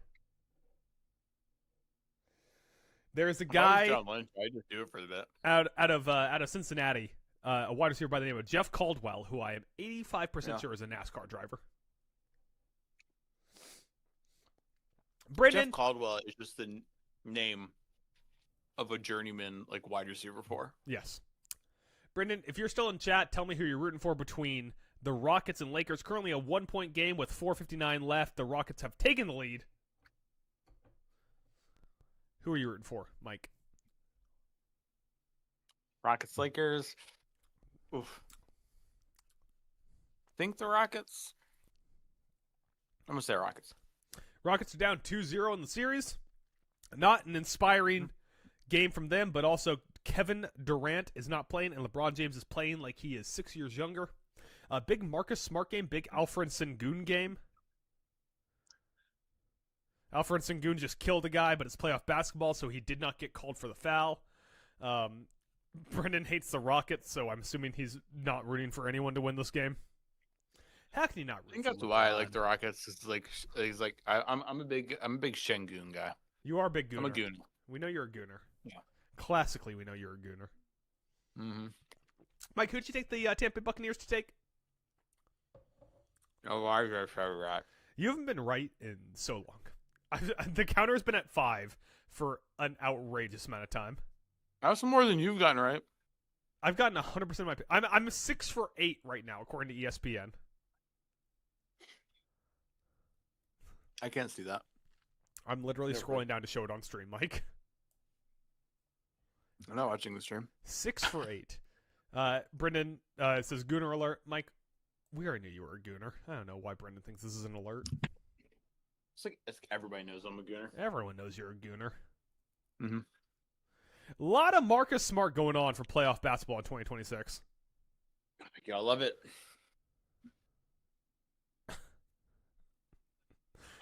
There's a guy John Lynch. I just do it for the bit. out of Cincinnati, a wide receiver by the name of Jeff Caldwell, who I am 85% sure is a NASCAR driver. Brendan Jeff Caldwell is just the name of a journeyman like wide receiver for. Yes. Brendan, if you're still in chat, tell me who you're rooting for between the Rockets and Lakers. Currently a 1-point game with 4:59 left. The Rockets have taken the lead. Who are you rooting for, Mike? Rockets, Lakers. Oof. Think the Rockets? I'm going to say Rockets. Rockets are down 2-0 in the series. Not an inspiring game from them, but also Kevin Durant is not playing, and LeBron James is playing like he is 6 years younger. A big Marcus Smart game, big Alfred Sengun game. Alfred Sengun just killed a guy, but it's playoff basketball, so he did not get called for the foul. Brendan hates the Rockets, so I'm assuming he's not rooting for anyone to win this game. How can he not root? I think that's why I like the Rockets. It's like I'm a big Şengün guy. You are a big gooner. I'm a gooner. We know you're a gooner. Yeah. Classically, we know you're a gooner. Mm-hmm. Mike, who'd you take the Tampa Bay Buccaneers to take? Oh, I got right. You haven't been right in so long. The counter has been at 5 for an outrageous amount of time. That's more than you've gotten right. I've gotten 100% of my. I'm 6 for 8 right now, according to ESPN. I can't see that. I'm literally scrolling down to show it on stream, Mike. I'm not watching the stream. 6 for 8. Brendan says Gooner alert. Mike, we already knew you were a Gooner. I don't know why Brendan thinks this is an alert. It's everybody knows I'm a gooner. Everyone knows you're a Gooner. Mm-hmm. A lot of Marcus Smart going on for playoff basketball in 2026. I love it.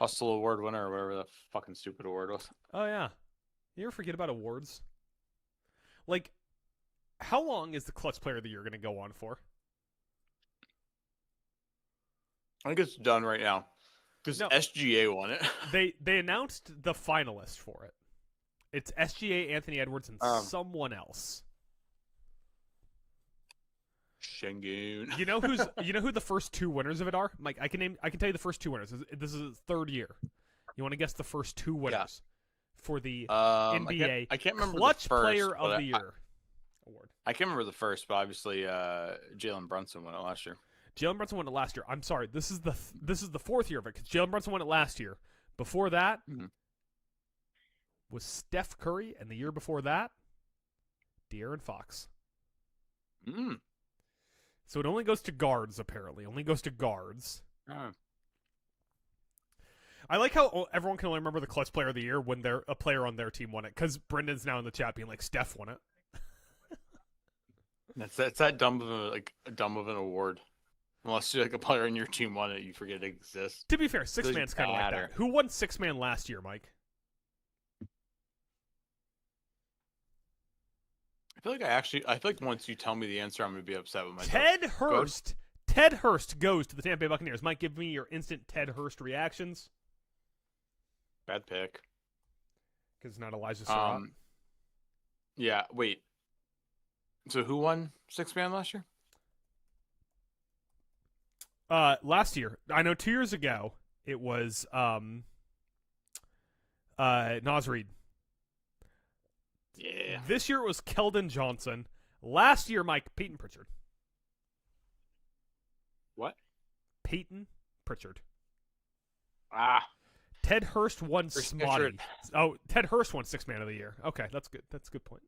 Hustle Award winner or whatever the fucking stupid award was. Oh, yeah. You ever forget about awards? Like, how long is the Clutch Player of the Year going to go on for? I think it's done right now. Because SGA won it. They announced the finalist for it. It's SGA, Anthony Edwards, and someone else. Şengün. You know who the first 2 winners of it are? Mike, I can tell you the first 2 winners. This is his 3rd year. You want to guess the first 2 winners for the NBA I can't remember Clutch the first, Player of the Year award. I can't remember the first, but obviously Jalen Brunson won it last year. Jalen Brunson won it last year. I'm sorry. This is the 4th year of it because Jalen Brunson won it last year. Before that was Steph Curry, and the year before that, De'Aaron Fox. So it only goes to guards, apparently. Only goes to guards. Oh. I like how everyone can only remember the Clutch Player of the Year when a player on their team won it, because Brendan's now in the chat being like, Steph won it. It's that dumb of an award. Unless you're like a player on your team won it, you forget it exists. To be fair, 6-man's kind of like that. Who won 6-man last year, Mike? I feel like once you tell me the answer, I'm gonna be upset with myself. Ted Hurst. Ted Hurst goes to the Tampa Bay Buccaneers. Mike, give me your instant Ted Hurst reactions. Bad pick. Because it's not Elijah Surratt. Yeah. Wait. So who won 6-man last year? Last year, I know 2 years ago, it was Nas Reed. Yeah. This year it was Keldon Johnson. Last year, Mike, Peyton Pritchard. What? Peyton Pritchard. Ah. Ted Hurst won Chris Smotty. Pritchard. Oh, Ted Hurst won Sixth Man of the Year. Okay, that's good. That's a good point.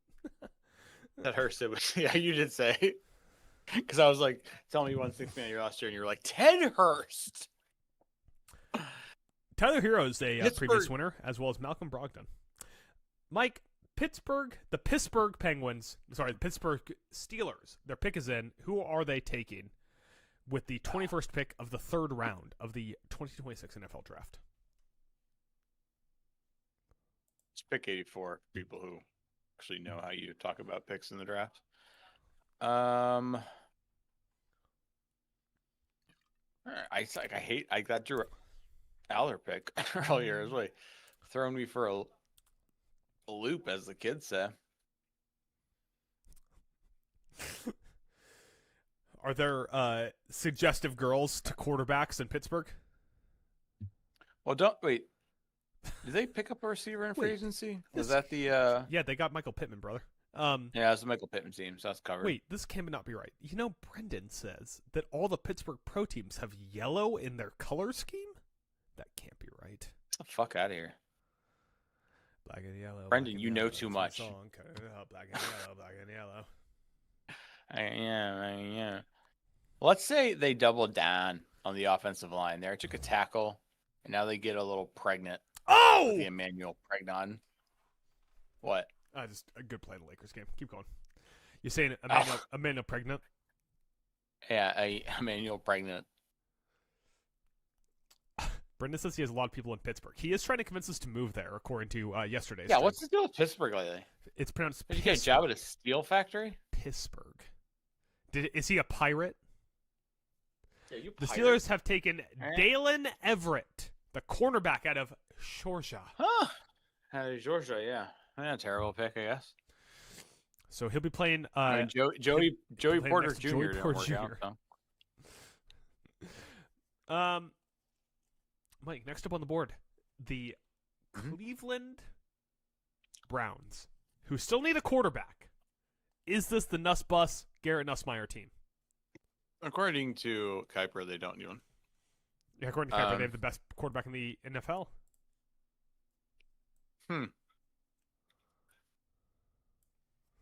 That hurts. It was, yeah, you did say. Because I was like, tell me you won Sixth Man of the Year last year, and you were like, Ted Hurst. Tyler Hero is a Pittsburgh. previous winner, as well as Malcolm Brogdon. Mike, the Pittsburgh Penguins, sorry, the Pittsburgh Steelers, their pick is in. Who are they taking with the 21st pick of the third round of the 2026 NFL Draft? It's pick 84, people who actually know how you talk about picks in the draft. I got Drew Aller pick earlier. It's like throwing me for a loop, as the kids say. Are there suggestive girls to quarterbacks in Pittsburgh? Well, don't wait. Did they pick up a receiver in free agency? Was that the? Yeah, they got Michael Pittman, brother. Yeah, it's the Michael Pittman team, so that's covered. Wait, this cannot be right. You know, Brendan says that all the Pittsburgh pro teams have yellow in their color scheme? That can't be right. Get the fuck out of here. Black and yellow. Brendan, you know too much. Black and yellow, black and yellow. Yeah. Let's say they doubled down on the offensive line there. Took a tackle, and now they get a little pregnant. Oh! The Emmanuel Pregnon. What? Just a good play in the Lakers game. Keep going. You're saying Emmanuel pregnant? Yeah, Emmanuel Pregnant. Brendan says he has a lot of people in Pittsburgh. He is trying to convince us to move there, according to yesterday's. Yeah, stream. what's the deal with Pittsburgh lately? It's pronounced Did you get a job at a steel factory? Pittsburgh. Is he a pirate? Yeah, you The pirate. Steelers have taken Dalen Everett, the cornerback out of Georgia. Huh. Georgia, yeah. Not a terrible pick, I guess. So he'll be playing. I mean, Joey Porter Jr. Joey didn't Porter work Jr. out, so. Mike, next up on the board, the Cleveland Browns, who still need a quarterback. Is this the Nuss Bus Garrett Nussmeier team? According to Kuiper, they don't need one. Yeah, according to Kuiper, they have the best quarterback in the NFL.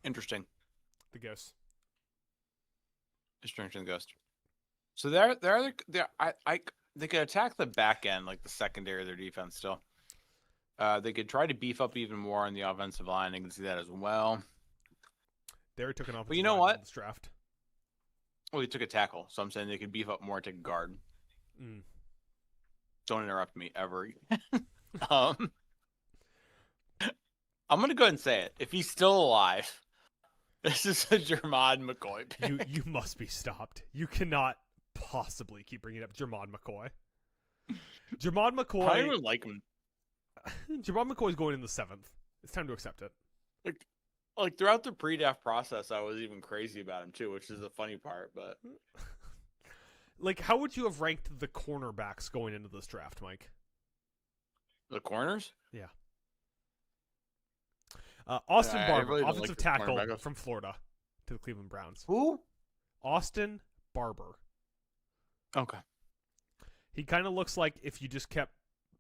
Interesting. The Ghosts. Interesting ghost. So they could attack the back end, like the secondary of their defense still. They could try to beef up even more on the offensive line. I can see that as well. They already took an offensive But you know line what? in this draft. Well, he took a tackle, so I'm saying they could beef up more, take a guard. Don't interrupt me ever. I'm gonna go ahead and say it. If he's still alive, this is a Jermod McCoy pick. You must be stopped. You cannot possibly keep bringing up Jermod McCoy. Jermod McCoy. I don't even like him. Jermod McCoy is going in the 7th. It's time to accept it. Like throughout the pre-draft process, I was even crazy about him too, which is the funny part. But like, how would you have ranked the cornerbacks going into this draft, Mike? The corners? Yeah. Austin Barber, really don't offensive like the tackle cornerbacks. from Florida to the Cleveland Browns. Who? Austin Barber. Okay. He kind of looks like if you just kept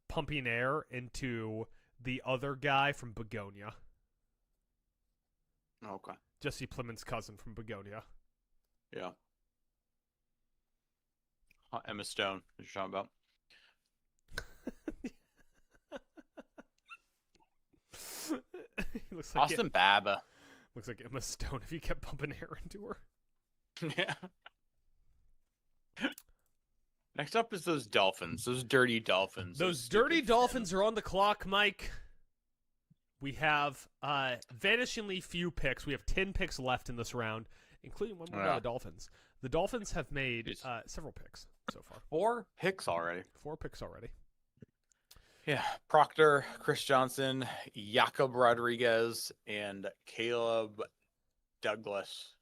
pumping air into the other guy from Begonia. Okay. Jesse Plemons' cousin from Begonia. Yeah. Emma Stone, what you're talking about. He looks like Austin Baba. Looks like Emma Stone if you kept pumping air into her. Yeah. Next up is those Dolphins. Those dirty Dolphins. Those dirty Dolphins are on the clock, Mike. We have vanishingly few picks. We have 10 picks left in this round, including one more by the Dolphins. The Dolphins have made several picks so far. 4 picks already. 4 picks already. Yeah. Proctor, Chris Johnson, Jacob Rodriguez, and Caleb Douglas.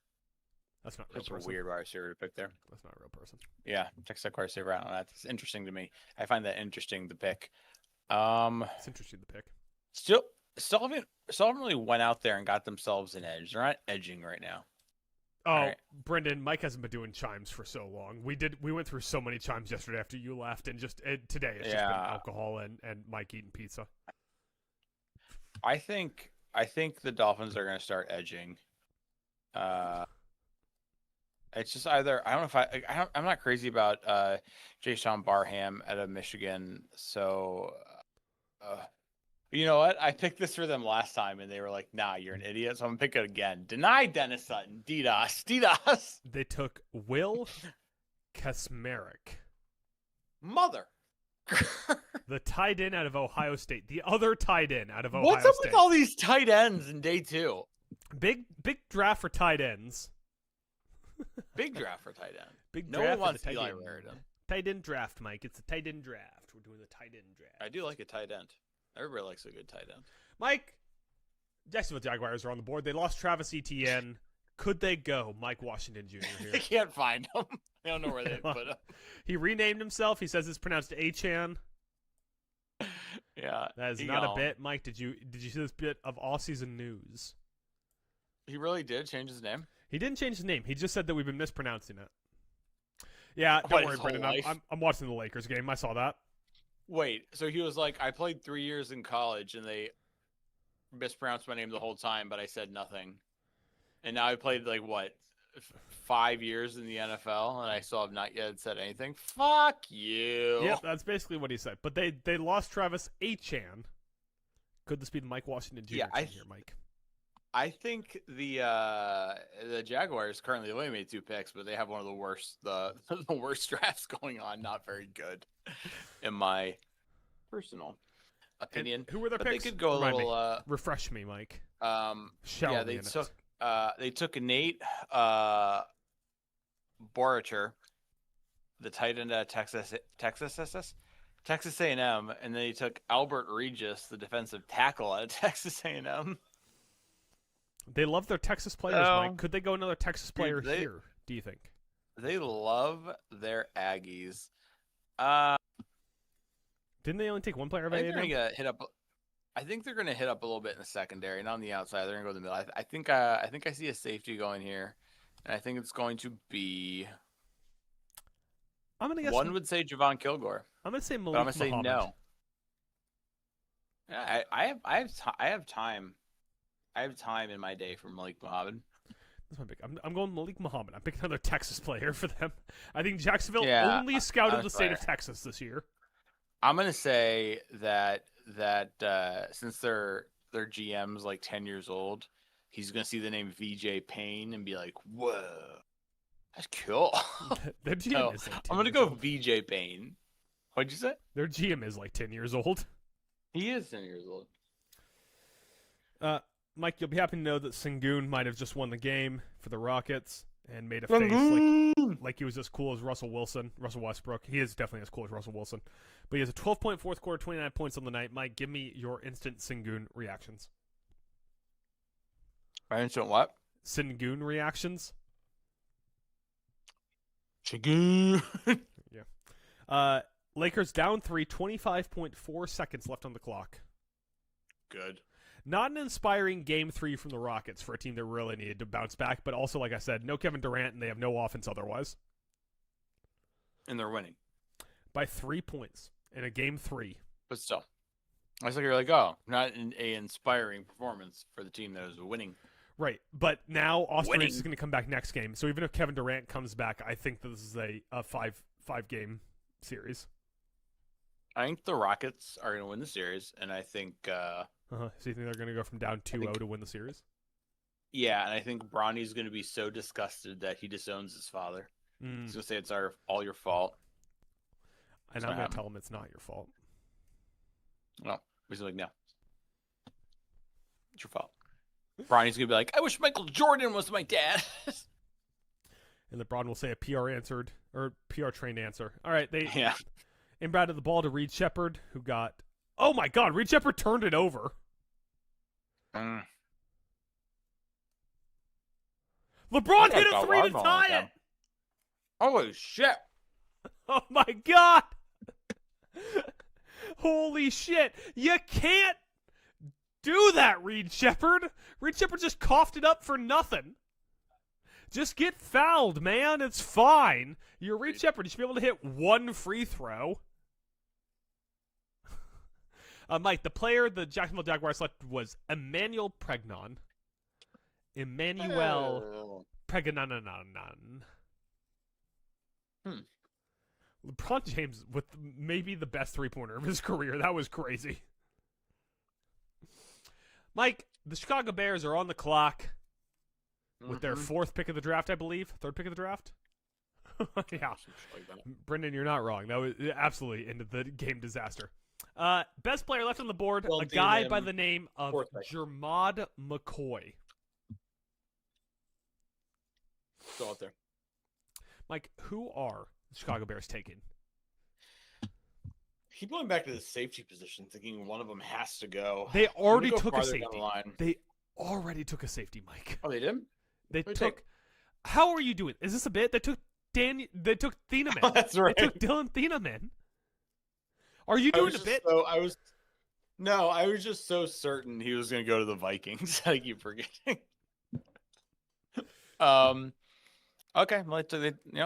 That's not a real That's a person. weird wide receiver to pick there. That's not a real person. Yeah, Texas wide receiver. I don't know. That's interesting to me. I find that interesting to pick. It's interesting to pick. Still haven't really went out there and got themselves an edge. They're not edging right now. Oh, All right. Brendan, Mike hasn't been doing chimes for so long. We went through so many chimes yesterday after you left, and today it's just been alcohol and Mike eating pizza. I think the Dolphins are going to start edging. It's just either I don't know if I'm not crazy about Jay-Sean Barham out of Michigan, so you know what? I picked this for them last time, and they were like, "Nah, you're an idiot." So I'm gonna pick it again. Deny Dennis Sutton. DDoS. They took Will Kasmerick, Mother. the tight end out of Ohio State, the other tight end out of Ohio What's up State. with all these tight ends in day 2? Big draft for tight ends. Big draft for tight end. Big No draft one wants for the tight Eli end. Raritan. Tight end draft, Mike. It's a tight end draft. We're doing the tight end draft. I do like a tight end. Everybody likes a good tight end. Mike, Jacksonville Jaguars are on the board. They lost Travis Etienne. Could they go Mike Washington Jr. They here? can't find him. They don't know where they put him. He renamed himself. He says it's pronounced Achan. Yeah, That is not a bit. Mike, did you see this bit of all-season news? He really did change his name. He didn't change his name. He just said that we've been mispronouncing it. Yeah, What, don't worry, his whole Brendan. life? I'm watching the Lakers game. I saw that. Wait, so he was like, I played 3 years in college, and they mispronounced my name the whole time, but I said nothing. And now I played, 5 years in the NFL, and I still have not yet said anything? Fuck you. Yep, that's basically what he said. But they lost Travis Achan. Could this be the Mike Washington Jr. Yeah, team here, Mike? I think the Jaguars currently only made 2 picks, but they have one of the worst the worst drafts going on. Not very good, in my personal opinion. And who were their but picks? They could go Remind a little. Refresh me, Mike. Yeah, they took Nate Boracher, the tight end at Texas A&M, and then they took Albert Regis, the defensive tackle at Texas A&M. They love their Texas players, Mike. Could they go another Texas player here, do you think? They love their Aggies. Didn't they only take one player of I think A&M? they're gonna hit up. I think they're gonna hit up a little bit in the secondary, and on the outside, they're gonna go to the middle. I think I see a safety going here, and I think it's going to be. I'm gonna guess One would say Javon Kilgore. I'm gonna say Malik But I'm gonna say Muhammad. no. Yeah, I have time. I have time in my day for Malik Muhammad. That's my pick. I'm going Malik Muhammad. I'm picking another Texas player for them. I think Jacksonville Yeah, only scouted honest the state of player. Texas this year. I'm gonna say that since their GM's like 10 years old, he's gonna see the name VJ Payne and be like, "Whoa, that's cool." Their GM So, is like 10 I'm gonna years go old. VJ Payne. What'd you say? Their GM is like 10 years old. He is 10 years old. Mike, you'll be happy to know that Sengun might have just won the game for the Rockets and made a face like he was as cool as Russell Westbrook. He is definitely as cool as Russell Wilson. But he has a 12-point fourth quarter, 29 points on the night. Mike, give me your instant Sengun reactions. My instant what? Sengun reactions? Chigun. Lakers down 3, 25.4 seconds left on the clock. Good. Not an inspiring game 3 from the Rockets for a team that really needed to bounce back, but also, like I said, no Kevin Durant, and they have no offense otherwise. And they're winning. By 3 points in a game 3. But still. I was like, you're like, oh, not an inspiring performance for the team that is winning. Right, but now Austin Winning. Reeves is going to come back next game, so even if Kevin Durant comes back, I think this is a five-game series. I think the Rockets are going to win the series, and I think, So you think they're going to go from down 2-0 to win the series? yeah, and I think Bronny's going to be so disgusted that he disowns his father. He's going to say it's all your fault. And I'm going to tell him it's not your fault. No, he's like, no, it's your fault. Bronny's going to be like, I wish Michael Jordan was my dad. And LeBron will say a PR trained answer. All right, they Yeah. inbounded the ball to Reed Shepard, who got. Oh my God! Reed Shepard turned it over. LeBron That hit guy's a got 3 to arm on tie him. it. Holy shit! Oh my god! Holy shit! You can't do that, Reed Shepherd. Reed Shepherd just coughed it up for nothing. Just get fouled, man. It's fine. You're Reed Shepherd. You should be able to hit one free throw. Mike, the player the Jacksonville Jaguars selected was Emmanuel Pregnon. Emmanuel Pregnon. LeBron James with maybe the best three-pointer of his career. That was crazy. Mike, the Chicago Bears are on the clock with their fourth pick of the draft, I believe. Third pick of the draft? Yeah. Brendan, you're not wrong. That was absolutely ended the game disaster. Best player left on the board, a guy by the name of Jermod McCoy. Still out there. Mike, who are the Chicago Bears taking? Keep going back to the safety position, thinking one of them has to go. They already go took a farther down safety. the line. They already took a safety, Mike. Oh, they did? They Who'd took. take? How are you doing? Is this a bit? They took They took Thieneman. Oh, that's right. They took Dylan Thieneman. Are you doing a bit? I was just so certain he was going to go to the Vikings. I keep forgetting. Okay. Well,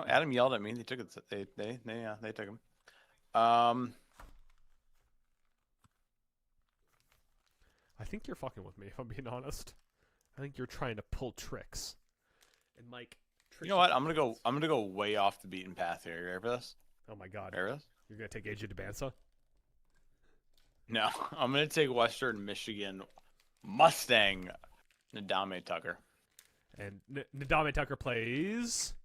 Adam yelled at me. They took it. They took him. I think you're fucking with me, if I'm being honest. I think you're trying to pull tricks. And Mike, you know what? I'm gonna go way off the beaten path here. You ready for this? Oh my god. Ready for this? You're gonna take AJ DeBansa? No, I'm gonna take Western Michigan Mustang Nadame Tucker. And Nadame Tucker plays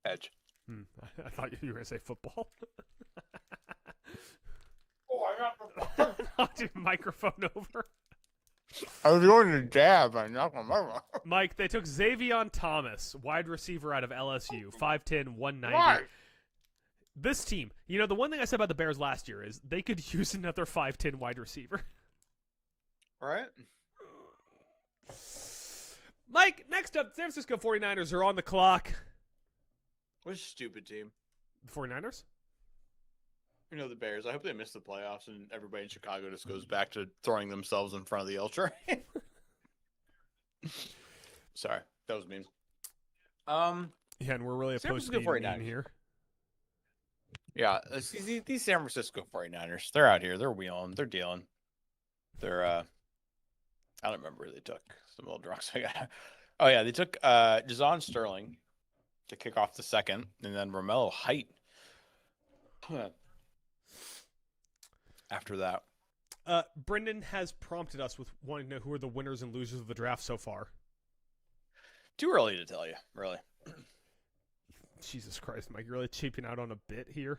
Edge. I thought you were gonna say football. Oh, I got Knocked your microphone over. I was going to dab. I knocked my microphone. Mike, they took Xavion Thomas, wide receiver out of LSU, 5'10", 190. Why? This team, the one thing I said about the Bears last year is they could use another 5'10" wide receiver. Right? Mike, next up, San Francisco 49ers are on the clock. What a stupid team. The 49ers? The Bears. I hope they miss the playoffs and everybody in Chicago just goes back to throwing themselves in front of the Ultra. Sorry, that was mean. Yeah, and we're really San opposed to Francisco being 49ers. mean here. Yeah, these San Francisco 49ers, they're out here. They're wheeling. They're dealing. They're, I don't remember who they took. Some little drunks. Oh, yeah, they took Jason Sterling to kick off the second, and then Romello Height. After that. Brendan has prompted us with wanting to know who are the winners and losers of the draft so far. Too early to tell you, really. Jesus Christ, Mike, you're really cheaping out on a bit here.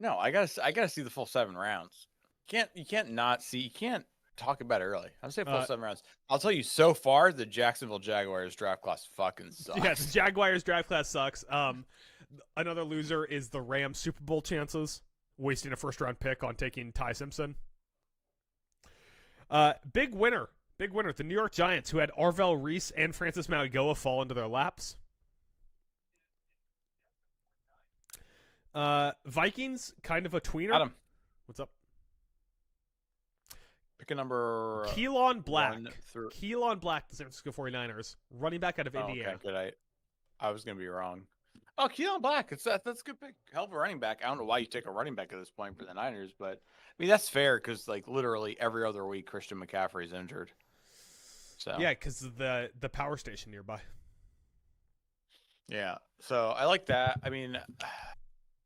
No, I gotta see the full 7 rounds. You can't talk about it early. I'll say full 7 rounds. I'll tell you so far the Jacksonville Jaguars draft class fucking sucks. Yeah, the Jaguars draft class sucks. Another loser is the Rams Super Bowl chances. Wasting a first-round pick on taking Ty Simpson. Big winner. The New York Giants, who had Arvell Reese and Francis Mauigoa fall into their laps. Vikings, kind of a tweener. Adam. What's up? Pick a number. Keelan Black. Keelan Black, the San Francisco 49ers. Running back out of Indiana. Okay, good. I was going to be wrong. Oh, Keelan Black. That's a good pick. Hell of a running back. I don't know why you take a running back at this point for the Niners, but I mean that's fair because literally every other week Christian McCaffrey's injured. So yeah, because of the power station nearby. Yeah, so I like that. I mean,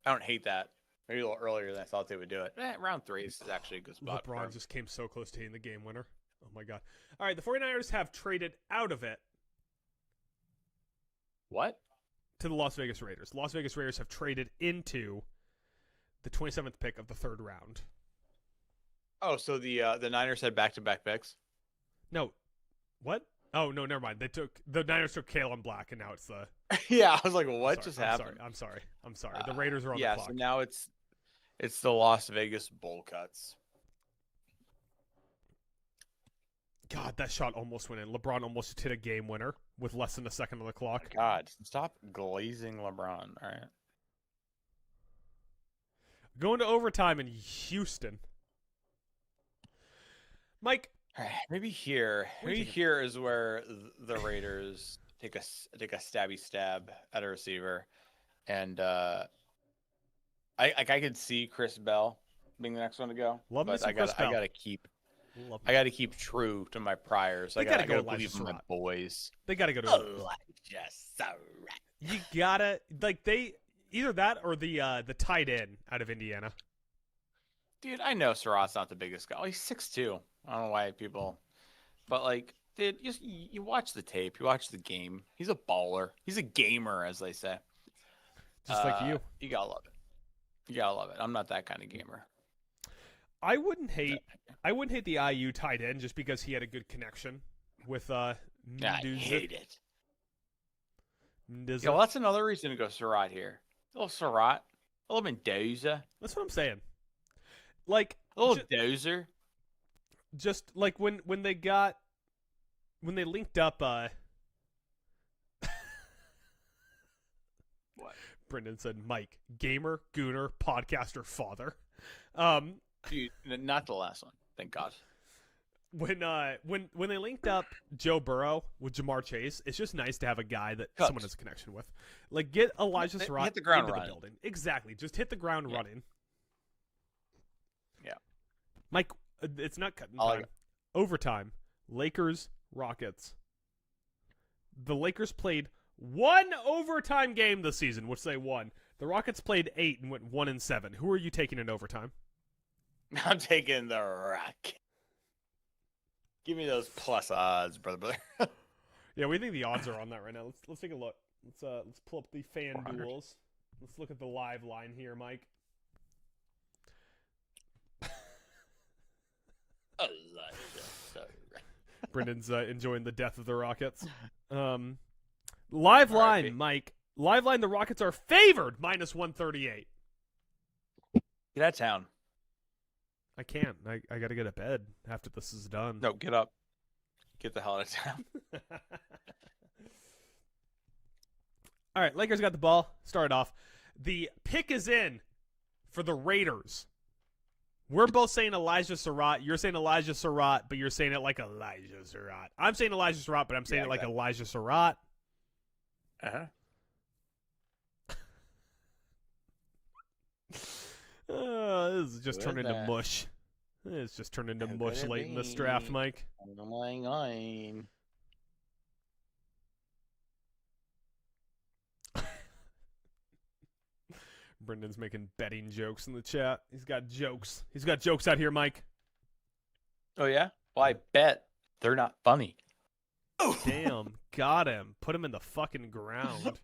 I don't hate that. Maybe a little earlier than I thought they would do it. Round 3 is actually a good spot. LeBron just came so close to hitting the game winner. Oh my god! All right, the 49ers have traded out of it. What? To the Las Vegas Raiders. Las Vegas Raiders have traded into the 27th pick of the 3rd round. Oh, so the Niners had back-to-back picks? No. What? Oh, no, never mind. The Niners took Keelan Black, and now it's the... Yeah, I was like, what just happened? I'm sorry. The Raiders are on the clock. Yeah, so now it's the Las Vegas Bowl Cuts. God, that shot almost went in. LeBron almost hit a game winner with less than a second on the clock. God, stop glazing LeBron. All right. Going to overtime in Houston. Mike. All right. Maybe here is where the Raiders take a stabby stab at a receiver, and I could see Chris Bell being the next one to go. Love me but some Chris Bell. I gotta keep true to my priors. I gotta believe in my boys. They gotta go to Elijah Surratt. You gotta either that or the tight end out of Indiana. Dude, I know Surratt's not the biggest guy. Oh, he's 6'2". I don't know why people, but like, dude, you watch the tape, you watch the game. He's a baller. He's a gamer, as they say. Just like you. You gotta love it. You gotta love it. I'm not that kind of gamer. I wouldn't hate the IU tight end just because he had a good connection with I hate it. Mendoza. Yeah, well, that's another reason to go Surratt here. A little Surratt, a little Mendoza. That's what I'm saying. Like a little dozer. Just like when they linked up. What? Brendan said, "Mike, gamer, gooner, podcaster, father." Dude, not the last one. Thank God. When they linked up Joe Burrow with Jamar Chase, it's just nice to have a guy that someone has a connection with. Like, get Elijah Surratt into the building. Exactly. Just hit the ground running. Yeah. Mike, it's not cutting time. Overtime. Lakers, Rockets. The Lakers played one overtime game this season, which they won. The Rockets played 8 and went 1-7. Who are you taking in overtime? I'm taking the Rock. Give me those plus odds, brother. Yeah, we think the odds are on that right now. Let's take a look. Let's pull up the fan duels. Let's look at the live line here, Mike. Brendan's enjoying the death of the Rockets. Live line, Mike. Live line, the Rockets are favored -138. Get out of town. I can't. I got to get to bed after this is done. No, get up. Get the hell out of town. All right, Lakers got the ball. Started off. The pick is in for the Raiders. We're both saying Elijah Surratt. You're saying Elijah Surratt, but you're saying it like Elijah Surratt. I'm saying Elijah Surratt, but I'm saying it like Elijah Surratt. Uh-huh. This is just turned into mush. It's just turned into mush late in this draft, Mike. Brendan's making betting jokes in the chat. He's got jokes. He's got jokes out here, Mike. Oh, yeah? Well, I bet they're not funny. Damn. Got him. Put him in the fucking ground.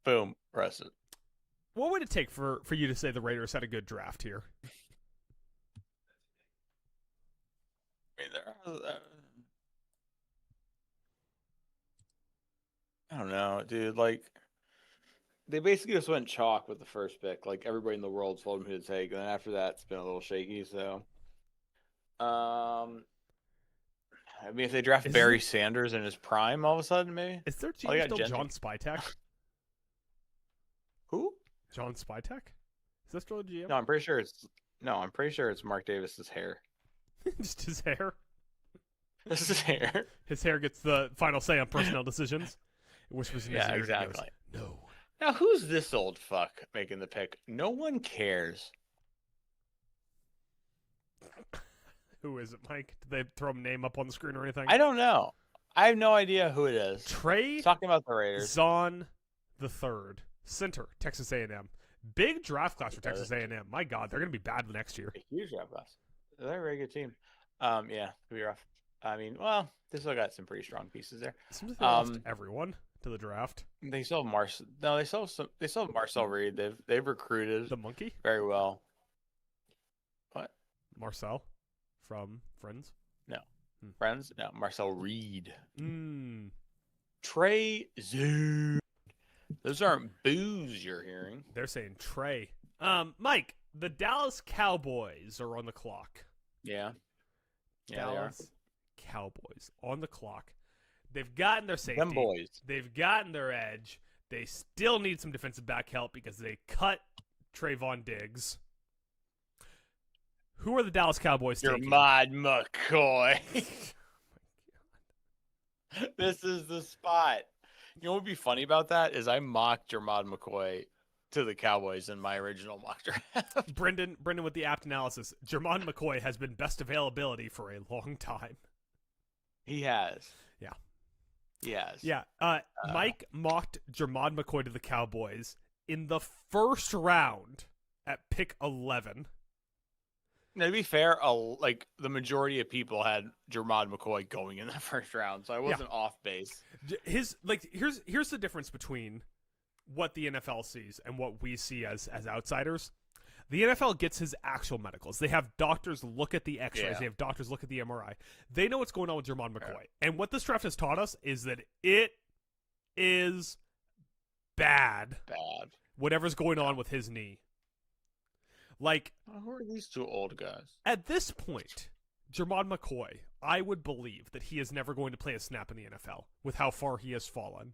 Boom. Press it. What would it take for you to say the Raiders had a good draft here? I don't know, dude. Like, they basically just went chalk with the first pick. Like, everybody in the world told them who to take, and then after that, it's been a little shaky. So, I mean, if they draft Barry Sanders in his prime, all of a sudden, maybe. Is their GM still John Spytek? Who? John Spytek? Is that still a GM? No, I'm pretty sure it's Mark Davis's hair. Just his hair. This is his hair. His hair gets the final say on personnel decisions. It whispers in his ear. Exactly. Goes, no. Now, who's this old fuck making the pick? No one cares. Who is it, Mike? Did they throw a name up on the screen or anything? I don't know. I have no idea who it is. Trey talking about the Raiders. Zahn the third, center, Texas A&M. Big draft class for Texas A&M. My God, they're going to be bad next year. A huge draft class. They're a very good team. Yeah, it'll be rough. I mean, well, they still got some pretty strong pieces there. Seems like they lost everyone to the draft. They still have they still have Marcel Reed. They've recruited the monkey very well. What? Marcel from Friends? No. Friends? No, Marcel Reed. Trey Zoon. Those aren't boos you're hearing. They're saying Trey. Mike, the Dallas Cowboys are on the clock. Yeah. Yeah, they are. Dallas Cowboys on the clock. They've gotten their safety. Them boys. They've gotten their edge. They still need some defensive back help because they cut Trayvon Diggs. Who are the Dallas Cowboys taking? Jermod McCoy. This is the spot. You know what would be funny about that is I mocked Jermod McCoy to the Cowboys in my original mock draft. Brendan with the apt analysis. Jermod McCoy has been best availability for a long time. He has. Yeah. He has. Yeah. Mike mocked Jermod McCoy to the Cowboys in the first round at pick 11. Now, to be fair, like the majority of people had Jermod McCoy going in the first round, so I wasn't off base. Here's the difference between what the NFL sees and what we see as outsiders. The NFL gets his actual medicals. They have doctors look at the X-rays. Yeah. They have doctors look at the MRI. They know what's going on with Jermod McCoy. And what this draft has taught us is that it is bad. Bad. Whatever's going on with his knee. Like, who are these two old guys? At this point, Jermod McCoy, I would believe that he is never going to play a snap in the NFL with how far he has fallen.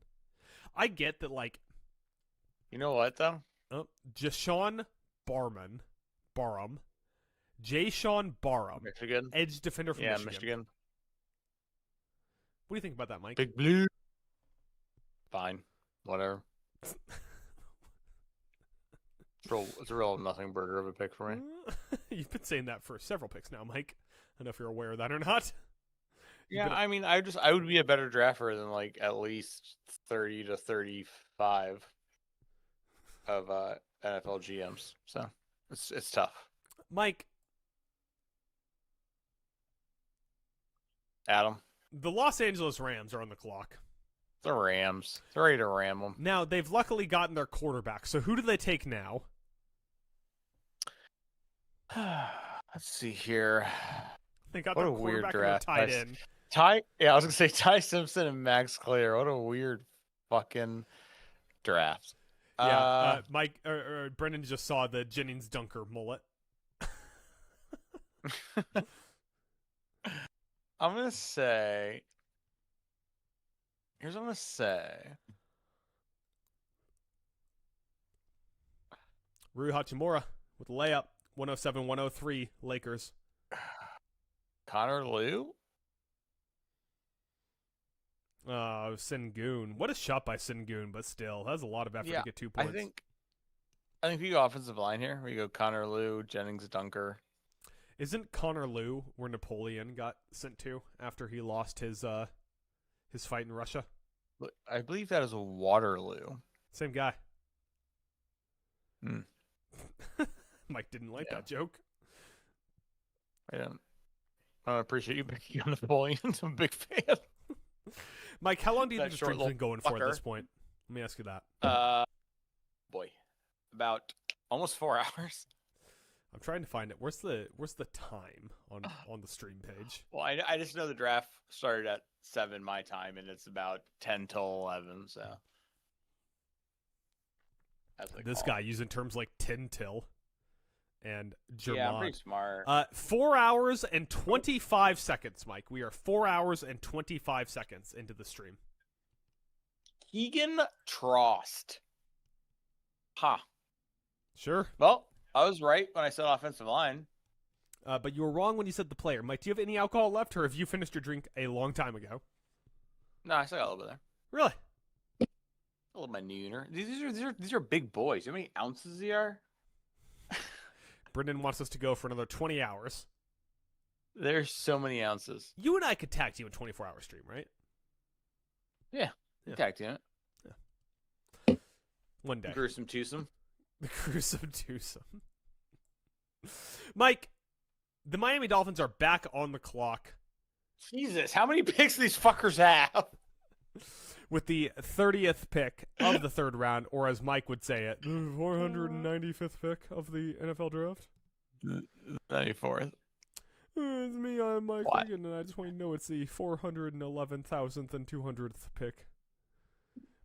I get that, like... You know what, though? Jashawn Barham, Jashawn Barham, Michigan. edge defender from Yeah, Michigan. Michigan. What do you think about that, Mike? Big Blue. Fine. Whatever. It's a real nothing burger of a pick for me. You've been saying that for several picks now, Mike. I don't know if you're aware of that or not. Yeah, I mean, I would be a better drafter than like at least 30 to 35 of NFL GMs. So it's tough. Mike, Adam, the Los Angeles Rams are on the clock. the Rams. They're ready to ram them. Now, they've luckily gotten their quarterback. So who do they take now? Let's see here. They got What their a weird quarterback and their draft. tight end. I was gonna say Ty Simpson and Max Clear. What a weird fucking draft. Yeah, Mike or Brendan just saw the Jennings Dunker mullet. I'm gonna say. Here's what I'm gonna say. Rui Hachimura with a layup. 107-103 Lakers. Connor Liu? Sengun. What a shot by Sengun, but still, that's a lot of effort to get 2 points. I think we go offensive line here. We go Connor Liu, Jennings Dunker. Isn't Connor Liu where Napoleon got sent to after he lost his fight in Russia? I believe that is a Waterloo. Same guy. Hmm. Mike didn't like that joke. I don't appreciate you picking on Napoleon. I'm a big fan. Mike, how long do you That think the short stream's been going for at fucker. this point? Let me ask you that. Boy, about almost 4 hours. I'm trying to find it. Where's the time on the stream page? Well, I just know the draft started at 7 my time, and it's about 10 till 11. So that's what they This call guy using terms like 10 till and it. Jermod. Yeah, I'm pretty smart. 4 hours and 25 seconds, Mike. We are 4 hours and 25 seconds into the stream. Keegan Trost. Ha. Sure. Well, I was right when I said offensive line. But you were wrong when you said the player. Mike, do you have any alcohol left, or have you finished your drink a long time ago? No, I still got a little bit there. Really? A little bit nooner. These are big boys. You know how many ounces they are? Brendan wants us to go for another 20 hours. There's so many ounces. You and I could tag team a 24-hour stream, right? Yeah. Yeah. Tag team it. One day. Gruesome twosome. The gruesome twosome. Mike, the Miami Dolphins are back on the clock Jesus, how many picks these fuckers have? with the 30th pick of the third round, or as Mike would say it, the 495th pick of the NFL draft. 94th. It's me, I'm Mike What? Regan, and I just want you to know it's the 411,000th and 200th pick.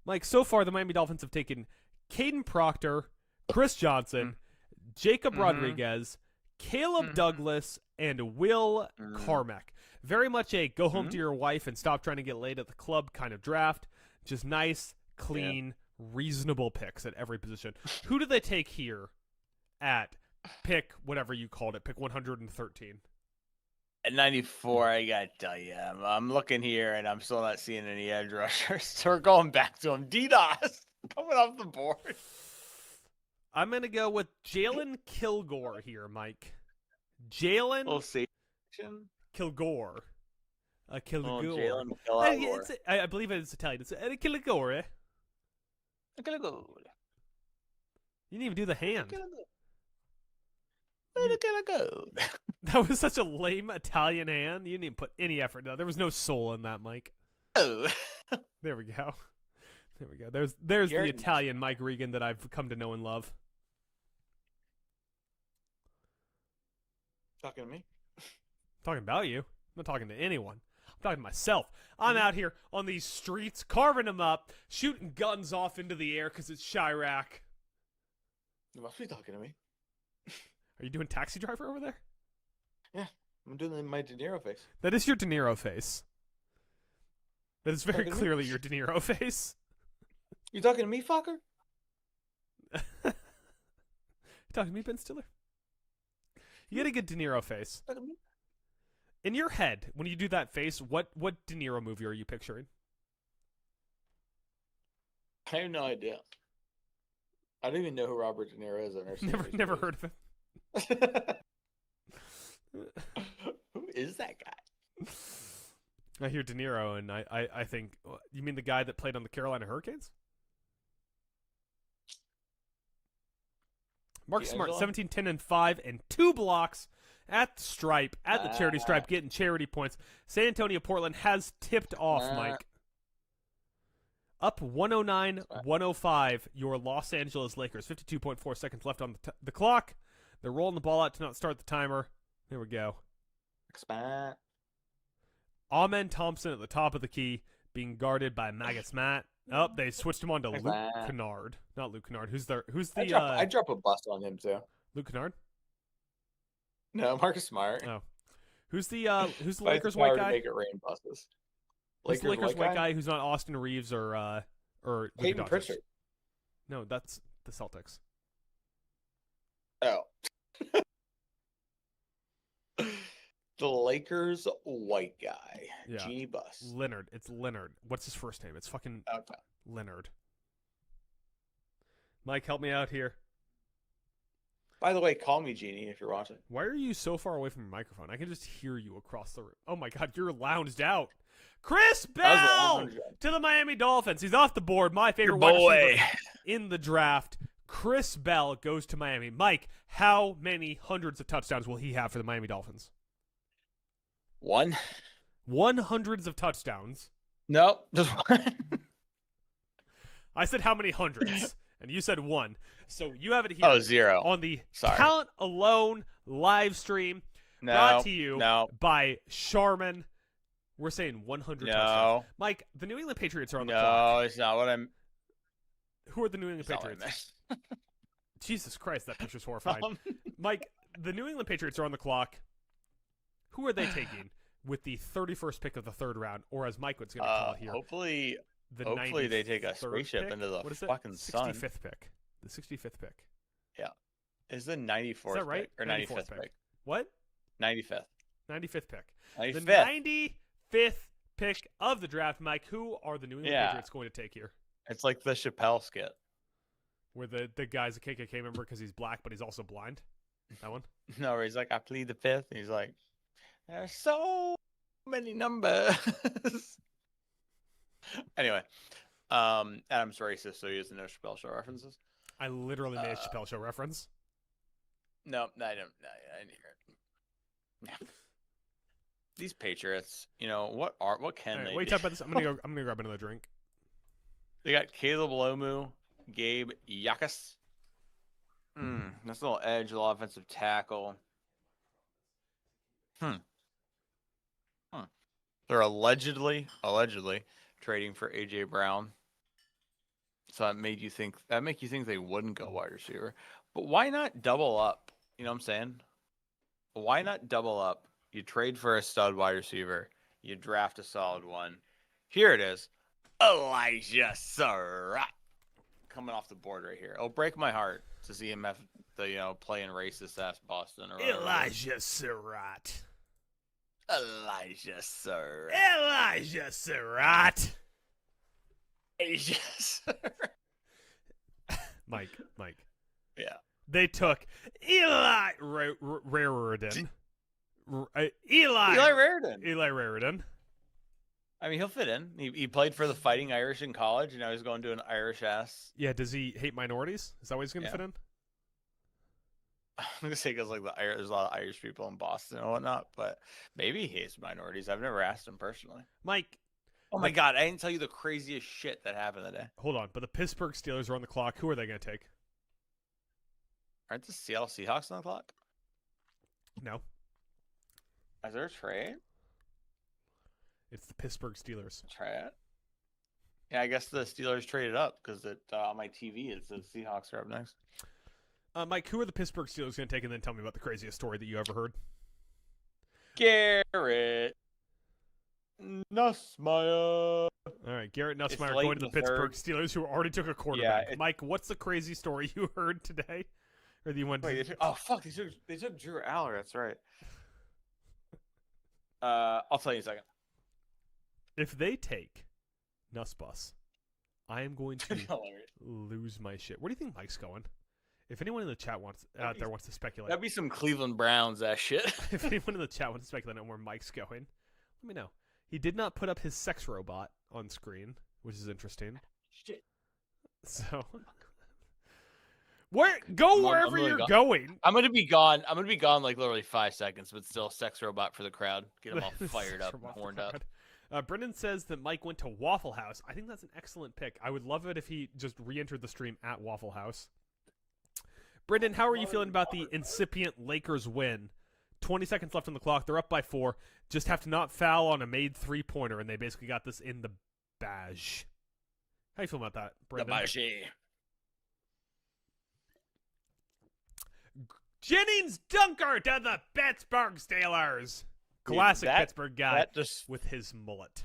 Mike, so far the Miami Dolphins have taken Caden Proctor, Chris Johnson, Jacob Rodriguez, Caleb Mhm. Douglas and Will Mm. Carmack. Very much a go home to Mhm. your wife and stop trying to get laid at the club kind of draft. Just nice, Yeah. clean, reasonable picks at every position. Who do they take here at pick whatever you called it, pick 113? At 94, I gotta tell you, I'm looking here and I'm still not seeing any edge rushers. So we're going back to him. DDoS coming off the board. I'm going to go with Jalen Kilgore here, Mike. Little Jalen safety. Kilgore. Oh, Kilgore. Jalen Kilgore. I believe it's Italian. It's Kilgore. Kilgore. You didn't even do the hand. Kilgore. That was such a lame Italian hand. You didn't even put any effort into that. There was no soul in that, Mike. Oh. There we go. There we go. There's the You're- Italian Mike Regan that I've come to know and love. Talking to me? I'm talking about you. I'm not talking to anyone. I'm talking to myself. I'm out here on these streets, carving them up, shooting guns off into the air because it's Chirac. You must be talking to me. Are you doing Taxi Driver over there? I'm doing my De Niro face. That is your De Niro face. That is very Talking to me? clearly your De Niro face. You talking to me, fucker? Talking to me, Ben Stiller. You get a good De Niro face. Talking to me? In your head, when you do that face, what De Niro movie are you picturing? I have no idea. I don't even know who Robert De Niro is. I've never seen his Never movies. heard of it. Who is that guy? I hear De Niro, and I think you mean the guy that played on the Carolina Hurricanes? Marcus Smart, D'Angelo? 17, 10, and 5, and 2 blocks at the stripe, at the charity Ah. stripe, getting charity points. San Antonio Portland has tipped off, Ah. Mike. Up 109-105, your Los Angeles Lakers. 52.4 seconds left on the clock. They're rolling the ball out to not start the timer. There we go. Expand. Amen Thompson at the top of the key, being guarded by Magus Matt. Oh, they switched him on to Luke Matt. Kennard. Not Luke Kennard. Who's the I drop a bust on him too. Luke Kennard? No, Marcus Smart. Oh. Who's the Fights Lakers the power white to guy? make it rain buses. Who's the Lakers white guy who's not Austin Reeves or the Peyton Dodgers? Pritchard. No, that's the Celtics. Oh. The Lakers white guy. Yeah. Genie Bus. Leonard. It's Leonard. What's his first name? It's fucking Okay. Leonard. Mike, help me out here. By the way, call me Genie if you're watching. Why are you so far away from your microphone? I can just hear you across the room. Oh my god, you're lounged out. Chris Bell to the Miami Dolphins. He's off the board. My favorite wide receiver in the draft. Chris Bell goes to Miami. Mike, how many hundreds of touchdowns will he have for the Miami Dolphins? 1? 100s of touchdowns. Nope, just 1. I said how many hundreds, and you said 1. So you have it here. Oh, 0. On the Sorry. Talent Alone live stream, No. brought to you No. by Charmin. We're saying 100 touchdowns. No. Mike, the New England Patriots are on the No, clock. it's not what I'm. Who are the New England It's not what I Patriots? meant. Jesus Christ, that picture's horrifying. Um, Mike, the New England Patriots are on the clock. Who are they taking with the 31st pick of the 3rd round, or as Mike was going to call it here, hopefully the hopefully they take a 93rd spaceship pick? into the What is it? fucking sun. 65th pick. The 65th pick. Is the 94th Is that right? pick or 95th pick? What? 95th. 95th pick. 95th. The 95th pick of the draft, Mike. Who are the New England Yeah. Patriots going to take here? It's like the Chappelle skit. Where the guy's a KKK member because he's black, but he's also blind? That one? No, where he's like, I plead the 5th. And he's like, there's so many numbers. Anyway, Adam's racist, so he doesn't know Chappelle show references. I literally made a Chappelle Show reference. No, I didn't hear it. Yeah. These Patriots, what can All right, they wait, do? talk about this. I'm gonna grab another drink. They got Caleb Lomu, Gabe Yakas. That's a little edge, a little offensive tackle. They're allegedly trading for AJ Brown. So that make you think they wouldn't go wide receiver. But why not double up? You know what I'm saying? why not double up? You trade for a stud wide receiver. You draft a solid one. Here it is. Elijah Surratt coming off the board right here. It'll break my heart to see him have the playing racist ass Boston or whatever. Elijah Surratt. Elijah Surratt. Elijah Surratt. Elijah Surratt. Mike. Yeah. They took Eli Raridan. Eli Raridan. Eli Raridan. I mean, he'll fit in. He played for the Fighting Irish in college, and now he's going to an Irish ass. Yeah, does he hate minorities? Is that why he's going to fit in? I'm going to say because there's a lot of Irish people in Boston and whatnot, but maybe he hates minorities. I've never asked him personally. Mike. Oh, my God. I didn't tell you the craziest shit that happened today. Hold on. But the Pittsburgh Steelers are on the clock. Who are they going to take? Aren't the Seattle Seahawks on the clock? No. Is there a trade? It's the Pittsburgh Steelers. Trade? Yeah, I guess the Steelers traded up because on my TV it says Seahawks are up next. Mike, who are the Pittsburgh Steelers going to take? And then tell me about the craziest story that you ever heard. Garrett Nussmeier. All right, Garrett Nussmeier going to the Pittsburgh Steelers, who already took a quarterback. Yeah, Mike, what's the crazy story you heard today? Or that you went to... Oh, fuck. They took Drew Aller. That's right. I'll tell you in a second. If they take Nussbus, I am going to lose my shit. Where do you think Mike's going? If anyone in the chat wants to speculate, that'd be some Cleveland Browns shit. If anyone in the chat wants to speculate on where Mike's going, let me know. He did not put up his sex robot on screen, which is interesting. Shit. So, wherever you're going. I'm gonna be gone. I'm gonna be gone like literally 5 seconds, but still sex robot for the crowd. Get them all fired up, horned up. Brendan says that Mike went to Waffle House. I think that's an excellent pick. I would love it if he just re-entered the stream at Waffle House. Brendan, how are you feeling about the incipient Lakers win? 20 seconds left on the clock. They're up by 4. Just have to not foul on a made three-pointer, and they basically got this in the bag. How you feel about that, Brendan? The bag. Jennings dunker to the Pittsburgh Steelers. Classic Pittsburgh guy with his mullet.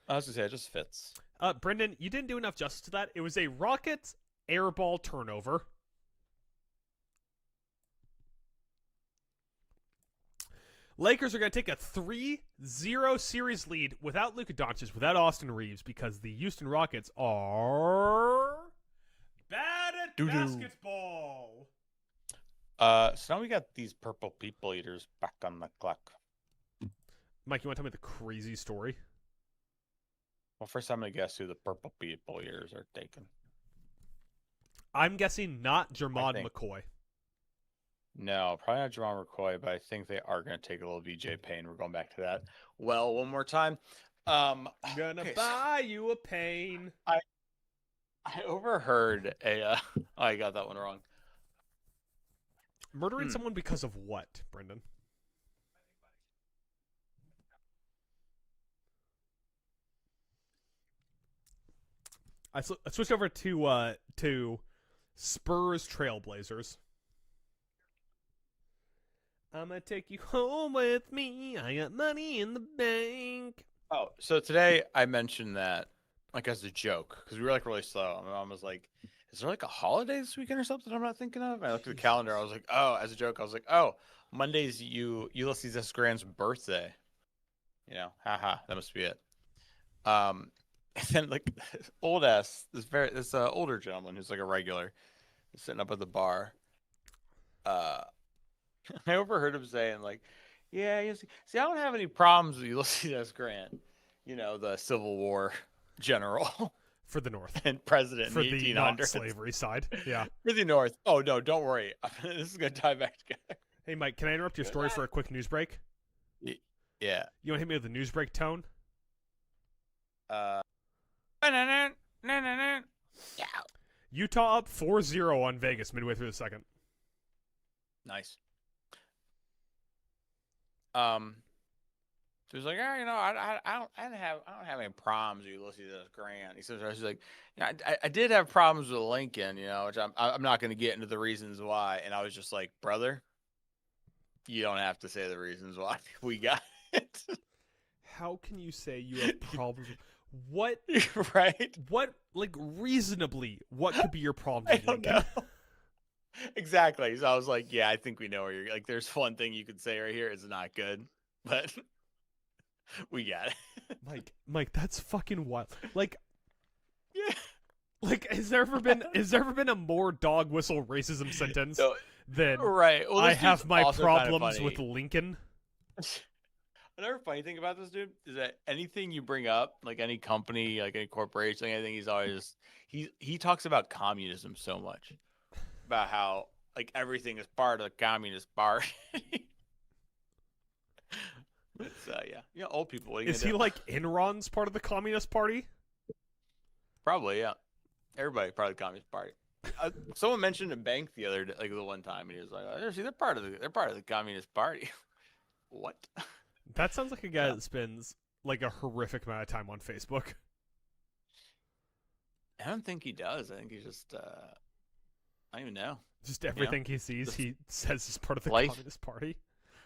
I was going to say, it just fits. Brendan, you didn't do enough justice to that. It was a Rockets airball turnover. Lakers are going to take a 3-0 series lead without Luka Doncic, without Austin Reeves, because the Houston Rockets are bad at basketball. So now we got these purple people eaters back on the clock. Mike, you want to tell me the crazy story? Well, first I'm going to guess who the purple people eaters are taking. I'm guessing not Jermod McCoy. No, probably not Jerome McCoy, but I think they are going to take a little VJ Payne. We're going back to that. Well, one more time. I'm gonna buy you a Payne. I overheard a. I got that one wrong. Murdering someone because of what, Brendan? I switched over to Spurs Trailblazers. I'm going to take you home with me. I got money in the bank. Oh, so today I mentioned that, like, as a joke, because we were, like, really slow. My mom was like, is there, like, a holiday this weekend or something I'm not thinking of? And I looked at the calendar. I was like, oh, as a joke, I was like, oh, Monday's Ulysses S. Grant's birthday. You know, haha, that must be it. And then, like, this older gentleman who's, like, a regular sitting up at the bar. I overheard him saying, like, yeah, see, I don't have any problems with Ulysses S. Grant, you know, the Civil War general. For the North. And president for in the 1800s. For the not-slavery side, yeah. For the North. Oh, no, don't worry. This is going to tie back together. Hey, Mike, can I interrupt your story for a quick news break? Yeah. You want to hit me with the news break tone? Utah up 4-0 on Vegas midway through the second. Nice. So he's like, oh, you know, I don't have any problems with Ulysses S. Grant. He says, he's like, you know, I did have problems with Lincoln, you know, which I'm not going to get into the reasons why. And I was just like, brother, You don't have to say the reasons why we got it. How can you say you have problems with what? Right? What, like, reasonably, what could be your problem I with don't Lincoln? know. Exactly. So I was like, yeah, I think we know where you're like. There's one thing you could say right here. It's not good, but we got it. Mike, that's fucking wild. Like, Yeah. like, has there ever been a more dog whistle racism sentence So, than right. Well, I this have dude's my also kinda problems funny. with Lincoln? Another funny thing about this dude is that anything you bring up, like any company, like any corporation, anything, he's always he talks about communism so much, about how like everything is part of the Communist Party. It's yeah, old people. What are you Is gonna he do? like Enron's part of the Communist Party? Probably, yeah. Everybody part of the Communist Party. Someone mentioned a bank the other day, like the one time, and he was like, "Oh, see, they're part of the Communist Party." What? That sounds like a guy Yeah. that spends like a horrific amount of time on Facebook. I don't think he does. I think he's just I don't even know. Just everything he sees, Just he says is part of the life. Communist Party.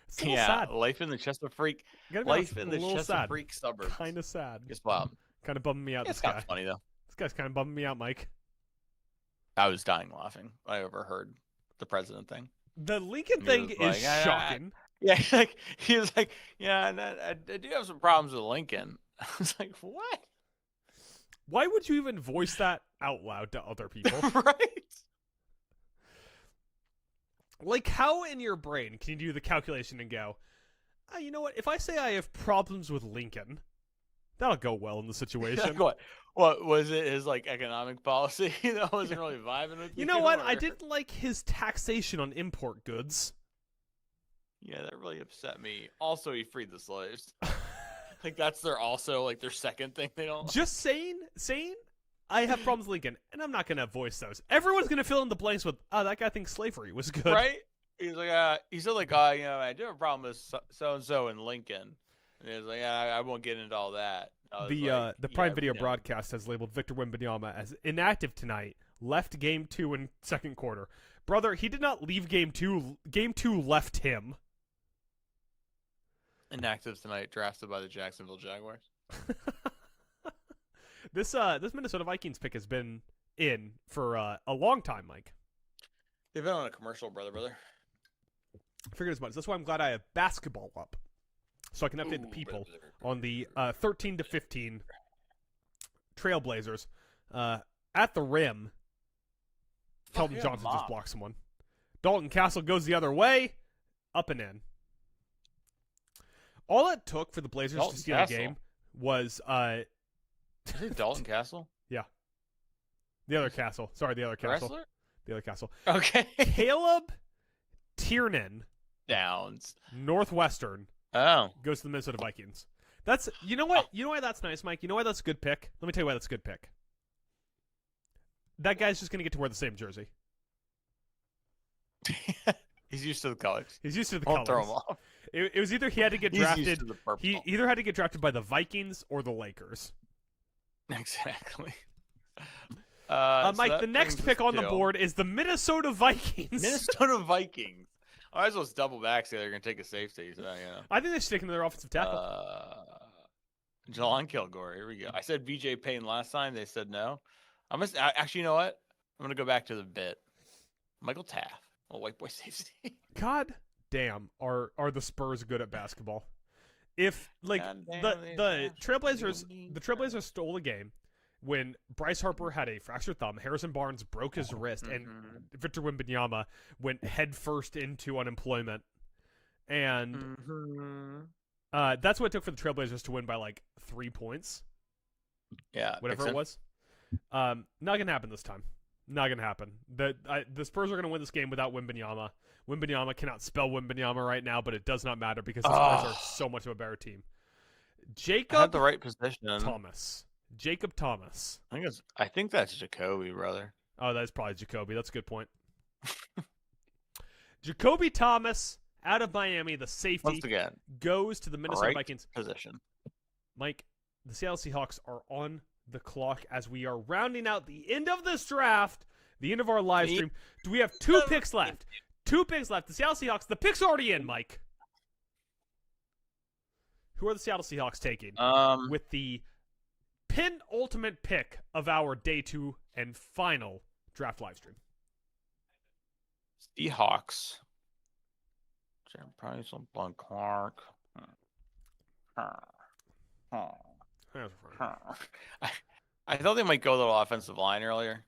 It's a little Yeah, sad. life in the Chesapeake. Gotta be honest, Life in a the little sad. Chesapeake suburbs. Kind of sad. It's wild. Kind of bumming me out. It's This kind guy. of funny though. This guy's kind of bumming me out, Mike. I was dying laughing when I overheard the president thing. The Lincoln He thing was is like, shocking. Yeah, he was like, yeah, and I do have some problems with Lincoln. I was like, what? Why would you even voice that out loud to other people? Right? Like, how in your brain can you do the calculation and go, you know what? If I say I have problems with Lincoln, that'll go well in the situation. What was it? His like economic policy that wasn't really vibing with You know what? or- I didn't like his taxation on import goods. Yeah, that really upset me. Also, he freed the slaves. Like that's their second thing they don't. Just saying, I have problems with Lincoln, and I'm not gonna voice those. Everyone's gonna fill in the blanks with, oh, that guy thinks slavery was good. Right? He's like, he said like, I do have a problem with so and so in Lincoln, and he was like, I won't get into all that. The Prime Video broadcast has labeled Victor Wembanyama as inactive tonight. Left game 2 in second quarter. Brother, he did not leave game 2. Game 2 left him. Inactive tonight, drafted by the Jacksonville Jaguars. This Minnesota Vikings pick has been in for a long time, Mike. They've been on a commercial, brother. I figured as much. That's why I'm glad I have basketball up, so I can update the people on the 13-15 Trailblazers. At the rim, Keldon Johnson just blocked someone. Dalton Castle goes the other way, up and in. All it took for the Blazers to steal the game was Is it Dalton Castle? the other Castle. Sorry, the other Castle. Wrestler? The other Castle. Okay. Caleb Tiernan, Downs. Northwestern, Oh. goes to the Minnesota Vikings. That's you know what? You know why that's nice, Mike? You know why that's a good pick? Let me tell you why that's a good pick. That guy's just gonna get to wear the same jersey. He's used to the colors. He's used to the Won't colors. throw him off. It was either he had to get He's used drafted. to the purple. He either had to get drafted by the Vikings or the Lakers. Exactly. Mike, the next pick on the board is the Minnesota Vikings. Minnesota Vikings. I might as well double back. Say they're gonna take a safety. So, I think they're sticking to their offensive tackle. Jelon Kilgore. Here we go. I said VJ Payne last time. They said no. Actually, you know what? I'm gonna go back to the bit. Michael Taft, a white boy safety. God damn, are the Spurs good at basketball? If like the Trailblazers stole a game when Bryce Harper had a fractured thumb, Harrison Barnes broke his wrist, and Victor Wembanyama went headfirst into unemployment, and that's what it took for the Trailblazers to win by like 3 points. Yeah, whatever it was. Not gonna happen this time. Not gonna happen. The Spurs are gonna win this game without Wembanyama. Wembanyama cannot spell Wembanyama right now, but it does not matter because the Spurs are so much of a better team. I had the right position. Jacob Thomas. I think that's Jacoby, brother. Oh, that's probably Jacoby. That's a good point. Jacoby Thomas out of Miami, the safety, Once again, goes to the Minnesota Vikings. Position. Mike, the Seattle Seahawks are on the clock as we are rounding out the end of this draft, the end of our live stream. Do we have 2 picks left? 2 picks left. The Seattle Seahawks. The pick's already in, Mike. Who are the Seattle Seahawks taking? With the penultimate pick of our day 2 and final draft livestream. Seahawks. Price on Blanc Clark. I thought they might go a little offensive line earlier.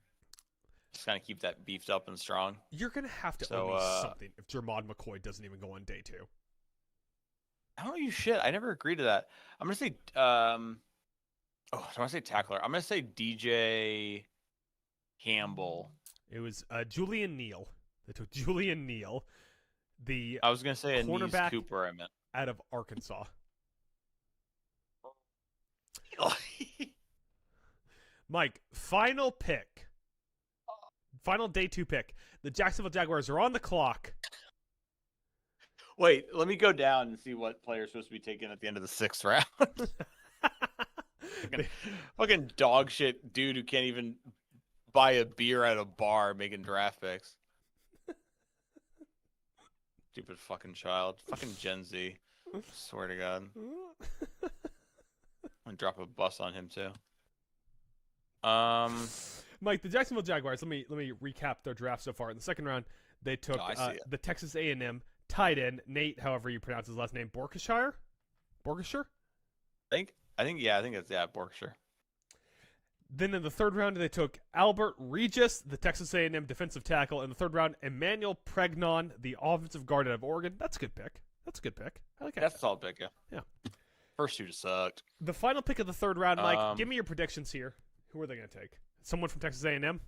Just kind of keep that beefed up and strong. You're going to have to owe me something if Jermod McCoy doesn't even go on day 2. I don't know you shit. I never agreed to that. I'm going to say, do I want to say tackler? I'm going to say DJ Campbell. It was Julian Neal. They took Julian Neal, the I was going to say cornerback Cooper, I meant. out of Arkansas. Mike, final pick. Final day 2 pick. The Jacksonville Jaguars are on the clock. Wait, let me go down and see what player's supposed to be taken at the end of the 6th round. Fucking dog shit dude who can't even buy a beer at a bar making draft picks. Stupid fucking child. Fucking Gen Z. Swear to God. I'm gonna drop a bus on him too. Mike, the Jacksonville Jaguars, let me recap their draft so far. In the 2nd round, they took the Texas A&M tight end, Nate, however you pronounce his last name, Borkshire? I think it's Borkshire. Then in the 3rd round, they took Albert Regis, the Texas A&M defensive tackle. In the 3rd round, Emmanuel Pregnon, the offensive guard out of Oregon. That's a good pick. I like that. That's a solid pick, yeah. Yeah. First 2 just sucked. The final pick of the 3rd round, Mike, give me your predictions here. Who are they going to take? Someone from Texas A&M?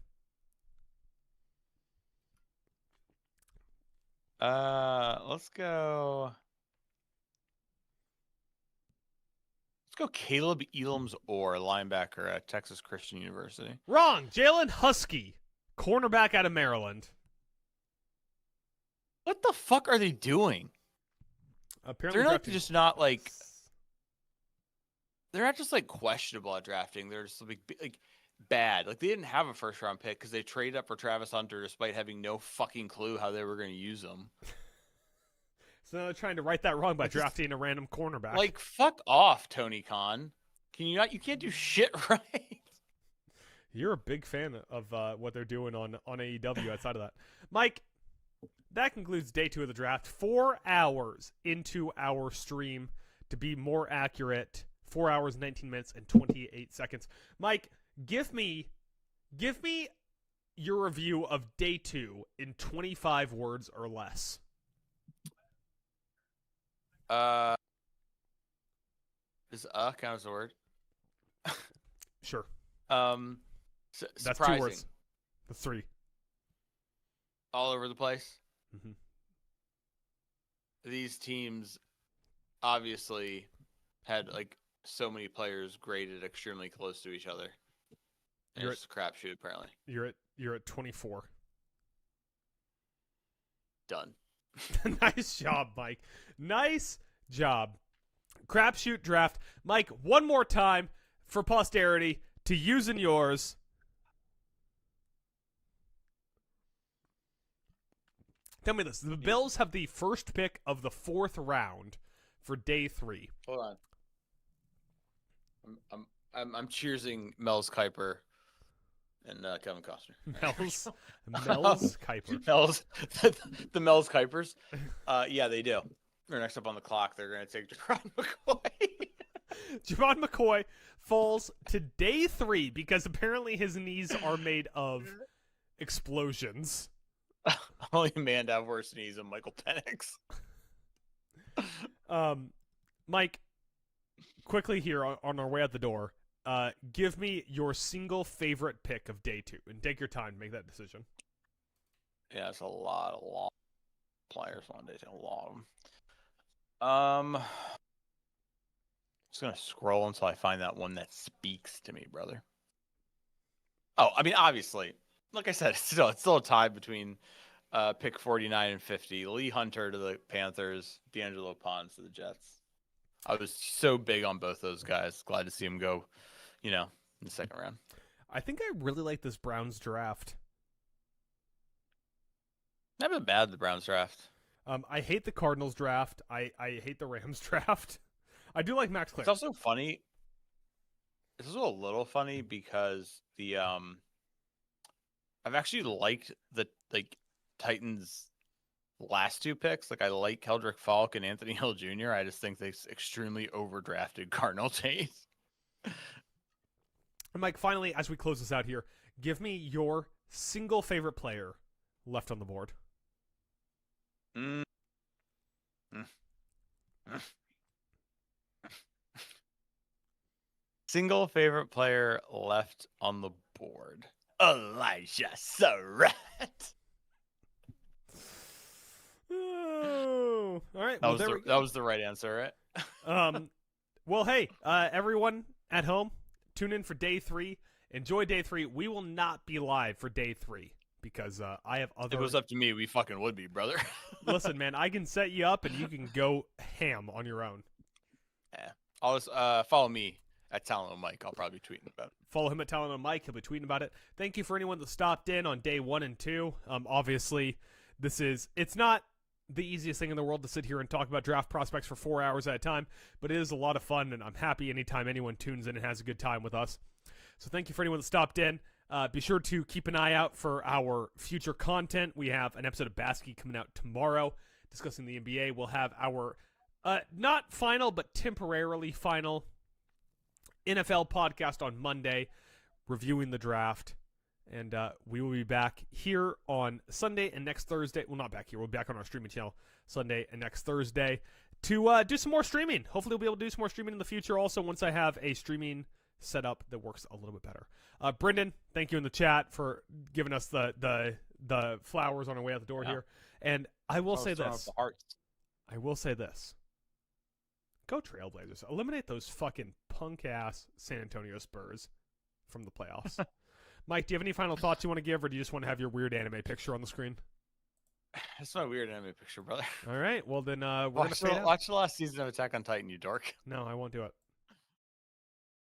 Let's go Caleb Elam's-Orr, linebacker at Texas Christian University. Wrong. Jalen Husky, cornerback out of Maryland. What the fuck are they doing? Apparently they're just not like. They're not just like questionable at drafting. They're just like bad. Like they didn't have a 1st round pick because they traded up for Travis Hunter despite having no fucking clue how they were going to use him. So now they're trying to right that wrong by drafting a random cornerback. Like fuck off, Tony Khan. Can you not? You can't do shit right. You're a big fan of what they're doing on AEW outside of that, Mike. That concludes day 2 of the draft. 4 hours into our stream, to be more accurate. 4 hours, 19 minutes, and 28 seconds. Mike, give me your review of day 2 in 25 words or less. Does count as a word? Sure. That's surprising. 2 words. That's 3. All over the place. Mm-hmm. These teams obviously had like so many players graded extremely close to each other. And it's a crapshoot, apparently. You're at 24. Done. Nice job, Mike. Nice job. Crapshoot draft. Mike, one more time for posterity to use in yours. Tell me this. The Bills have the 1st pick of the 4th round for day 3. Hold on. I'm cheersing Mel's Kiper and Kevin Costner. Mel's Kiper. The Mel's Kipers. Yeah, they do. They're next up on the clock. They're going to take Jerron McCoy. Jerron McCoy falls to day 3 because apparently his knees are made of explosions. Only a man to have worse knees than Michael Penix. Mike, quickly here on our way out the door, give me your single favorite pick of day 2, and take your time to make that decision. Yeah, it's a lot of long players on day 2. A lot of them. Just gonna scroll until I find that one that speaks to me, brother. Oh, I mean, obviously, like I said, it's still a tie between pick 49 and 50. Lee Hunter to the Panthers, D'Angelo Pons to the Jets. I was so big on both those guys. Glad to see him go, in the 2nd round. I think I really like this Browns draft. Not been bad the Browns draft. I hate the Cardinals draft. I hate the Rams draft. I do like Max It's Clare. also funny. It's also a little funny because I've actually liked the Titans last two picks. Like I like Keldrick Falk and Anthony Hill Jr. I just think they extremely overdrafted Cardinal Chase. And Mike, finally, as we close this out here, give me your single favorite player left on the board. Single favorite player left on the board. Elijah Surratt. Oh, all right. That was the right answer, right? Well, hey, everyone at home, tune in for day 3. Enjoy day 3. We will not be live for day 3 because I have other. If it was up to me, we fucking would be, brother. Listen, man, I can set you up and you can go ham on your own. Yeah. Always follow me at Talent Mike. I'll probably be tweeting about it. Follow him at Talent Mike. He'll be tweeting about it. Thank you for anyone that stopped in on day 1 and 2. Obviously, it's not the easiest thing in the world to sit here and talk about draft prospects for 4 hours at a time, but it is a lot of fun, and I'm happy anytime anyone tunes in and has a good time with us. So thank you for anyone that stopped in. Be sure to keep an eye out for our future content. We have an episode of Basketball coming out tomorrow discussing the NBA. We'll have our not final, but temporarily final NFL podcast on Monday, reviewing the draft. And we will be back here on Sunday and next Thursday. Well, not back here. We'll be back on our streaming channel Sunday and next Thursday to do some more streaming. Hopefully, we'll be able to do some more streaming in the future also once I have a streaming setup that works a little bit better. Brendan, thank you in the chat for giving us the flowers on our way out the door here. And I will say this. I will say this. Go Trailblazers. Eliminate those fucking punk-ass San Antonio Spurs from the playoffs. Mike, do you have any final thoughts you want to give, or do you just want to have your weird anime picture on the screen? It's my weird anime picture, brother. All right. Well, then we're watch the last season of Attack on Titan, you dork. No, I won't do it.